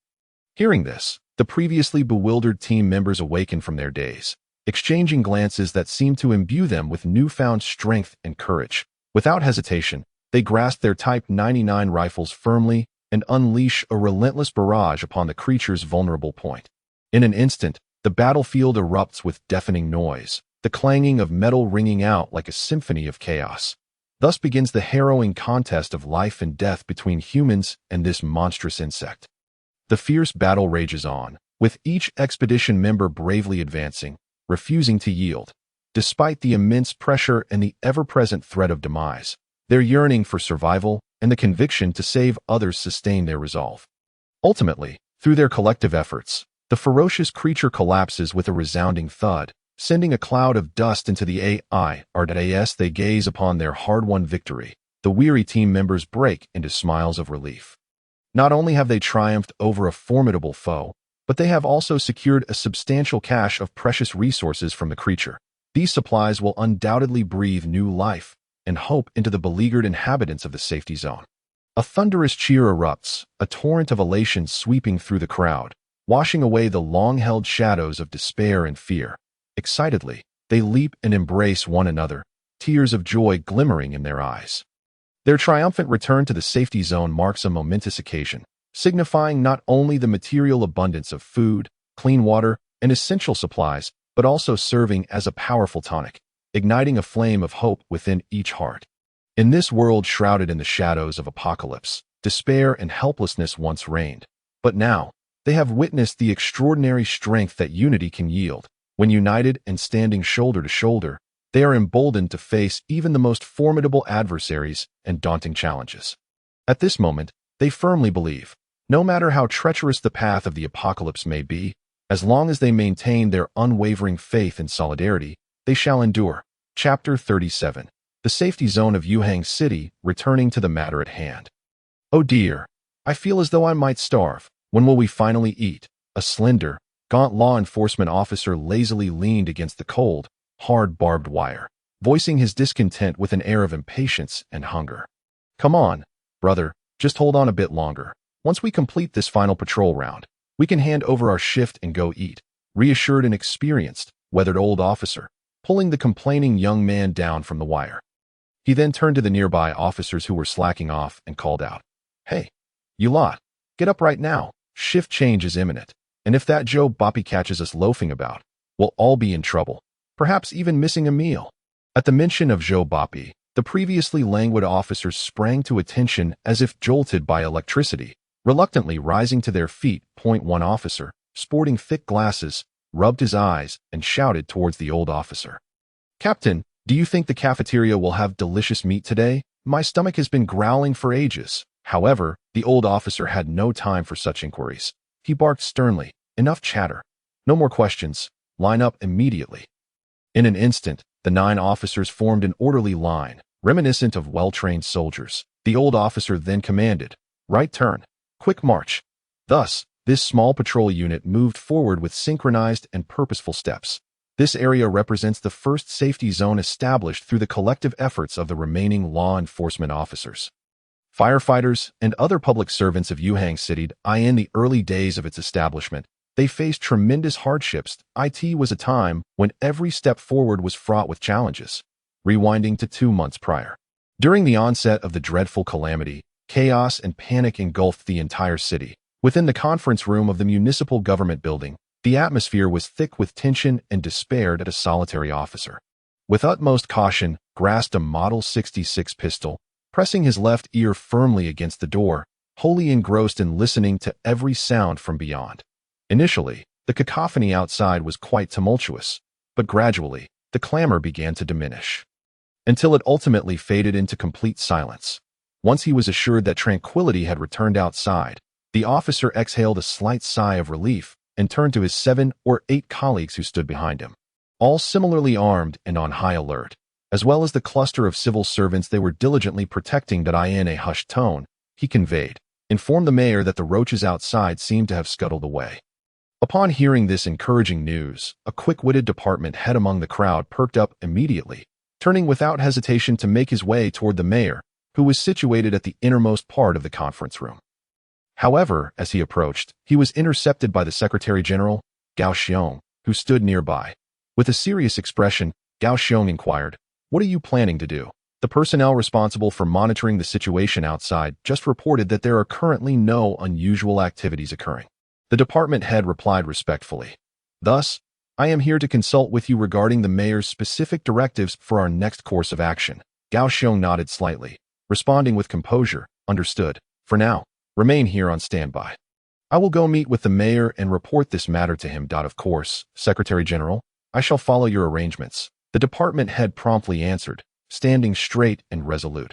Speaker 1: Hearing this, the previously bewildered team members awaken from their daze, exchanging glances that seem to imbue them with newfound strength and courage. Without hesitation, they grasp their Type 99 rifles firmly and unleash a relentless barrage upon the creature's vulnerable point. In an instant, the battlefield erupts with deafening noise, the clanging of metal ringing out like a symphony of chaos. Thus begins the harrowing contest of life and death between humans and this monstrous insect. The fierce battle rages on, with each expedition member bravely advancing, refusing to yield. Despite the immense pressure and the ever-present threat of demise, their yearning for survival and the conviction to save others sustain their resolve. Ultimately, through their collective efforts, the ferocious creature collapses with a resounding thud, sending a cloud of dust into the air as they gaze upon their hard-won victory. The weary team members break into smiles of relief. Not only have they triumphed over a formidable foe, but they have also secured a substantial cache of precious resources from the creature. These supplies will undoubtedly breathe new life and hope into the beleaguered inhabitants of the safety zone. A thunderous cheer erupts, a torrent of elation sweeping through the crowd, washing away the long-held shadows of despair and fear. Excitedly, they leap and embrace one another, tears of joy glimmering in their eyes. Their triumphant return to the safety zone marks a momentous occasion, signifying not only the material abundance of food, clean water, and essential supplies, but also serving as a powerful tonic, igniting a flame of hope within each heart. In this world shrouded in the shadows of apocalypse, despair and helplessness once reigned. But now, they have witnessed the extraordinary strength that unity can yield. When united and standing shoulder to shoulder, they are emboldened to face even the most formidable adversaries and daunting challenges. At this moment, they firmly believe, no matter how treacherous the path of the apocalypse may be, as long as they maintain their unwavering faith and solidarity, they shall endure. Chapter 37. The Safety Zone of Yuhang City, returning to the matter at hand. Oh dear, I feel as though I might starve. When will we finally eat? A slender, gaunt law enforcement officer lazily leaned against the cold, hard barbed wire, voicing his discontent with an air of impatience and hunger. Come on, brother, just hold on a bit longer. Once we complete this final patrol round, we can hand over our shift and go eat, reassured an experienced, weathered old officer, pulling the complaining young man down from the wire. He then turned to the nearby officers who were slacking off and called out, "Hey, you lot, get up right now. Shift change is imminent, and if that Joe Boppy catches us loafing about, we'll all be in trouble, perhaps even missing a meal." At the mention of Joe Boppy, the previously languid officers sprang to attention as if jolted by electricity, reluctantly rising to their feet. One officer, sporting thick glasses, rubbed his eyes and shouted towards the old officer, "Captain, do you think the cafeteria will have delicious meat today? My stomach has been growling for ages." However, the old officer had no time for such inquiries. He barked sternly, "Enough chatter. No more questions. Line up immediately." In an instant, the 9 officers formed an orderly line, reminiscent of well-trained soldiers. The old officer then commanded, "Right turn. Quick march." Thus, this small patrol unit moved forward with synchronized and purposeful steps. This area represents the first safety zone established through the collective efforts of the remaining law enforcement officers. Firefighters and other public servants of Yuhang City, in the early days of its establishment, they faced tremendous hardships. It was a time when every step forward was fraught with challenges. Rewinding to 2 months prior. During the onset of the dreadful calamity, chaos and panic engulfed the entire city. Within the conference room of the municipal government building, the atmosphere was thick with tension and despair as a solitary officer, with utmost caution, grasped a Model 66 pistol, pressing his left ear firmly against the door, wholly engrossed in listening to every sound from beyond. Initially, the cacophony outside was quite tumultuous, but gradually, the clamor began to diminish, until it ultimately faded into complete silence. Once he was assured that tranquility had returned outside, the officer exhaled a slight sigh of relief and turned to his 7 or 8 colleagues who stood behind him, all similarly armed and on high alert, as well as the cluster of civil servants they were diligently protecting. That in a hushed tone, he informed the mayor that the roaches outside seemed to have scuttled away. Upon hearing this encouraging news, a quick-witted department head among the crowd perked up immediately, turning without hesitation to make his way toward the mayor, who was situated at the innermost part of the conference room. However, as he approached, he was intercepted by the Secretary General, Gao Xiong, who stood nearby. With a serious expression, Gao Xiong inquired, "What are you planning to do?" The personnel responsible for monitoring the situation outside just reported that there are currently no unusual activities occurring. The department head replied respectfully, "Thus, I am here to consult with you regarding the mayor's specific directives for our next course of action." Gao Xiong nodded slightly, responding with composure, "Understood. For now, remain here on standby. I will go meet with the mayor and report this matter to him. Of course, Secretary General, I shall follow your arrangements." The department head promptly answered, standing straight and resolute.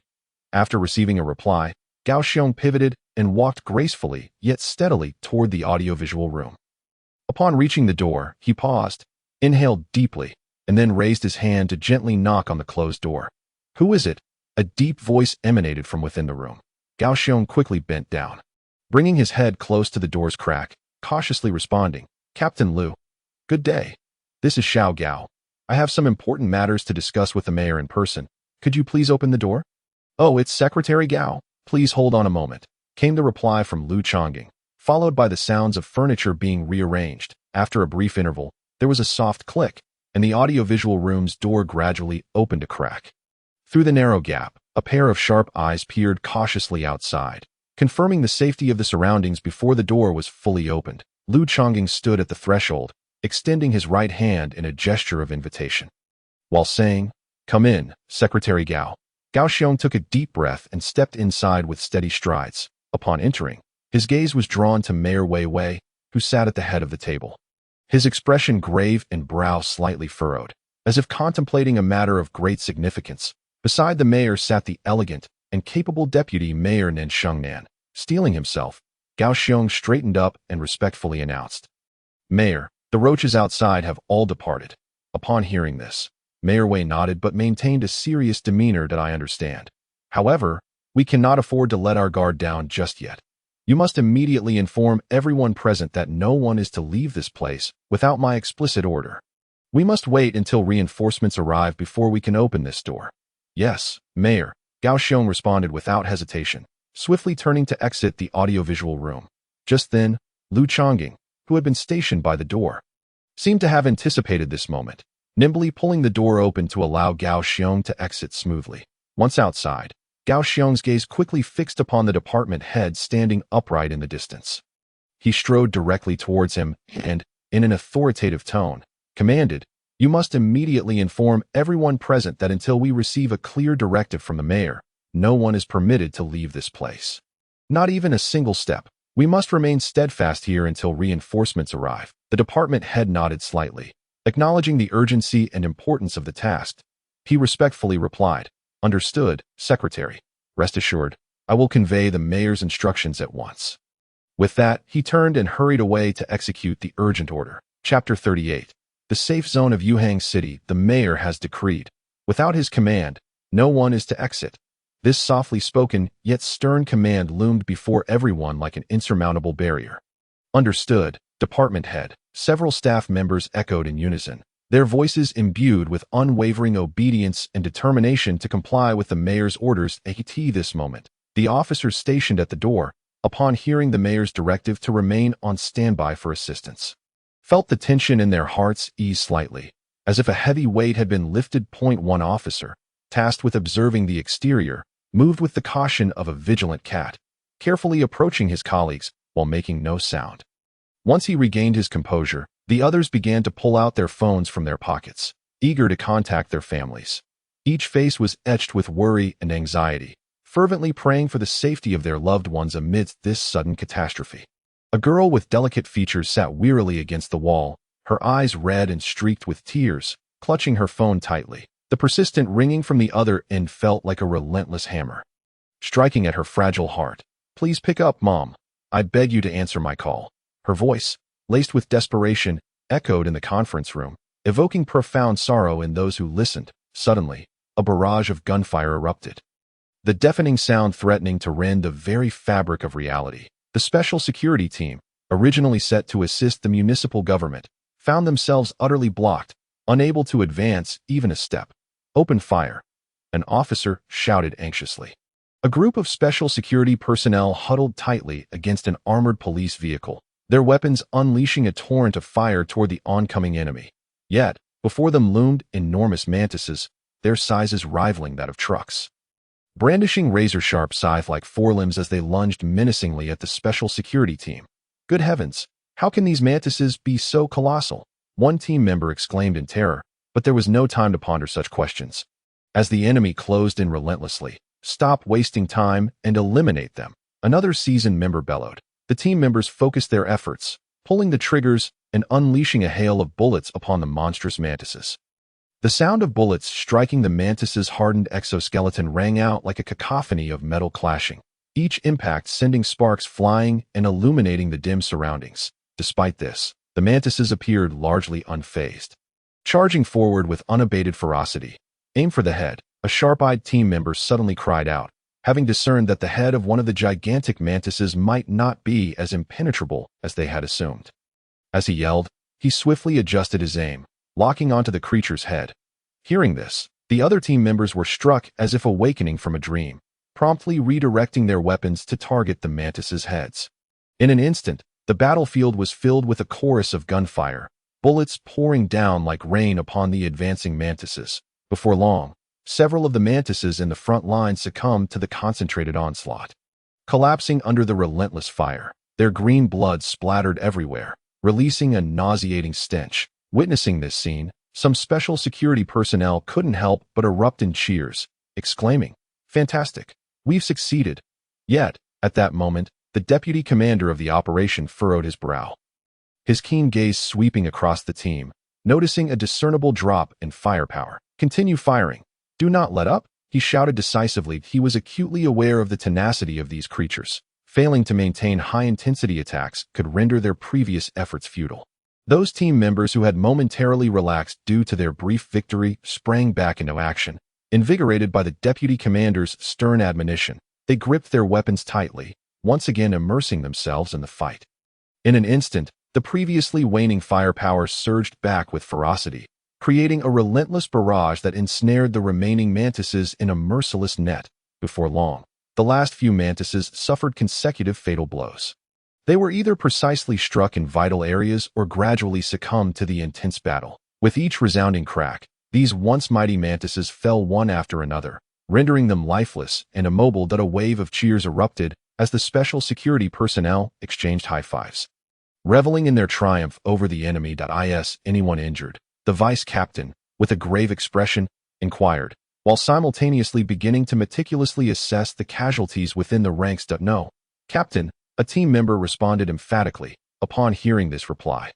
Speaker 1: After receiving a reply, Gao Xiong pivoted and walked gracefully yet steadily toward the audiovisual room. Upon reaching the door, he paused, inhaled deeply, and then raised his hand to gently knock on the closed door. "Who is it?" A deep voice emanated from within the room. Gao Xiong quickly bent down, bringing his head close to the door's crack, cautiously responding, "Captain Liu. Good day. This is Xiao Gao. I have some important matters to discuss with the mayor in person. Could you please open the door?" "Oh, it's Secretary Gao. Please hold on a moment," came the reply from Lu Chongqing, followed by the sounds of furniture being rearranged. After a brief interval, there was a soft click, and the audiovisual room's door gradually opened a crack. Through the narrow gap, a pair of sharp eyes peered cautiously outside, confirming the safety of the surroundings before the door was fully opened. Lu Chongqing stood at the threshold, extending his right hand in a gesture of invitation. While saying, "Come in, Secretary Gao," Gao Xiong took a deep breath and stepped inside with steady strides. Upon entering, his gaze was drawn to Mayor Wei Wei, who sat at the head of the table. His expression grave and brow slightly furrowed, as if contemplating a matter of great significance. Beside the mayor sat the elegant and capable deputy mayor Nen Shengnan. Steeling himself, Gao Xiong straightened up and respectfully announced, "Mayor, the roaches outside have all departed." Upon hearing this, Mayor Wei nodded but maintained a serious demeanor. "That I understand. However, we cannot afford to let our guard down just yet. You must immediately inform everyone present that no one is to leave this place without my explicit order. We must wait until reinforcements arrive before we can open this door." "Yes, Mayor," Gao Xiong responded without hesitation, swiftly turning to exit the audiovisual room. Just then, Lu Chongqing, who had been stationed by the door, seemed to have anticipated this moment, nimbly pulling the door open to allow Gao Xiong to exit smoothly. Once outside, Gao Xiong's gaze quickly fixed upon the department head standing upright in the distance. He strode directly towards him and, in an authoritative tone, commanded, "You must immediately inform everyone present that until we receive a clear directive from the mayor, no one is permitted to leave this place. Not even a single step. We must remain steadfast here until reinforcements arrive." The department head nodded slightly, acknowledging the urgency and importance of the task. He respectfully replied, "Understood, Secretary. Rest assured, I will convey the mayor's instructions at once." With that, he turned and hurried away to execute the urgent order. Chapter 38. The safe zone of Yuhang City, the mayor has decreed. Without his command, no one is to exit. This softly spoken, yet stern command loomed before everyone like an insurmountable barrier. Understood, department head. Several staff members echoed in unison, their voices imbued with unwavering obedience and determination to comply with the mayor's orders. At this moment, the officers stationed at the door, upon hearing the mayor's directive to remain on standby for assistance, felt the tension in their hearts ease slightly, as if a heavy weight had been lifted. One officer, tasked with observing the exterior, moved with the caution of a vigilant cat, carefully approaching his colleagues while making no sound. Once he regained his composure, the others began to pull out their phones from their pockets, eager to contact their families. Each face was etched with worry and anxiety, fervently praying for the safety of their loved ones amidst this sudden catastrophe. A girl with delicate features sat wearily against the wall, her eyes red and streaked with tears, clutching her phone tightly. The persistent ringing from the other end felt like a relentless hammer, striking at her fragile heart. "Please pick up, Mom. I beg you to answer my call." Her voice, laced with desperation, echoed in the conference room, evoking profound sorrow in those who listened. Suddenly, a barrage of gunfire erupted, the deafening sound threatening to rend the very fabric of reality. The special security team, originally set to assist the municipal government, found themselves utterly blocked, unable to advance even a step. "Open fire," an officer shouted anxiously. A group of special security personnel huddled tightly against an armored police vehicle, their weapons unleashing a torrent of fire toward the oncoming enemy. Yet, before them loomed enormous mantises, their sizes rivaling that of trucks, brandishing razor-sharp scythe-like forelimbs as they lunged menacingly at the special security team. "Good heavens, how can these mantises be so colossal?" one team member exclaimed in terror, but there was no time to ponder such questions. As the enemy closed in relentlessly, "Stop wasting time and eliminate them," another seasoned member bellowed. The team members focused their efforts, pulling the triggers and unleashing a hail of bullets upon the monstrous mantises. The sound of bullets striking the mantis's hardened exoskeleton rang out like a cacophony of metal clashing, each impact sending sparks flying and illuminating the dim surroundings. Despite this, the mantises appeared largely unfazed, charging forward with unabated ferocity. "Aim for the head," a sharp-eyed team member suddenly cried out, having discerned that the head of one of the gigantic mantises might not be as impenetrable as they had assumed. As he yelled, he swiftly adjusted his aim, locking onto the creature's head. Hearing this, the other team members were struck as if awakening from a dream, promptly redirecting their weapons to target the mantis's heads. In an instant, the battlefield was filled with a chorus of gunfire, bullets pouring down like rain upon the advancing mantises. Before long, several of the mantises in the front line succumbed to the concentrated onslaught, collapsing under the relentless fire. Their green blood splattered everywhere, releasing a nauseating stench. Witnessing this scene, some special security personnel couldn't help but erupt in cheers, exclaiming, "Fantastic! We've succeeded!" Yet, at that moment, the deputy commander of the operation furrowed his brow, his keen gaze sweeping across the team, noticing a discernible drop in firepower. "Continue firing. Do not let up," he shouted decisively. He was acutely aware of the tenacity of these creatures. Failing to maintain high-intensity attacks could render their previous efforts futile. Those team members who had momentarily relaxed due to their brief victory sprang back into action. Invigorated by the deputy commander's stern admonition, they gripped their weapons tightly, once again immersing themselves in the fight. In an instant, the previously waning firepower surged back with ferocity, creating a relentless barrage that ensnared the remaining mantises in a merciless net. Before long, the last few mantises suffered consecutive fatal blows. They were either precisely struck in vital areas or gradually succumbed to the intense battle. With each resounding crack, these once mighty mantises fell one after another, rendering them lifeless and immobile. A wave of cheers erupted as the special security personnel exchanged high fives, reveling in their triumph over the enemy. "Is anyone injured?" the vice captain, with a grave expression, inquired, while simultaneously beginning to meticulously assess the casualties within the ranks. "No, Captain," a team member responded emphatically, upon hearing this reply.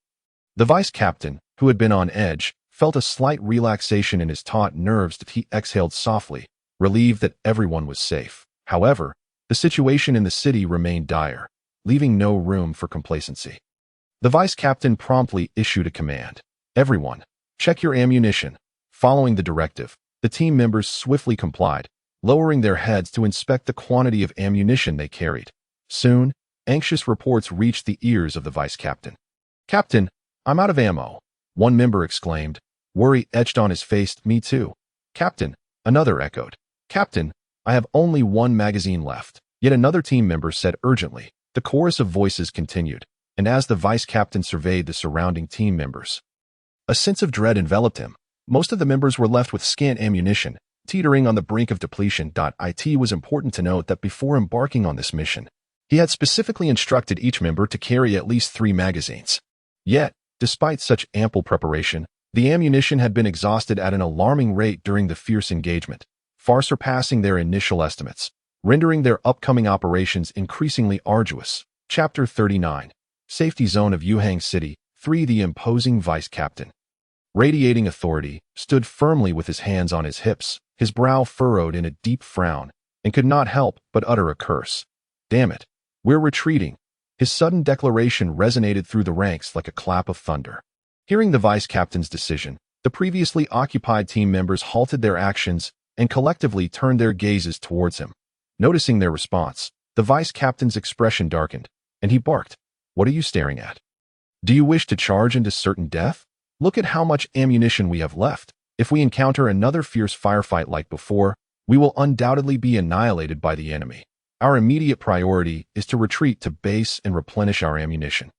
Speaker 1: The vice captain, who had been on edge, felt a slight relaxation in his taut nerves. He exhaled softly, relieved that everyone was safe. However, the situation in the city remained dire, leaving no room for complacency. The vice captain promptly issued a command. Everyone, check your ammunition. Following the directive, the team members swiftly complied, lowering their heads to inspect the quantity of ammunition they carried. Soon, anxious reports reached the ears of the vice captain. "Captain, I'm out of ammo," one member exclaimed. Worry etched on his face. "Me too." "Captain," another echoed. "Captain, I have only one magazine left." Yet another team member said urgently. The chorus of voices continued, and as the vice captain surveyed the surrounding team members, a sense of dread enveloped him. Most of the members were left with scant ammunition, teetering on the brink of depletion. It was important to note that before embarking on this mission, he had specifically instructed each member to carry at least 3 magazines. Yet, despite such ample preparation, the ammunition had been exhausted at an alarming rate during the fierce engagement, far surpassing their initial estimates, rendering their upcoming operations increasingly arduous. Chapter 39. Safety Zone of Yuhang City. 3. The imposing vice captain, radiating authority, stood firmly with his hands on his hips, his brow furrowed in a deep frown, and could not help but utter a curse. "Damn it, we're retreating." His sudden declaration resonated through the ranks like a clap of thunder. Hearing the vice captain's decision, the previously occupied team members halted their actions and collectively turned their gazes towards him. Noticing their response, the vice captain's expression darkened, and he barked, "What are you staring at? Do you wish to charge into certain death? Look at how much ammunition we have left. If we encounter another fierce firefight like before, we will undoubtedly be annihilated by the enemy. Our immediate priority is to retreat to base and replenish our ammunition."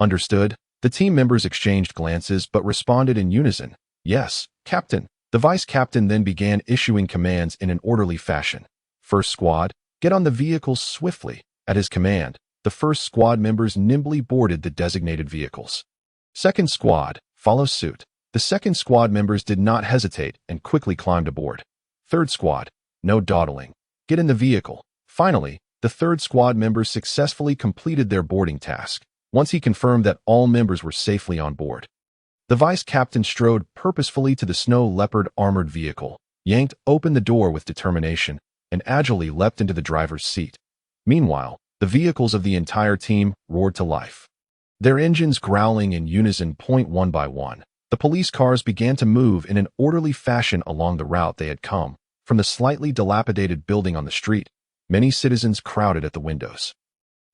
Speaker 1: Understood? The team members exchanged glances but responded in unison. "Yes, Captain." The vice captain then began issuing commands in an orderly fashion. "First squad, get on the vehicles swiftly." At his command, the first squad members nimbly boarded the designated vehicles. "Second squad, follow suit." The second squad members did not hesitate and quickly climbed aboard. "Third squad, no dawdling. Get in the vehicle." Finally, the third squad members successfully completed their boarding task. Once he confirmed that all members were safely on board, the vice captain strode purposefully to the snow leopard armored vehicle, yanked open the door with determination, and agilely leapt into the driver's seat. Meanwhile, the vehicles of the entire team roared to life, their engines growling in unison. One by one, the police cars began to move in an orderly fashion along the route they had come. From the slightly dilapidated building on the street, many citizens crowded at the windows,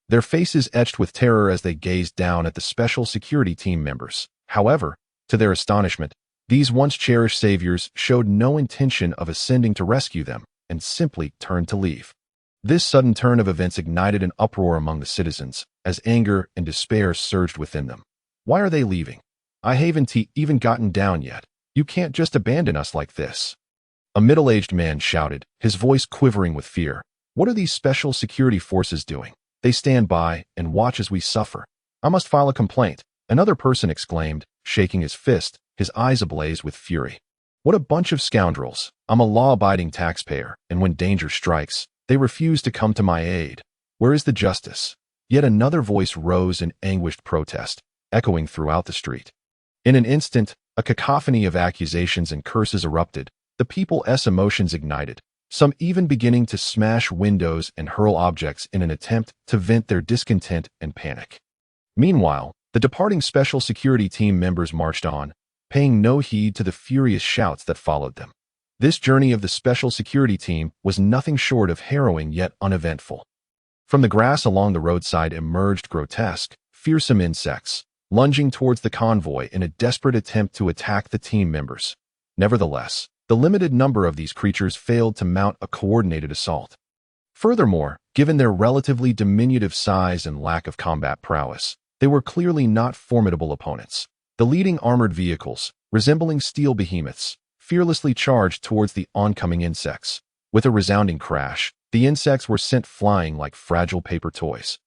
Speaker 1: their faces etched with terror as they gazed down at the special security team members. However, to their astonishment, these once cherished saviors showed no intention of ascending to rescue them and simply turned to leave. This sudden turn of events ignited an uproar among the citizens, as anger and despair surged within them. "Why are they leaving? I haven't even gotten down yet. You can't just abandon us like this." A middle-aged man shouted, his voice quivering with fear. "What are these special security forces doing? They stand by and watch as we suffer. I must file a complaint." Another person exclaimed, shaking his fist, his eyes ablaze with fury. "What a bunch of scoundrels. I'm a law-abiding taxpayer, and when danger strikes, they refuse to come to my aid. Where is the justice?" Yet another voice rose in anguished protest, echoing throughout the street. In an instant, a cacophony of accusations and curses erupted. The people's emotions ignited, some even beginning to smash windows and hurl objects in an attempt to vent their discontent and panic. Meanwhile, the departing special security team members marched on, paying no heed to the furious shouts that followed them. This journey of the special security team was nothing short of harrowing yet uneventful. From the grass along the roadside emerged grotesque, fearsome insects, lunging towards the convoy in a desperate attempt to attack the team members. Nevertheless, the limited number of these creatures failed to mount a coordinated assault. Furthermore, given their relatively diminutive size and lack of combat prowess, they were clearly not formidable opponents. The leading armored vehicles, resembling steel behemoths, fearlessly charged towards the oncoming insects. With a resounding crash, the insects were sent flying like fragile paper toys,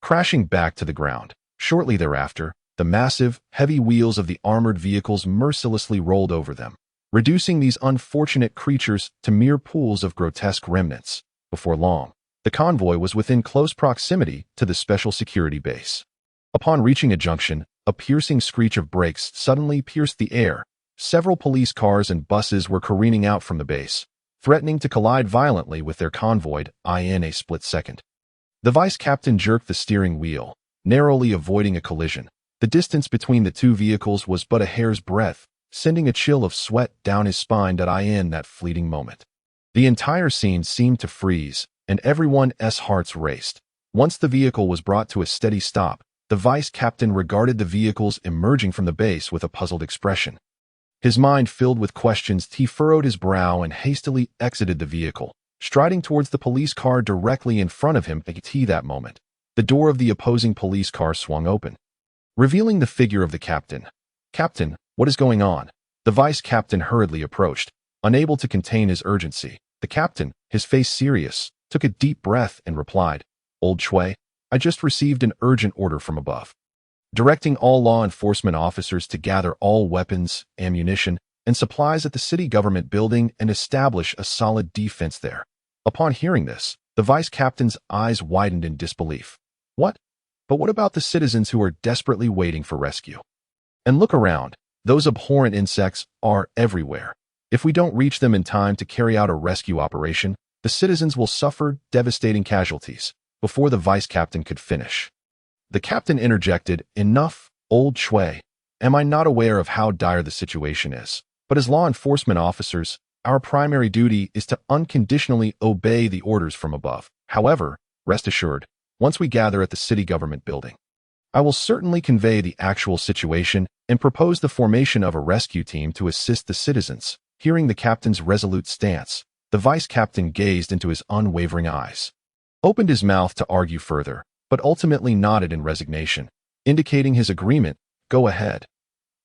Speaker 1: crashing back to the ground. Shortly thereafter, the massive, heavy wheels of the armored vehicles mercilessly rolled over them, reducing these unfortunate creatures to mere pools of grotesque remnants. Before long, the convoy was within close proximity to the special security base. Upon reaching a junction, a piercing screech of brakes suddenly pierced the air. Several police cars and buses were careening out from the base, threatening to collide violently with their convoy in a split second. The vice captain jerked the steering wheel, narrowly avoiding a collision, The distance between the two vehicles was but a hair's breadth, sending a chill of sweat down his spine in that fleeting moment. The entire scene seemed to freeze, and everyone's hearts raced. Once the vehicle was brought to a steady stop, the vice captain regarded the vehicles emerging from the base with a puzzled expression. His mind filled with questions, he furrowed his brow and hastily exited the vehicle, striding towards the police car directly in front of him. At that moment, the door of the opposing police car swung open, revealing the figure of the captain. "Captain, what is going on?" The vice captain hurriedly approached, unable to contain his urgency. The captain, his face serious, took a deep breath and replied, "Old Shui, I just received an urgent order from above, directing all law enforcement officers to gather all weapons, ammunition, and supplies at the city government building and establish a solid defense there." Upon hearing this, the vice captain's eyes widened in disbelief. "What? But what about the citizens who are desperately waiting for rescue? And look around, those abhorrent insects are everywhere. If we don't reach them in time to carry out a rescue operation, the citizens will suffer devastating casualties." Before the vice captain could finish, the captain interjected, "Enough, Old Shui. Am I not aware of how dire the situation is? But as law enforcement officers, our primary duty is to unconditionally obey the orders from above. However, rest assured, once we gather at the city government building, I will certainly convey the actual situation and propose the formation of a rescue team to assist the citizens." Hearing the captain's resolute stance, the vice captain gazed into his unwavering eyes, opened his mouth to argue further, but ultimately nodded in resignation, indicating his agreement. "Go ahead."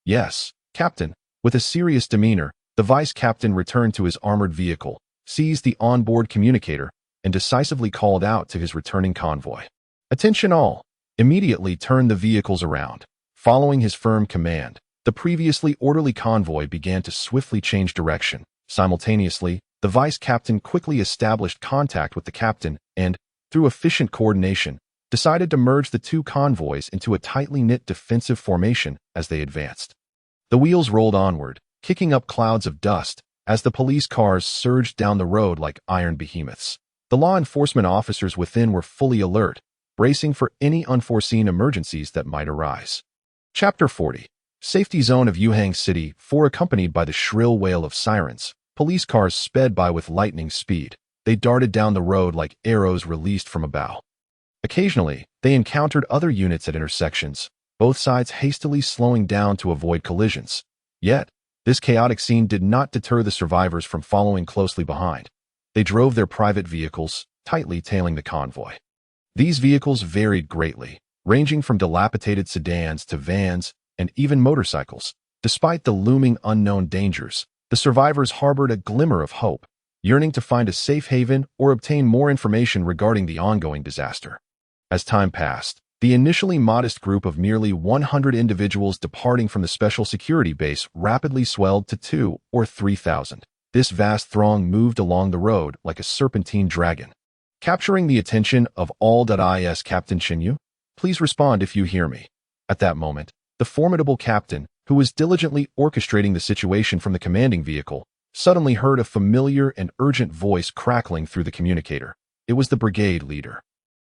Speaker 1: "Yes, Captain." With a serious demeanor, the vice captain returned to his armored vehicle, seized the onboard communicator, and decisively called out to his returning convoy, "Attention all!" Immediately turned the vehicles around. Following his firm command, the previously orderly convoy began to swiftly change direction. Simultaneously, the vice captain quickly established contact with the captain and, through efficient coordination, decided to merge the two convoys into a tightly knit defensive formation as they advanced. The wheels rolled onward, kicking up clouds of dust as the police cars surged down the road like iron behemoths. The law enforcement officers within were fully alert, bracing for any unforeseen emergencies that might arise. Chapter 40. Safety Zone of Yuhang City. Accompanied by the shrill wail of sirens, police cars sped by with lightning speed. They darted down the road like arrows released from a bow. Occasionally, they encountered other units at intersections, both sides hastily slowing down to avoid collisions. Yet, this chaotic scene did not deter the survivors from following closely behind. They drove their private vehicles, tightly tailing the convoy. These vehicles varied greatly, ranging from dilapidated sedans to vans and even motorcycles. Despite the looming unknown dangers, the survivors harbored a glimmer of hope, yearning to find a safe haven or obtain more information regarding the ongoing disaster. As time passed, the initially modest group of merely 100 individuals departing from the special security base rapidly swelled to 2,000 or 3,000. This vast throng moved along the road like a serpentine dragon, capturing the attention of all. Is Captain Chinyu? Please respond if you hear me. At that moment, the formidable captain, who was diligently orchestrating the situation from the commanding vehicle, suddenly heard a familiar and urgent voice crackling through the communicator. It was the brigade leader.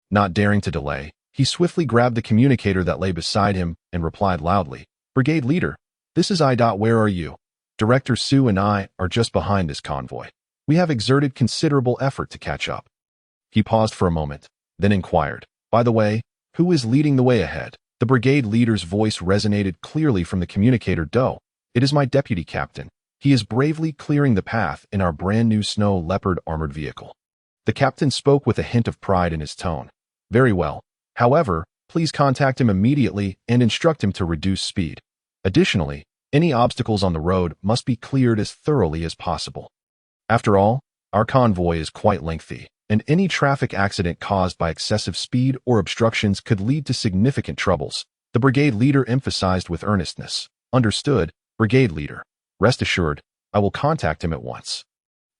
Speaker 1: Not daring to delay, he swiftly grabbed the communicator that lay beside him and replied loudly, "Brigade leader, this is I. Where are you? Director Su and I are just behind this convoy. We have exerted considerable effort to catch up." He paused for a moment, then inquired, "By the way, who is leading the way ahead?" The brigade leader's voice resonated clearly from the communicator. "It is my deputy captain. He is bravely clearing the path in our brand new Snow Leopard armored vehicle." The captain spoke with a hint of pride in his tone. "Very well. However, please contact him immediately and instruct him to reduce speed. Additionally, any obstacles on the road must be cleared as thoroughly as possible. After all, our convoy is quite lengthy, and any traffic accident caused by excessive speed or obstructions could lead to significant troubles." The brigade leader emphasized with earnestness. "Understood, brigade leader. Rest assured, I will contact him at once."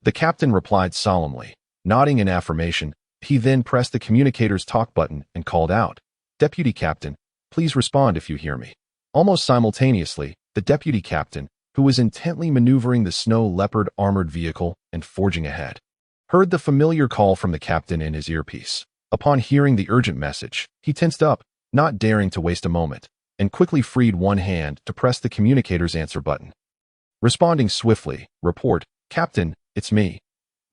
Speaker 1: The captain replied solemnly, nodding in affirmation. He then pressed the communicator's talk button and called out, "Deputy Captain, please respond if you hear me." Almost simultaneously, the deputy captain, who was intently maneuvering the Snow Leopard armored vehicle and forging ahead, heard the familiar call from the captain in his earpiece. Upon hearing the urgent message, he tensed up, not daring to waste a moment. and quickly freed one hand to press the communicator's answer button. Responding swiftly, "Report, Captain, it's me.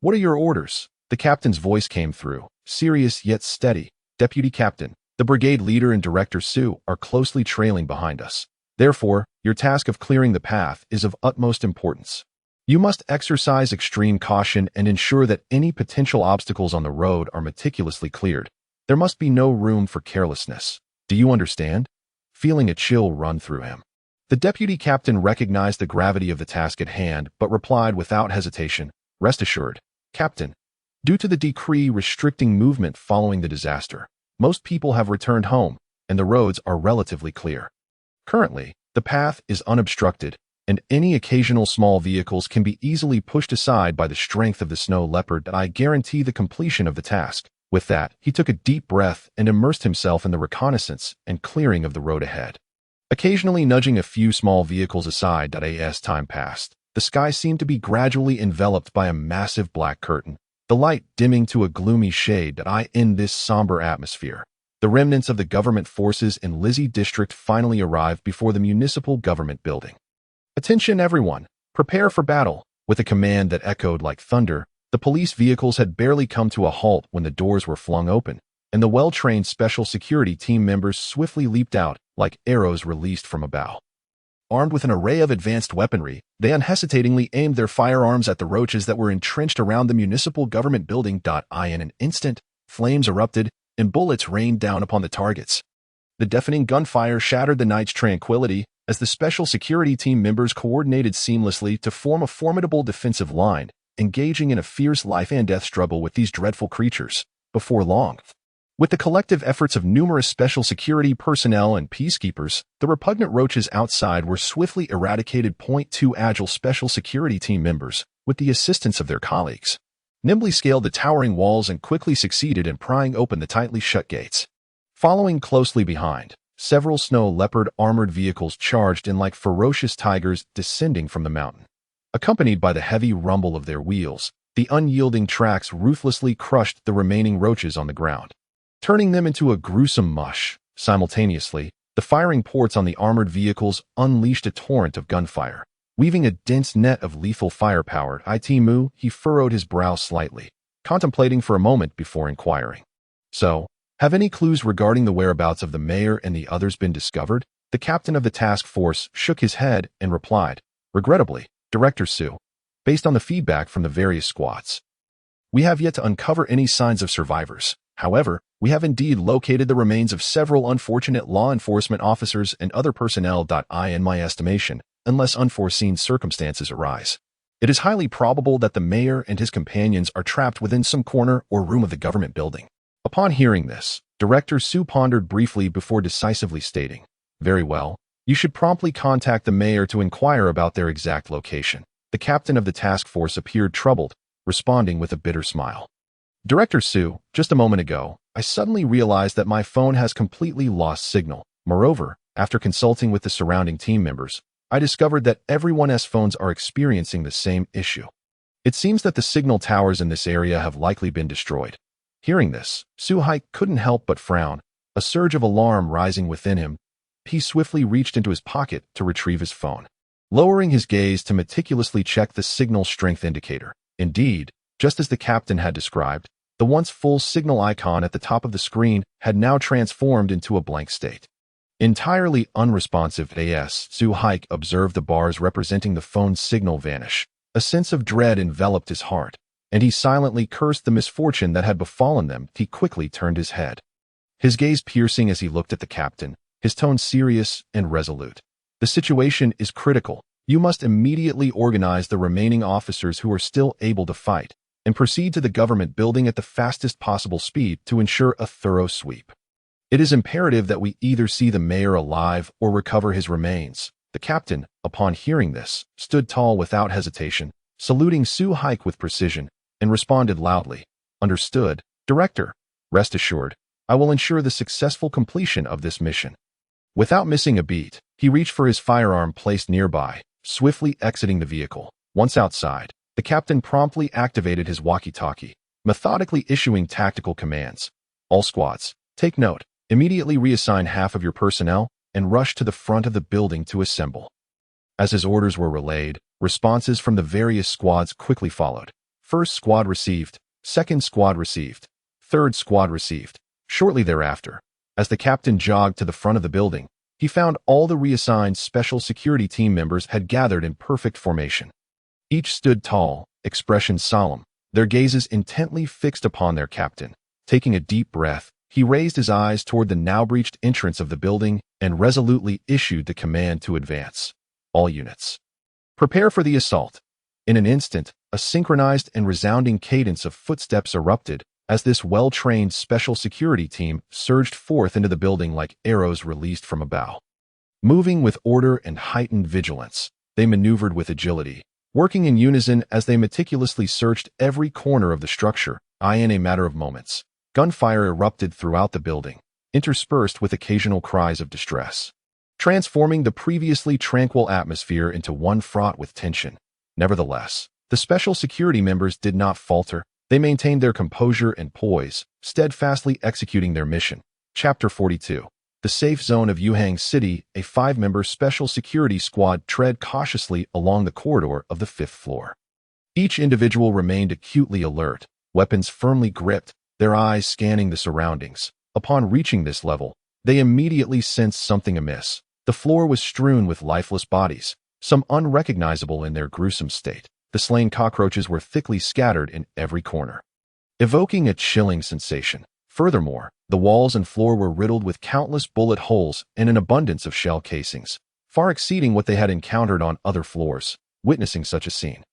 Speaker 1: What are your orders?" The captain's voice came through, serious yet steady. "Deputy Captain, the brigade leader and Director Su are closely trailing behind us. Therefore, your task of clearing the path is of utmost importance. You must exercise extreme caution and ensure that any potential obstacles on the road are meticulously cleared. There must be no room for carelessness. Do you understand?" Feeling a chill run through him, the deputy captain recognized the gravity of the task at hand but replied without hesitation, "Rest assured, Captain. Due to the decree restricting movement following the disaster, most people have returned home, and the roads are relatively clear. Currently, the path is unobstructed, and any occasional small vehicles can be easily pushed aside by the strength of the snow leopard, and I guarantee the completion of the task." With that, he took a deep breath and immersed himself in the reconnaissance and clearing of the road ahead. Occasionally nudging a few small vehicles aside as time passed, the sky seemed to be gradually enveloped by a massive black curtain, the light dimming to a gloomy shade in this somber atmosphere. The remnants of the government forces in Lizzie District finally arrived before the municipal government building. "Attention everyone, prepare for battle." With a command that echoed like thunder, the police vehicles had barely come to a halt when the doors were flung open, and the well-trained special security team members swiftly leaped out like arrows released from a bow. Armed with an array of advanced weaponry, they unhesitatingly aimed their firearms at the roaches that were entrenched around the municipal government building. In an instant, flames erupted, and bullets rained down upon the targets. The deafening gunfire shattered the night's tranquility as the special security team members coordinated seamlessly to form a formidable defensive line, engaging in a fierce life-and-death struggle with these dreadful creatures. Before long, with the collective efforts of numerous special security personnel and peacekeepers, the repugnant roaches outside were swiftly eradicated. Two agile special security team members, with the assistance of their colleagues, nimbly scaled the towering walls and quickly succeeded in prying open the tightly shut gates. Following closely behind, several snow leopard armored vehicles charged in like ferocious tigers descending from the mountain. Accompanied by the heavy rumble of their wheels, the unyielding tracks ruthlessly crushed the remaining roaches on the ground, turning them into a gruesome mush. Simultaneously, the firing ports on the armored vehicles unleashed a torrent of gunfire, weaving a dense net of lethal firepower. He furrowed his brow slightly, contemplating for a moment before inquiring, "So, have any clues regarding the whereabouts of the mayor and the others been discovered?" The captain of the task force shook his head and replied, "Regrettably, Director Su, based on the feedback from the various squads, we have yet to uncover any signs of survivors. However, we have indeed located the remains of several unfortunate law enforcement officers and other personnel. In my estimation, unless unforeseen circumstances arise, it is highly probable that the mayor and his companions are trapped within some corner or room of the government building." Upon hearing this, Director Su pondered briefly before decisively stating, "Very well. You should promptly contact the mayor to inquire about their exact location." The captain of the task force appeared troubled, responding with a bitter smile. "Director Su, just a moment ago, I suddenly realized that my phone has completely lost signal. Moreover, after consulting with the surrounding team members, I discovered that everyone's phones are experiencing the same issue. It seems that the signal towers in this area have likely been destroyed." Hearing this, Su-Haik couldn't help but frown, a surge of alarm rising within him. He swiftly reached into his pocket to retrieve his phone, lowering his gaze to meticulously check the signal strength indicator. Indeed, just as the captain had described, the once full signal icon at the top of the screen had now transformed into a blank state. Entirely unresponsive, Su-Haik observed the bars representing the phone's signal vanish. A sense of dread enveloped his heart, and he silently cursed the misfortune that had befallen them. He quickly turned his head, his gaze piercing as he looked at the captain, his tone serious and resolute. "The situation is critical. You must immediately organize the remaining officers who are still able to fight, and proceed to the government building at the fastest possible speed to ensure a thorough sweep. It is imperative that we either see the mayor alive or recover his remains." The captain, upon hearing this, stood tall without hesitation, saluting Su-Haik with precision, and responded loudly, "Understood, Director. Rest assured, I will ensure the successful completion of this mission." Without missing a beat, he reached for his firearm placed nearby, swiftly exiting the vehicle. Once outside, the captain promptly activated his walkie-talkie, methodically issuing tactical commands. "All squads, take note. Immediately reassign half of your personnel and rushed to the front of the building to assemble. As his orders were relayed, responses from the various squads quickly followed. First squad received, second squad received, third squad received. Shortly thereafter, as the captain jogged to the front of the building, he found all the reassigned special security team members had gathered in perfect formation. Each stood tall, expression solemn, their gazes intently fixed upon their captain. Taking a deep breath, he raised his eyes toward the now breached entrance of the building and resolutely issued the command to advance. All units, prepare for the assault. In an instant, a synchronized and resounding cadence of footsteps erupted as this well-trained special security team surged forth into the building like arrows released from a bow. Moving with order and heightened vigilance, they maneuvered with agility, working in unison as they meticulously searched every corner of the structure. In a matter of moments, gunfire erupted throughout the building, interspersed with occasional cries of distress, transforming the previously tranquil atmosphere into one fraught with tension. Nevertheless, the special security members did not falter. They maintained their composure and poise, steadfastly executing their mission. Chapter 42. The safe zone of Yuhang City. A 5-member special security squad tread cautiously along the corridor of the 5th floor. Each individual remained acutely alert, weapons firmly gripped, their eyes scanning the surroundings. Upon reaching this level, they immediately sensed something amiss. The floor was strewn with lifeless bodies, some unrecognizable in their gruesome state. The slain cockroaches were thickly scattered in every corner, evoking a chilling sensation. Furthermore, the walls and floor were riddled with countless bullet holes and an abundance of shell casings, far exceeding what they had encountered on other floors. Witnessing such a scene,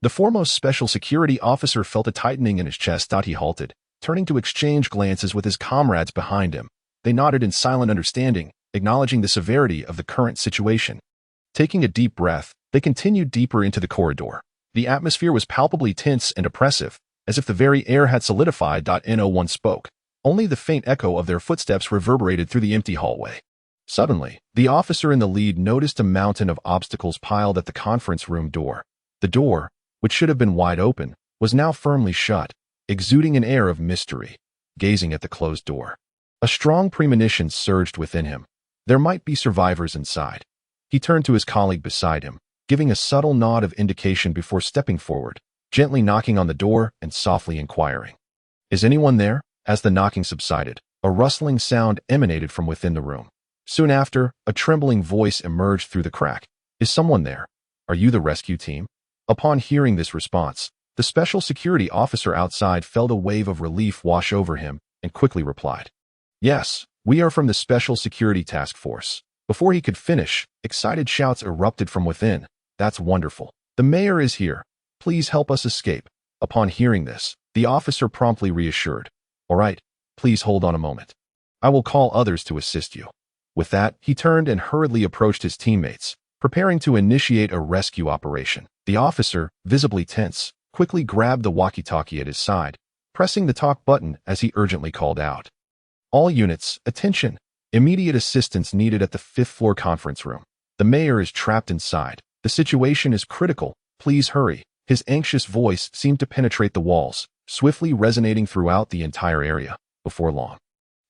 Speaker 1: the foremost special security officer felt a tightening in his chest. He halted, turning to exchange glances with his comrades behind him. They nodded in silent understanding, acknowledging the severity of the current situation. Taking a deep breath, they continued deeper into the corridor. The atmosphere was palpably tense and oppressive, as if the very air had solidified. No one spoke. Only the faint echo of their footsteps reverberated through the empty hallway. Suddenly, the officer in the lead noticed a mountain of obstacles piled at the conference room door. The door, which should have been wide open, was now firmly shut, exuding an air of mystery. Gazing at the closed door, a strong premonition surged within him. There might be survivors inside. He turned to his colleague beside him, giving a subtle nod of indication before stepping forward, gently knocking on the door and softly inquiring, "Is anyone there?" As the knocking subsided, a rustling sound emanated from within the room. Soon after, a trembling voice emerged through the crack. "Is someone there? Are you the rescue team?" Upon hearing this response, the special security officer outside felt a wave of relief wash over him and quickly replied, "Yes, we are from the Special Security Task Force." Before he could finish, excited shouts erupted from within. "That's wonderful. The mayor is here. Please help us escape." Upon hearing this, the officer promptly reassured, "All right, please hold on a moment. I will call others to assist you." With that, he turned and hurriedly approached his teammates, preparing to initiate a rescue operation. The officer, visibly tense, quickly grabbed the walkie-talkie at his side, pressing the talk button as he urgently called out, "All units, attention! Immediate assistance needed at the 5th floor conference room. The mayor is trapped inside. The situation is critical. Please hurry." His anxious voice seemed to penetrate the walls, swiftly resonating throughout the entire area. Before long,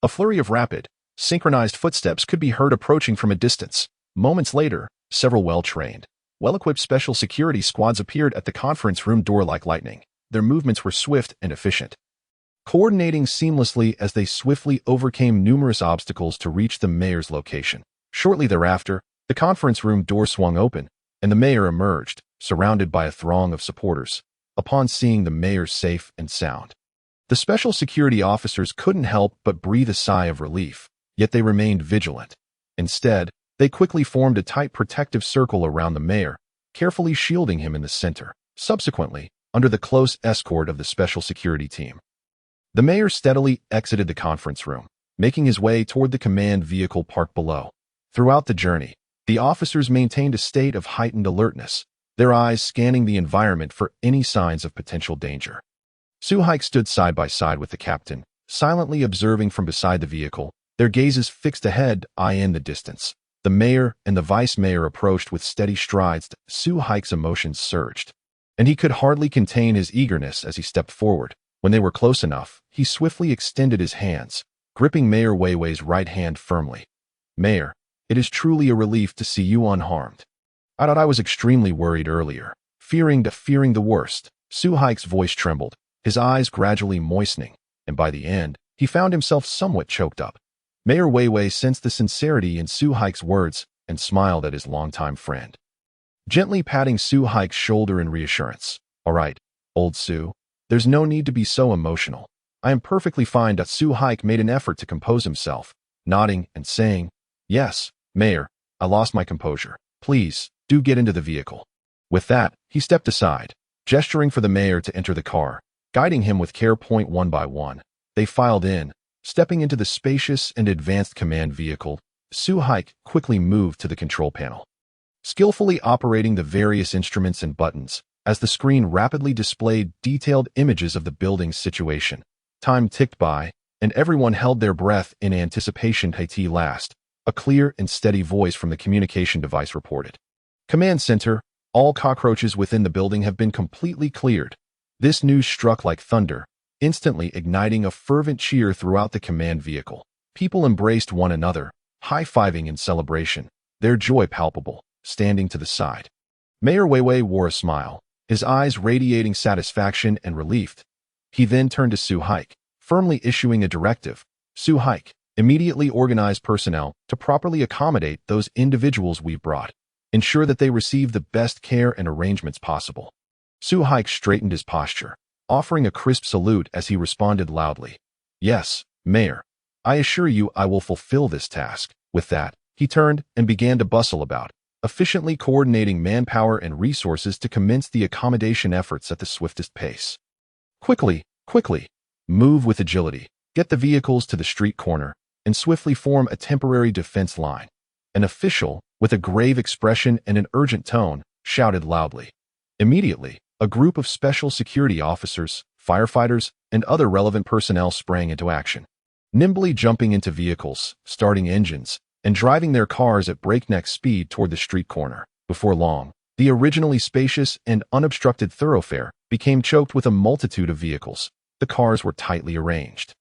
Speaker 1: a flurry of rapid, synchronized footsteps could be heard approaching from a distance. Moments later, several well-trained, well-equipped special security squads appeared at the conference room door like lightning. Their movements were swift and efficient, coordinating seamlessly as they swiftly overcame numerous obstacles to reach the mayor's location. Shortly thereafter, the conference room door swung open, and the mayor emerged, surrounded by a throng of supporters. Upon seeing the mayor safe and sound, the special security officers couldn't help but breathe a sigh of relief, yet they remained vigilant. Instead, they quickly formed a tight protective circle around the mayor, carefully shielding him in the center. Subsequently, under the close escort of the special security team, the mayor steadily exited the conference room, making his way toward the command vehicle parked below. Throughout the journey, the officers maintained a state of heightened alertness, their eyes scanning the environment for any signs of potential danger. Suhaik stood side by side with the captain, silently observing from beside the vehicle, their gazes fixed ahead, in the distance. The mayor and the vice mayor approached with steady strides. Suhaik's emotions surged, and he could hardly contain his eagerness as he stepped forward. When they were close enough, he swiftly extended his hands, gripping Mayor Weiwei's right hand firmly. "Mayor, It is truly a relief to see you unharmed. I thought I was extremely worried earlier, fearing the worst. Suhaik's voice trembled, his eyes gradually moistening, and by the end, he found himself somewhat choked up. Mayor Weiwei sensed the sincerity in Suhaik's words and smiled at his longtime friend, gently patting Suhaik's shoulder in reassurance. All right, old Su, there's no need to be so emotional. I am perfectly fine. Suhaik made an effort to compose himself, nodding and saying, Yes, Mayor, I lost my composure. Please, do get into the vehicle. With that, he stepped aside, gesturing for the mayor to enter the car, guiding him with care. One by one, they filed in, stepping into the spacious and advanced command vehicle. Suhaik quickly moved to the control panel, skillfully operating the various instruments and buttons, as the screen rapidly displayed detailed images of the building's situation. Time ticked by, and everyone held their breath in anticipation. At last, a clear and steady voice from the communication device reported. Command Center, all cockroaches within the building have been completely cleared. This news struck like thunder, instantly igniting a fervent cheer throughout the command vehicle. People embraced one another, high-fiving in celebration, their joy palpable, standing to the side. Mayor Weiwei wore a smile, his eyes radiating satisfaction and relief. He then turned to Suhaik, firmly issuing a directive. Suhaik, immediately organize personnel to properly accommodate those individuals we've brought. Ensure that they receive the best care and arrangements possible. Suhaik straightened his posture, offering a crisp salute as he responded loudly. Yes, Mayor. I assure you I will fulfill this task. With that, he turned and began to bustle about, efficiently coordinating manpower and resources to commence the accommodation efforts at the swiftest pace. Quickly, move with agility, get the vehicles to the street corner, and swiftly form a temporary defense line. An official, with a grave expression and an urgent tone, shouted loudly. Immediately, a group of special security officers, firefighters, and other relevant personnel sprang into action, nimbly jumping into vehicles, starting engines, and driving their cars at breakneck speed toward the street corner. Before long, the originally spacious and unobstructed thoroughfare became choked with a multitude of vehicles. The cars were tightly arranged,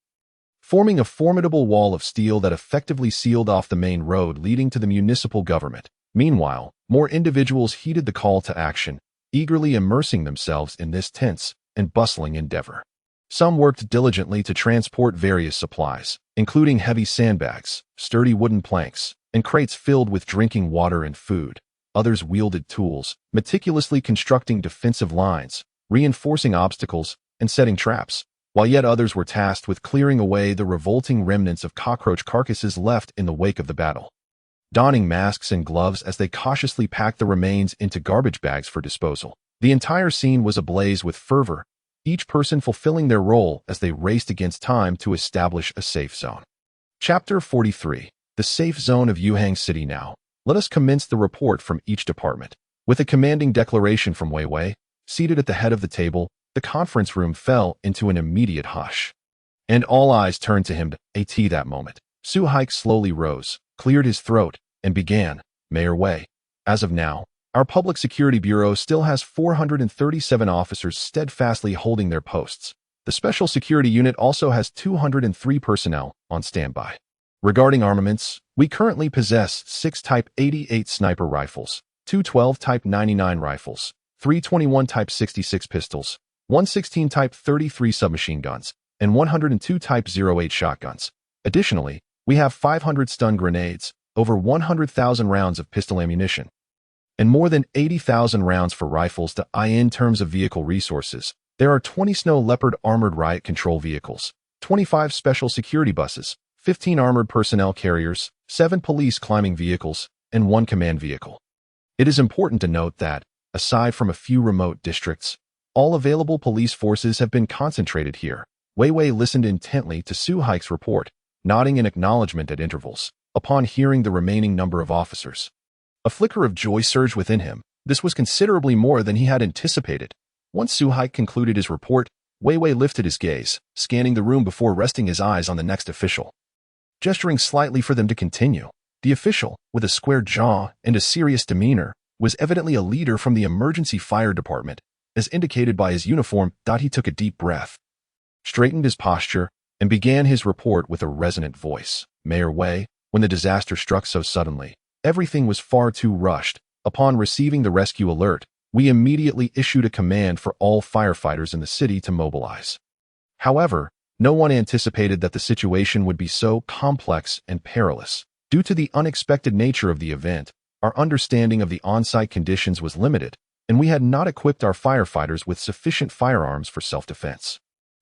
Speaker 1: forming a formidable wall of steel that effectively sealed off the main road leading to the municipal government. Meanwhile, more individuals heeded the call to action, eagerly immersing themselves in this tense and bustling endeavor. Some worked diligently to transport various supplies, including heavy sandbags, sturdy wooden planks, and crates filled with drinking water and food. Others wielded tools, meticulously constructing defensive lines, reinforcing obstacles, and setting traps, while yet others were tasked with clearing away the revolting remnants of cockroach carcasses left in the wake of the battle. Donning masks and gloves as they cautiously packed the remains into garbage bags for disposal. The entire scene was ablaze with fervor, each person fulfilling their role as they raced against time to establish a safe zone. Chapter 43. The Safe Zone of Yuhang City. Now, let us commence the report from each department. With a commanding declaration from Weiwei, seated at the head of the table, the conference room fell into an immediate hush, and all eyes turned to him. At that moment, Suhaik slowly rose, cleared his throat, and began. Mayor Wei, as of now, our Public Security Bureau still has 437 officers steadfastly holding their posts. The Special Security Unit also has 203 personnel on standby. Regarding armaments, we currently possess 6 Type 88 sniper rifles, 2 12 Type 99 rifles, 3 21 Type 66 pistols, 116 Type 33 submachine guns, and 102 Type 08 shotguns. Additionally, we have 500 stun grenades, over 100,000 rounds of pistol ammunition, and more than 80,000 rounds for rifles. In terms of vehicle resources, there are 20 Snow Leopard armored riot control vehicles, 25 special security buses, 15 armored personnel carriers, 7 police climbing vehicles, and 1 command vehicle. It is important to note that, aside from a few remote districts, all available police forces have been concentrated here. Weiwei listened intently to Suhaik's report, nodding in acknowledgement at intervals. Upon hearing the remaining number of officers, a flicker of joy surged within him. This was considerably more than he had anticipated. Once Suhaik concluded his report, Weiwei lifted his gaze, scanning the room before resting his eyes on the next official. Gesturing slightly for them to continue, the official, with a square jaw and a serious demeanor, was evidently a leader from the emergency fire department, as indicated by his uniform. He took a deep breath, straightened his posture, and began his report with a resonant voice. Mayor Wei, when the disaster struck so suddenly. Everything was far too rushed. Upon receiving the rescue alert, we immediately issued a command for all firefighters in the city to mobilize. However, no one anticipated that the situation would be so complex and perilous. Due to the unexpected nature of the event, our understanding of the on-site conditions was limited, and we had not equipped our firefighters with sufficient firearms for self-defense,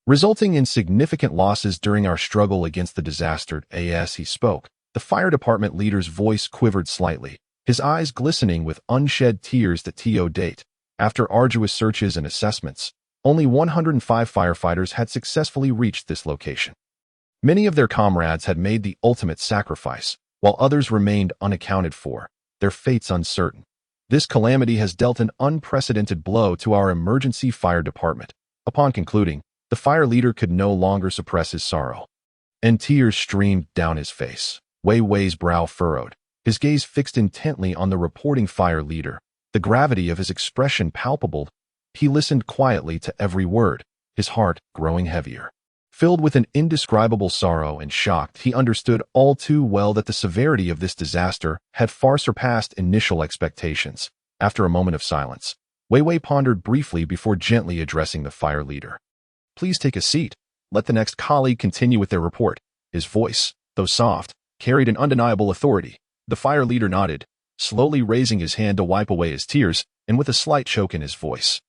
Speaker 1: resulting in significant losses during our struggle against the disaster. As he spoke, the fire department leader's voice quivered slightly, his eyes glistening with unshed tears. To date, after arduous searches and assessments, only 105 firefighters had successfully reached this location. Many of their comrades had made the ultimate sacrifice, while others remained unaccounted for, their fates uncertain. This calamity has dealt an unprecedented blow to our emergency fire department. Upon concluding, the fire leader could no longer suppress his sorrow, and tears streamed down his face. Wei Wei's brow furrowed, his gaze fixed intently on the reporting fire leader, the gravity of his expression palpable. He listened quietly to every word, his heart growing heavier. Filled with an indescribable sorrow and shock, he understood all too well that the severity of this disaster had far surpassed initial expectations. After a moment of silence, Wei Wei pondered briefly before gently addressing the fire leader. "Please take a seat. Let the next colleague continue with their report." His voice, though soft, carried an undeniable authority. The fire leader nodded, slowly raising his hand to wipe away his tears, and with a slight choke in his voice,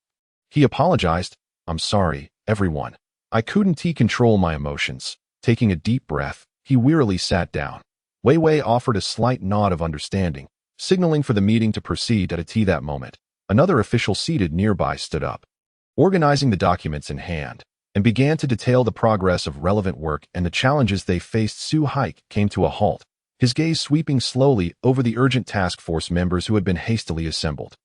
Speaker 1: he apologized. "I'm sorry, everyone. I couldn't control my emotions." Taking a deep breath, he wearily sat down. Wei Wei offered a slight nod of understanding, signaling for the meeting to proceed. At that moment, another official seated nearby stood up, organizing the documents in hand, and began to detail the progress of relevant work and the challenges they faced. Su Haik came to a halt, his gaze sweeping slowly over the urgent task force members who had been hastily assembled.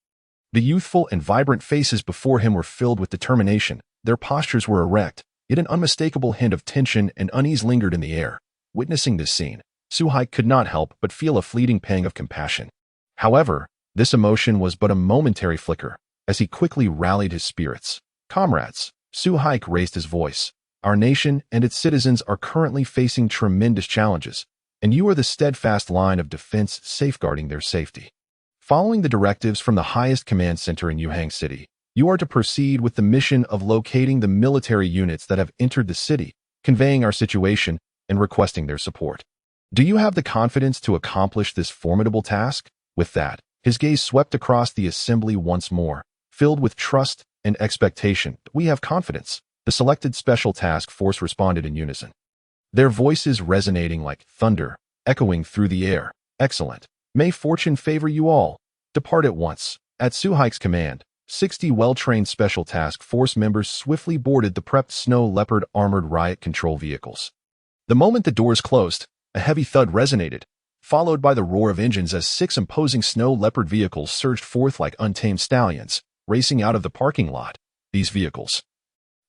Speaker 1: The youthful and vibrant faces before him were filled with determination. Their postures were erect, yet an unmistakable hint of tension and unease lingered in the air. Witnessing this scene, Su Haik could not help but feel a fleeting pang of compassion. However, this emotion was but a momentary flicker, as he quickly rallied his spirits. "Comrades," Su Haik raised his voice, "our nation and its citizens are currently facing tremendous challenges, and you are the steadfast line of defense safeguarding their safety. Following the directives from the highest command center in Yuhang City, you are to proceed with the mission of locating the military units that have entered the city, conveying our situation, and requesting their support. Do you have the confidence to accomplish this formidable task?" With that, his gaze swept across the assembly once more, filled with trust and expectation. "We have confidence," the selected special task force responded in unison, their voices resonating like thunder, echoing through the air. "Excellent. May fortune favor you all. Depart at once." At Su Haik's command, 60 well-trained special task force members swiftly boarded the prepped Snow Leopard armored riot control vehicles. The moment the doors closed, a heavy thud resonated, followed by the roar of engines as 6 imposing Snow Leopard vehicles surged forth like untamed stallions, racing out of the parking lot. These vehicles,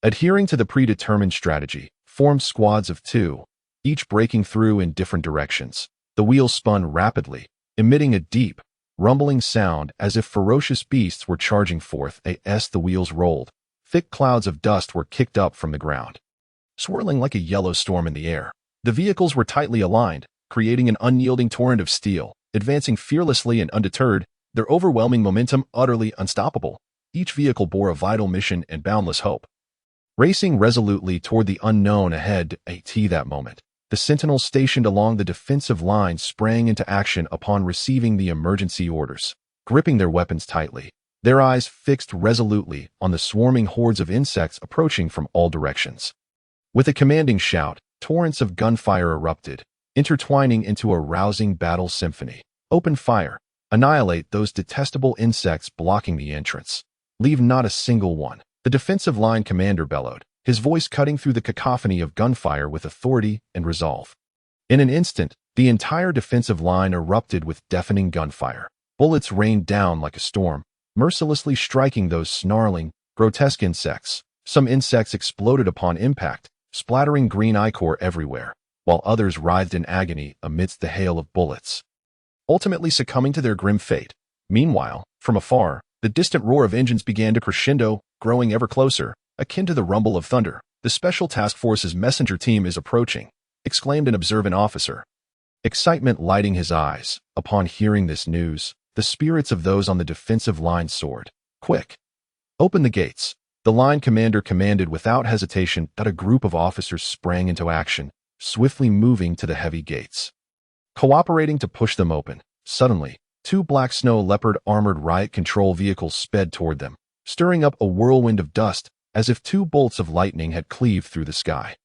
Speaker 1: adhering to the predetermined strategy, formed squads of 2, each breaking through in different directions. The wheels spun rapidly, emitting a deep, rumbling sound as if ferocious beasts were charging forth. As the wheels rolled, thick clouds of dust were kicked up from the ground, swirling like a yellow storm in the air. The vehicles were tightly aligned, creating an unyielding torrent of steel, advancing fearlessly and undeterred, their overwhelming momentum utterly unstoppable. Each vehicle bore a vital mission and boundless hope, racing resolutely toward the unknown ahead. At that moment, the sentinels stationed along the defensive lines sprang into action upon receiving the emergency orders, gripping their weapons tightly, their eyes fixed resolutely on the swarming hordes of insects approaching from all directions. With a commanding shout, torrents of gunfire erupted, intertwining into a rousing battle symphony. "Open fire. Annihilate those detestable insects blocking the entrance. Leave not a single one," the defensive line commander bellowed, his voice cutting through the cacophony of gunfire with authority and resolve. In an instant, the entire defensive line erupted with deafening gunfire. Bullets rained down like a storm, mercilessly striking those snarling, grotesque insects. Some insects exploded upon impact, splattering green ichor everywhere, while others writhed in agony amidst the hail of bullets, ultimately succumbing to their grim fate. Meanwhile, from afar, the distant roar of engines began to crescendo, growing ever closer, akin to the rumble of thunder. "The Special Task Force's messenger team is approaching," exclaimed an observant officer. excitement lighting his eyes. Upon hearing this news, the spirits of those on the defensive line soared. "Quick! Open the gates!" The line commander commanded without hesitation that a group of officers sprang into action, swiftly moving to the heavy gates. Cooperating to push them open, suddenly, two black snow leopard armored riot control vehicles sped toward them, stirring up a whirlwind of dust as if two bolts of lightning had cleaved through the sky.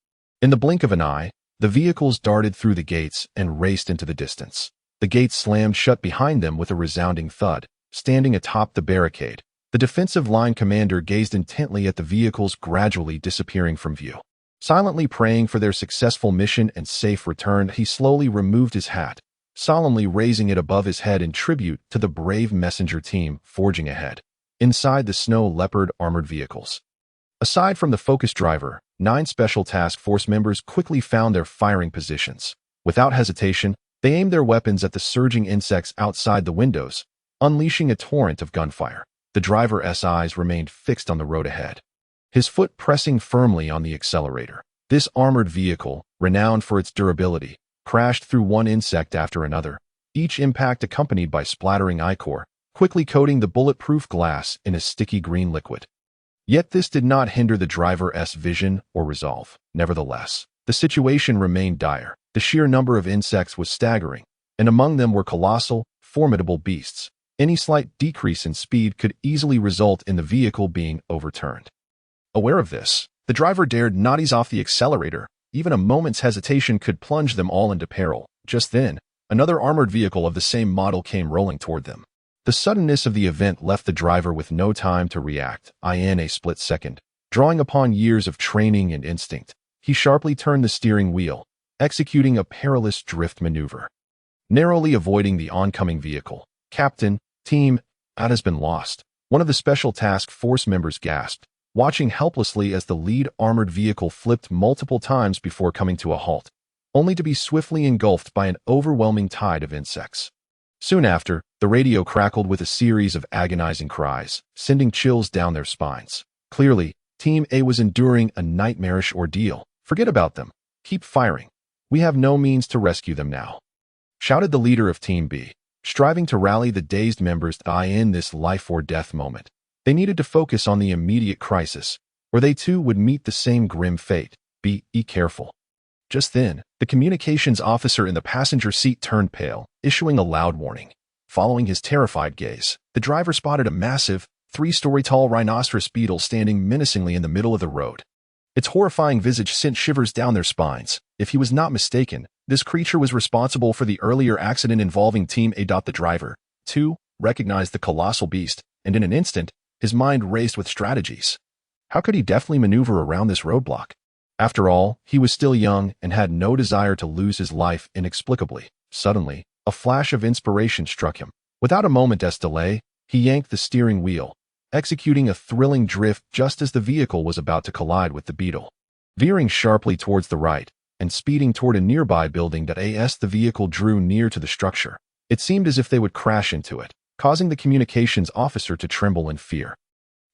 Speaker 1: In the blink of an eye, the vehicles darted through the gates and raced into the distance. The gates slammed shut behind them with a resounding thud. Standing atop the barricade, the defensive line commander gazed intently at the vehicles gradually disappearing from view. Silently praying for their successful mission and safe return, he slowly removed his hat, solemnly raising it above his head in tribute to the brave messenger team forging ahead. Inside the snow leopard armored vehicles, aside from the focus driver, 9 Special Task Force members quickly found their firing positions. Without hesitation, they aimed their weapons at the surging insects outside the windows, unleashing a torrent of gunfire. The driver's eyes remained fixed on the road ahead, his foot pressing firmly on the accelerator. This armored vehicle, renowned for its durability, crashed through one insect after another, each impact accompanied by splattering ichor, quickly coating the bulletproof glass in a sticky green liquid. Yet this did not hinder the driver's vision or resolve. Nevertheless, the situation remained dire. The sheer number of insects was staggering, and among them were colossal, formidable beasts. Any slight decrease in speed could easily result in the vehicle being overturned. Aware of this, the driver dared not ease off the accelerator. Even a moment's hesitation could plunge them all into peril. Just then, another armored vehicle of the same model came rolling toward them. The suddenness of the event left the driver with no time to react. In a split second, drawing upon years of training and instinct, he sharply turned the steering wheel, executing a perilous drift maneuver. Narrowly avoiding the oncoming vehicle. "Captain, team, that has been lost," one of the Special Task Force members gasped, watching helplessly as the lead armored vehicle flipped multiple times before coming to a halt, only to be swiftly engulfed by an overwhelming tide of insects. Soon after, the radio crackled with a series of agonizing cries, sending chills down their spines. Clearly, Team A was enduring a nightmarish ordeal. "Forget about them. Keep firing. We have no means to rescue them now," shouted the leader of Team B, striving to rally the dazed members in this life-or-death moment. They needed to focus on the immediate crisis, or they too would meet the same grim fate. Be careful. Just then, the communications officer in the passenger seat turned pale, issuing a loud warning. Following his terrified gaze, the driver spotted a massive, 3-story-tall rhinoceros beetle standing menacingly in the middle of the road. Its horrifying visage sent shivers down their spines. If he was not mistaken, this creature was responsible for the earlier accident involving Team A. The driver, too, recognized the colossal beast, and in an instant, his mind raced with strategies. How could he deftly maneuver around this roadblock? After all, he was still young and had no desire to lose his life inexplicably. Suddenly, a flash of inspiration struck him. Without a moment's delay, he yanked the steering wheel, executing a thrilling drift just as the vehicle was about to collide with the beetle. Veering sharply towards the right and speeding toward a nearby building as the vehicle drew near to the structure, it seemed as if they would crash into it, causing the communications officer to tremble in fear.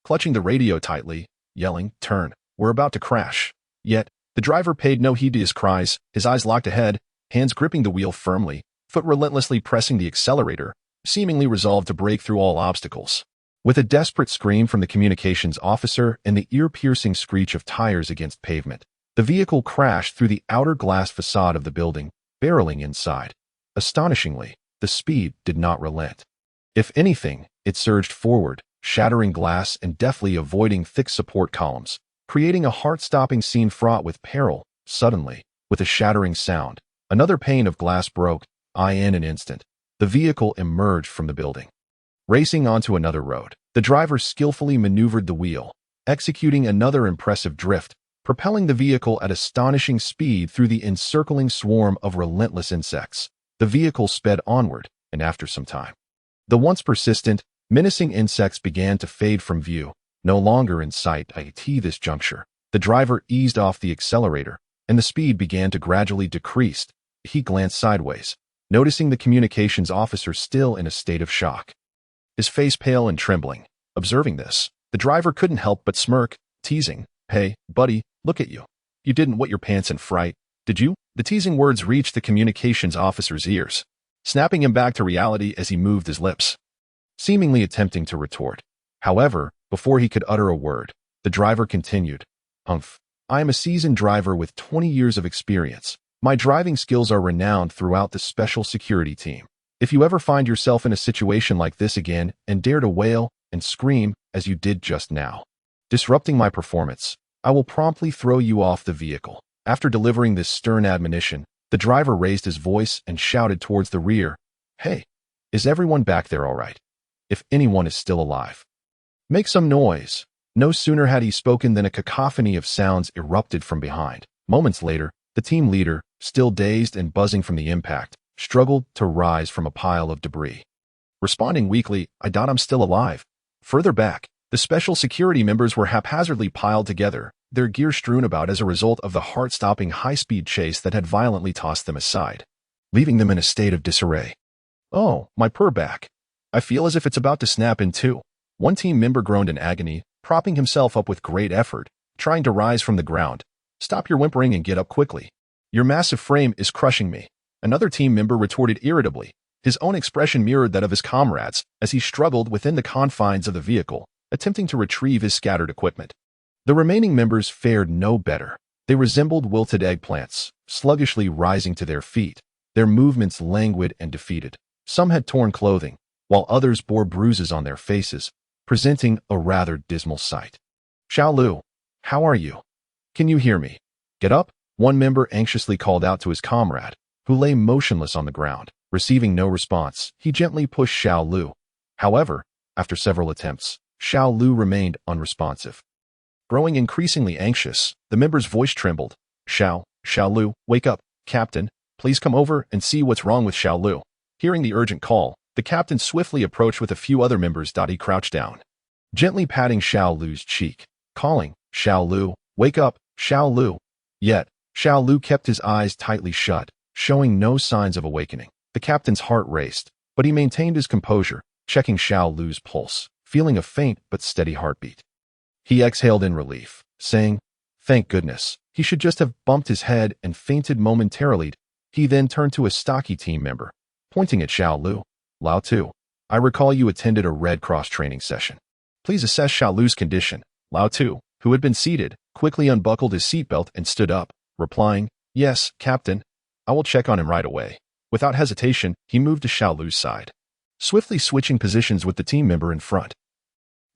Speaker 1: Clutching the radio tightly, yelling, "Turn, we're about to crash." Yet, the driver paid no heed to his cries, his eyes locked ahead, hands gripping the wheel firmly, foot relentlessly pressing the accelerator, seemingly resolved to break through all obstacles. With a desperate scream from the communications officer and the ear-piercing screech of tires against pavement, the vehicle crashed through the outer glass facade of the building, barreling inside. Astonishingly, the speed did not relent. If anything, it surged forward, shattering glass and deftly avoiding thick support columns, creating a heart-stopping scene fraught with peril. Suddenly, with a shattering sound, another pane of glass broke. In an instant, the vehicle emerged from the building. Racing onto another road, the driver skillfully maneuvered the wheel, executing another impressive drift, propelling the vehicle at astonishing speed through the encircling swarm of relentless insects. The vehicle sped onward, and after some time, the once persistent, menacing insects began to fade from view. No longer in sight at this juncture, the driver eased off the accelerator, and the speed began to gradually decrease. He glanced sideways, noticing the communications officer still in a state of shock, his face pale and trembling. Observing this, the driver couldn't help but smirk, teasing, "Hey, buddy, look at you. You didn't wet your pants in fright, Did you? The teasing words reached the communications officer's ears, snapping him back to reality as he moved his lips, seemingly attempting to retort. However, before he could utter a word, the driver continued, "Humph. I am a seasoned driver with 20 years of experience. My driving skills are renowned throughout the special security team. If you ever find yourself in a situation like this again and dare to wail and scream as you did just now, disrupting my performance, I will promptly throw you off the vehicle." After delivering this stern admonition, the driver raised his voice and shouted towards the rear, "Hey, is everyone back there all right? If anyone is still alive, make some noise." No sooner had he spoken than a cacophony of sounds erupted from behind. Moments later, the team leader, still dazed and buzzing from the impact, struggled to rise from a pile of debris. Responding weakly, "I'm still alive." Further back, the special security members were haphazardly piled together, their gear strewn about as a result of the heart-stopping high-speed chase that had violently tossed them aside, leaving them in a state of disarray. "Oh, my poor back. I feel as if it's about to snap in two." One team member groaned in agony, propping himself up with great effort, trying to rise from the ground. "Stop your whimpering and get up quickly. Your massive frame is crushing me." Another team member retorted irritably. His own expression mirrored that of his comrades as he struggled within the confines of the vehicle, attempting to retrieve his scattered equipment. The remaining members fared no better. They resembled wilted eggplants, sluggishly rising to their feet, their movements languid and defeated. Some had torn clothing, while others bore bruises on their faces, presenting a rather dismal sight. "Xiao Lu, how are you? Can you hear me? Get up," one member anxiously called out to his comrade, who lay motionless on the ground. Receiving no response, he gently pushed Xiao Lu. However, after several attempts, Xiao Lu remained unresponsive. Growing increasingly anxious, the member's voice trembled. Xiao Lu, wake up, Captain. Please come over and see what's wrong with Xiao Lu." Hearing the urgent call, the captain swiftly approached with a few other members. He crouched down, gently patting Xiao Lu's cheek, calling, "Xiao Lu, wake up, Xiao Lu." Yet, Xiao Lu kept his eyes tightly shut, showing no signs of awakening. The captain's heart raced, but he maintained his composure, checking Xiao Lu's pulse, feeling a faint but steady heartbeat. He exhaled in relief, saying, "Thank goodness. He should just have bumped his head and fainted momentarily." He then turned to a stocky team member, pointing at Xiao Lu. "Lao Tu, I recall you attended a Red Cross training session. Please assess Xiao Lu's condition." Lao Tu, who had been seated, quickly unbuckled his seatbelt and stood up, replying, "Yes, Captain. I will check on him right away." Without hesitation, he moved to Xiao Lu's side, swiftly switching positions with the team member in front.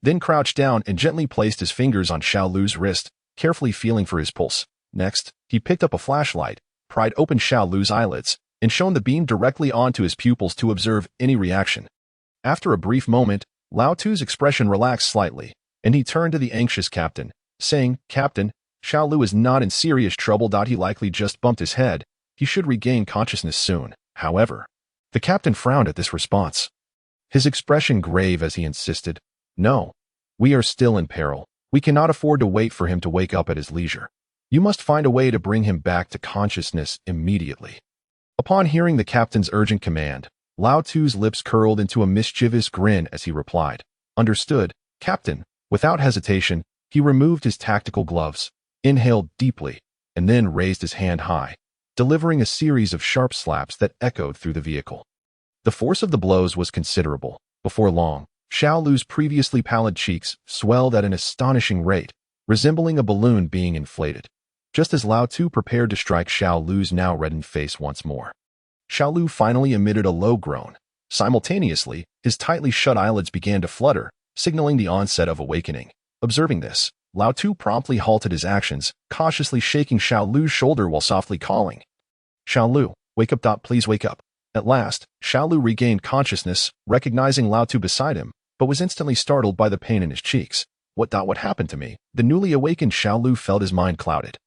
Speaker 1: Then crouched down and gently placed his fingers on Xiao Lu's wrist, carefully feeling for his pulse. Next, he picked up a flashlight, pried open Xiao Lu's eyelids, and shone the beam directly onto his pupils to observe any reaction. After a brief moment, Lao Tu's expression relaxed slightly, and he turned to the anxious captain, saying, "Captain, Xiao Lu is not in serious trouble. He likely just bumped his head. He should regain consciousness soon." However, the captain frowned at this response, his expression grave as he insisted, "No, we are still in peril. We cannot afford to wait for him to wake up at his leisure. You must find a way to bring him back to consciousness immediately." Upon hearing the captain's urgent command, Lao Tu's lips curled into a mischievous grin as he replied, "Understood, Captain." Without hesitation, he removed his tactical gloves, inhaled deeply, and then raised his hand high, delivering a series of sharp slaps that echoed through the vehicle. The force of the blows was considerable. Before long, Xiao Lu's previously pallid cheeks swelled at an astonishing rate, resembling a balloon being inflated, just as Lao Tu prepared to strike Xiao Lu's now reddened face once more. Xiao Lu finally emitted a low groan. Simultaneously, his tightly shut eyelids began to flutter, signaling the onset of awakening. Observing this, Lao Tu promptly halted his actions, cautiously shaking Xiao Lu's shoulder while softly calling, "Xiao Lu, wake up. Please wake up." At last, Xiao Lu regained consciousness, recognizing Lao Tu beside him, but was instantly startled by the pain in his cheeks. What happened to me?" The newly awakened Xiao Lu felt his mind clouded.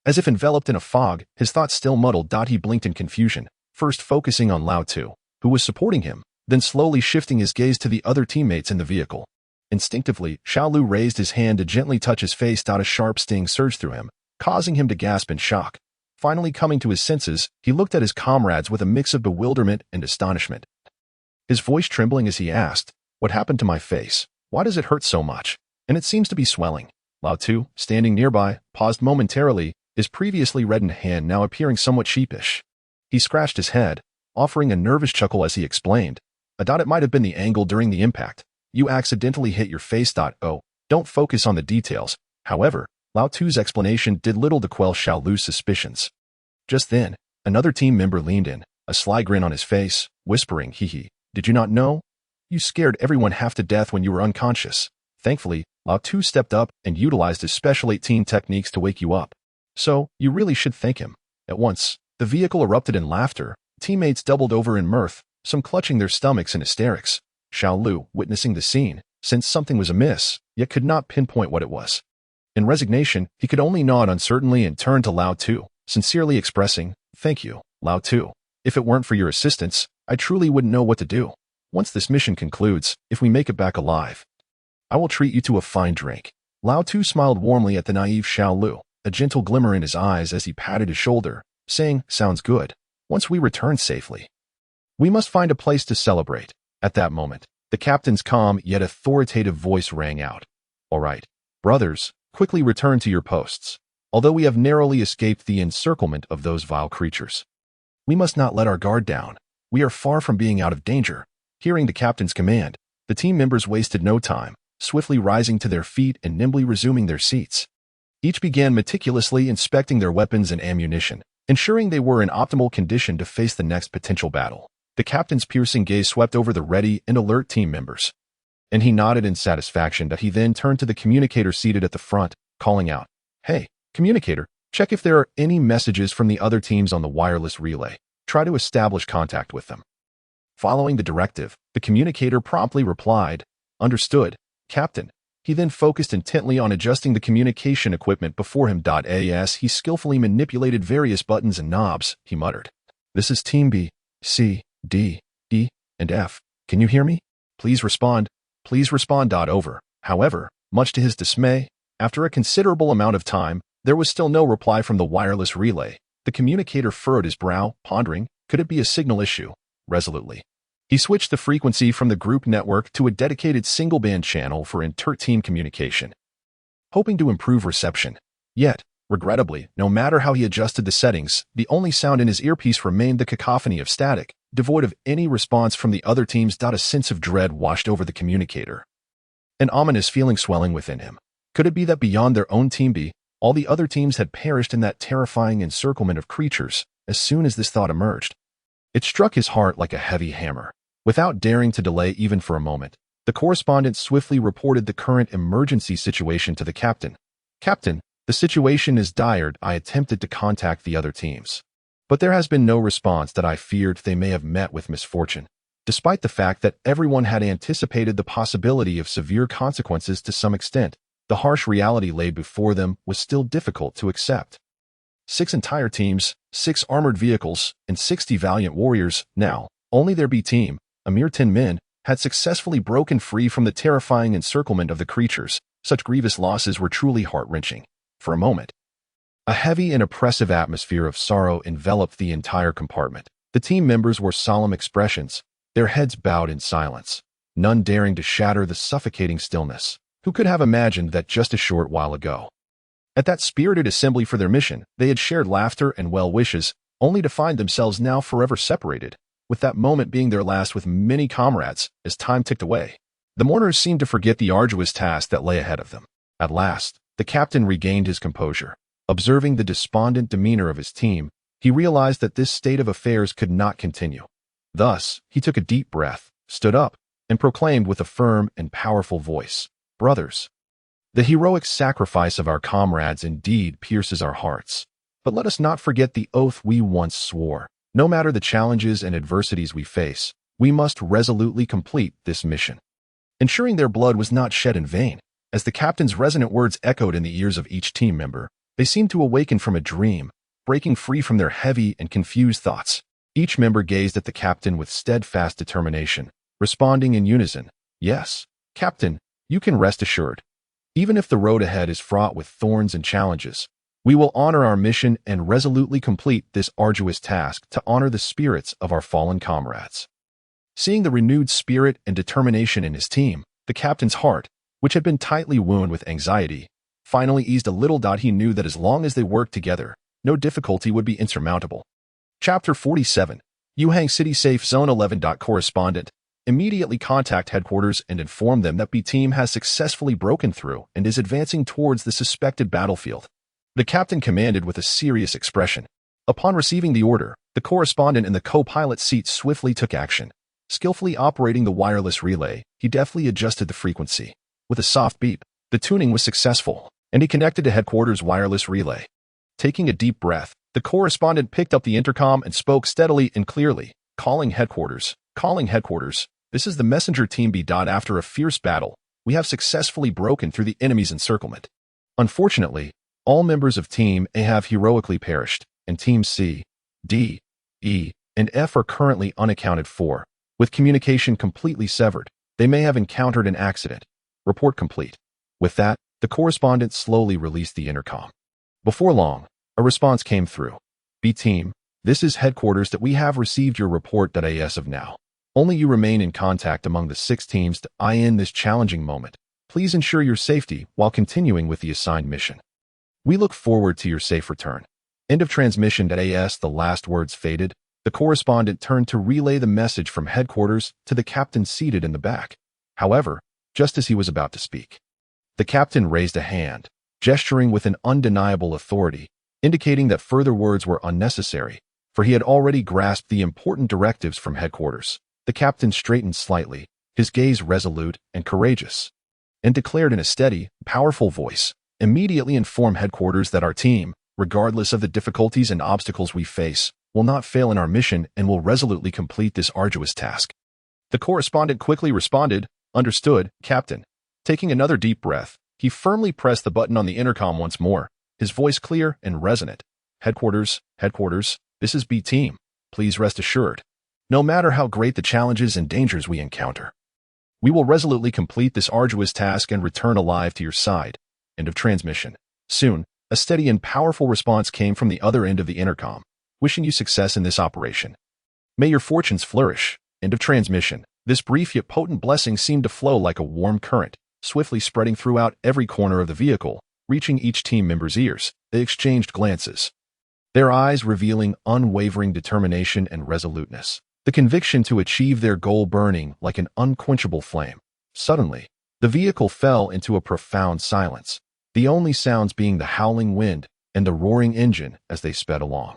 Speaker 1: As if enveloped in a fog, his thoughts still muddled. He blinked in confusion, first focusing on Lao Tu, who was supporting him, then slowly shifting his gaze to the other teammates in the vehicle. Instinctively, Xiao Lu raised his hand to gently touch his face. A sharp sting surged through him, causing him to gasp in shock. Finally coming to his senses, he looked at his comrades with a mix of bewilderment and astonishment, his voice trembling as he asked, "What happened to my face? Why does it hurt so much? And it seems to be swelling." Lao Tu, standing nearby, paused momentarily, his previously reddened hand now appearing somewhat sheepish. He scratched his head, offering a nervous chuckle as he explained, "It might have been the angle during the impact. You accidentally hit your face. Oh, don't focus on the details." However, Lao Tu's explanation did little to quell Xiao Lu's suspicions. Just then, another team member leaned in, a sly grin on his face, whispering, "Hee, did you not know? You scared everyone half to death when you were unconscious." Thankfully, Lao Tu stepped up and utilized his Special 18 techniques to wake you up. "So, you really should thank him." At once, the vehicle erupted in laughter. Teammates doubled over in mirth, some clutching their stomachs in hysterics. Xiao Lu, witnessing the scene, sensed something was amiss, yet could not pinpoint what it was. In resignation, he could only nod uncertainly and turn to Lao Tu, sincerely expressing, "Thank you, Lao Tu. If it weren't for your assistance, I truly wouldn't know what to do. Once this mission concludes, if we make it back alive, I will treat you to a fine drink." Lao Tu smiled warmly at the naive Xiao Lu, a gentle glimmer in his eyes as he patted his shoulder, saying, "Sounds good. Once we return safely, we must find a place to celebrate." At that moment, the captain's calm yet authoritative voice rang out. "All right, brothers, quickly return to your posts. Although we have narrowly escaped the encirclement of those vile creatures, we must not let our guard down. We are far from being out of danger." Hearing the captain's command, the team members wasted no time, swiftly rising to their feet and nimbly resuming their seats. Each began meticulously inspecting their weapons and ammunition, ensuring they were in optimal condition to face the next potential battle. The captain's piercing gaze swept over the ready and alert team members, and he nodded in satisfaction. He then turned to the communicator seated at the front, calling out, "Hey, communicator, check if there are any messages from the other teams on the wireless relay. Try to establish contact with them." Following the directive, the communicator promptly replied, "Understood, Captain." He then focused intently on adjusting the communication equipment before him. As he skillfully manipulated various buttons and knobs, he muttered, "This is Team B, C, D, E, and F. Can you hear me? Please respond. Please respond." Over. However, much to his dismay, after a considerable amount of time, there was still no reply from the wireless relay. The communicator furrowed his brow, pondering, could it be a signal issue? Resolutely, he switched the frequency from the group network to a dedicated single-band channel for inter-team communication, hoping to improve reception. Yet, regrettably, no matter how he adjusted the settings, the only sound in his earpiece remained the cacophony of static, devoid of any response from the other teams. A sense of dread washed over the communicator, an ominous feeling swelling within him. Could it be that beyond their own Team B, all the other teams had perished in that terrifying encirclement of creatures? As soon as this thought emerged, it struck his heart like a heavy hammer. Without daring to delay even for a moment, the correspondent swiftly reported the current emergency situation to the captain. "Captain, the situation is dire. I attempted to contact the other teams, but there has been no response. I feared they may have met with misfortune." Despite the fact that everyone had anticipated the possibility of severe consequences to some extent, the harsh reality laid before them was still difficult to accept. 6 entire teams, 6 armored vehicles, and 60 valiant warriors, now, only their B team, a mere 10 men, had successfully broken free from the terrifying encirclement of the creatures. Such grievous losses were truly heart-wrenching. For a moment, a heavy and oppressive atmosphere of sorrow enveloped the entire compartment. The team members wore solemn expressions, their heads bowed in silence, none daring to shatter the suffocating stillness. Who could have imagined that just a short while ago, at that spirited assembly for their mission, they had shared laughter and well wishes, only to find themselves now forever separated, with that moment being their last with many comrades. As time ticked away, the mourners seemed to forget the arduous task that lay ahead of them. At last, the captain regained his composure. Observing the despondent demeanor of his team, he realized that this state of affairs could not continue. Thus, he took a deep breath, stood up, and proclaimed with a firm and powerful voice, "Brothers, the heroic sacrifice of our comrades indeed pierces our hearts. But let us not forget the oath we once swore. No matter the challenges and adversities we face, we must resolutely complete this mission." Ensuring their blood was not shed in vain, as the captain's resonant words echoed in the ears of each team member, they seemed to awaken from a dream, breaking free from their heavy and confused thoughts. Each member gazed at the captain with steadfast determination, responding in unison, "Yes, Captain, you can rest assured. Even if the road ahead is fraught with thorns and challenges, we will honor our mission and resolutely complete this arduous task to honor the spirits of our fallen comrades." Seeing the renewed spirit and determination in his team, the captain's heart, which had been tightly wound with anxiety, finally eased a little. He knew that as long as they worked together, no difficulty would be insurmountable. Chapter 47. Yuhang City Safe Zone 11. Correspondent. Immediately contact headquarters and inform them that B-Team has successfully broken through and is advancing towards the suspected battlefield. The captain commanded with a serious expression. Upon receiving the order, the correspondent in the co-pilot seat swiftly took action. Skillfully operating the wireless relay, he deftly adjusted the frequency. With a soft beep, the tuning was successful, and he connected to headquarters' wireless relay. Taking a deep breath, the correspondent picked up the intercom and spoke steadily and clearly. Calling headquarters. Calling headquarters. This is the messenger team B. After a fierce battle, we have successfully broken through the enemy's encirclement. Unfortunately, all members of Team A have heroically perished, and Teams C, D, E, and F are currently unaccounted for. With communication completely severed, they may have encountered an accident. Report complete. With that, the correspondent slowly released the intercom. Before long, a response came through. B-Team, this is headquarters that we have received your report. As of now, only you remain in contact among the 6 teams to in this challenging moment. Please ensure your safety while continuing with the assigned mission. We look forward to your safe return. End of transmission. As the last words faded, the correspondent turned to relay the message from headquarters to the captain seated in the back. However, just as he was about to speak, the captain raised a hand, gesturing with an undeniable authority, indicating that further words were unnecessary, for he had already grasped the important directives from headquarters. The captain straightened slightly, his gaze resolute and courageous, and declared in a steady, powerful voice, immediately inform headquarters that our team, regardless of the difficulties and obstacles we face, will not fail in our mission and will resolutely complete this arduous task. The correspondent quickly responded, understood, Captain. Taking another deep breath, he firmly pressed the button on the intercom once more, his voice clear and resonant. Headquarters, this is B-Team. Please rest assured. No matter how great the challenges and dangers we encounter, we will resolutely complete this arduous task and return alive to your side. End of transmission. Soon, a steady and powerful response came from the other end of the intercom. Wishing you success in this operation. May your fortunes flourish. End of transmission. This brief yet potent blessing seemed to flow like a warm current, swiftly spreading throughout every corner of the vehicle, reaching each team member's ears. They exchanged glances, their eyes revealing unwavering determination and resoluteness, the conviction to achieve their goal burning like an unquenchable flame. Suddenly, the vehicle fell into a profound silence, the only sounds being the howling wind and the roaring engine as they sped along.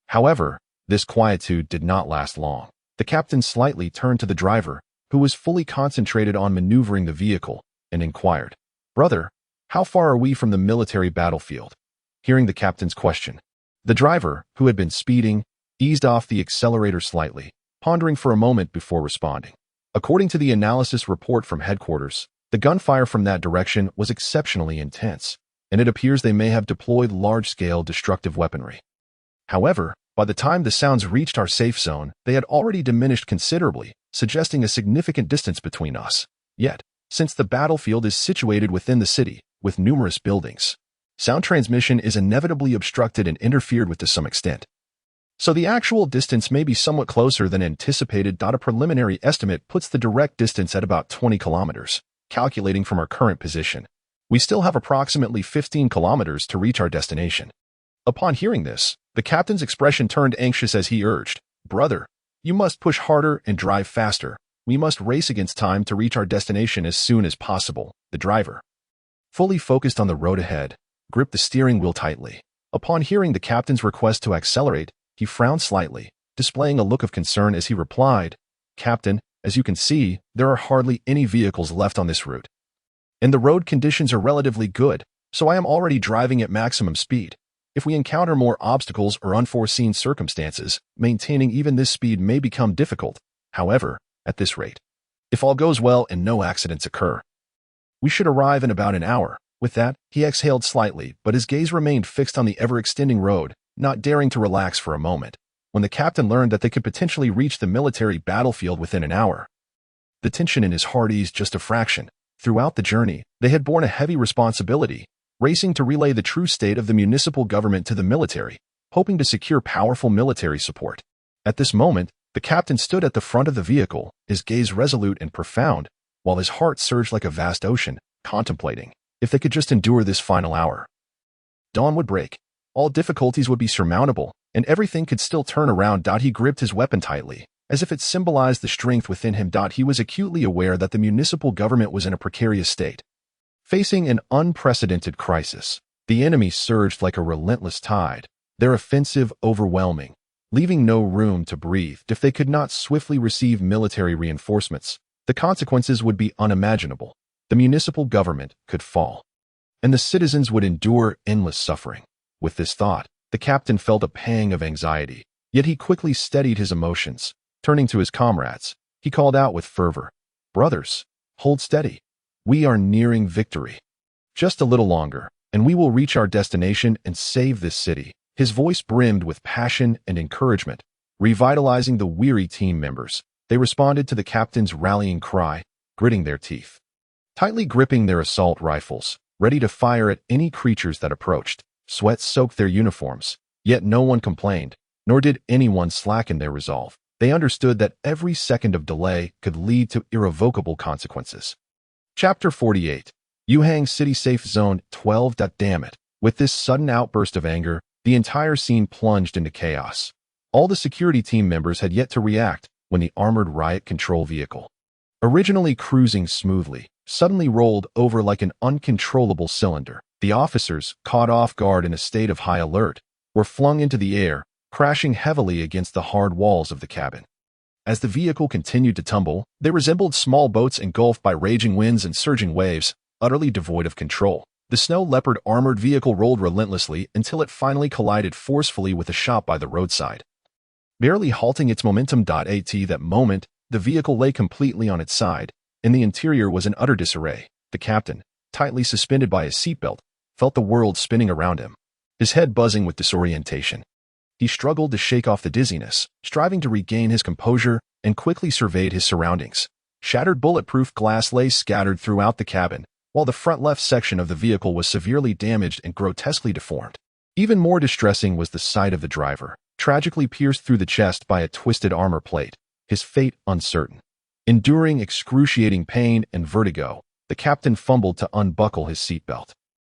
Speaker 1: However, this quietude did not last long. The captain slightly turned to the driver, who was fully concentrated on maneuvering the vehicle, and inquired, "Brother, how far are we from the military battlefield?" Hearing the captain's question, the driver, who had been speeding, eased off the accelerator slightly, pondering for a moment before responding. According to the analysis report from headquarters, the gunfire from that direction was exceptionally intense, and it appears they may have deployed large-scale destructive weaponry. However, by the time the sounds reached our safe zone, they had already diminished considerably, suggesting a significant distance between us. Yet, since the battlefield is situated within the city, with numerous buildings, sound transmission is inevitably obstructed and interfered with to some extent. So the actual distance may be somewhat closer than anticipated. A preliminary estimate puts the direct distance at about 20 kilometers, calculating from our current position. We still have approximately 15 kilometers to reach our destination. Upon hearing this, the captain's expression turned anxious as he urged, "Brother, you must push harder and drive faster. We must race against time to reach our destination as soon as possible." The driver, fully focused on the road ahead, gripped the steering wheel tightly. Upon hearing the captain's request to accelerate, he frowned slightly, displaying a look of concern as he replied, "Captain, as you can see, there are hardly any vehicles left on this route. And the road conditions are relatively good, so I am already driving at maximum speed. If we encounter more obstacles or unforeseen circumstances, maintaining even this speed may become difficult. However, at this rate, if all goes well and no accidents occur, we should arrive in about an hour." With that, he exhaled slightly, but his gaze remained fixed on the ever-extending road, not daring to relax for a moment. When the captain learned that they could potentially reach the military battlefield within an hour, the tension in his heart eased just a fraction. Throughout the journey, they had borne a heavy responsibility, racing to relay the true state of the municipal government to the military, hoping to secure powerful military support. At this moment, the captain stood at the front of the vehicle, his gaze resolute and profound, while his heart surged like a vast ocean, contemplating If they could just endure this final hour. Dawn would break. All difficulties would be surmountable, and everything could still turn around. He gripped his weapon tightly, as if it symbolized the strength within him. He was acutely aware that the municipal government was in a precarious state. Facing an unprecedented crisis, the enemy surged like a relentless tide, their offensive overwhelming, leaving no room to breathe. If they could not swiftly receive military reinforcements, the consequences would be unimaginable. The municipal government could fall, and the citizens would endure endless suffering. With this thought, the captain felt a pang of anxiety, yet he quickly steadied his emotions. Turning to his comrades, he called out with fervor, "Brothers, hold steady. We are nearing victory. Just a little longer, and we will reach our destination and save this city." His voice brimmed with passion and encouragement, revitalizing the weary team members. They responded to the captain's rallying cry, gritting their teeth, tightly gripping their assault rifles, ready to fire at any creatures that approached. Sweat soaked their uniforms, yet no one complained, nor did anyone slacken their resolve. They understood that every second of delay could lead to irrevocable consequences. Chapter 48. Yuhang City Safe Zone 12. Damn it. With this sudden outburst of anger, the entire scene plunged into chaos. All the security team members had yet to react when the armored riot control vehicle, originally cruising smoothly, suddenly rolled over like an uncontrollable cylinder. The officers, caught off guard in a state of high alert, were flung into the air, crashing heavily against the hard walls of the cabin. As the vehicle continued to tumble, they resembled small boats engulfed by raging winds and surging waves, utterly devoid of control. The Snow Leopard armored vehicle rolled relentlessly until it finally collided forcefully with a shop by the roadside, barely halting its momentum. At that moment, the vehicle lay completely on its side, and the interior was in utter disarray. The captain, tightly suspended by his seatbelt, felt the world spinning around him, his head buzzing with disorientation. He struggled to shake off the dizziness, striving to regain his composure, and quickly surveyed his surroundings. Shattered bulletproof glass lay scattered throughout the cabin, while the front left section of the vehicle was severely damaged and grotesquely deformed. Even more distressing was the sight of the driver, tragically pierced through the chest by a twisted armor plate, his fate uncertain. Enduring excruciating pain and vertigo, the captain fumbled to unbuckle his seatbelt.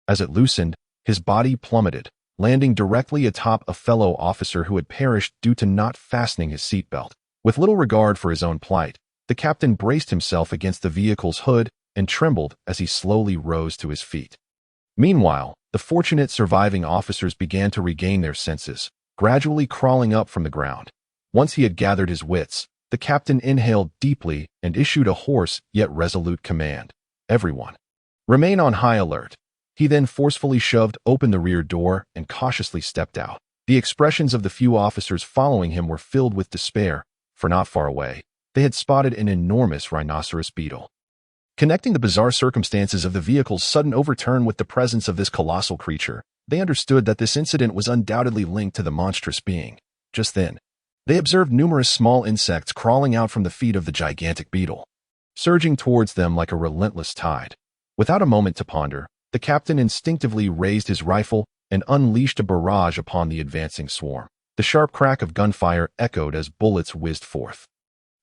Speaker 1: As it loosened, his body plummeted, landing directly atop a fellow officer who had perished due to not fastening his seatbelt. With little regard for his own plight, the captain braced himself against the vehicle's hood and trembled as he slowly rose to his feet. Meanwhile, the fortunate surviving officers began to regain their senses, gradually crawling up from the ground. Once he had gathered his wits, the captain inhaled deeply and issued a hoarse yet resolute command. "Everyone, remain on high alert." He then forcefully shoved open the rear door and cautiously stepped out. The expressions of the few officers following him were filled with despair, for not far away, they had spotted an enormous rhinoceros beetle. Connecting the bizarre circumstances of the vehicle's sudden overturn with the presence of this colossal creature, they understood that this incident was undoubtedly linked to the monstrous being. Just then, they observed numerous small insects crawling out from the feet of the gigantic beetle, surging towards them like a relentless tide. Without a moment to ponder, the captain instinctively raised his rifle and unleashed a barrage upon the advancing swarm. The sharp crack of gunfire echoed as bullets whizzed forth,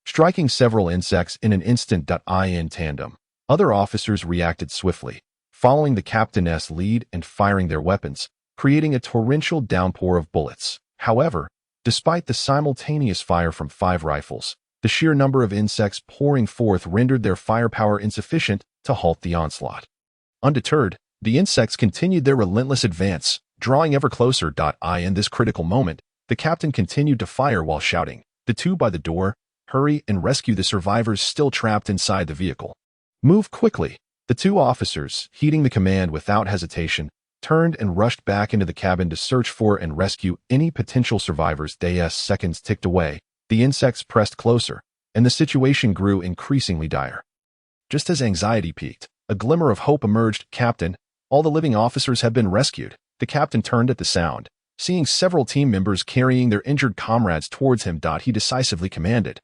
Speaker 1: striking several insects in an instant. In tandem, other officers reacted swiftly, following the captain's lead and firing their weapons, creating a torrential downpour of bullets. However, despite the simultaneous fire from 5 rifles, the sheer number of insects pouring forth rendered their firepower insufficient to halt the onslaught. Undeterred, the insects continued their relentless advance, drawing ever closer. In this critical moment, the captain continued to fire while shouting, "The two by the door, hurry and rescue the survivors still trapped inside the vehicle. Move quickly." The 2 officers, heeding the command without hesitation, turned and rushed back into the cabin to search for and rescue any potential survivors. As seconds ticked away, the insects pressed closer, and the situation grew increasingly dire. Just as anxiety peaked, a glimmer of hope emerged. "Captain, all the living officers have been rescued." The captain turned at the sound, seeing several team members carrying their injured comrades towards him. He decisively commanded,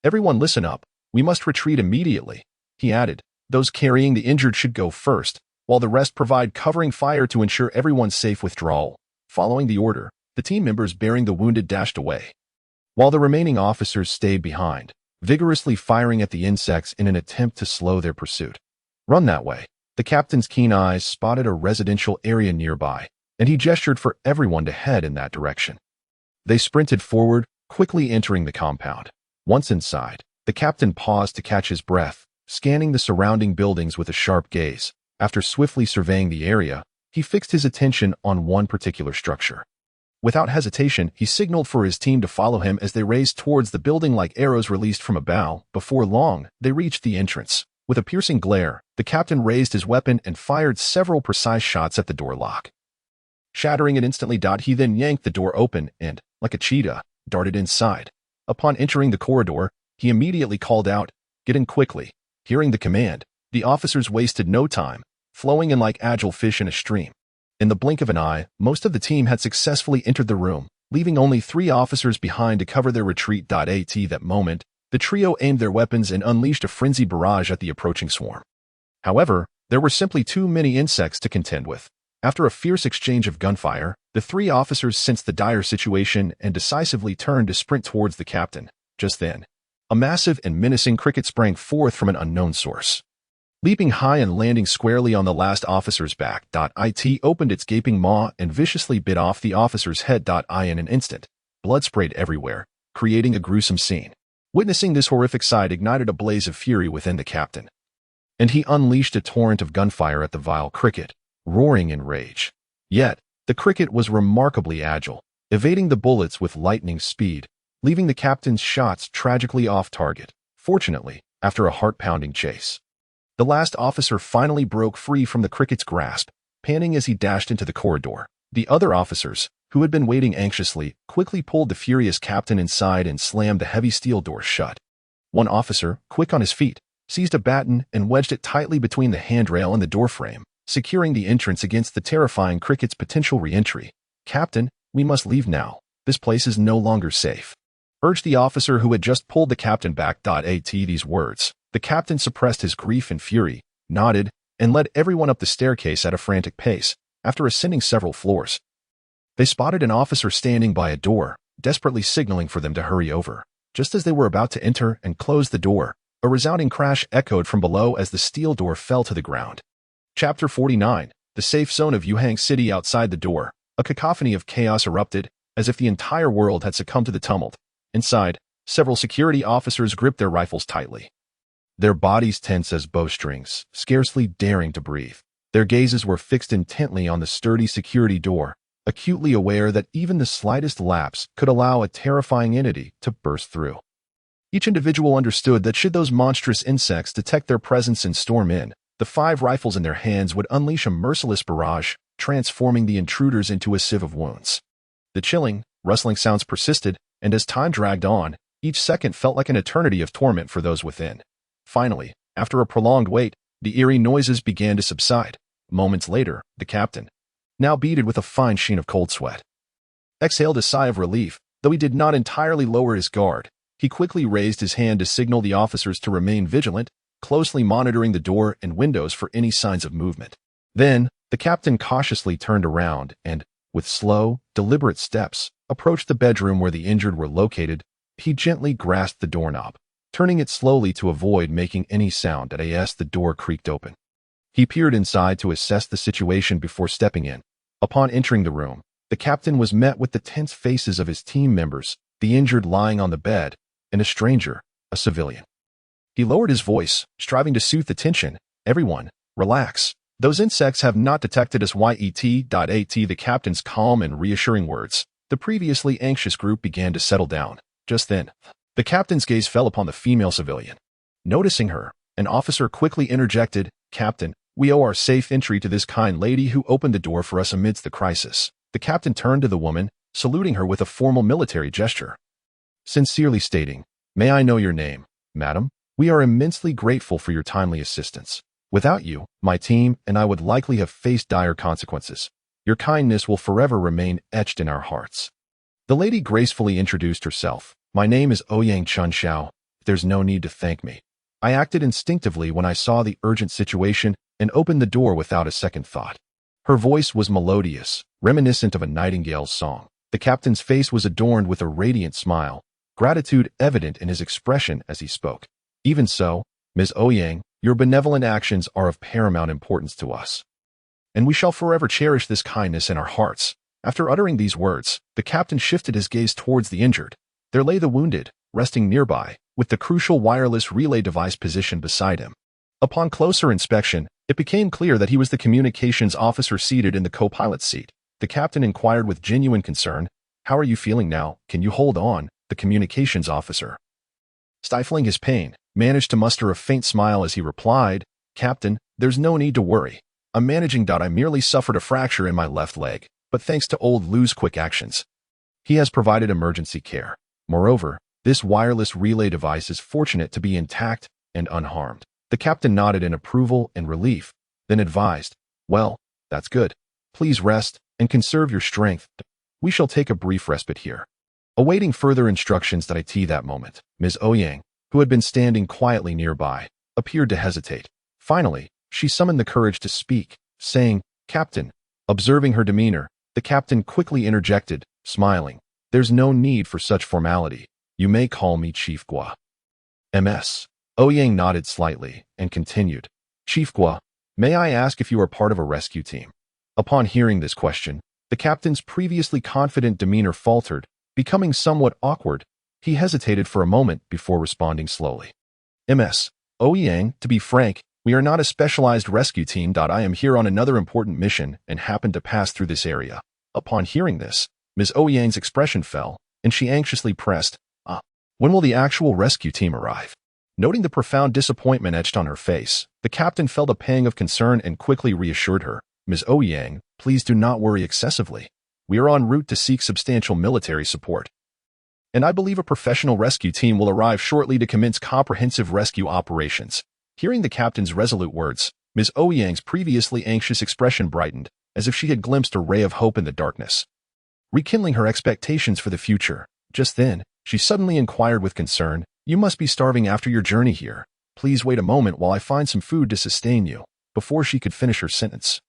Speaker 1: "Everyone listen up. We must retreat immediately." He added, "Those carrying the injured should go first, while the rest provide covering fire to ensure everyone's safe withdrawal." Following the order, the team members bearing the wounded dashed away, while the remaining officers stayed behind, vigorously firing at the insects in an attempt to slow their pursuit. "Run that way." The captain's keen eyes spotted a residential area nearby, and he gestured for everyone to head in that direction. They sprinted forward, quickly entering the compound. Once inside, the captain paused to catch his breath, scanning the surrounding buildings with a sharp gaze. After swiftly surveying the area, he fixed his attention on one particular structure. Without hesitation, he signaled for his team to follow him as they raced towards the building like arrows released from a bow. Before long, they reached the entrance. With a piercing glare, the captain raised his weapon and fired several precise shots at the door lock. Shattering it instantly, he then yanked the door open and, like a cheetah, darted inside. Upon entering the corridor, he immediately called out, "Get in quickly." Hearing the command, the officers wasted no time, flowing in like agile fish in a stream. In the blink of an eye, most of the team had successfully entered the room, leaving only 3 officers behind to cover their retreat. At that moment, the trio aimed their weapons and unleashed a frenzied barrage at the approaching swarm. However, there were simply too many insects to contend with. After a fierce exchange of gunfire, the 3 officers sensed the dire situation and decisively turned to sprint towards the captain. Just then, a massive and menacing cricket sprang forth from an unknown source. Leaping high and landing squarely on the last officer's back, it opened its gaping maw and viciously bit off the officer's head. In an instant, blood sprayed everywhere, creating a gruesome scene. Witnessing this horrific sight ignited a blaze of fury within the captain, and he unleashed a torrent of gunfire at the vile cricket, roaring in rage. Yet, the cricket was remarkably agile, evading the bullets with lightning speed, leaving the captain's shots tragically off target. Fortunately, after a heart-pounding chase, the last officer finally broke free from the cricket's grasp, panting as he dashed into the corridor. The other officers, who had been waiting anxiously, quickly pulled the furious captain inside and slammed the heavy steel door shut. One officer, quick on his feet, seized a baton and wedged it tightly between the handrail and the doorframe, securing the entrance against the terrifying cricket's potential re-entry. "Captain, we must leave now. This place is no longer safe," urged the officer who had just pulled the captain back. At these words, the captain suppressed his grief and fury, nodded, and led everyone up the staircase at a frantic pace. After ascending several floors, they spotted an officer standing by a door, desperately signaling for them to hurry over. Just as they were about to enter and close the door, a resounding crash echoed from below as the steel door fell to the ground. Chapter 49. The safe zone of Yuhang City. Outside the door, a cacophony of chaos erupted, as if the entire world had succumbed to the tumult. Inside, several security officers gripped their rifles tightly, their bodies tense as bowstrings, scarcely daring to breathe. Their gazes were fixed intently on the sturdy security door, acutely aware that even the slightest lapse could allow a terrifying entity to burst through. Each individual understood that should those monstrous insects detect their presence and storm in, the 5 rifles in their hands would unleash a merciless barrage, transforming the intruders into a sieve of wounds. The chilling, rustling sounds persisted, and as time dragged on, each second felt like an eternity of torment for those within. Finally, after a prolonged wait, the eerie noises began to subside. Moments later, the captain, now beaded with a fine sheen of cold sweat, exhaled a sigh of relief. Though he did not entirely lower his guard, he quickly raised his hand to signal the officers to remain vigilant, closely monitoring the door and windows for any signs of movement. Then, the captain cautiously turned around and, with slow, deliberate steps, approached the bedroom where the injured were located. He gently grasped the doorknob, turning it slowly to avoid making any sound. As the door creaked open, he peered inside to assess the situation before stepping in. Upon entering the room, the captain was met with the tense faces of his team members, the injured lying on the bed, and a stranger, a civilian. He lowered his voice, striving to soothe the tension. "Everyone, relax. Those insects have not detected us yet. At the captain's calm and reassuring words, the previously anxious group began to settle down. Just then, the captain's gaze fell upon the female civilian. Noticing her, an officer quickly interjected, "Captain, we owe our safe entry to this kind lady who opened the door for us amidst the crisis." The captain turned to the woman, saluting her with a formal military gesture, sincerely stating, "May I know your name, madam? We are immensely grateful for your timely assistance. Without you, my team and I would likely have faced dire consequences. Your kindness will forever remain etched in our hearts." The lady gracefully introduced herself. "My name is Ouyang Chun Xiao. There's no need to thank me. I acted instinctively when I saw the urgent situation and opened the door without a second thought." Her voice was melodious, reminiscent of a nightingale's song. The captain's face was adorned with a radiant smile, gratitude evident in his expression as he spoke. "Even so, Ms. Ouyang, Your benevolent actions are of paramount importance to us, and we shall forever cherish this kindness in our hearts." After uttering these words, the captain shifted his gaze towards the injured. There lay the wounded, resting nearby, with the crucial wireless relay device positioned beside him. Upon closer inspection, it became clear that he was the communications officer seated in the co-pilot's seat. The captain inquired with genuine concern, "How are you feeling now? Can you hold on?" The communications officer, stifling his pain, managed to muster a faint smile as he replied, "Captain, there's no need to worry. I'm managing. I merely suffered a fracture in my left leg, but thanks to old Lou's quick actions, he has provided emergency care. Moreover, this wireless relay device is fortunate to be intact and unharmed." The captain nodded in approval and relief, then advised, "Well, that's good. Please rest and conserve your strength. We shall take a brief respite here." Awaiting further instructions that moment, Ms. Ouyang, who had been standing quietly nearby, appeared to hesitate. Finally, she summoned the courage to speak, saying, "Captain." Observing her demeanor, the captain quickly interjected, smiling, "There's no need for such formality. You may call me Chief Gua." Ms. Ouyang nodded slightly and continued, "Chief Gua, may I ask if you are part of a rescue team?" Upon hearing this question, the captain's previously confident demeanor faltered, becoming somewhat awkward. He hesitated for a moment before responding slowly. "Ms. Ouyang, to be frank, we are not a specialized rescue team. I am here on another important mission and happened to pass through this area." Upon hearing this, Ms. Ouyang's expression fell, and she anxiously pressed, "When will the actual rescue team arrive?" Noting the profound disappointment etched on her face, the captain felt a pang of concern and quickly reassured her, "Ms. Ouyang, please do not worry excessively. We are en route to seek substantial military support, and I believe a professional rescue team will arrive shortly to commence comprehensive rescue operations." Hearing the captain's resolute words, Ms. Ouyang's previously anxious expression brightened, as if she had glimpsed a ray of hope in the darkness, rekindling her expectations for the future. Just then, she suddenly inquired with concern, "You must be starving after your journey here. Please wait a moment while I find some food to sustain you." Before she could finish her sentence,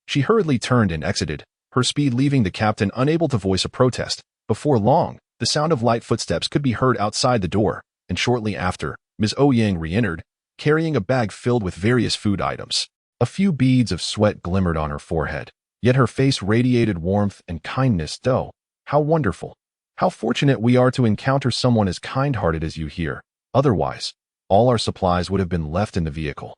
Speaker 1: she hurriedly turned and exited, her speed leaving the captain unable to voice a protest. Before long, the sound of light footsteps could be heard outside the door, and shortly after, Ms. Ouyang re-entered, carrying a bag filled with various food items. A few beads of sweat glimmered on her forehead, yet her face radiated warmth and kindness. "Oh, how wonderful! How fortunate we are to encounter someone as kind-hearted as you here. Otherwise, all our supplies would have been left in the vehicle,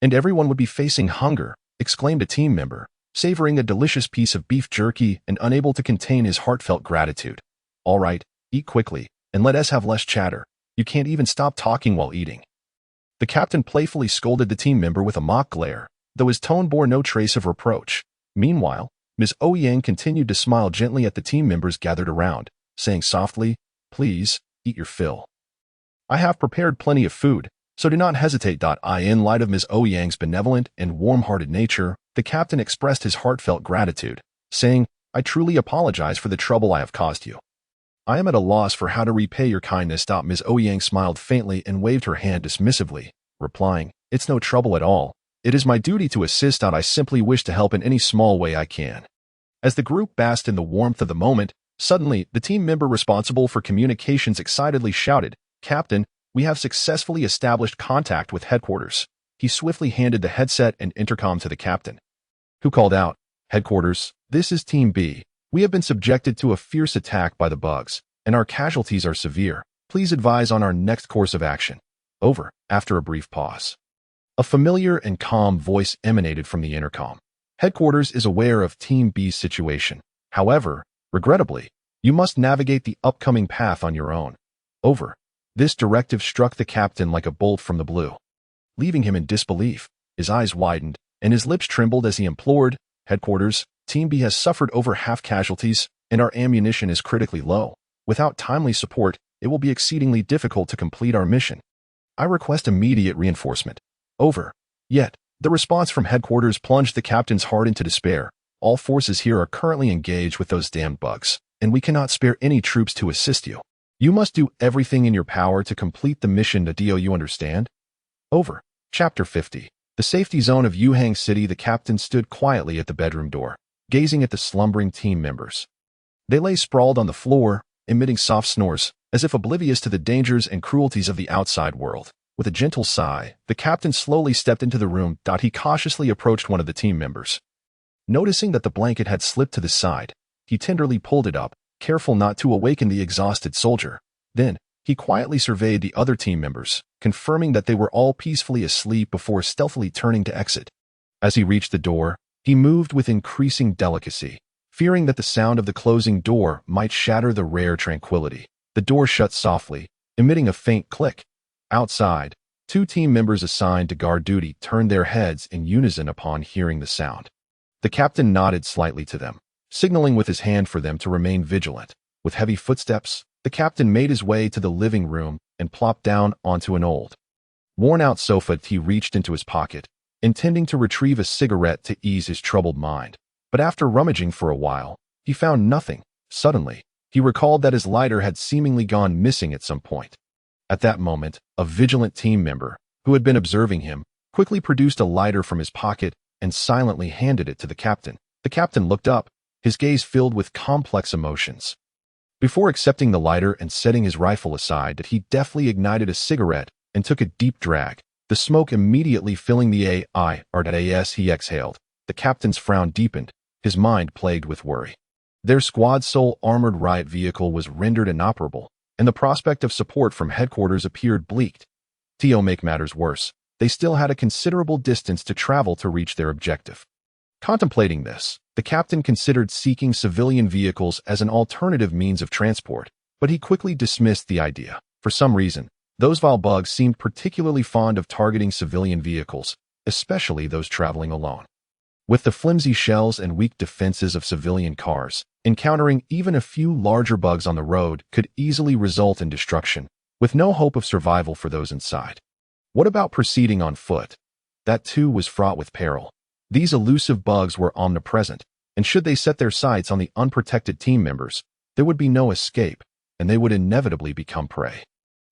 Speaker 1: and everyone would be facing hunger," exclaimed a team member, savoring a delicious piece of beef jerky and unable to contain his heartfelt gratitude. "All right, eat quickly, and let us have less chatter. You can't even stop talking while eating." The captain playfully scolded the team member with a mock glare, though his tone bore no trace of reproach. Meanwhile, Ms. Ouyang continued to smile gently at the team members gathered around, saying softly, "Please, eat your fill. I have prepared plenty of food, so do not hesitate." In light of Ms. Ouyang's benevolent and warm-hearted nature, the captain expressed his heartfelt gratitude, saying, "I truly apologize for the trouble I have caused you. I am at a loss for how to repay your kindness." Ms. Ouyang smiled faintly and waved her hand dismissively, replying, "It's no trouble at all. It is my duty to assist. I simply wish to help in any small way I can." As the group basked in the warmth of the moment, suddenly, the team member responsible for communications excitedly shouted, "Captain, we have successfully established contact with headquarters." He swiftly handed the headset and intercom to the captain, who called out, "Headquarters, this is Team B. We have been subjected to a fierce attack by the bugs, and our casualties are severe. Please advise on our next course of action." Over. After a brief pause, a familiar and calm voice emanated from the intercom. "Headquarters is aware of Team B's situation. However, regrettably, you must navigate the upcoming path on your own." Over. This directive struck the captain like a bolt from the blue, leaving him in disbelief. His eyes widened, and his lips trembled as he implored, "Headquarters, Team B has suffered over half casualties, and our ammunition is critically low. Without timely support, it will be exceedingly difficult to complete our mission. I request immediate reinforcement." Over. Yet, the response from headquarters plunged the captain's heart into despair. "All forces here are currently engaged with those damned bugs, and we cannot spare any troops to assist you. You must do everything in your power to complete the mission. Do you understand?" Over. Chapter 50. The safety zone of Yuhang City. The captain stood quietly at the bedroom door, gazing at the slumbering team members. They lay sprawled on the floor, emitting soft snores, as if oblivious to the dangers and cruelties of the outside world. With a gentle sigh, the captain slowly stepped into the room. He cautiously approached one of the team members. Noticing that the blanket had slipped to the side, he tenderly pulled it up, careful not to awaken the exhausted soldier. Then, he quietly surveyed the other team members, confirming that they were all peacefully asleep before stealthily turning to exit. As he reached the door, he moved with increasing delicacy, fearing that the sound of the closing door might shatter the rare tranquility. The door shut softly, emitting a faint click. Outside, two team members assigned to guard duty turned their heads in unison upon hearing the sound. The captain nodded slightly to them, signaling with his hand for them to remain vigilant. With heavy footsteps, the captain made his way to the living room and plopped down onto an old, worn-out sofa. He reached into his pocket, intending to retrieve a cigarette to ease his troubled mind. But after rummaging for a while, he found nothing. Suddenly, he recalled that his lighter had seemingly gone missing at some point. At that moment, a vigilant team member, who had been observing him, quickly produced a lighter from his pocket and silently handed it to the captain. The captain looked up, his gaze filled with complex emotions. Before accepting the lighter and setting his rifle aside, he deftly ignited a cigarette and took a deep drag, the smoke immediately filling the air. He exhaled. The captain's frown deepened, his mind plagued with worry. Their squad's sole armored riot vehicle was rendered inoperable, and the prospect of support from headquarters appeared bleak. To make matters worse, they still had a considerable distance to travel to reach their objective. Contemplating this, the captain considered seeking civilian vehicles as an alternative means of transport, but he quickly dismissed the idea. For some reason, those vile bugs seemed particularly fond of targeting civilian vehicles, especially those traveling alone. With the flimsy shells and weak defenses of civilian cars, encountering even a few larger bugs on the road could easily result in destruction, with no hope of survival for those inside. What about proceeding on foot? That too was fraught with peril. These elusive bugs were omnipresent, and should they set their sights on the unprotected team members, there would be no escape, and they would inevitably become prey.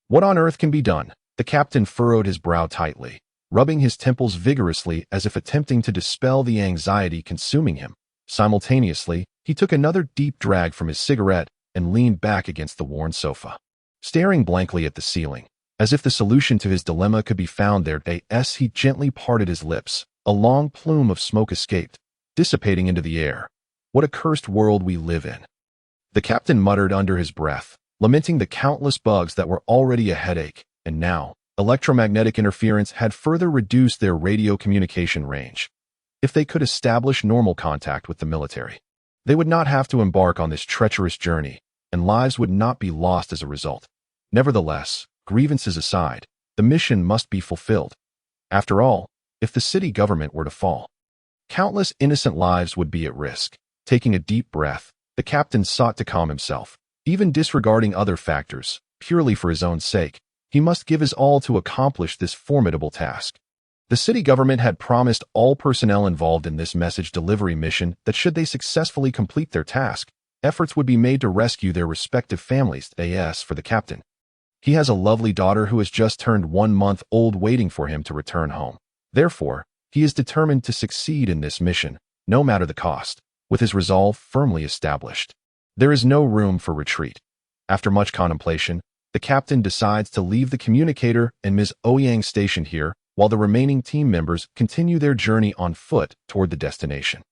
Speaker 1: What on earth can be done? The captain furrowed his brow tightly, rubbing his temples vigorously as if attempting to dispel the anxiety consuming him. Simultaneously, he took another deep drag from his cigarette and leaned back against the worn sofa, staring blankly at the ceiling, as if the solution to his dilemma could be found there. He gently parted his lips. A long plume of smoke escaped, dissipating into the air. What a cursed world we live in. The captain muttered under his breath, lamenting the countless bugs that were already a headache, and now, electromagnetic interference had further reduced their radio communication range. If they could establish normal contact with the military, they would not have to embark on this treacherous journey, and lives would not be lost as a result. Nevertheless, grievances aside, the mission must be fulfilled. After all, if the city government were to fall, countless innocent lives would be at risk. Taking a deep breath, the captain sought to calm himself. Even disregarding other factors, purely for his own sake, he must give his all to accomplish this formidable task. The city government had promised all personnel involved in this message delivery mission that should they successfully complete their task, efforts would be made to rescue their respective families. For the captain, he has a lovely daughter who has just turned 1 month old waiting for him to return home. Therefore, he is determined to succeed in this mission, no matter the cost. With his resolve firmly established, there is no room for retreat. After much contemplation, the captain decides to leave the communicator and Ms. Ouyang stationed here, while the remaining team members continue their journey on foot toward the destination.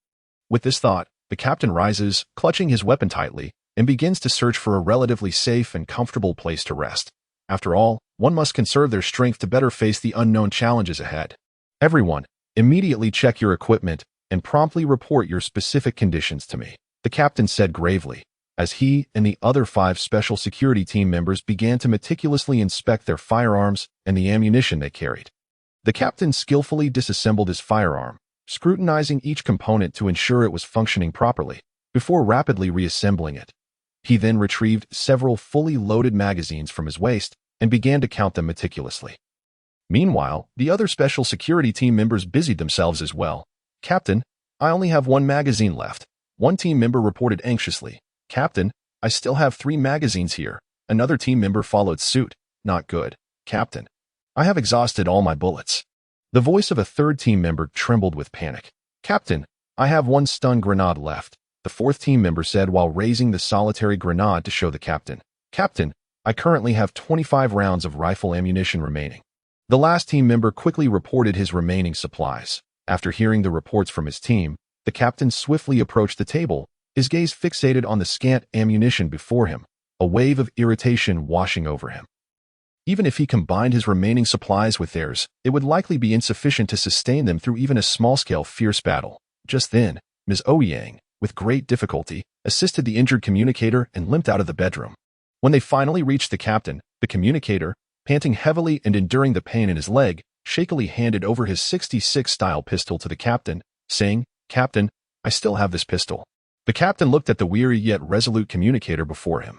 Speaker 1: With this thought, the captain rises, clutching his weapon tightly, and begins to search for a relatively safe and comfortable place to rest. After all, one must conserve their strength to better face the unknown challenges ahead. Everyone, immediately check your equipment and promptly report your specific conditions to me, the captain said gravely, as he and the other 5 special security team members began to meticulously inspect their firearms and the ammunition they carried. The captain skillfully disassembled his firearm, scrutinizing each component to ensure it was functioning properly, before rapidly reassembling it. He then retrieved several fully loaded magazines from his waist and began to count them meticulously. Meanwhile, the other special security team members busied themselves as well. Captain, I only have 1 magazine left. One team member reported anxiously. Captain, I still have 3 magazines here. Another team member followed suit. Not good. Captain, I have exhausted all my bullets. The voice of a third team member trembled with panic. Captain, I have 1 stun grenade left, the 4th team member said while raising the solitary grenade to show the captain. Captain, I currently have 25 rounds of rifle ammunition remaining. The last team member quickly reported his remaining supplies. After hearing the reports from his team, the captain swiftly approached the table, his gaze fixated on the scant ammunition before him, a wave of irritation washing over him. Even if he combined his remaining supplies with theirs, it would likely be insufficient to sustain them through even a small-scale fierce battle. Just then, Ms. Ouyang, with great difficulty, assisted the injured communicator and limped out of the bedroom. When they finally reached the captain, the communicator, panting heavily and enduring the pain in his leg, shakily handed over his 66-style pistol to the captain, saying, "Captain, I still have this pistol." The captain looked at the weary yet resolute communicator before him,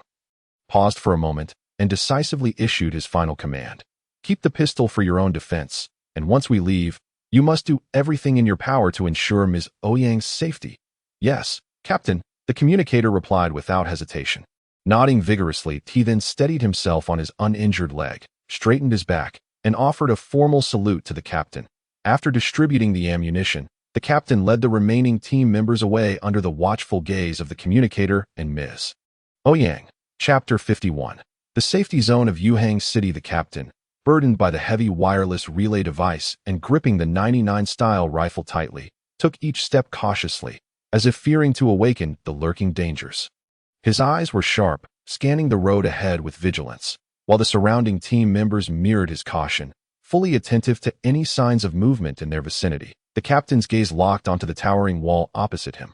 Speaker 1: paused for a moment, and decisively issued his final command. "Keep the pistol for your own defense, and once we leave, you must do everything in your power to ensure Ms. Ouyang's safety." "Yes, Captain," the communicator replied without hesitation. Nodding vigorously, he then steadied himself on his uninjured leg, straightened his back, and offered a formal salute to the captain. After distributing the ammunition, the captain led the remaining team members away under the watchful gaze of the communicator and Ms. Ouyang. Chapter 51. The safety zone of Yuhang City. The captain, burdened by the heavy wireless relay device and gripping the 99-style rifle tightly, took each step cautiously, as if fearing to awaken the lurking dangers. His eyes were sharp, scanning the road ahead with vigilance, while the surrounding team members mirrored his caution, fully attentive to any signs of movement in their vicinity. The captain's gaze locked onto the towering wall opposite him,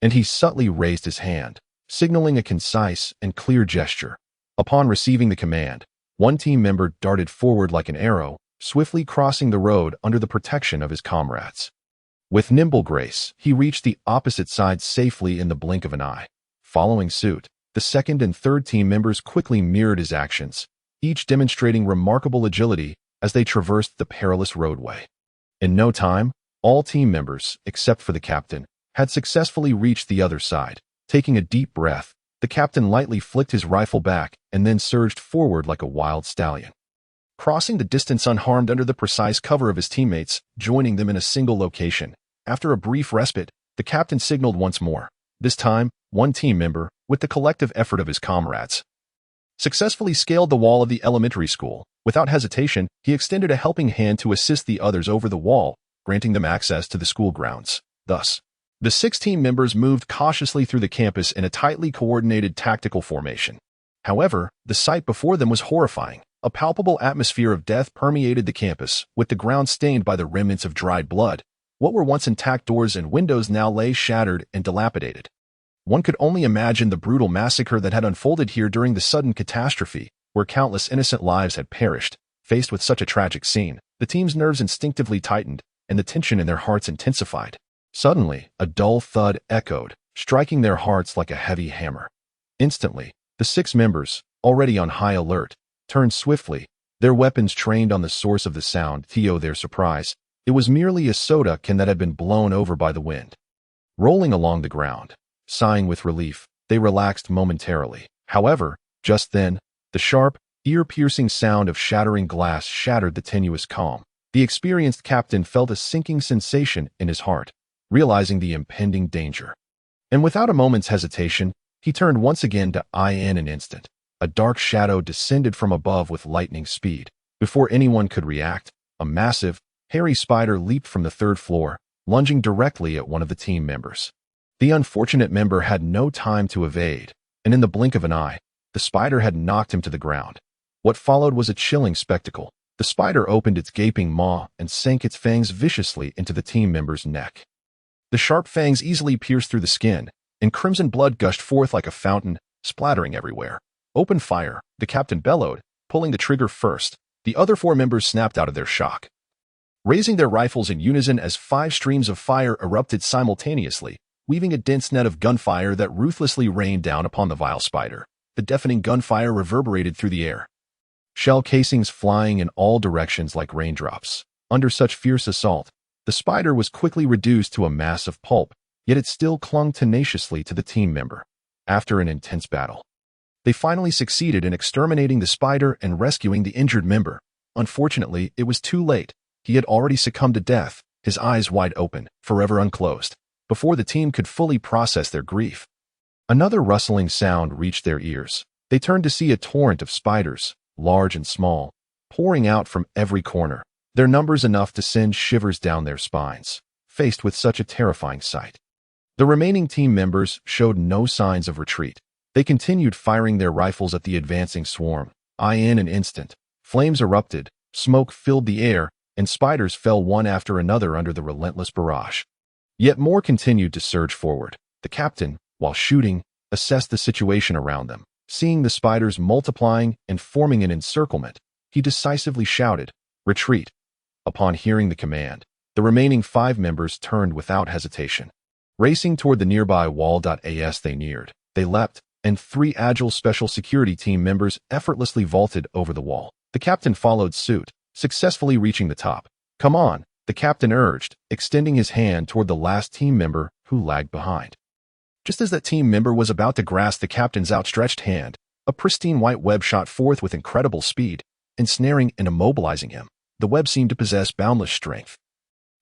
Speaker 1: and he subtly raised his hand, signaling a concise and clear gesture. Upon receiving the command, one team member darted forward like an arrow, swiftly crossing the road under the protection of his comrades. With nimble grace, he reached the opposite side safely in the blink of an eye. Following suit, the second and third team members quickly mirrored his actions, each demonstrating remarkable agility as they traversed the perilous roadway. In no time, all team members, except for the captain, had successfully reached the other side. Taking a deep breath, the captain lightly flicked his rifle back and then surged forward like a wild stallion, crossing the distance unharmed under the precise cover of his teammates, joining them in a single location. After a brief respite, the captain signaled once more. This time, one team member, with the collective effort of his comrades, successfully scaled the wall of the elementary school. Without hesitation, he extended a helping hand to assist the others over the wall, granting them access to the school grounds. Thus, the 6 team members moved cautiously through the campus in a tightly coordinated tactical formation. However, the sight before them was horrifying. A palpable atmosphere of death permeated the campus, with the ground stained by the remnants of dried blood. What were once intact doors and windows now lay shattered and dilapidated. One could only imagine the brutal massacre that had unfolded here during the sudden catastrophe, where countless innocent lives had perished. Faced with such a tragic scene, the team's nerves instinctively tightened, and the tension in their hearts intensified. Suddenly, a dull thud echoed, striking their hearts like a heavy hammer. Instantly, the 6 members, already on high alert, turned swiftly, their weapons trained on the source of the sound. To their surprise, it was merely a soda can that had been blown over by the wind. Rolling along the ground, sighing with relief, they relaxed momentarily. However, just then, the sharp, ear-piercing sound of shattering glass shattered the tenuous calm. The experienced captain felt a sinking sensation in his heart, realizing the impending danger. And without a moment's hesitation, he turned once again to eye in an instant. A dark shadow descended from above with lightning speed. Before anyone could react, a massive, hairy spider leaped from the 3rd floor, lunging directly at one of the team members. The unfortunate member had no time to evade, and in the blink of an eye, the spider had knocked him to the ground. What followed was a chilling spectacle. The spider opened its gaping maw and sank its fangs viciously into the team member's neck. The sharp fangs easily pierced through the skin, and crimson blood gushed forth like a fountain, splattering everywhere. "Open fire," the captain bellowed, pulling the trigger first. The other 4 members snapped out of their shock, raising their rifles in unison as 5 streams of fire erupted simultaneously, weaving a dense net of gunfire that ruthlessly rained down upon the vile spider. The deafening gunfire reverberated through the air, shell casings flying in all directions like raindrops. Under such fierce assault, the spider was quickly reduced to a mass of pulp, yet it still clung tenaciously to the team member. After an intense battle, they finally succeeded in exterminating the spider and rescuing the injured member. Unfortunately, it was too late. He had already succumbed to death, his eyes wide open, forever unclosed, before the team could fully process their grief. Another rustling sound reached their ears. They turned to see a torrent of spiders, large and small, pouring out from every corner, their numbers enough to send shivers down their spines, faced with such a terrifying sight. The remaining team members showed no signs of retreat. They continued firing their rifles at the advancing swarm. In an instant, flames erupted, smoke filled the air, and spiders fell one after another under the relentless barrage. Yet more continued to surge forward. The captain, while shooting, assessed the situation around them. Seeing the spiders multiplying and forming an encirclement, he decisively shouted, "Retreat!" Upon hearing the command, the remaining 5 members turned without hesitation. Racing toward the nearby wall. As they neared, they leapt, and 3 agile special security team members effortlessly vaulted over the wall. The captain followed suit, successfully reaching the top. "Come on," the captain urged, extending his hand toward the last team member who lagged behind. Just as that team member was about to grasp the captain's outstretched hand, a pristine white web shot forth with incredible speed, ensnaring and immobilizing him. The web seemed to possess boundless strength,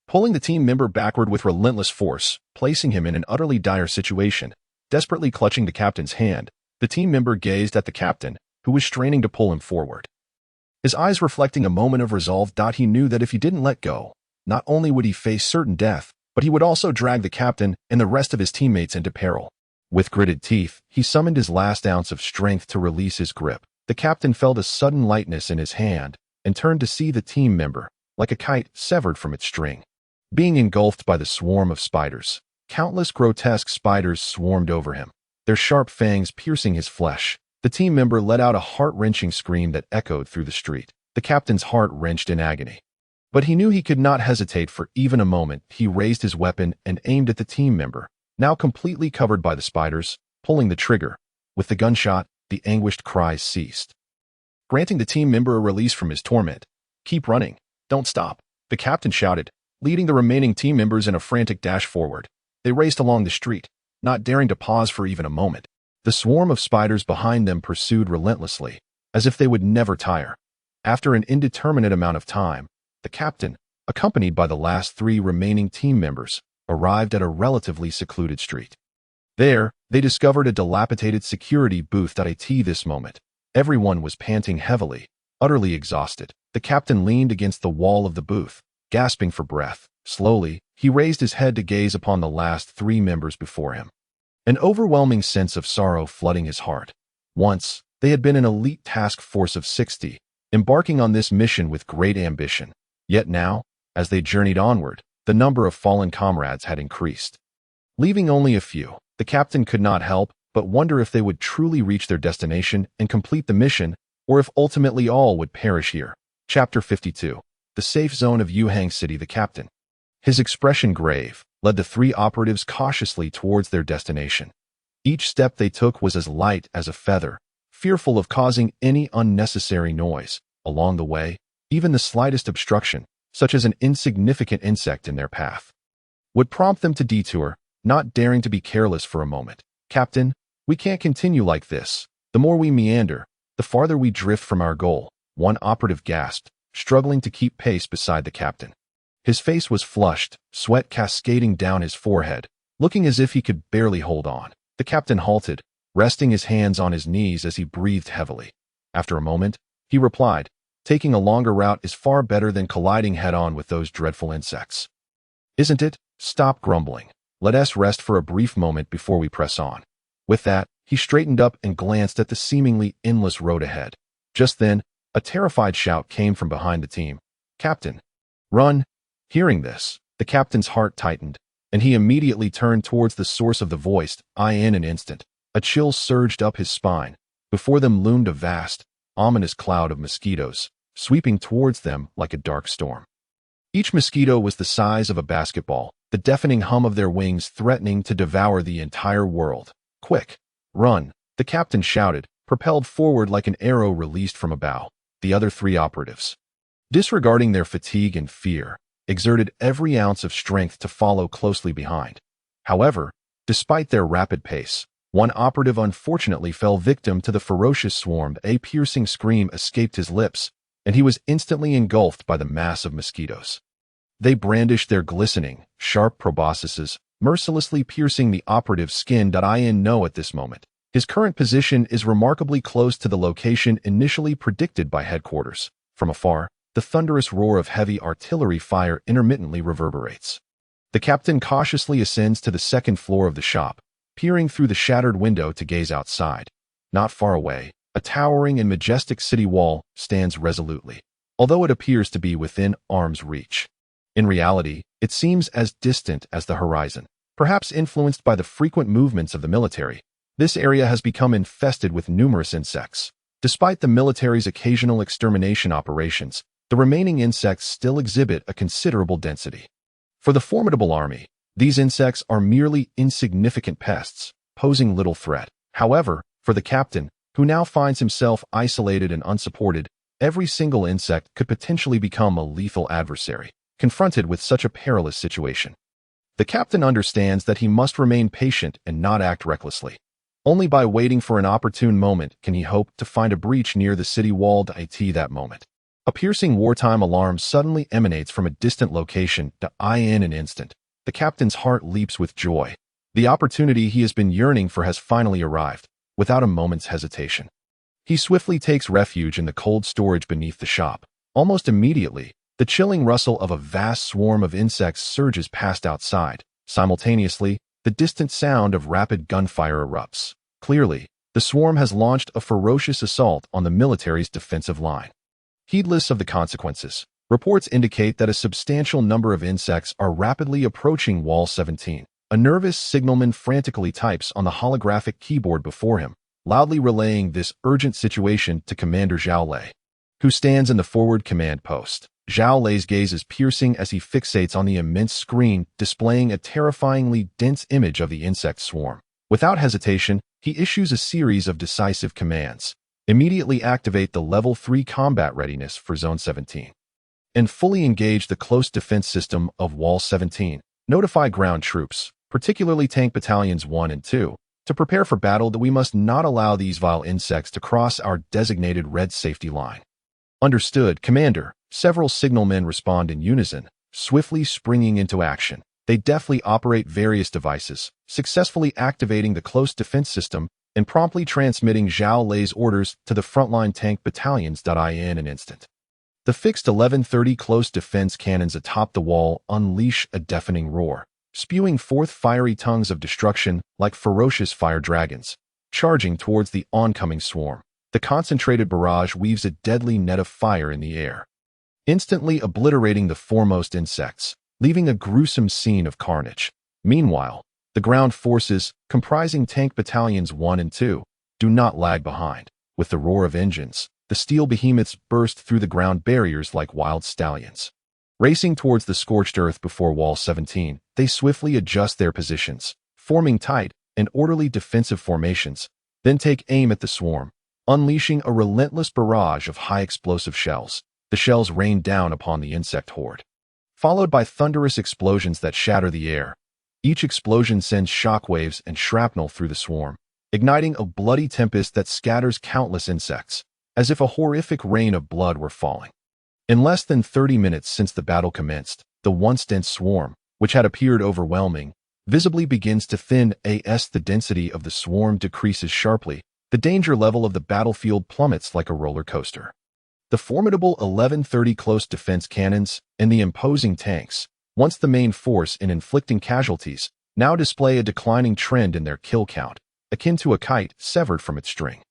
Speaker 1: pulling the team member backward with relentless force, placing him in an utterly dire situation. Desperately clutching the captain's hand, the team member gazed at the captain, who was straining to pull him forward. His eyes reflecting a moment of resolve. He knew that if he didn't let go, not only would he face certain death, but he would also drag the captain and the rest of his teammates into peril. With gritted teeth, he summoned his last ounce of strength to release his grip. The captain felt a sudden lightness in his hand and turned to see the team member, like a kite severed from its string, being engulfed by the swarm of spiders. Countless grotesque spiders swarmed over him, their sharp fangs piercing his flesh. The team member let out a heart-wrenching scream that echoed through the street. The captain's heart wrenched in agony. But he knew he could not hesitate for even a moment. He raised his weapon and aimed at the team member, now completely covered by the spiders, pulling the trigger. With the gunshot, the anguished cries ceased, granting the team member a release from his torment. "Keep running. Don't stop," the captain shouted, leading the remaining team members in a frantic dash forward. They raced along the street, not daring to pause for even a moment. The swarm of spiders behind them pursued relentlessly, as if they would never tire. After an indeterminate amount of time, the captain, accompanied by the last 3 remaining team members, arrived at a relatively secluded street. There, they discovered a dilapidated security booth. At this moment, everyone was panting heavily, utterly exhausted. The captain leaned against the wall of the booth, gasping for breath. Slowly, he raised his head to gaze upon the last 3 members before him. An overwhelming sense of sorrow flooding his heart. Once, they had been an elite task force of 60, embarking on this mission with great ambition. Yet now, as they journeyed onward, the number of fallen comrades had increased. Leaving only a few, the captain could not help but wonder if they would truly reach their destination and complete the mission, or if ultimately all would perish here. Chapter 52. The Safe Zone of Yuhang City. The captain, his expression grave, led the 3 operatives cautiously towards their destination. Each step they took was as light as a feather, fearful of causing any unnecessary noise. Along the way, even the slightest obstruction, such as an insignificant insect in their path, would prompt them to detour, not daring to be careless for a moment. "Captain, we can't continue like this. The more we meander, the farther we drift from our goal," one operative gasped, struggling to keep pace beside the captain. His face was flushed, sweat cascading down his forehead, looking as if he could barely hold on. The captain halted, resting his hands on his knees as he breathed heavily. After a moment, he replied, "Taking a longer route is far better than colliding head-on with those dreadful insects. Isn't it? Stop grumbling. Let us rest for a brief moment before we press on." With that, he straightened up and glanced at the seemingly endless road ahead. Just then, a terrified shout came from behind the team. "Captain, run!" Hearing this, the captain's heart tightened, and he immediately turned towards the source of the voice. In an instant, a chill surged up his spine. Before them loomed a vast, ominous cloud of mosquitoes, sweeping towards them like a dark storm. Each mosquito was the size of a basketball, the deafening hum of their wings threatening to devour the entire world. "Quick, run!" the captain shouted, propelled forward like an arrow released from a bow. The other 3 operatives, disregarding their fatigue and fear, exerted every ounce of strength to follow closely behind. However, despite their rapid pace, one operative unfortunately fell victim to the ferocious swarm. A piercing scream escaped his lips, and he was instantly engulfed by the mass of mosquitoes. They brandished their glistening, sharp proboscises, mercilessly piercing the operative's skin. Know at this moment, his current position is remarkably close to the location initially predicted by headquarters. From afar, the thunderous roar of heavy artillery fire intermittently reverberates. The captain cautiously ascends to the second floor of the shop, peering through the shattered window to gaze outside. Not far away, a towering and majestic city wall stands resolutely, although it appears to be within arm's reach. In reality, it seems as distant as the horizon. Perhaps influenced by the frequent movements of the military, this area has become infested with numerous insects. Despite the military's occasional extermination operations, the remaining insects still exhibit a considerable density. For the formidable army, these insects are merely insignificant pests, posing little threat. However, for the captain, who now finds himself isolated and unsupported, every single insect could potentially become a lethal adversary, confronted with such a perilous situation. The captain understands that he must remain patient and not act recklessly. Only by waiting for an opportune moment can he hope to find a breach near the city wall to IT that moment. A piercing wartime alarm suddenly emanates from a distant location to in an instant. The captain's heart leaps with joy. The opportunity he has been yearning for has finally arrived, without a moment's hesitation. He swiftly takes refuge in the cold storage beneath the shop. Almost immediately, the chilling rustle of a vast swarm of insects surges past outside. Simultaneously, the distant sound of rapid gunfire erupts. Clearly, the swarm has launched a ferocious assault on the military's defensive line. Heedless of the consequences, reports indicate that a substantial number of insects are rapidly approaching Wall 17. A nervous signalman frantically types on the holographic keyboard before him, loudly relaying this urgent situation to Commander Zhao Lei, who stands in the forward command post. Zhao Lei's gaze is piercing as he fixates on the immense screen displaying a terrifyingly dense image of the insect swarm. Without hesitation, he issues a series of decisive commands. Immediately activate the Level 3 combat readiness for Zone 17. And fully engage the close defense system of Wall 17. Notify ground troops, particularly tank battalions 1 and 2, to prepare for battle that we must not allow these vile insects to cross our designated red safety line. Understood, Commander. Several signalmen respond in unison, swiftly springing into action. They deftly operate various devices, successfully activating the close defense system and promptly transmitting Zhao Lei's orders to the frontline tank battalions. In an instant, the fixed 1130 close defense cannons atop the wall unleash a deafening roar, spewing forth fiery tongues of destruction like ferocious fire dragons. Charging towards the oncoming swarm, the concentrated barrage weaves a deadly net of fire in the air, instantly obliterating the foremost insects, leaving a gruesome scene of carnage. Meanwhile, the ground forces, comprising tank battalions 1 and 2, do not lag behind. With the roar of engines, the steel behemoths burst through the ground barriers like wild stallions. Racing towards the scorched earth before Wall 17, they swiftly adjust their positions, forming tight and orderly defensive formations, then take aim at the swarm, unleashing a relentless barrage of high explosive shells. The shells rain down upon the insect horde, followed by thunderous explosions that shatter the air. Each explosion sends shockwaves and shrapnel through the swarm, igniting a bloody tempest that scatters countless insects, as if a horrific rain of blood were falling. In less than 30 minutes since the battle commenced, the once dense swarm, which had appeared overwhelming, visibly begins to thin. As the density of the swarm decreases sharply, the danger level of the battlefield plummets like a roller coaster. The formidable 1130 close defense cannons and the imposing tanks, once the main force in inflicting casualties, now display a declining trend in their kill count, akin to a kite severed from its string.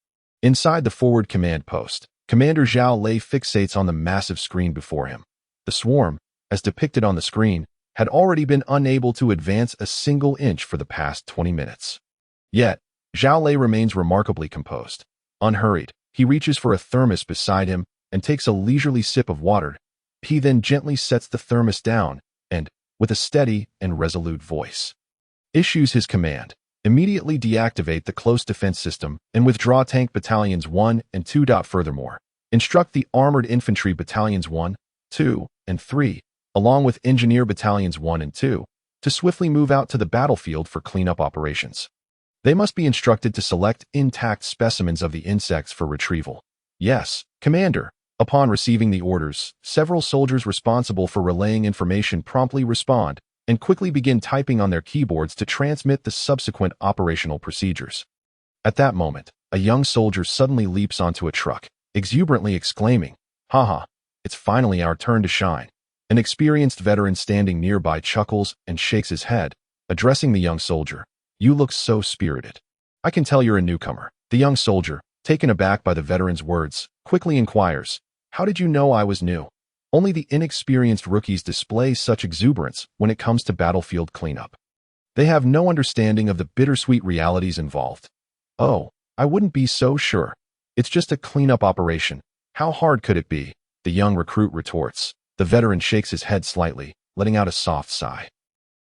Speaker 1: Inside the forward command post, Commander Zhao Lei fixates on the massive screen before him. The swarm, as depicted on the screen, had already been unable to advance a single inch for the past 20 minutes. Yet, Zhao Lei remains remarkably composed. Unhurried, he reaches for a thermos beside him and takes a leisurely sip of water. He then gently sets the thermos down and, with a steady and resolute voice, issues his command. Immediately deactivate the close defense system and withdraw tank battalions 1 and 2. Furthermore, instruct the armored infantry battalions 1, 2, and 3, along with engineer battalions 1 and 2, to swiftly move out to the battlefield for cleanup operations. They must be instructed to select intact specimens of the insects for retrieval. Yes, Commander. Upon receiving the orders, several soldiers responsible for relaying information promptly respond and quickly begin typing on their keyboards to transmit the subsequent operational procedures. At that moment, a young soldier suddenly leaps onto a truck, exuberantly exclaiming, "Haha, It's finally our turn to shine. An experienced veteran standing nearby chuckles and shakes his head, addressing the young soldier. You look so spirited. I can tell you're a newcomer. The young soldier, taken aback by the veteran's words, quickly inquires, how did you know I was new? Only the inexperienced rookies display such exuberance when it comes to battlefield cleanup. They have no understanding of the bittersweet realities involved. Oh, I wouldn't be so sure. It's just a cleanup operation. How hard could it be? The young recruit retorts. The veteran shakes his head slightly, letting out a soft sigh.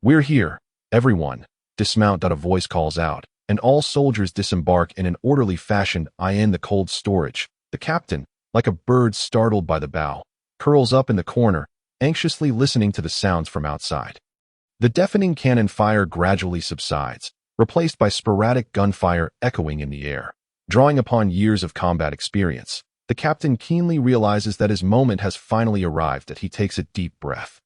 Speaker 1: We're here. Everyone, dismount, a voice calls out, and all soldiers disembark in an orderly fashion. In the cold storage. The captain, like a bird startled by the bow, curls up in the corner, anxiously listening to the sounds from outside. The deafening cannon fire gradually subsides, replaced by sporadic gunfire echoing in the air. Drawing upon years of combat experience, the captain keenly realizes that his moment has finally arrived. That he takes a deep breath,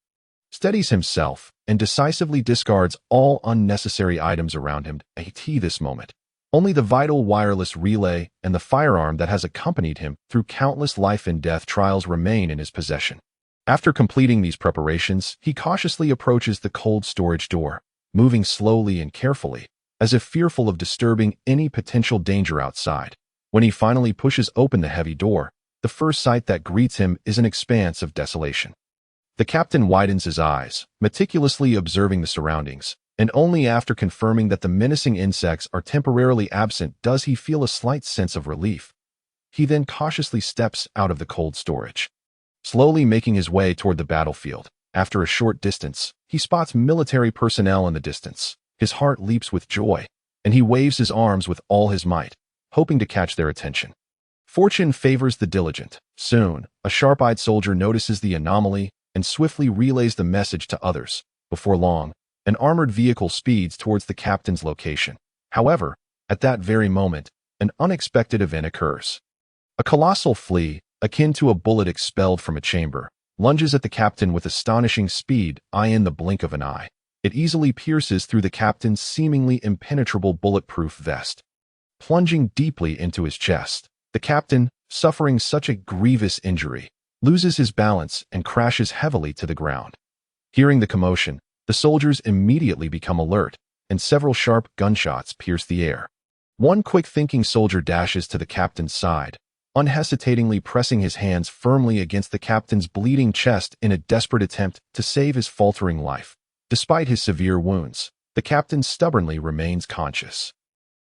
Speaker 1: steadies himself, and decisively discards all unnecessary items around him. At this moment, only the vital wireless relay and the firearm that has accompanied him through countless life and death trials remain in his possession. After completing these preparations, he cautiously approaches the cold storage door, moving slowly and carefully, as if fearful of disturbing any potential danger outside. When he finally pushes open the heavy door, the first sight that greets him is an expanse of desolation. The captain widens his eyes, meticulously observing the surroundings, and only after confirming that the menacing insects are temporarily absent does he feel a slight sense of relief. He then cautiously steps out of the cold storage, slowly making his way toward the battlefield. After a short distance, he spots military personnel in the distance. His heart leaps with joy, and he waves his arms with all his might, hoping to catch their attention. Fortune favors the diligent. Soon, a sharp-eyed soldier notices the anomaly and swiftly relays the message to others. Before long, an armored vehicle speeds towards the captain's location. However, at that very moment, an unexpected event occurs. A colossal flea, akin to a bullet expelled from a chamber, lunges at the captain with astonishing speed. In the blink of an eye, it easily pierces through the captain's seemingly impenetrable bulletproof vest, plunging deeply into his chest. The captain, suffering such a grievous injury, loses his balance and crashes heavily to the ground. Hearing the commotion, the soldiers immediately become alert, and several sharp gunshots pierce the air. One quick-thinking soldier dashes to the captain's side, unhesitatingly pressing his hands firmly against the captain's bleeding chest in a desperate attempt to save his faltering life. Despite his severe wounds, the captain stubbornly remains conscious.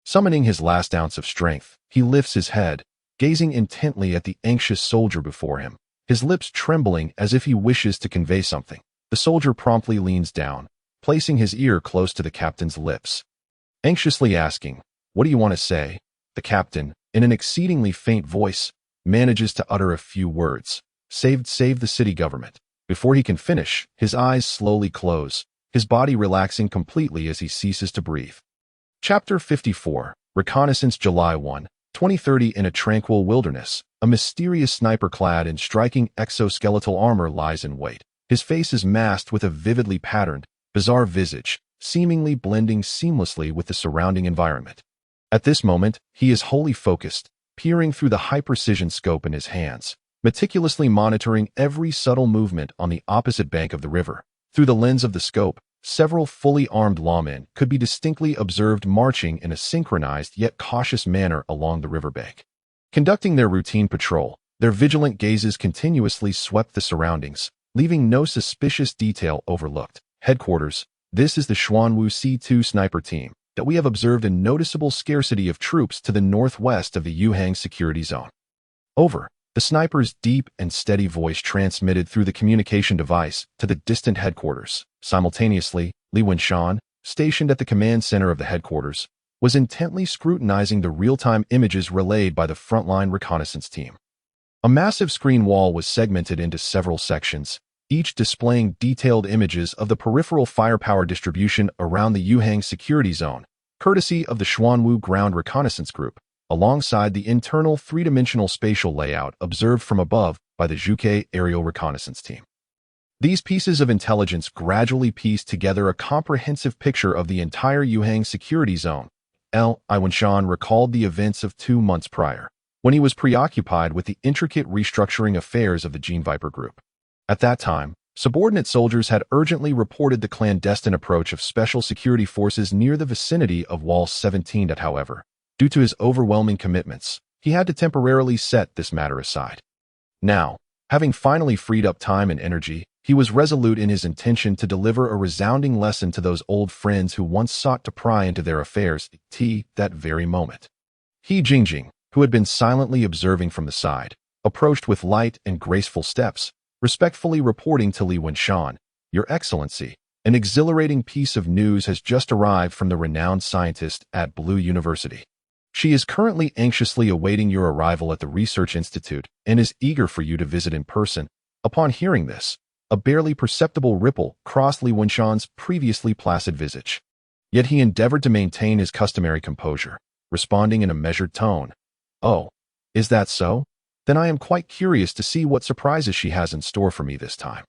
Speaker 1: Summoning his last ounce of strength, he lifts his head, gazing intently at the anxious soldier before him, his lips trembling as if he wishes to convey something. The soldier promptly leans down, placing his ear close to the captain's lips, anxiously asking, "What do you want to say?" The captain, in an exceedingly faint voice, manages to utter a few words. Save the city government." Before he can finish, his eyes slowly close, his body relaxing completely as he ceases to breathe. Chapter 54, Reconnaissance. July 1, 2030. In a tranquil wilderness, a mysterious sniper clad in striking exoskeletal armor lies in wait. His face is masked with a vividly patterned, bizarre visage, seemingly blending seamlessly with the surrounding environment. At this moment, he is wholly focused, peering through the high-precision scope in his hands, meticulously monitoring every subtle movement on the opposite bank of the river. Through the lens of the scope, several fully armed lawmen could be distinctly observed marching in a synchronized yet cautious manner along the riverbank. Conducting their routine patrol, their vigilant gazes continuously swept the surroundings, leaving no suspicious detail overlooked. Headquarters, this is the Xuanwu C2 sniper team that we have observed a noticeable scarcity of troops to the northwest of the Yuhang security zone. Over. The sniper's deep and steady voice transmitted through the communication device to the distant headquarters. Simultaneously, Li Wenshan, stationed at the command center of the headquarters, was intently scrutinizing the real-time images relayed by the frontline reconnaissance team. A massive screen wall was segmented into several sections, each displaying detailed images of the peripheral firepower distribution around the Yuhang security zone, courtesy of the Xuanwu Ground Reconnaissance Group, alongside the internal three-dimensional spatial layout observed from above by the Zhuke aerial reconnaissance team. These pieces of intelligence gradually pieced together a comprehensive picture of the entire Yuhang security zone. Li Wenshan recalled the events of 2 months prior, when he was preoccupied with the intricate restructuring affairs of the Gene Viper Group. At that time, subordinate soldiers had urgently reported the clandestine approach of special security forces near the vicinity of Wall 17. However, due to his overwhelming commitments, he had to temporarily set this matter aside. Now, having finally freed up time and energy, he was resolute in his intention to deliver a resounding lesson to those old friends who once sought to pry into their affairs that very moment. He Jingjing, who had been silently observing from the side, approached with light and graceful steps, respectfully reporting to Li Wenshan, "Your Excellency, an exhilarating piece of news has just arrived from the renowned scientist at Blue University. She is currently anxiously awaiting your arrival at the Research Institute and is eager for you to visit in person." Upon hearing this, a barely perceptible ripple crossed Li Wenshan's previously placid visage. Yet he endeavored to maintain his customary composure, responding in a measured tone. "Oh, is that so? Then I am quite curious to see what surprises she has in store for me this time.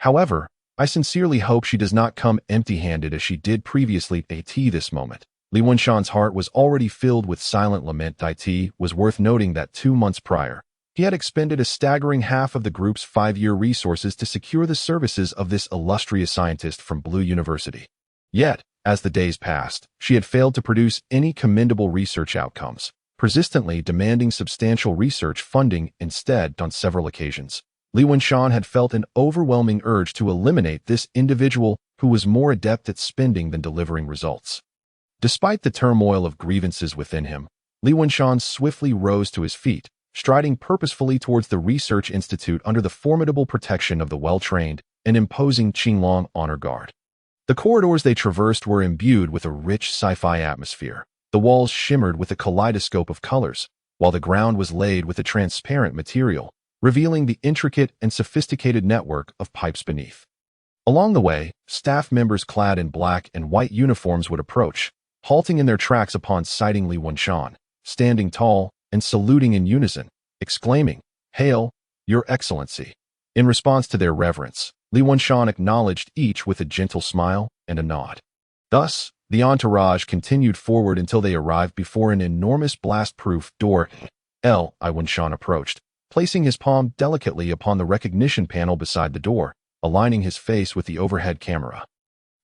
Speaker 1: However, I sincerely hope she does not come empty-handed as she did previously." This moment, Li Wenshan's heart was already filled with silent lament. It was worth noting that 2 months prior, he had expended a staggering half of the group's 5-year resources to secure the services of this illustrious scientist from Blue University. Yet, as the days passed, she had failed to produce any commendable research outcomes, persistently demanding substantial research funding instead. On several occasions, Li Wenshan had felt an overwhelming urge to eliminate this individual who was more adept at spending than delivering results. Despite the turmoil of grievances within him, Li Wenshan swiftly rose to his feet, striding purposefully towards the Research Institute under the formidable protection of the well-trained and imposing Qinglong Honor Guard. The corridors they traversed were imbued with a rich sci-fi atmosphere. The walls shimmered with a kaleidoscope of colors, while the ground was laid with a transparent material, revealing the intricate and sophisticated network of pipes beneath. Along the way, staff members clad in black and white uniforms would approach, halting in their tracks upon sighting Li Wenshan, standing tall and saluting in unison, exclaiming, "Hail, Your Excellency." In response to their reverence, Li Wenshan acknowledged each with a gentle smile and a nod. Thus, the entourage continued forward until they arrived before an enormous blast-proof door. Li Wenshan approached, placing his palm delicately upon the recognition panel beside the door, aligning his face with the overhead camera.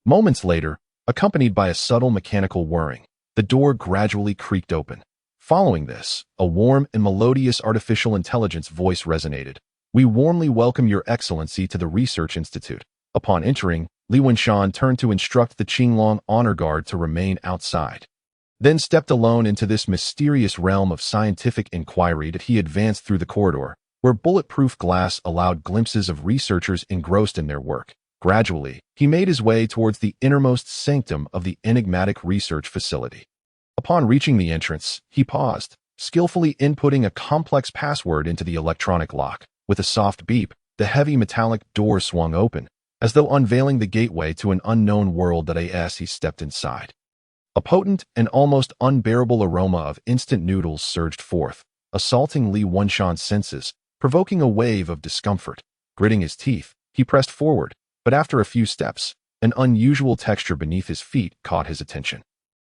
Speaker 1: Moments later, accompanied by a subtle mechanical whirring, the door gradually creaked open. Following this, a warm and melodious artificial intelligence voice resonated. "We warmly welcome Your Excellency to the Research Institute." Upon entering, Li Wenshan turned to instruct the Qinglong Honor Guard to remain outside. Then stepped alone into this mysterious realm of scientific inquiry. That he advanced through the corridor, where bulletproof glass allowed glimpses of researchers engrossed in their work. Gradually, he made his way towards the innermost sanctum of the enigmatic research facility. Upon reaching the entrance, he paused, skillfully inputting a complex password into the electronic lock. With a soft beep, the heavy metallic door swung open, as though unveiling the gateway to an unknown world. As he stepped inside, a potent and almost unbearable aroma of instant noodles surged forth, assaulting Li Wenshan's senses, provoking a wave of discomfort. Gritting his teeth, he pressed forward, but after a few steps, an unusual texture beneath his feet caught his attention.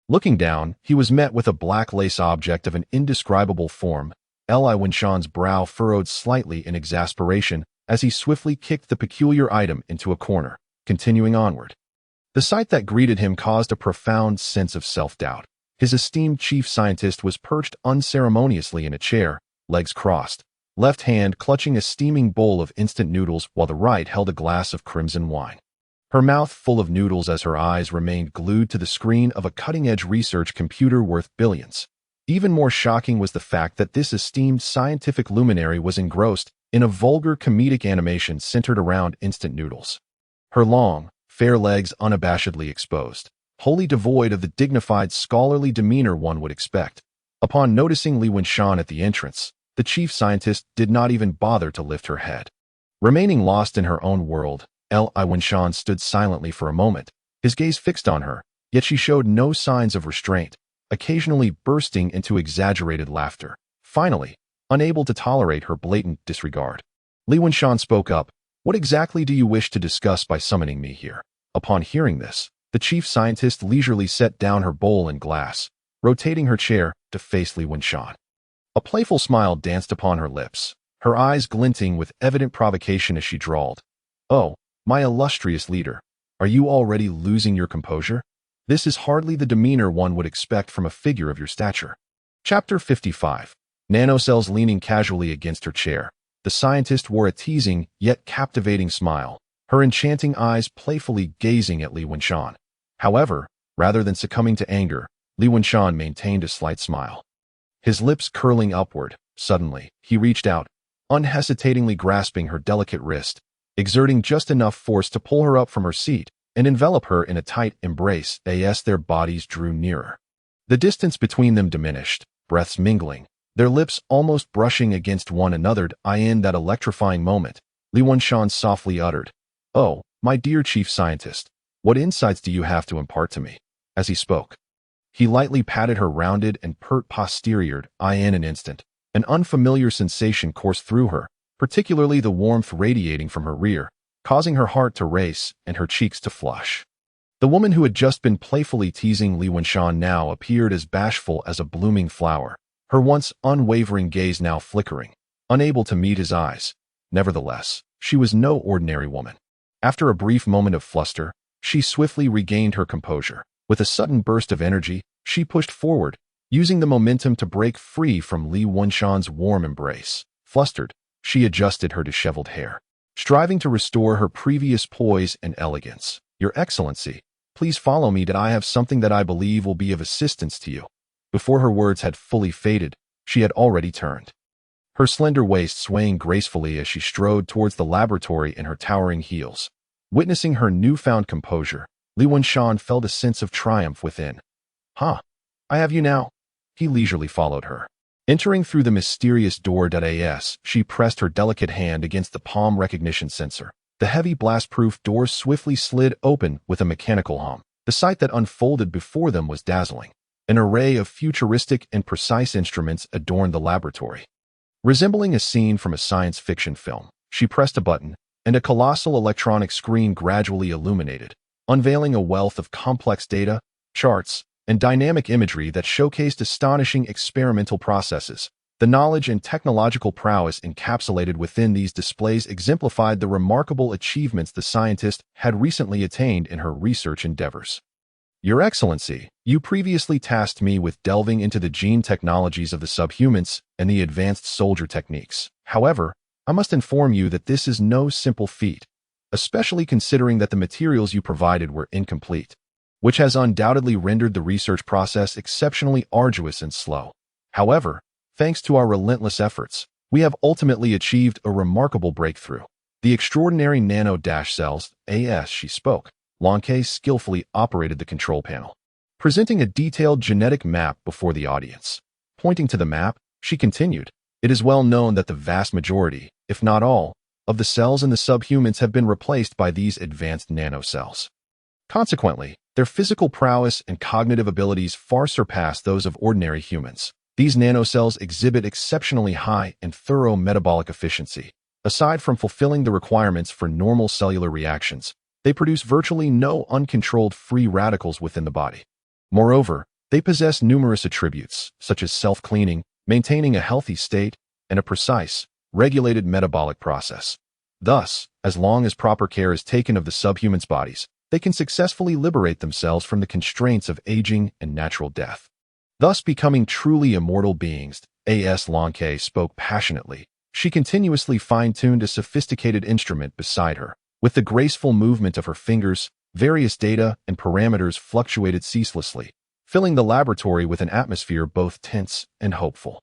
Speaker 1: Looking down, he was met with a black lace object of an indescribable form. Li Wenshan's brow furrowed slightly in exasperation as he swiftly kicked the peculiar item into a corner, continuing onward. The sight that greeted him caused a profound sense of self-doubt. His esteemed chief scientist was perched unceremoniously in a chair, legs crossed, left hand clutching a steaming bowl of instant noodles while the right held a glass of crimson wine. Her mouth full of noodles as her eyes remained glued to the screen of a cutting-edge research computer worth billions. Even more shocking was the fact that this esteemed scientific luminary was engrossed in a vulgar comedic animation centered around instant noodles. Her long, fair legs unabashedly exposed, wholly devoid of the dignified scholarly demeanor one would expect. Upon noticing Li Wenshan at the entrance, the chief scientist did not even bother to lift her head. Remaining lost in her own world, Li Wenshan stood silently for a moment, his gaze fixed on her, yet she showed no signs of restraint, occasionally bursting into exaggerated laughter. Finally, unable to tolerate her blatant disregard, Li Wenshan spoke up, "What exactly do you wish to discuss by summoning me here?" Upon hearing this, the chief scientist leisurely set down her bowl and glass, rotating her chair to face Li Wenshan. A playful smile danced upon her lips, her eyes glinting with evident provocation as she drawled, "Oh, my illustrious leader, are you already losing your composure? This is hardly the demeanor one would expect from a figure of your stature." Chapter 55. Nanocells leaning casually against her chair. The scientist wore a teasing yet captivating smile, her enchanting eyes playfully gazing at Li Wenshan. However, rather than succumbing to anger, Li Wenshan maintained a slight smile. His lips curling upward, suddenly, he reached out, unhesitatingly grasping her delicate wrist, exerting just enough force to pull her up from her seat and envelop her in a tight embrace as their bodies drew nearer. The distance between them diminished, breaths mingling, their lips almost brushing against one another. In that electrifying moment, Li Wenshan softly uttered, "Oh, my dear chief scientist, what insights do you have to impart to me?" As he spoke, he lightly patted her rounded and pert posterior. In an instant, an unfamiliar sensation coursed through her, particularly the warmth radiating from her rear, causing her heart to race and her cheeks to flush. The woman who had just been playfully teasing Li Wenshan now appeared as bashful as a blooming flower, her once unwavering gaze now flickering, unable to meet his eyes. Nevertheless, she was no ordinary woman. After a brief moment of fluster, she swiftly regained her composure. With a sudden burst of energy, she pushed forward, using the momentum to break free from Li Wenshan's warm embrace. Flustered, she adjusted her disheveled hair, striving to restore her previous poise and elegance. "Your Excellency, please follow me that I have something that I believe will be of assistance to you." Before her words had fully faded, she had already turned, her slender waist swaying gracefully as she strode towards the laboratory in her towering heels. Witnessing her newfound composure, Li Wenshan felt a sense of triumph within. "Huh, I have you now." He leisurely followed her. Entering through the mysterious door. She pressed her delicate hand against the palm recognition sensor. The heavy blast-proof doors swiftly slid open with a mechanical hum. The sight that unfolded before them was dazzling. An array of futuristic and precise instruments adorned the laboratory. Resembling a scene from a science fiction film, she pressed a button, and a colossal electronic screen gradually illuminated, unveiling a wealth of complex data, charts, and dynamic imagery that showcased astonishing experimental processes. The knowledge and technological prowess encapsulated within these displays exemplified the remarkable achievements the scientist had recently attained in her research endeavors. "Your Excellency, you previously tasked me with delving into the gene technologies of the subhumans and the advanced soldier techniques. However, I must inform you that this is no simple feat, especially considering that the materials you provided were incomplete, which has undoubtedly rendered the research process exceptionally arduous and slow. However, thanks to our relentless efforts, we have ultimately achieved a remarkable breakthrough. The extraordinary nano-cells, she spoke. Lanke skillfully operated the control panel, presenting a detailed genetic map before the audience. Pointing to the map, she continued, "It is well known that the vast majority, if not all, of the cells in the subhumans have been replaced by these advanced nanocells. Consequently, their physical prowess and cognitive abilities far surpass those of ordinary humans. These nanocells exhibit exceptionally high and thorough metabolic efficiency. Aside from fulfilling the requirements for normal cellular reactions, they produce virtually no uncontrolled free radicals within the body. Moreover, they possess numerous attributes, such as self-cleaning, maintaining a healthy state, and a precise, regulated metabolic process. Thus, as long as proper care is taken of the subhumans' bodies, they can successfully liberate themselves from the constraints of aging and natural death, thus becoming truly immortal beings." Lanke spoke passionately. She continuously fine-tuned a sophisticated instrument beside her. With the graceful movement of her fingers, various data and parameters fluctuated ceaselessly, filling the laboratory with an atmosphere both tense and hopeful.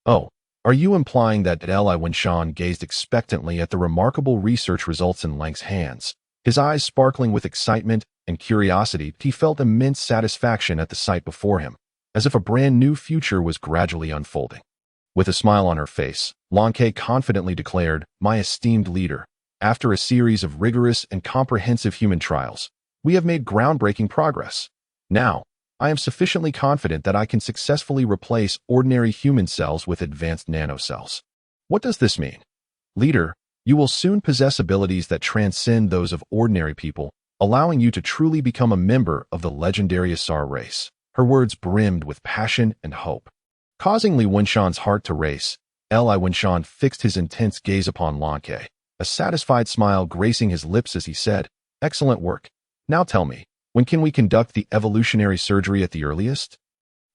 Speaker 1: "Oh, are you implying that Li Wenshan gazed expectantly at the remarkable research results in Lang's hands? His eyes sparkling with excitement and curiosity, he felt immense satisfaction at the sight before him, as if a brand new future was gradually unfolding. With a smile on her face, Lanke confidently declared, "My esteemed leader, after a series of rigorous and comprehensive human trials, we have made groundbreaking progress. Now, I am sufficiently confident that I can successfully replace ordinary human cells with advanced nanocells." "What does this mean?" "Leader, you will soon possess abilities that transcend those of ordinary people, allowing you to truly become a member of the legendary Asar race." Her words brimmed with passion and hope. causing Li Wenshan's heart to race. Li Wenshan fixed his intense gaze upon Lan Ke, a satisfied smile gracing his lips as he said, "Excellent work. Now tell me, when can we conduct the evolutionary surgery at the earliest?"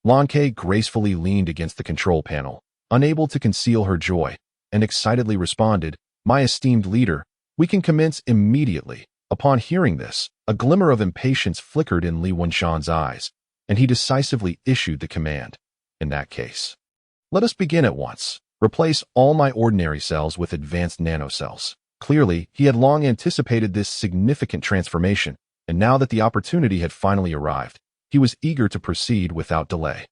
Speaker 1: Lan Ke gracefully leaned against the control panel, unable to conceal her joy, and excitedly responded, "My esteemed leader, we can commence immediately." Upon hearing this, a glimmer of impatience flickered in Li Wenshan's eyes, and he decisively issued the command. "In that case, let us begin at once. Replace all my ordinary cells with advanced nanocells." Clearly, he had long anticipated this significant transformation, and now that the opportunity had finally arrived, he was eager to proceed without delay.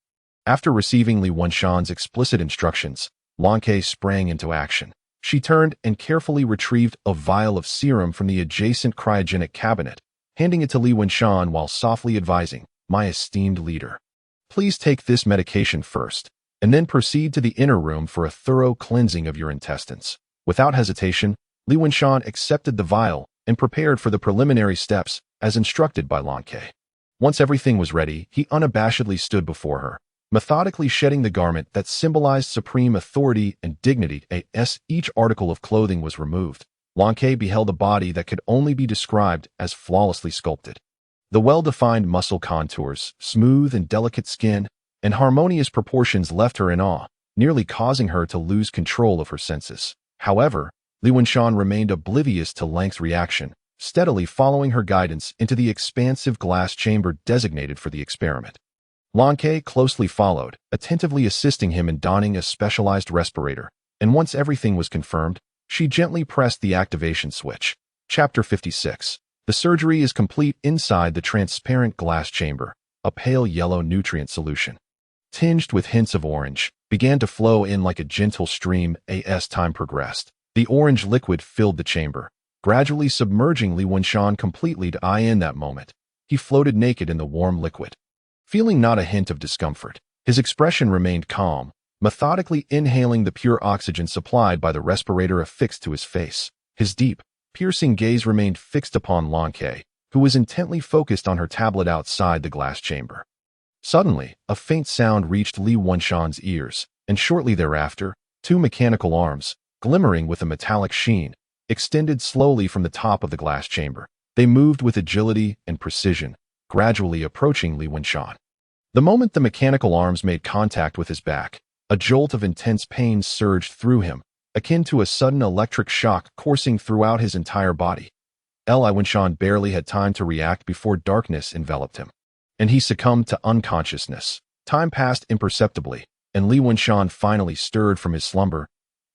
Speaker 1: After receiving Li Wenshan's explicit instructions, Lan Ke sprang into action. She turned and carefully retrieved a vial of serum from the adjacent cryogenic cabinet, handing it to Li Wenshan while softly advising, "My esteemed leader, please take this medication first, and then proceed to the inner room for a thorough cleansing of your intestines." Without hesitation, Li Wenshan accepted the vial and prepared for the preliminary steps as instructed by Lan Ke. Once everything was ready, he unabashedly stood before her, methodically shedding the garment that symbolized supreme authority and dignity. As each article of clothing was removed, Lan Ke beheld a body that could only be described as flawlessly sculpted. The well-defined muscle contours, smooth and delicate skin, and harmonious proportions left her in awe, nearly causing her to lose control of her senses. However, Li Wenshan remained oblivious to Lang's reaction, steadily following her guidance into the expansive glass chamber designated for the experiment. Lan Ke closely followed, attentively assisting him in donning a specialized respirator, and once everything was confirmed, she gently pressed the activation switch. Chapter 56. The surgery is complete. Inside the transparent glass chamber, a pale yellow nutrient solution, tinged with hints of orange, began to flow in like a gentle stream. As time progressed, the orange liquid filled the chamber, gradually submerging Li Wenshan completely. In that moment, he floated naked in the warm liquid. Feeling not a hint of discomfort, his expression remained calm, methodically inhaling the pure oxygen supplied by the respirator affixed to his face. His deep, piercing gaze remained fixed upon Lan Ke, who was intently focused on her tablet outside the glass chamber. Suddenly, a faint sound reached Li Wenshan's ears, and shortly thereafter, two mechanical arms, glimmering with a metallic sheen, extended slowly from the top of the glass chamber. They moved with agility and precision, gradually approaching Li Wenshan. The moment the mechanical arms made contact with his back, a jolt of intense pain surged through him, akin to a sudden electric shock coursing throughout his entire body. Li Wenshan barely had time to react before darkness enveloped him, and he succumbed to unconsciousness. Time passed imperceptibly, and Li Wenshan finally stirred from his slumber.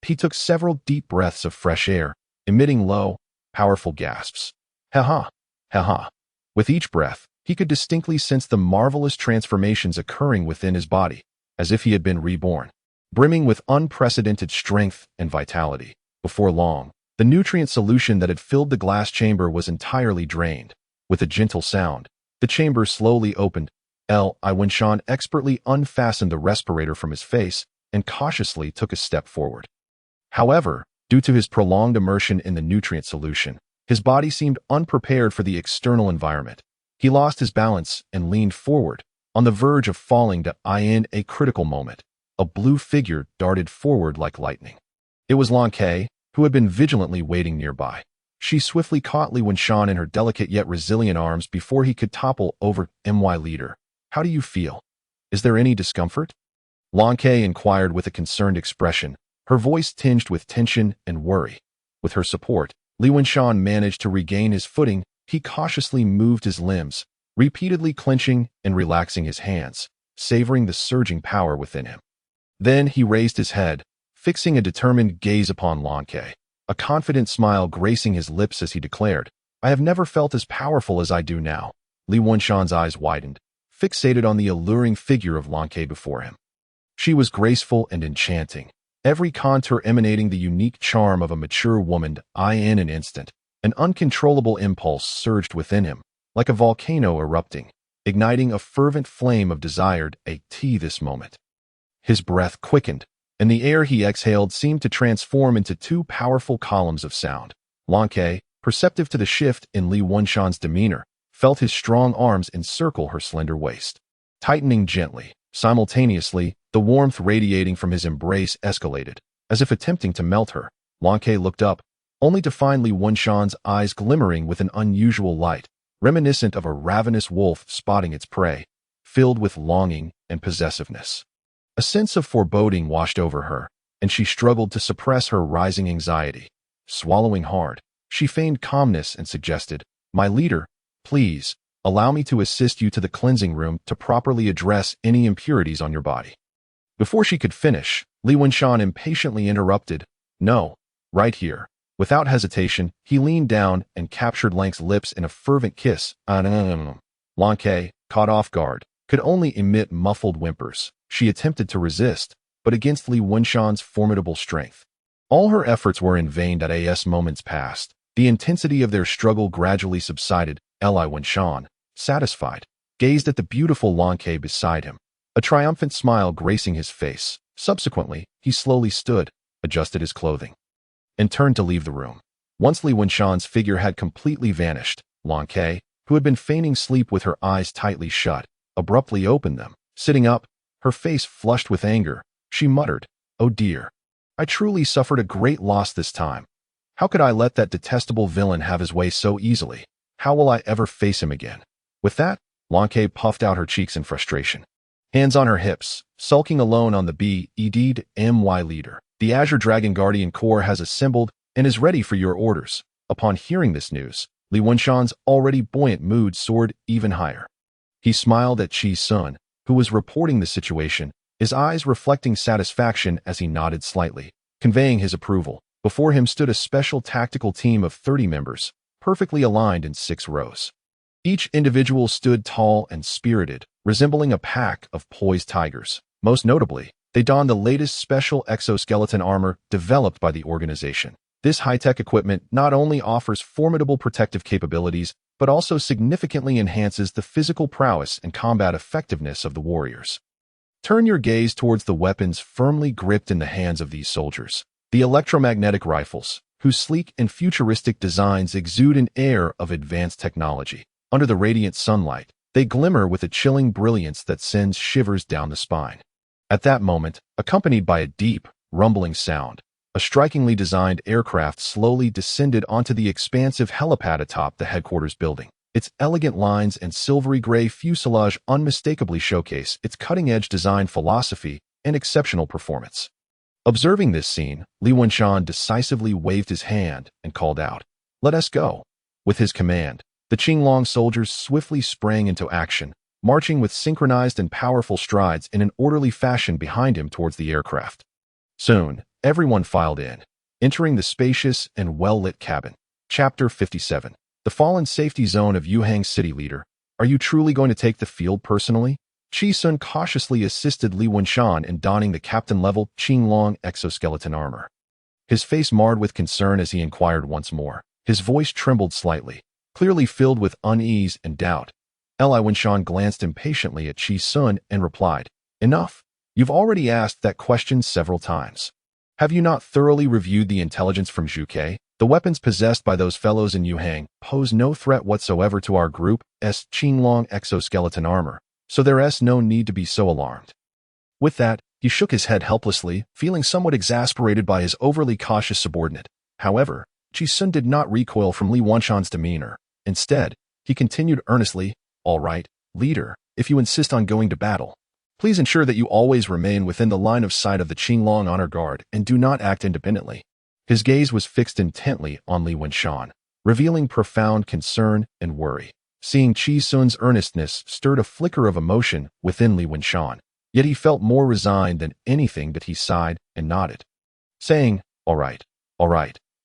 Speaker 1: He took several deep breaths of fresh air, emitting low, powerful gasps. Ha-ha, ha-ha. With each breath, he could distinctly sense the marvelous transformations occurring within his body, as if he had been reborn, brimming with unprecedented strength and vitality. Before long, the nutrient solution that had filled the glass chamber was entirely drained. With a gentle sound, the chamber slowly opened. Li Wenshan expertly unfastened the respirator from his face and cautiously took a step forward. However, due to his prolonged immersion in the nutrient solution, his body seemed unprepared for the external environment. He lost his balance and leaned forward, on the verge of falling. In a critical moment, a blue figure darted forward like lightning. It was Lan Ke, who had been vigilantly waiting nearby. She swiftly caught Li Wenshan in her delicate yet resilient arms before he could topple over. "My leader, how do you feel? Is there any discomfort?" Lan Ke inquired with a concerned expression, her voice tinged with tension and worry. With her support, Li Wenshan managed to regain his footing. He cautiously moved his limbs, repeatedly clenching and relaxing his hands, savoring the surging power within him. Then he raised his head, fixing a determined gaze upon Lan Ke, a confident smile gracing his lips as he declared, "I have never felt as powerful as I do now." Li Wenshan's eyes widened, fixated on the alluring figure of Lan Ke before him. She was graceful and enchanting, every contour emanating the unique charm of a mature woman. In an instant, an uncontrollable impulse surged within him, like a volcano erupting, igniting a fervent flame of desire. This moment, his breath quickened, and the air he exhaled seemed to transform into two powerful columns of sound. Lan Ke, perceptive to the shift in Li Wenshan's demeanor, felt his strong arms encircle her slender waist. Tightening gently, simultaneously, The warmth radiating from his embrace escalated, as if attempting to melt her. Lan Ke looked up, only to find Li Wenshan's eyes glimmering with an unusual light, reminiscent of a ravenous wolf spotting its prey, filled with longing and possessiveness. A sense of foreboding washed over her, and she struggled to suppress her rising anxiety. Swallowing hard, she feigned calmness and suggested, "My leader, please, allow me to assist you to the cleansing room to properly address any impurities on your body." Before she could finish, Li Wenshan impatiently interrupted, "No, right here." Without hesitation, he leaned down and captured Lang's lips in a fervent kiss. Lan Ke, caught off guard, could only emit muffled whimpers. She attempted to resist, but against Li Wenshan's formidable strength. All her efforts were in vain. As moments passed, the intensity of their struggle gradually subsided. Li Wenshan, satisfied, gazed at the beautiful Lan Ke beside him, a triumphant smile gracing his face. Subsequently, he slowly stood, adjusted his clothing, and turned to leave the room. Once Li Wenshan's figure had completely vanished, Lan Ke, who had been feigning sleep with her eyes tightly shut, abruptly opened them. Sitting up, her face flushed with anger, she muttered, "Oh dear. I truly suffered a great loss this time. How could I let that detestable villain have his way so easily? How will I ever face him again?" With that, Lan Ke puffed out her cheeks in frustration. Hands on her hips, sulking alone on the BED-MY leader. "The Azure Dragon Guardian Corps has assembled and is ready for your orders." Upon hearing this news, Li Wenshan's already buoyant mood soared even higher. He smiled at Qi Sun, who was reporting the situation, his eyes reflecting satisfaction as he nodded slightly, conveying his approval. Before him stood a special tactical team of 30 members, perfectly aligned in 6 rows. Each individual stood tall and spirited, resembling a pack of poised tigers. Most notably, they donned the latest special exoskeleton armor developed by the organization. This high-tech equipment not only offers formidable protective capabilities, but also significantly enhances the physical prowess and combat effectiveness of the warriors. Turn your gaze towards the weapons firmly gripped in the hands of these soldiers. The electromagnetic rifles, whose sleek and futuristic designs exude an air of advanced technology. Under the radiant sunlight, they glimmer with a chilling brilliance that sends shivers down the spine. At that moment, accompanied by a deep, rumbling sound, a strikingly designed aircraft slowly descended onto the expansive helipad atop the headquarters building. Its elegant lines and silvery gray fuselage unmistakably showcase its cutting-edge design philosophy and exceptional performance. Observing this scene, Li Wenshan decisively waved his hand and called out, "Let us go." With his command, the Qinglong soldiers swiftly sprang into action, marching with synchronized and powerful strides in an orderly fashion behind him towards the aircraft. Soon, everyone filed in, entering the spacious and well-lit cabin. Chapter 57. The Fallen Safety Zone of Yuhang City Leader. Are you truly going to take the field personally? Qi Sun cautiously assisted Li Wenshan in donning the captain-level Qinglong exoskeleton armor. His face marred with concern as he inquired once more. His voice trembled slightly, clearly filled with unease and doubt. Li Wenshan glanced impatiently at Qi Sun and replied, "Enough. You've already asked that question several times. Have you not thoroughly reviewed the intelligence from Zhuke? The weapons possessed by those fellows in Yuhang pose no threat whatsoever to our group's Qinglong exoskeleton armor, so there's no need to be so alarmed." With that, he shook his head helplessly, feeling somewhat exasperated by his overly cautious subordinate. However, Qi Sun did not recoil from Li Wenshan's demeanor. Instead, he continued earnestly, "All right, leader, if you insist on going to battle, please ensure that you always remain within the line of sight of the Qinglong honor guard and do not act independently." His gaze was fixed intently on Li Wenshan, revealing profound concern and worry. Seeing Qi Sun's earnestness stirred a flicker of emotion within Li Wenshan, yet he felt more resigned than anything that he sighed and nodded, saying, all right,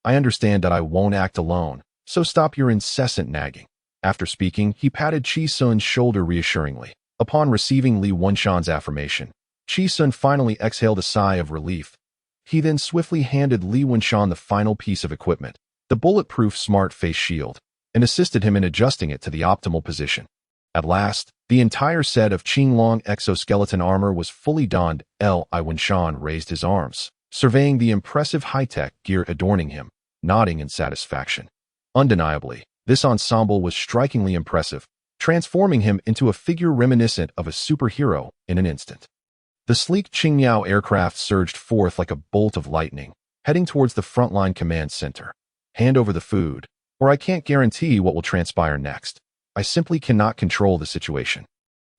Speaker 1: I understand that I won't act alone, so stop your incessant nagging." After speaking, he patted Qi Sun's shoulder reassuringly. Upon receiving Li Wenshan's affirmation, Qi Sun finally exhaled a sigh of relief. He then swiftly handed Li Wenshan the final piece of equipment, the bulletproof smart face shield, and assisted him in adjusting it to the optimal position. At last, the entire set of Qinglong exoskeleton armor was fully donned. Li Wenshan raised his arms, surveying the impressive high-tech gear adorning him, nodding in satisfaction. Undeniably, this ensemble was strikingly impressive, transforming him into a figure reminiscent of a superhero in an instant. The sleek Qingyao aircraft surged forth like a bolt of lightning, heading towards the frontline command center. Hand over the food, or I can't guarantee what will transpire next. I simply cannot control the situation.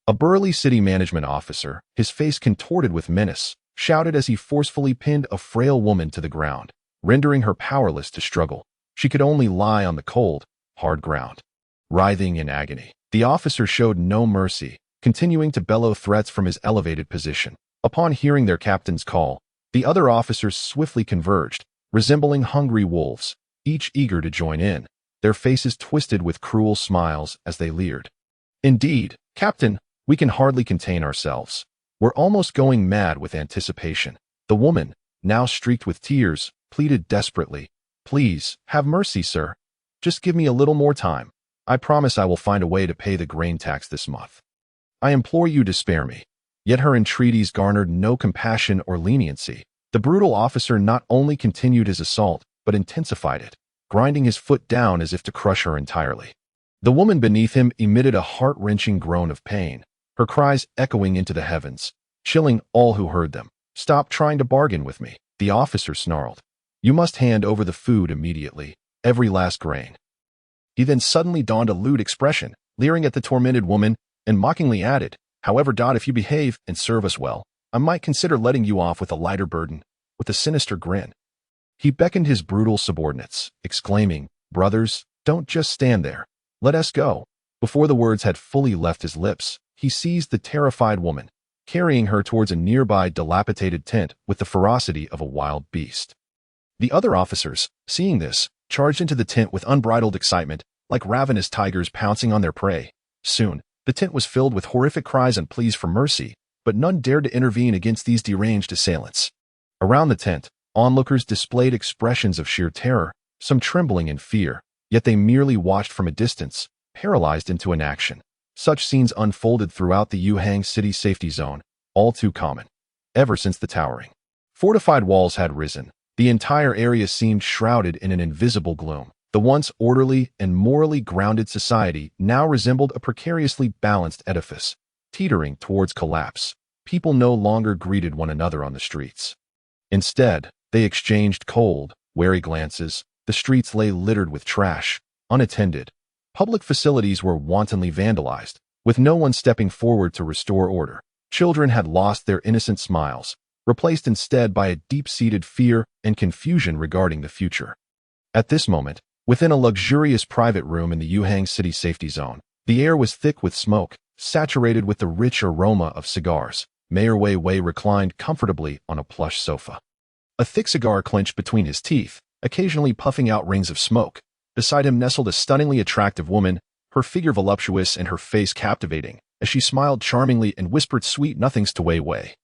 Speaker 1: A burly city management officer, his face contorted with menace, shouted as he forcefully pinned a frail woman to the ground, rendering her powerless to struggle. She could only lie on the cold, hard ground, writhing in agony. The officer showed no mercy, continuing to bellow threats from his elevated position. Upon hearing their captain's call, the other officers swiftly converged, resembling hungry wolves, each eager to join in, their faces twisted with cruel smiles as they leered. Indeed, Captain, we can hardly contain ourselves. We're almost going mad with anticipation. The woman, now streaked with tears, pleaded desperately. Please, have mercy, sir. Just give me a little more time. I promise I will find a way to pay the grain tax this month. I implore you to spare me. Yet her entreaties garnered no compassion or leniency. The brutal officer not only continued his assault, but intensified it, grinding his foot down as if to crush her entirely. The woman beneath him emitted a heart-wrenching groan of pain, her cries echoing into the heavens, chilling all who heard them. Stop trying to bargain with me, the officer snarled. You must hand over the food immediately, every last grain. He then suddenly donned a lewd expression, leering at the tormented woman, and mockingly added, However, if you behave and serve us well, I might consider letting you off with a lighter burden. With a sinister grin, he beckoned his brutal subordinates, exclaiming, Brothers, don't just stand there. Let us go. Before the words had fully left his lips, he seized the terrified woman, carrying her towards a nearby dilapidated tent with the ferocity of a wild beast. The other officers, seeing this, charged into the tent with unbridled excitement, like ravenous tigers pouncing on their prey. Soon, the tent was filled with horrific cries and pleas for mercy, but none dared to intervene against these deranged assailants. Around the tent, onlookers displayed expressions of sheer terror, some trembling in fear, yet they merely watched from a distance, paralyzed into inaction. Such scenes unfolded throughout the Yuhang City Safety Zone, all too common. Ever since the towering, fortified walls had risen, the entire area seemed shrouded in an invisible gloom. The once orderly and morally grounded society now resembled a precariously balanced edifice, teetering towards collapse. People no longer greeted one another on the streets. Instead, they exchanged cold, wary glances. The streets lay littered with trash, unattended. Public facilities were wantonly vandalized, with no one stepping forward to restore order. Children had lost their innocent smiles, replaced instead by a deep-seated fear and confusion regarding the future. At this moment, within a luxurious private room in the Yuhang City Safety Zone, the air was thick with smoke, saturated with the rich aroma of cigars. Mayor Wei Wei reclined comfortably on a plush sofa. A thick cigar clenched between his teeth, occasionally puffing out rings of smoke. Beside him nestled a stunningly attractive woman, her figure voluptuous and her face captivating, as she smiled charmingly and whispered sweet nothings to Wei Wei,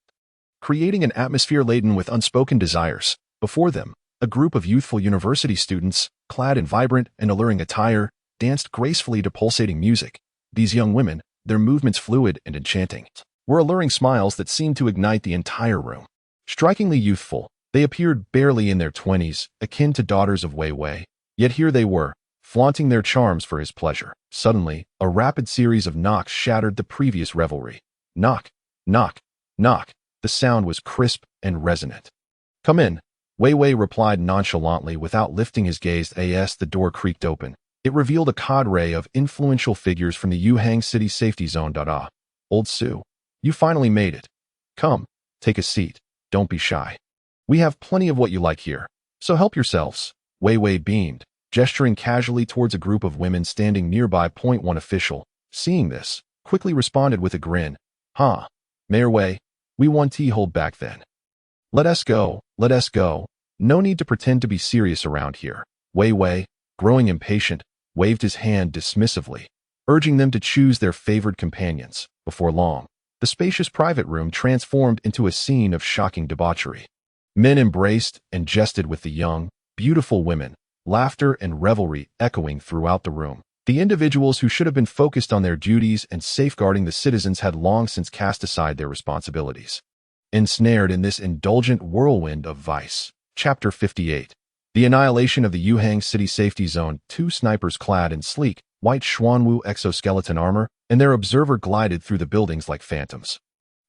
Speaker 1: creating an atmosphere laden with unspoken desires. Before them, a group of youthful university students, clad in vibrant and alluring attire, danced gracefully to pulsating music. These young women, their movements fluid and enchanting, were alluring smiles that seemed to ignite the entire room. Strikingly youthful, they appeared barely in their 20s, akin to daughters of Wei Wei. Yet here they were, flaunting their charms for his pleasure. Suddenly, a rapid series of knocks shattered the previous revelry. Knock, knock, knock. The sound was crisp and resonant. Come in, Wei Wei replied nonchalantly without lifting his gaze as the door creaked open. It revealed a cadre of influential figures from the Yuhang City Safety Zone. Old Sue, you finally made it. Come, take a seat. Don't be shy. We have plenty of what you like here, so help yourselves. Wei Wei beamed, gesturing casually towards a group of women standing nearby. One official, seeing this, quickly responded with a grin. Huh, Mayor Wei, we want to hold back then. Let us go, let us go. No need to pretend to be serious around here. Wei Wei, growing impatient, waved his hand dismissively, urging them to choose their favored companions. Before long, the spacious private room transformed into a scene of shocking debauchery. Men embraced and jested with the young, beautiful women, laughter and revelry echoing throughout the room. The individuals who should have been focused on their duties and safeguarding the citizens had long since cast aside their responsibilities. Ensnared in this indulgent whirlwind of vice. Chapter 58. The annihilation of the Yuhang City Safety Zone. Two snipers clad in sleek, white Xuanwu exoskeleton armor, and their observer glided through the buildings like phantoms.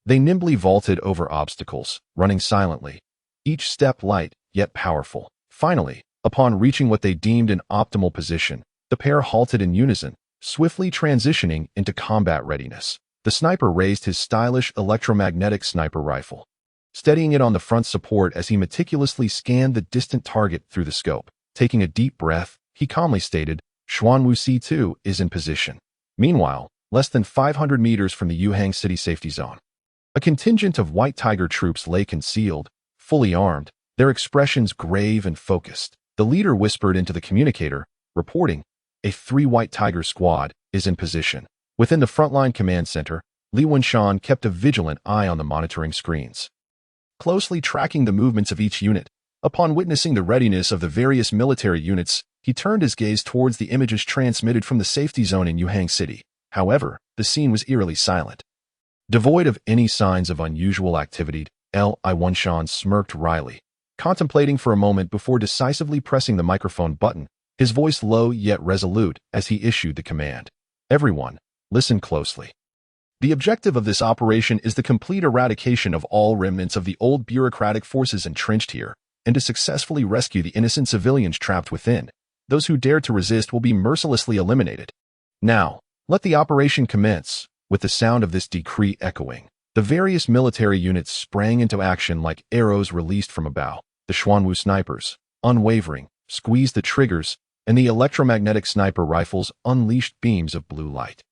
Speaker 1: They nimbly vaulted over obstacles, running silently, each step light yet powerful. Finally, upon reaching what they deemed an optimal position, the pair halted in unison, swiftly transitioning into combat readiness. The sniper raised his stylish electromagnetic sniper rifle, steadying it on the front support as he meticulously scanned the distant target through the scope. Taking a deep breath, he calmly stated, "Xuanwu C2 is in position." Meanwhile, less than 500 meters from the Yuhang City safety zone, a contingent of White Tiger troops lay concealed, fully armed, their expressions grave and focused. The leader whispered into the communicator, reporting, "A 3 White Tiger squad is in position." Within the frontline command center, Li Wenshan kept a vigilant eye on the monitoring screens, closely tracking the movements of each unit. Upon witnessing the readiness of the various military units, he turned his gaze towards the images transmitted from the safety zone in Yuhang City. However, the scene was eerily silent. Devoid of any signs of unusual activity, Li Wenshan smirked wryly, contemplating for a moment before decisively pressing the microphone button, his voice low yet resolute as he issued the command. "Everyone, listen closely. The objective of this operation is the complete eradication of all remnants of the old bureaucratic forces entrenched here, and to successfully rescue the innocent civilians trapped within. Those who dare to resist will be mercilessly eliminated. Now, let the operation commence." With the sound of this decree echoing, the various military units sprang into action like arrows released from a bow. The Xuanwu snipers, unwavering, squeezed the triggers, and the electromagnetic sniper rifles unleashed beams of blue light.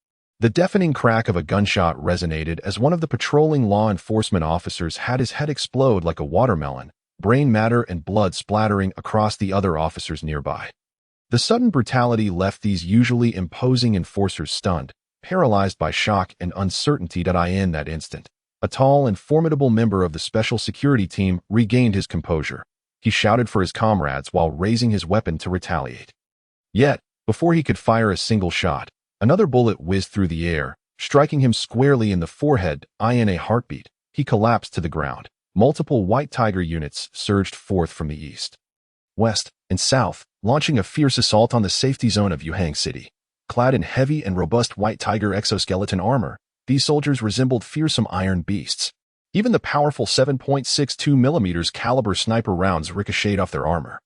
Speaker 1: The deafening crack of a gunshot resonated as one of the patrolling law enforcement officers had his head explode like a watermelon, brain matter and blood splattering across the other officers nearby. The sudden brutality left these usually imposing enforcers stunned, paralyzed by shock and uncertainty. In that instant, a tall and formidable member of the special security team regained his composure. He shouted for his comrades while raising his weapon to retaliate. Yet, before he could fire a single shot, another bullet whizzed through the air, striking him squarely in the forehead. In a heartbeat, he collapsed to the ground. Multiple White Tiger units surged forth from the east, west, and south, launching a fierce assault on the safety zone of Yuhang City. Clad in heavy and robust White Tiger exoskeleton armor, these soldiers resembled fearsome iron beasts. Even the powerful 7.62 mm caliber sniper rounds ricocheted off their armor,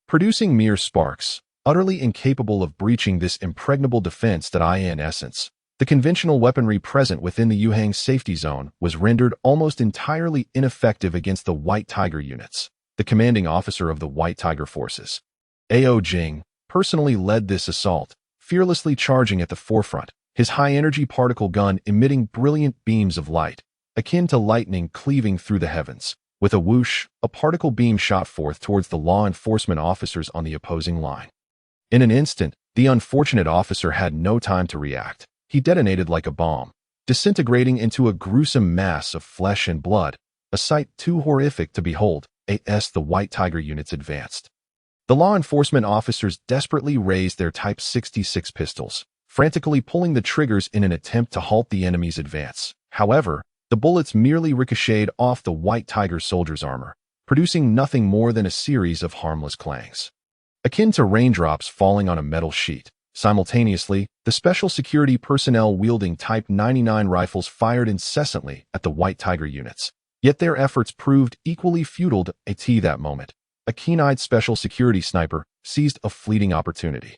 Speaker 1: producing mere sparks, utterly incapable of breaching this impregnable defense. In essence, the conventional weaponry present within the Yuhang safety zone was rendered almost entirely ineffective against the White Tiger units. The commanding officer of the White Tiger forces, Ao Jing, personally led this assault, fearlessly charging at the forefront, his high-energy particle gun emitting brilliant beams of light, akin to lightning cleaving through the heavens. With a whoosh, a particle beam shot forth towards the law enforcement officers on the opposing line. In an instant, the unfortunate officer had no time to react. He detonated like a bomb, disintegrating into a gruesome mass of flesh and blood, a sight too horrific to behold. As the White Tiger units advanced, the law enforcement officers desperately raised their Type 66 pistols, frantically pulling the triggers in an attempt to halt the enemy's advance. However, the bullets merely ricocheted off the White Tiger soldiers' armor, producing nothing more than a series of harmless clangs, akin to raindrops falling on a metal sheet. Simultaneously, the special security personnel wielding Type 99 rifles fired incessantly at the White Tiger units. Yet their efforts proved equally futile. At that moment, a keen-eyed special security sniper seized a fleeting opportunity.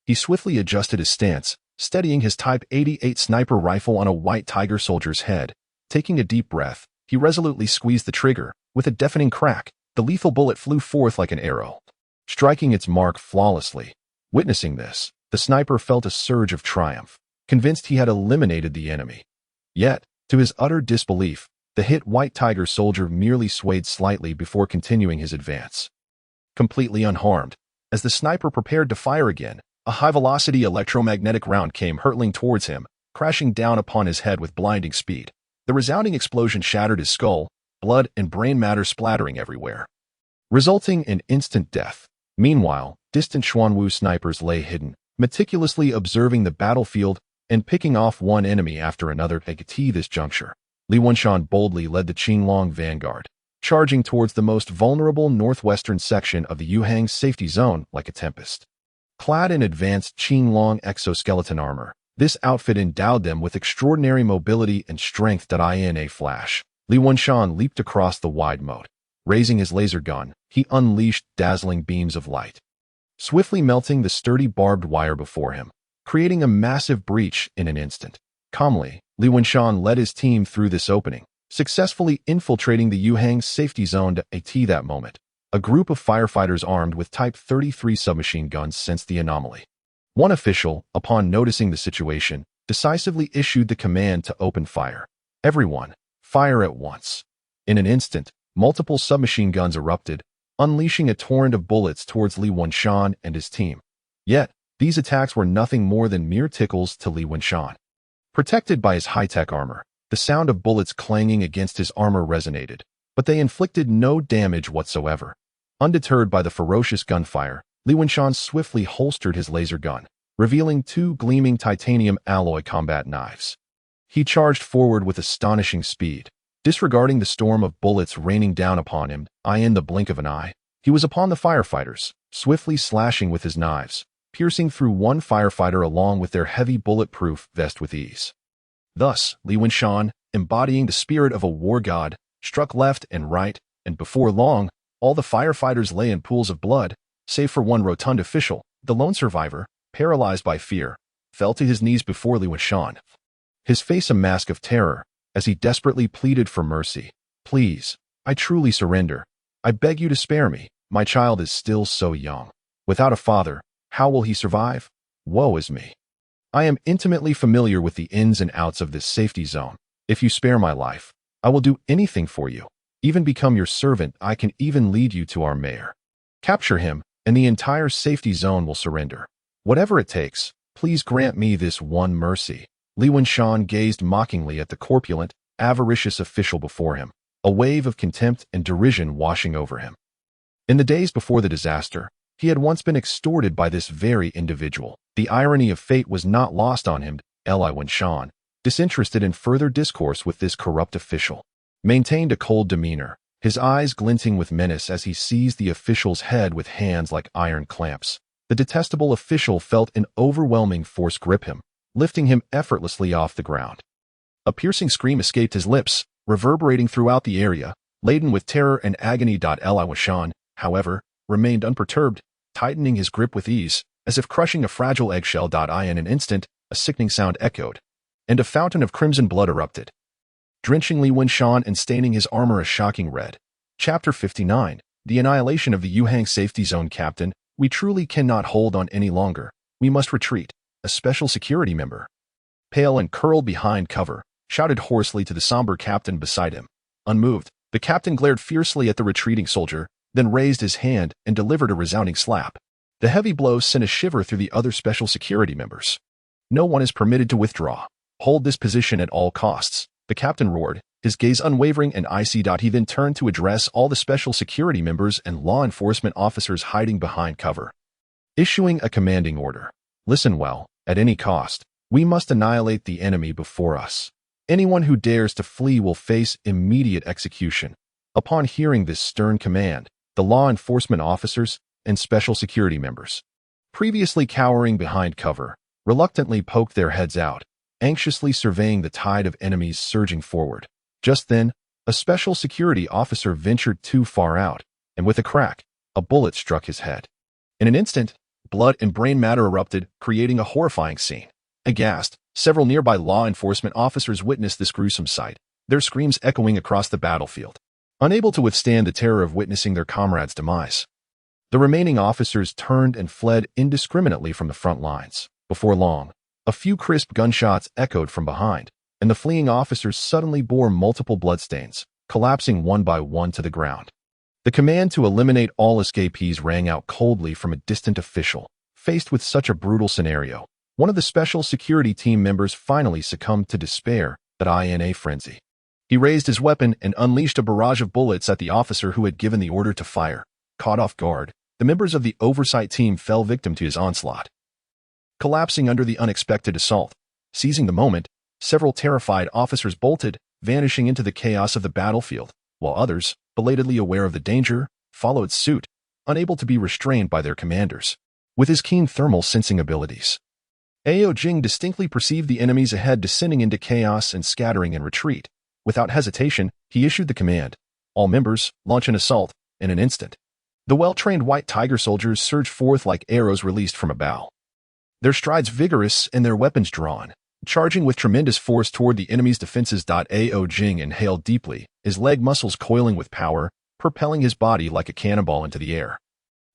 Speaker 1: He swiftly adjusted his stance, steadying his Type 88 sniper rifle on a White Tiger soldier's head. Taking a deep breath, he resolutely squeezed the trigger. With a deafening crack, the lethal bullet flew forth like an arrow, striking its mark flawlessly. Witnessing this, the sniper felt a surge of triumph, convinced he had eliminated the enemy. Yet, to his utter disbelief, the hit White Tiger soldier merely swayed slightly before continuing his advance. Completely unharmed, as the sniper prepared to fire again, a high-velocity electromagnetic round came hurtling towards him, crashing down upon his head with blinding speed. The resounding explosion shattered his skull, blood and brain matter splattering everywhere, resulting in instant death. Meanwhile, distant Xuanwu snipers lay hidden, meticulously observing the battlefield and picking off one enemy after another. At this juncture, Li Wenshan boldly led the Qinglong vanguard, charging towards the most vulnerable northwestern section of the Yuhang safety zone like a tempest. Clad in advanced Qinglong exoskeleton armor, This outfit endowed them with extraordinary mobility and strength. In a flash, Li Wenshan leaped across the wide moat. Raising his laser gun, he unleashed dazzling beams of light, swiftly melting the sturdy barbed wire before him, creating a massive breach in an instant. Calmly, Li Wenshan led his team through this opening, successfully infiltrating the Yuhang safety zone. That moment, a group of firefighters armed with Type 33 submachine guns sensed the anomaly. One official, upon noticing the situation, decisively issued the command to open fire. Everyone, fire at once. In an instant, multiple submachine guns erupted, unleashing a torrent of bullets towards Li Wenshan and his team. Yet, these attacks were nothing more than mere tickles to Li Wenshan. Protected by his high-tech armor, the sound of bullets clanging against his armor resonated, but they inflicted no damage whatsoever. Undeterred by the ferocious gunfire, Li Wenshan swiftly holstered his laser gun, revealing two gleaming titanium alloy combat knives. He charged forward with astonishing speed, disregarding the storm of bullets raining down upon him. In the blink of an eye, he was upon the firefighters, swiftly slashing with his knives, piercing through one firefighter along with their heavy bulletproof vest with ease. Thus, Li Wenshan, embodying the spirit of a war god, struck left and right, and before long, all the firefighters lay in pools of blood, save for one rotund official. The lone survivor, paralyzed by fear, fell to his knees before Li Wenshan, his face a mask of terror, as he desperately pleaded for mercy. "Please, I truly surrender. I beg you to spare me. My child is still so young. Without a father, how will he survive? Woe is me. I am intimately familiar with the ins and outs of this safety zone. If you spare my life, I will do anything for you, even become your servant. I can even lead you to our mayor. Capture him, and the entire safety zone will surrender. Whatever it takes, please grant me this one mercy." Li Wenshan gazed mockingly at the corpulent, avaricious official before him, a wave of contempt and derision washing over him. In the days before the disaster, he had once been extorted by this very individual. The irony of fate was not lost on him. Li Wenshan, disinterested in further discourse with this corrupt official, maintained a cold demeanor, his eyes glinting with menace as he seized the official's head with hands like iron clamps. The detestable official felt an overwhelming force grip him, lifting him effortlessly off the ground. A piercing scream escaped his lips, reverberating throughout the area, laden with terror and agony. Li Wenshan, however, remained unperturbed, tightening his grip with ease, as if crushing a fragile eggshell. In an instant, a sickening sound echoed, and a fountain of crimson blood erupted, drenching Li Wenshan and staining his armor a shocking red. Chapter 59. The Annihilation of the Yuhang Safety Zone. Captain, we truly cannot hold on any longer. We must retreat. A special security member, pale and curled behind cover, shouted hoarsely to the somber captain beside him. Unmoved, the captain glared fiercely at the retreating soldier, then raised his hand and delivered a resounding slap. The heavy blow sent a shiver through the other special security members. "No one is permitted to withdraw. Hold this position at all costs," the captain roared, his gaze unwavering and icy. He then turned to address all the special security members and law enforcement officers hiding behind cover, issuing a commanding order. "Listen well. At any cost, we must annihilate the enemy before us. Anyone who dares to flee will face immediate execution." Upon hearing this stern command, the law enforcement officers and special security members, previously cowering behind cover, reluctantly poked their heads out, anxiously surveying the tide of enemies surging forward. Just then, a special security officer ventured too far out, and with a crack, a bullet struck his head. In an instant, blood and brain matter erupted, creating a horrifying scene. Aghast, several nearby law enforcement officers witnessed this gruesome sight, their screams echoing across the battlefield, unable to withstand the terror of witnessing their comrades' demise. The remaining officers turned and fled indiscriminately from the front lines. Before long, a few crisp gunshots echoed from behind, and the fleeing officers suddenly bore multiple bloodstains, collapsing one by one to the ground. The command to eliminate all escapees rang out coldly from a distant official. Faced with such a brutal scenario, one of the special security team members finally succumbed to despair. In a frenzy, he raised his weapon and unleashed a barrage of bullets at the officer who had given the order to fire. Caught off guard, the members of the oversight team fell victim to his onslaught, collapsing under the unexpected assault. Seizing the moment, several terrified officers bolted, vanishing into the chaos of the battlefield, while others, belatedly aware of the danger, followed suit, unable to be restrained by their commanders. With his keen thermal sensing abilities Ao Jing distinctly perceived the enemies ahead descending into chaos and scattering in retreat. Without hesitation, he issued the command. All members, launch an assault, in an instant. The well-trained white tiger soldiers surged forth like arrows released from a bow. Their strides vigorous and their weapons drawn, charging with tremendous force toward the enemy's defenses. Ao Jing inhaled deeply, his leg muscles coiling with power, propelling his body like a cannonball into the air.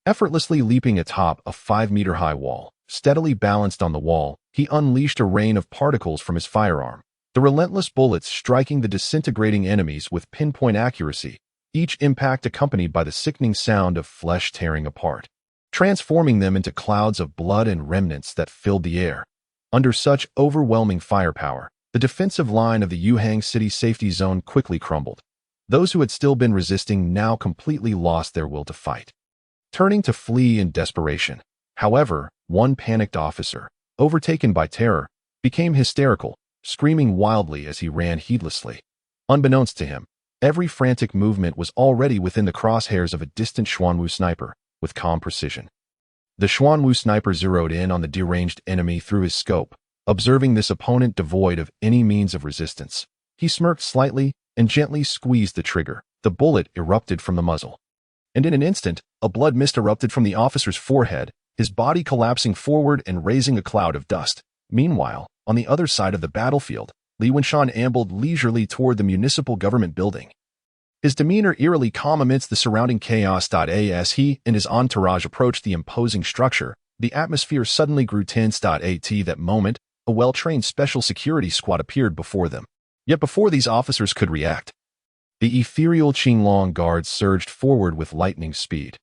Speaker 1: Effortlessly leaping atop a 5-meter-high wall, steadily balanced on the wall, he unleashed a rain of particles from his firearm, the relentless bullets striking the disintegrating enemies with pinpoint accuracy, each impact accompanied by the sickening sound of flesh tearing apart, transforming them into clouds of blood and remnants that filled the air. Under such overwhelming firepower, the defensive line of the Yuhang City safety zone quickly crumbled. Those who had still been resisting now completely lost their will to fight, turning to flee in desperation. However, one panicked officer, overtaken by terror, became hysterical, screaming wildly as he ran heedlessly. Unbeknownst to him, every frantic movement was already within the crosshairs of a distant Xuanwu sniper, with calm precision. The Xuanwu sniper zeroed in on the deranged enemy through his scope. Observing this opponent devoid of any means of resistance, he smirked slightly and gently squeezed the trigger. The bullet erupted from the muzzle. And in an instant, a blood mist erupted from the officer's forehead, his body collapsing forward and raising a cloud of dust. Meanwhile, on the other side of the battlefield, Li Wenshan ambled leisurely toward the municipal government building, his demeanor eerily calm amidst the surrounding chaos. As he and his entourage approached the imposing structure, the atmosphere suddenly grew tense. At that moment, a well-trained special security squad appeared before them. Yet before these officers could react, the ethereal Qinglong guards surged forward with lightning speed.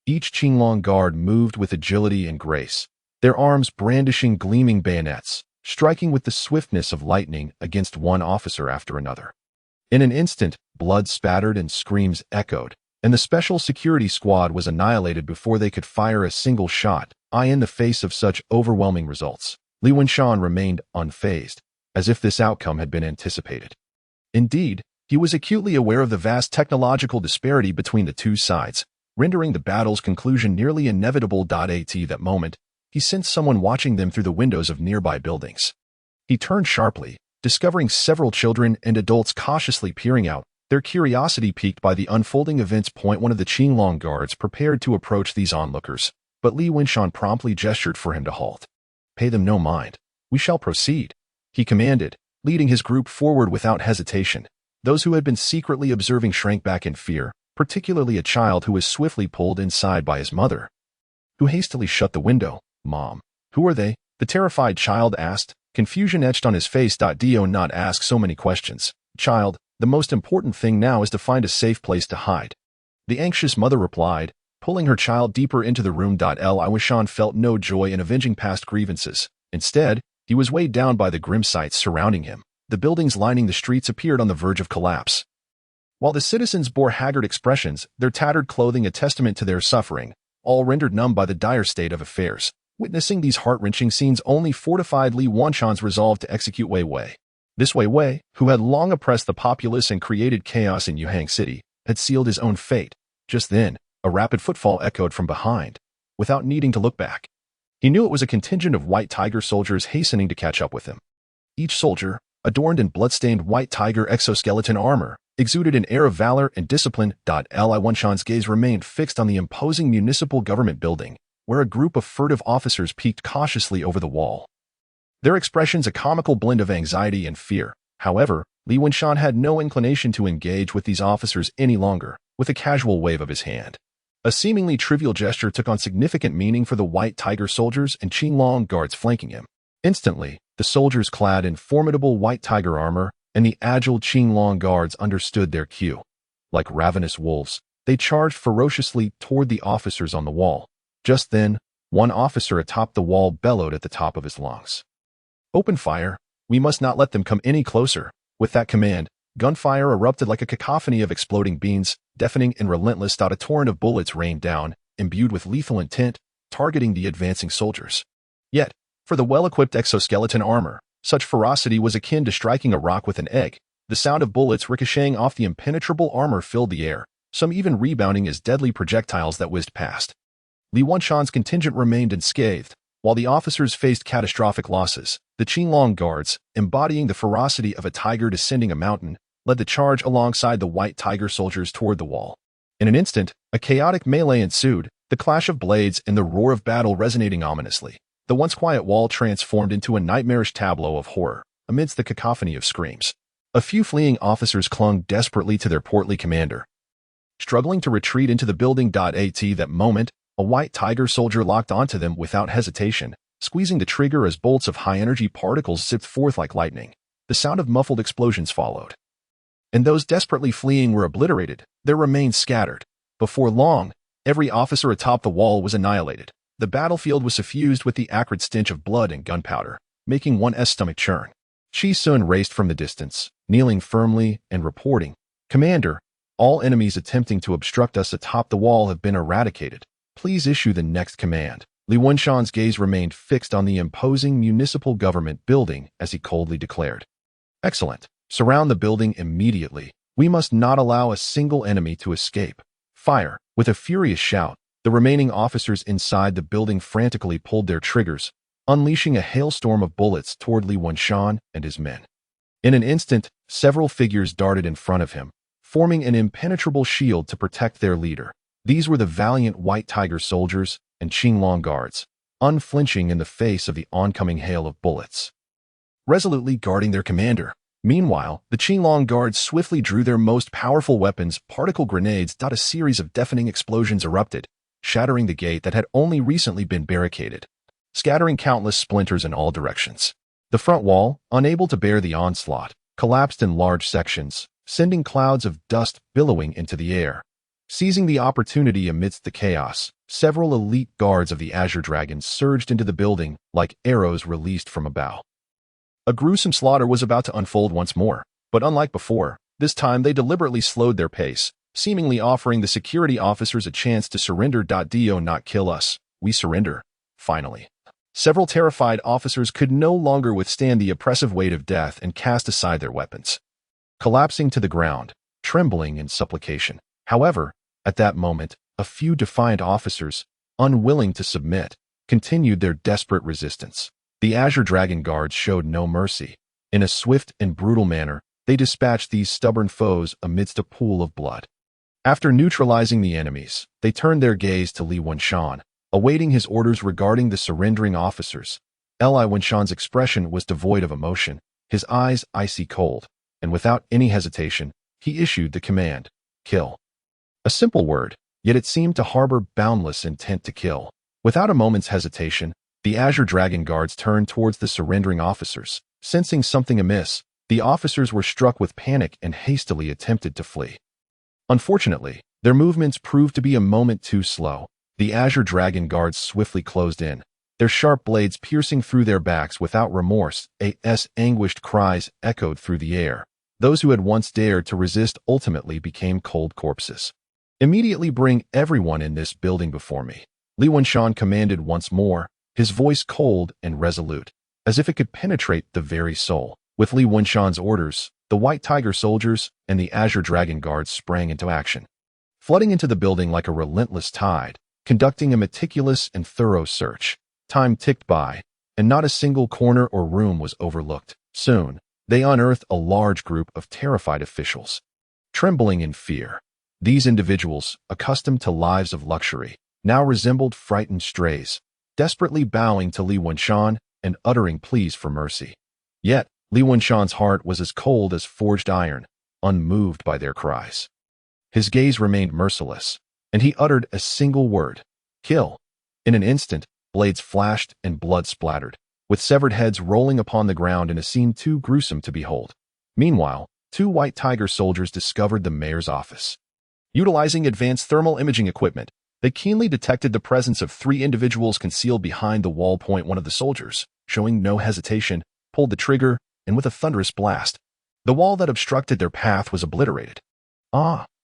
Speaker 1: Each Qinglong guard moved with agility and grace, their arms brandishing gleaming bayonets, striking with the swiftness of lightning against one officer after another. In an instant, blood spattered and screams echoed, and the special security squad was annihilated before they could fire a single shot. In the face of such overwhelming results, Li Wenshan remained unfazed, as if this outcome had been anticipated. Indeed, he was acutely aware of the vast technological disparity between the two sides, rendering the battle's conclusion nearly inevitable. At that moment, he sensed someone watching them through the windows of nearby buildings. He turned sharply, discovering several children and adults cautiously peering out, their curiosity piqued by the unfolding events. One of the Qinglong guards prepared to approach these onlookers, but Li Wenshan promptly gestured for him to halt. "Pay them no mind. We shall proceed," he commanded, leading his group forward without hesitation. Those who had been secretly observing shrank back in fear, particularly a child who was swiftly pulled inside by his mother, who hastily shut the window. "Mom, who are they?" the terrified child asked, confusion etched on his face. Do not ask so many questions, child. The most important thing now is to find a safe place to hide, the anxious mother replied, pulling her child deeper into the room. Li Wenshan felt no joy in avenging past grievances. Instead, he was weighed down by the grim sights surrounding him. The buildings lining the streets appeared on the verge of collapse, while the citizens bore haggard expressions, their tattered clothing a testament to their suffering, all rendered numb by the dire state of affairs. Witnessing these heart-wrenching scenes only fortified Li Wenshan's resolve to execute Wei Wei. This Wei Wei, who had long oppressed the populace and created chaos in Yuhang City, had sealed his own fate. Just then, a rapid footfall echoed from behind. Without needing to look back, he knew it was a contingent of white tiger soldiers hastening to catch up with him. Each soldier, adorned in blood-stained white tiger exoskeleton armor, exuded an air of valor and discipline. Li Wenshan's gaze remained fixed on the imposing municipal government building, where a group of furtive officers peeked cautiously over the wall, their expressions a comical blend of anxiety and fear. However, Li Wenshan had no inclination to engage with these officers any longer. With a casual wave of his hand, a seemingly trivial gesture took on significant meaning for the white tiger soldiers and Qinglong guards flanking him. Instantly, the soldiers clad in formidable white tiger armor and the agile Qinglong guards understood their cue. Like ravenous wolves, they charged ferociously toward the officers on the wall. Just then, one officer atop the wall bellowed at the top of his lungs, "Open fire! We must not let them come any closer." With that command, gunfire erupted like a cacophony of exploding beans, deafening and relentless. A torrent of bullets rained down, imbued with lethal intent, targeting the advancing soldiers. Yet, for the well-equipped exoskeleton armor, such ferocity was akin to striking a rock with an egg. The sound of bullets ricocheting off the impenetrable armor filled the air, some even rebounding as deadly projectiles that whizzed past. Li Wenshan's contingent remained unscathed, While the officers faced catastrophic losses, the Qinglong Guards, embodying the ferocity of a tiger descending a mountain, led the charge alongside the White Tiger soldiers toward the wall. In an instant, a chaotic melee ensued, the clash of blades and the roar of battle resonating ominously. The once quiet wall transformed into a nightmarish tableau of horror, amidst the cacophony of screams. A few fleeing officers clung desperately to their portly commander, struggling to retreat into the building. At that moment, a White Tiger soldier locked onto them without hesitation, squeezing the trigger as bolts of high-energy particles zipped forth like lightning. The sound of muffled explosions followed, and those desperately fleeing were obliterated, their remains scattered. Before long, every officer atop the wall was annihilated. The battlefield was suffused with the acrid stench of blood and gunpowder, making one's stomach churn. Chi Sun raced from the distance, kneeling firmly and reporting, "Commander, all enemies attempting to obstruct us atop the wall have been eradicated. Please issue the next command." Li Wenshan's gaze remained fixed on the imposing municipal government building as he coldly declared, "Excellent. Surround the building immediately. We must not allow a single enemy to escape. Fire." With a furious shout, the remaining officers inside the building frantically pulled their triggers, unleashing a hailstorm of bullets toward Li Wenshan and his men. In an instant, several figures darted in front of him, forming an impenetrable shield to protect their leader. These were the valiant White Tiger soldiers and Qinglong Guards, unflinching in the face of the oncoming hail of bullets, resolutely guarding their commander. Meanwhile, the Qinglong Guards swiftly drew their most powerful weapons, particle grenades. A series of deafening explosions erupted, shattering the gate that had only recently been barricaded, scattering countless splinters in all directions. The front wall, unable to bear the onslaught, collapsed in large sections, sending clouds of dust billowing into the air. Seizing the opportunity amidst the chaos, several elite guards of the Azure Dragon surged into the building like arrows released from a bow. A gruesome slaughter was about to unfold once more, but unlike before, this time they deliberately slowed their pace, seemingly offering the security officers a chance to surrender. Do not kill us, we surrender. Finally, several terrified officers could no longer withstand the oppressive weight of death and cast aside their weapons, collapsing to the ground, trembling in supplication. However, at that moment, a few defiant officers, unwilling to submit, continued their desperate resistance. The Azure Dragon Guards showed no mercy. In a swift and brutal manner, they dispatched these stubborn foes amidst a pool of blood. After neutralizing the enemies, they turned their gaze to Li Wenshan, awaiting his orders regarding the surrendering officers. Li Wenshan's expression was devoid of emotion, his eyes icy cold, and without any hesitation, he issued the command, "Kill." A simple word, yet it seemed to harbor boundless intent to kill. Without a moment's hesitation, the Azure Dragon Guards turned towards the surrendering officers. Sensing something amiss, the officers were struck with panic and hastily attempted to flee. Unfortunately, their movements proved to be a moment too slow. The Azure Dragon Guards swiftly closed in, their sharp blades piercing through their backs without remorse. Anguished cries echoed through the air. Those who had once dared to resist ultimately became cold corpses. "Immediately bring everyone in this building before me," Li Wenshan commanded once more, his voice cold and resolute, as if it could penetrate the very soul. With Li Wenshan's orders, the White Tiger soldiers and the Azure Dragon Guards sprang into action, flooding into the building like a relentless tide, conducting a meticulous and thorough search. Time ticked by, and not a single corner or room was overlooked. Soon, they unearthed a large group of terrified officials, trembling in fear. These individuals, accustomed to lives of luxury, now resembled frightened strays, desperately bowing to Li Wenshan and uttering pleas for mercy. Yet, Li Wenshan's heart was as cold as forged iron, unmoved by their cries. His gaze remained merciless, and he uttered a single word, "Kill." In an instant, blades flashed and blood splattered, with severed heads rolling upon the ground in a scene too gruesome to behold. Meanwhile, two White Tiger soldiers discovered the mayor's office. Utilizing advanced thermal imaging equipment, they keenly detected the presence of three individuals concealed behind the wall. One of the soldiers, showing no hesitation, pulled the trigger, and with a thunderous blast, the wall that obstructed their path was obliterated.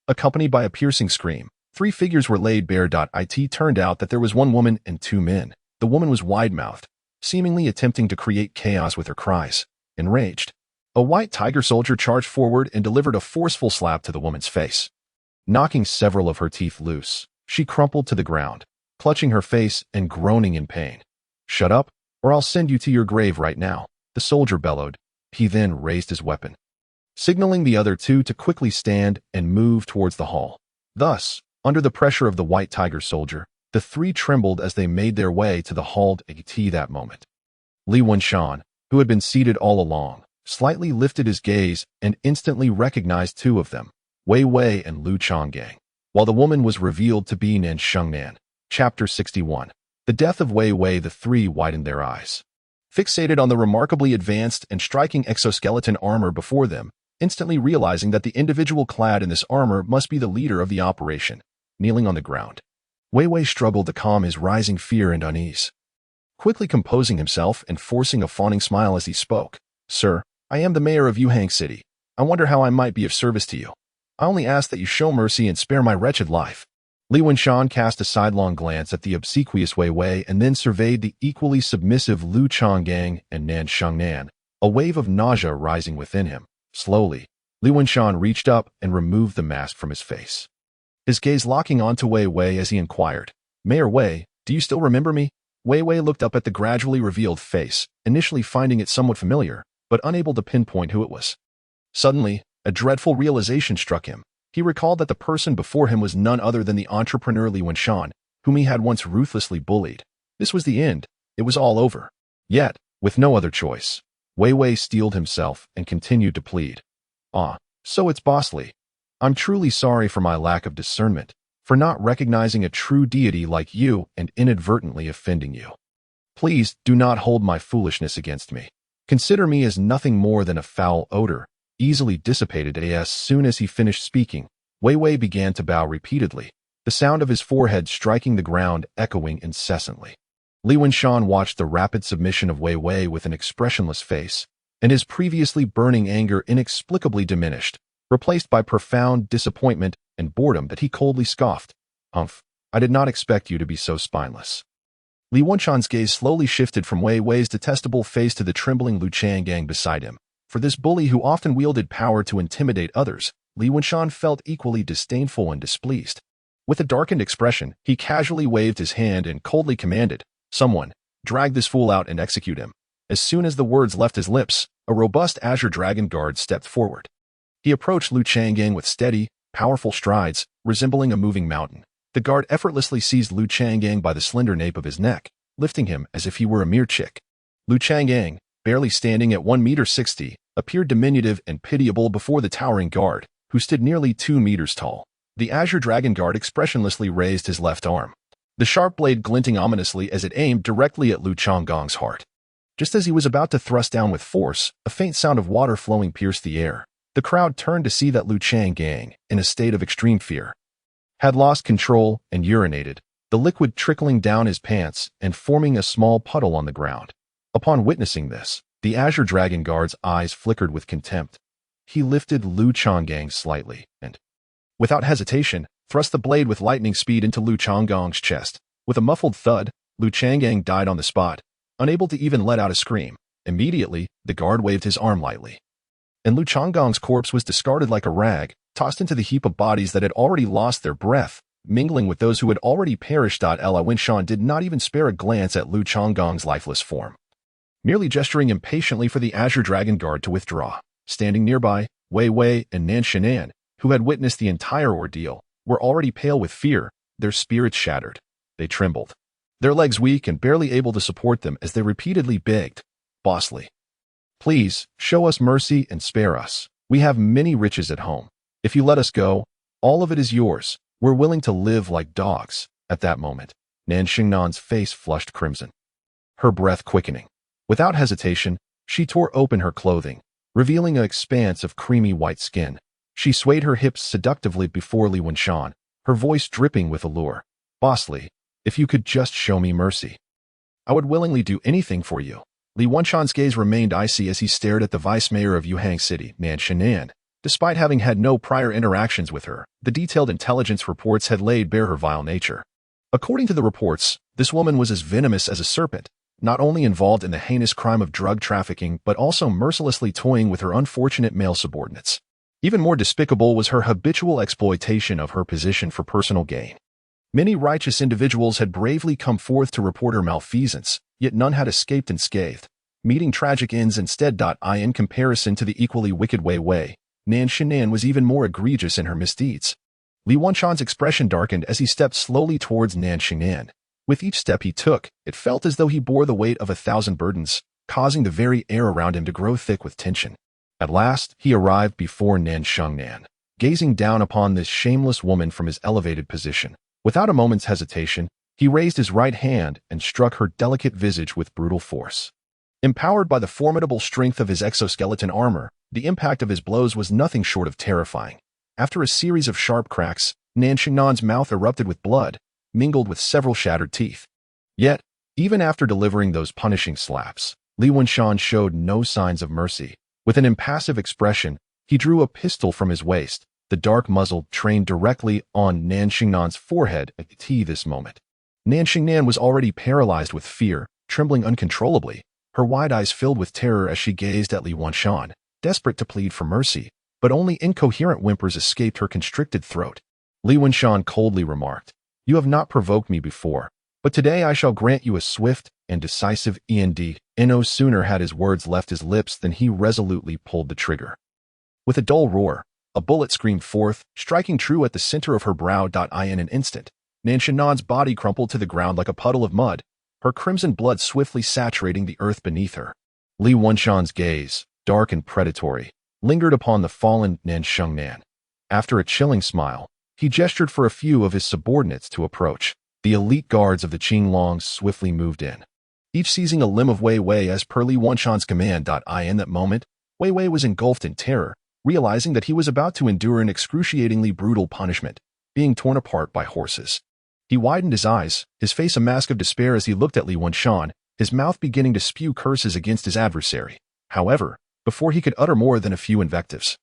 Speaker 1: Accompanied by a piercing scream, three figures were laid bare. It turned out that there was one woman and two men. The woman was wide-mouthed, seemingly attempting to create chaos with her cries. Enraged, a White Tiger soldier charged forward and delivered a forceful slap to the woman's face. Knocking several of her teeth loose, she crumpled to the ground, clutching her face and groaning in pain. "Shut up, or I'll send you to your grave right now," the soldier bellowed. He then raised his weapon, signaling the other two to quickly stand and move towards the hall. Thus, under the pressure of the White Tiger soldier, the three trembled as they made their way to the hall at that moment. Li Wenshan, who had been seated all along, slightly lifted his gaze and instantly recognized two of them, Wei Wei and Lu Changgang, while the woman was revealed to be Nan Shengnan. Chapter 61. The death of Wei Wei. The three widened their eyes, fixated on the remarkably advanced and striking exoskeleton armor before them, instantly realizing that the individual clad in this armor must be the leader of the operation. Kneeling on the ground, Wei Wei struggled to calm his rising fear and unease, quickly composing himself and forcing a fawning smile as he spoke. "Sir, I am the mayor of Yuhang City. I wonder how I might be of service to you. I only ask that you show mercy and spare my wretched life." Li Wenshan cast a sidelong glance at the obsequious Wei Wei and then surveyed the equally submissive Lu Changgang and Nan Shengnan, a wave of nausea rising within him. Slowly, Li Wenshan reached up and removed the mask from his face, his gaze locking onto Wei Wei as he inquired, "Mayor Wei, do you still remember me?" Wei Wei looked up at the gradually revealed face, initially finding it somewhat familiar, but unable to pinpoint who it was. Suddenly, a dreadful realization struck him. He recalled that the person before him was none other than the entrepreneur Li Wenshan, whom he had once ruthlessly bullied. This was the end. It was all over. Yet, with no other choice, Wei Wei steeled himself and continued to plead. "Ah, so it's Boss Li. I'm truly sorry for my lack of discernment, for not recognizing a true deity like you and inadvertently offending you. Please do not hold my foolishness against me. Consider me as nothing more than a foul odor, easily dissipated." As soon as he finished speaking, Wei Wei began to bow repeatedly, the sound of his forehead striking the ground echoing incessantly. Li Wenshan watched the rapid submission of Wei Wei with an expressionless face, and his previously burning anger inexplicably diminished, replaced by profound disappointment and boredom that he coldly scoffed. "Humph, I did not expect you to be so spineless." Li Wenshan's gaze slowly shifted from Wei Wei's detestable face to the trembling Lu Changgang beside him. For this bully who often wielded power to intimidate others, Li Wenshan felt equally disdainful and displeased. With a darkened expression, he casually waved his hand and coldly commanded, "Someone, drag this fool out and execute him." As soon as the words left his lips, a robust Azure Dragon Guard stepped forward. He approached Lu Changgang with steady, powerful strides, resembling a moving mountain. The guard effortlessly seized Lu Changgang by the slender nape of his neck, lifting him as if he were a mere chick. Lu Changgang, barely standing at 1.60 meters, appeared diminutive and pitiable before the towering guard, who stood nearly 2 meters tall. The Azure Dragon Guard expressionlessly raised his left arm, the sharp blade glinting ominously as it aimed directly at Lu Changgang's heart. Just as he was about to thrust down with force, a faint sound of water flowing pierced the air. The crowd turned to see that Lu Changgang, in a state of extreme fear, had lost control and urinated, the liquid trickling down his pants and forming a small puddle on the ground. Upon witnessing this, the Azure Dragon Guard's eyes flickered with contempt. He lifted Lu Changgang slightly and, without hesitation, thrust the blade with lightning speed into Lu Changgang's chest. With a muffled thud, Lu Changgang died on the spot, unable to even let out a scream. Immediately, the guard waved his arm lightly, and Lu Changgang's corpse was discarded like a rag, tossed into the heap of bodies that had already lost their breath, mingling with those who had already perished. Li Wenshan did not even spare a glance at Lu Changgang's lifeless form, merely gesturing impatiently for the Azure Dragon Guard to withdraw. Standing nearby, Wei Wei and Nan Shengnan, who had witnessed the entire ordeal, were already pale with fear, their spirits shattered. They trembled, their legs weak and barely able to support them as they repeatedly begged, "Boss Li, please, show us mercy and spare us. We have many riches at home. If you let us go, all of it is yours. We're willing to live like dogs." At that moment, Nan Shengnan's face flushed crimson, her breath quickening. Without hesitation, she tore open her clothing, revealing an expanse of creamy white skin. She swayed her hips seductively before Li Wenshan, her voice dripping with allure. "Boss Li, if you could just show me mercy, I would willingly do anything for you." Li Wenshan's gaze remained icy as he stared at the vice mayor of Yuhang City, Nan Shengnan. Despite having had no prior interactions with her, the detailed intelligence reports had laid bare her vile nature. According to the reports, this woman was as venomous as a serpent, not only involved in the heinous crime of drug trafficking but also mercilessly toying with her unfortunate male subordinates. Even more despicable was her habitual exploitation of her position for personal gain. Many righteous individuals had bravely come forth to report her malfeasance, yet none had escaped unscathed, meeting tragic ends instead. In comparison to the equally wicked Wei Wei, Nan Xingnan was even more egregious in her misdeeds. Li Wenshan's expression darkened as he stepped slowly towards Nan Xingnan. With each step he took, it felt as though he bore the weight of 1,000 burdens, causing the very air around him to grow thick with tension. At last, he arrived before Nan Xingnan, gazing down upon this shameless woman from his elevated position. Without a moment's hesitation, he raised his right hand and struck her delicate visage with brutal force. Empowered by the formidable strength of his exoskeleton armor, the impact of his blows was nothing short of terrifying. After a series of sharp cracks, Nan Xingnan's mouth erupted with blood, mingled with several shattered teeth. Yet, even after delivering those punishing slaps, Li Wenshan showed no signs of mercy. With an impassive expression, he drew a pistol from his waist, the dark muzzle trained directly on Nan Xingnan's forehead at this moment. Nan Xingnan was already paralyzed with fear, trembling uncontrollably, her wide eyes filled with terror as she gazed at Li Wenshan, desperate to plead for mercy, but only incoherent whimpers escaped her constricted throat. Li Wenshan coldly remarked, "You have not provoked me before, but today I shall grant you a swift and decisive end." No sooner had his words left his lips than he resolutely pulled the trigger. With a dull roar, a bullet screamed forth, striking true at the center of her brow. In an instant, Nan Xingnan's body crumpled to the ground like a puddle of mud, her crimson blood swiftly saturating the earth beneath her. Li Wenshan's gaze, dark and predatory, lingered upon the fallen Nan Xingnan. After a chilling smile, he gestured for a few of his subordinates to approach. The elite guards of the Qinglong swiftly moved in, each seizing a limb of Wei Wei as per Li Wenshan's command. In that moment, Wei Wei was engulfed in terror, realizing that he was about to endure an excruciatingly brutal punishment, being torn apart by horses. He widened his eyes, his face a mask of despair as he looked at Li Wenshan, his mouth beginning to spew curses against his adversary. However, before he could utter more than a few invectives,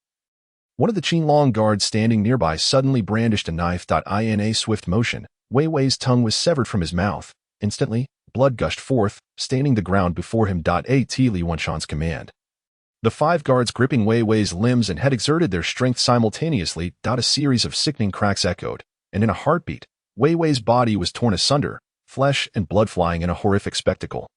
Speaker 1: one of the Qinglong guards standing nearby suddenly brandished a knife. In a swift motion, Wei Wei's tongue was severed from his mouth. Instantly, blood gushed forth, staining the ground before him. At Li Wenshan's command, the 5 guards gripping Wei Wei's limbs and had exerted their strength simultaneously. A series of sickening cracks echoed, and in a heartbeat, Wei Wei's body was torn asunder, flesh and blood flying in a horrific spectacle.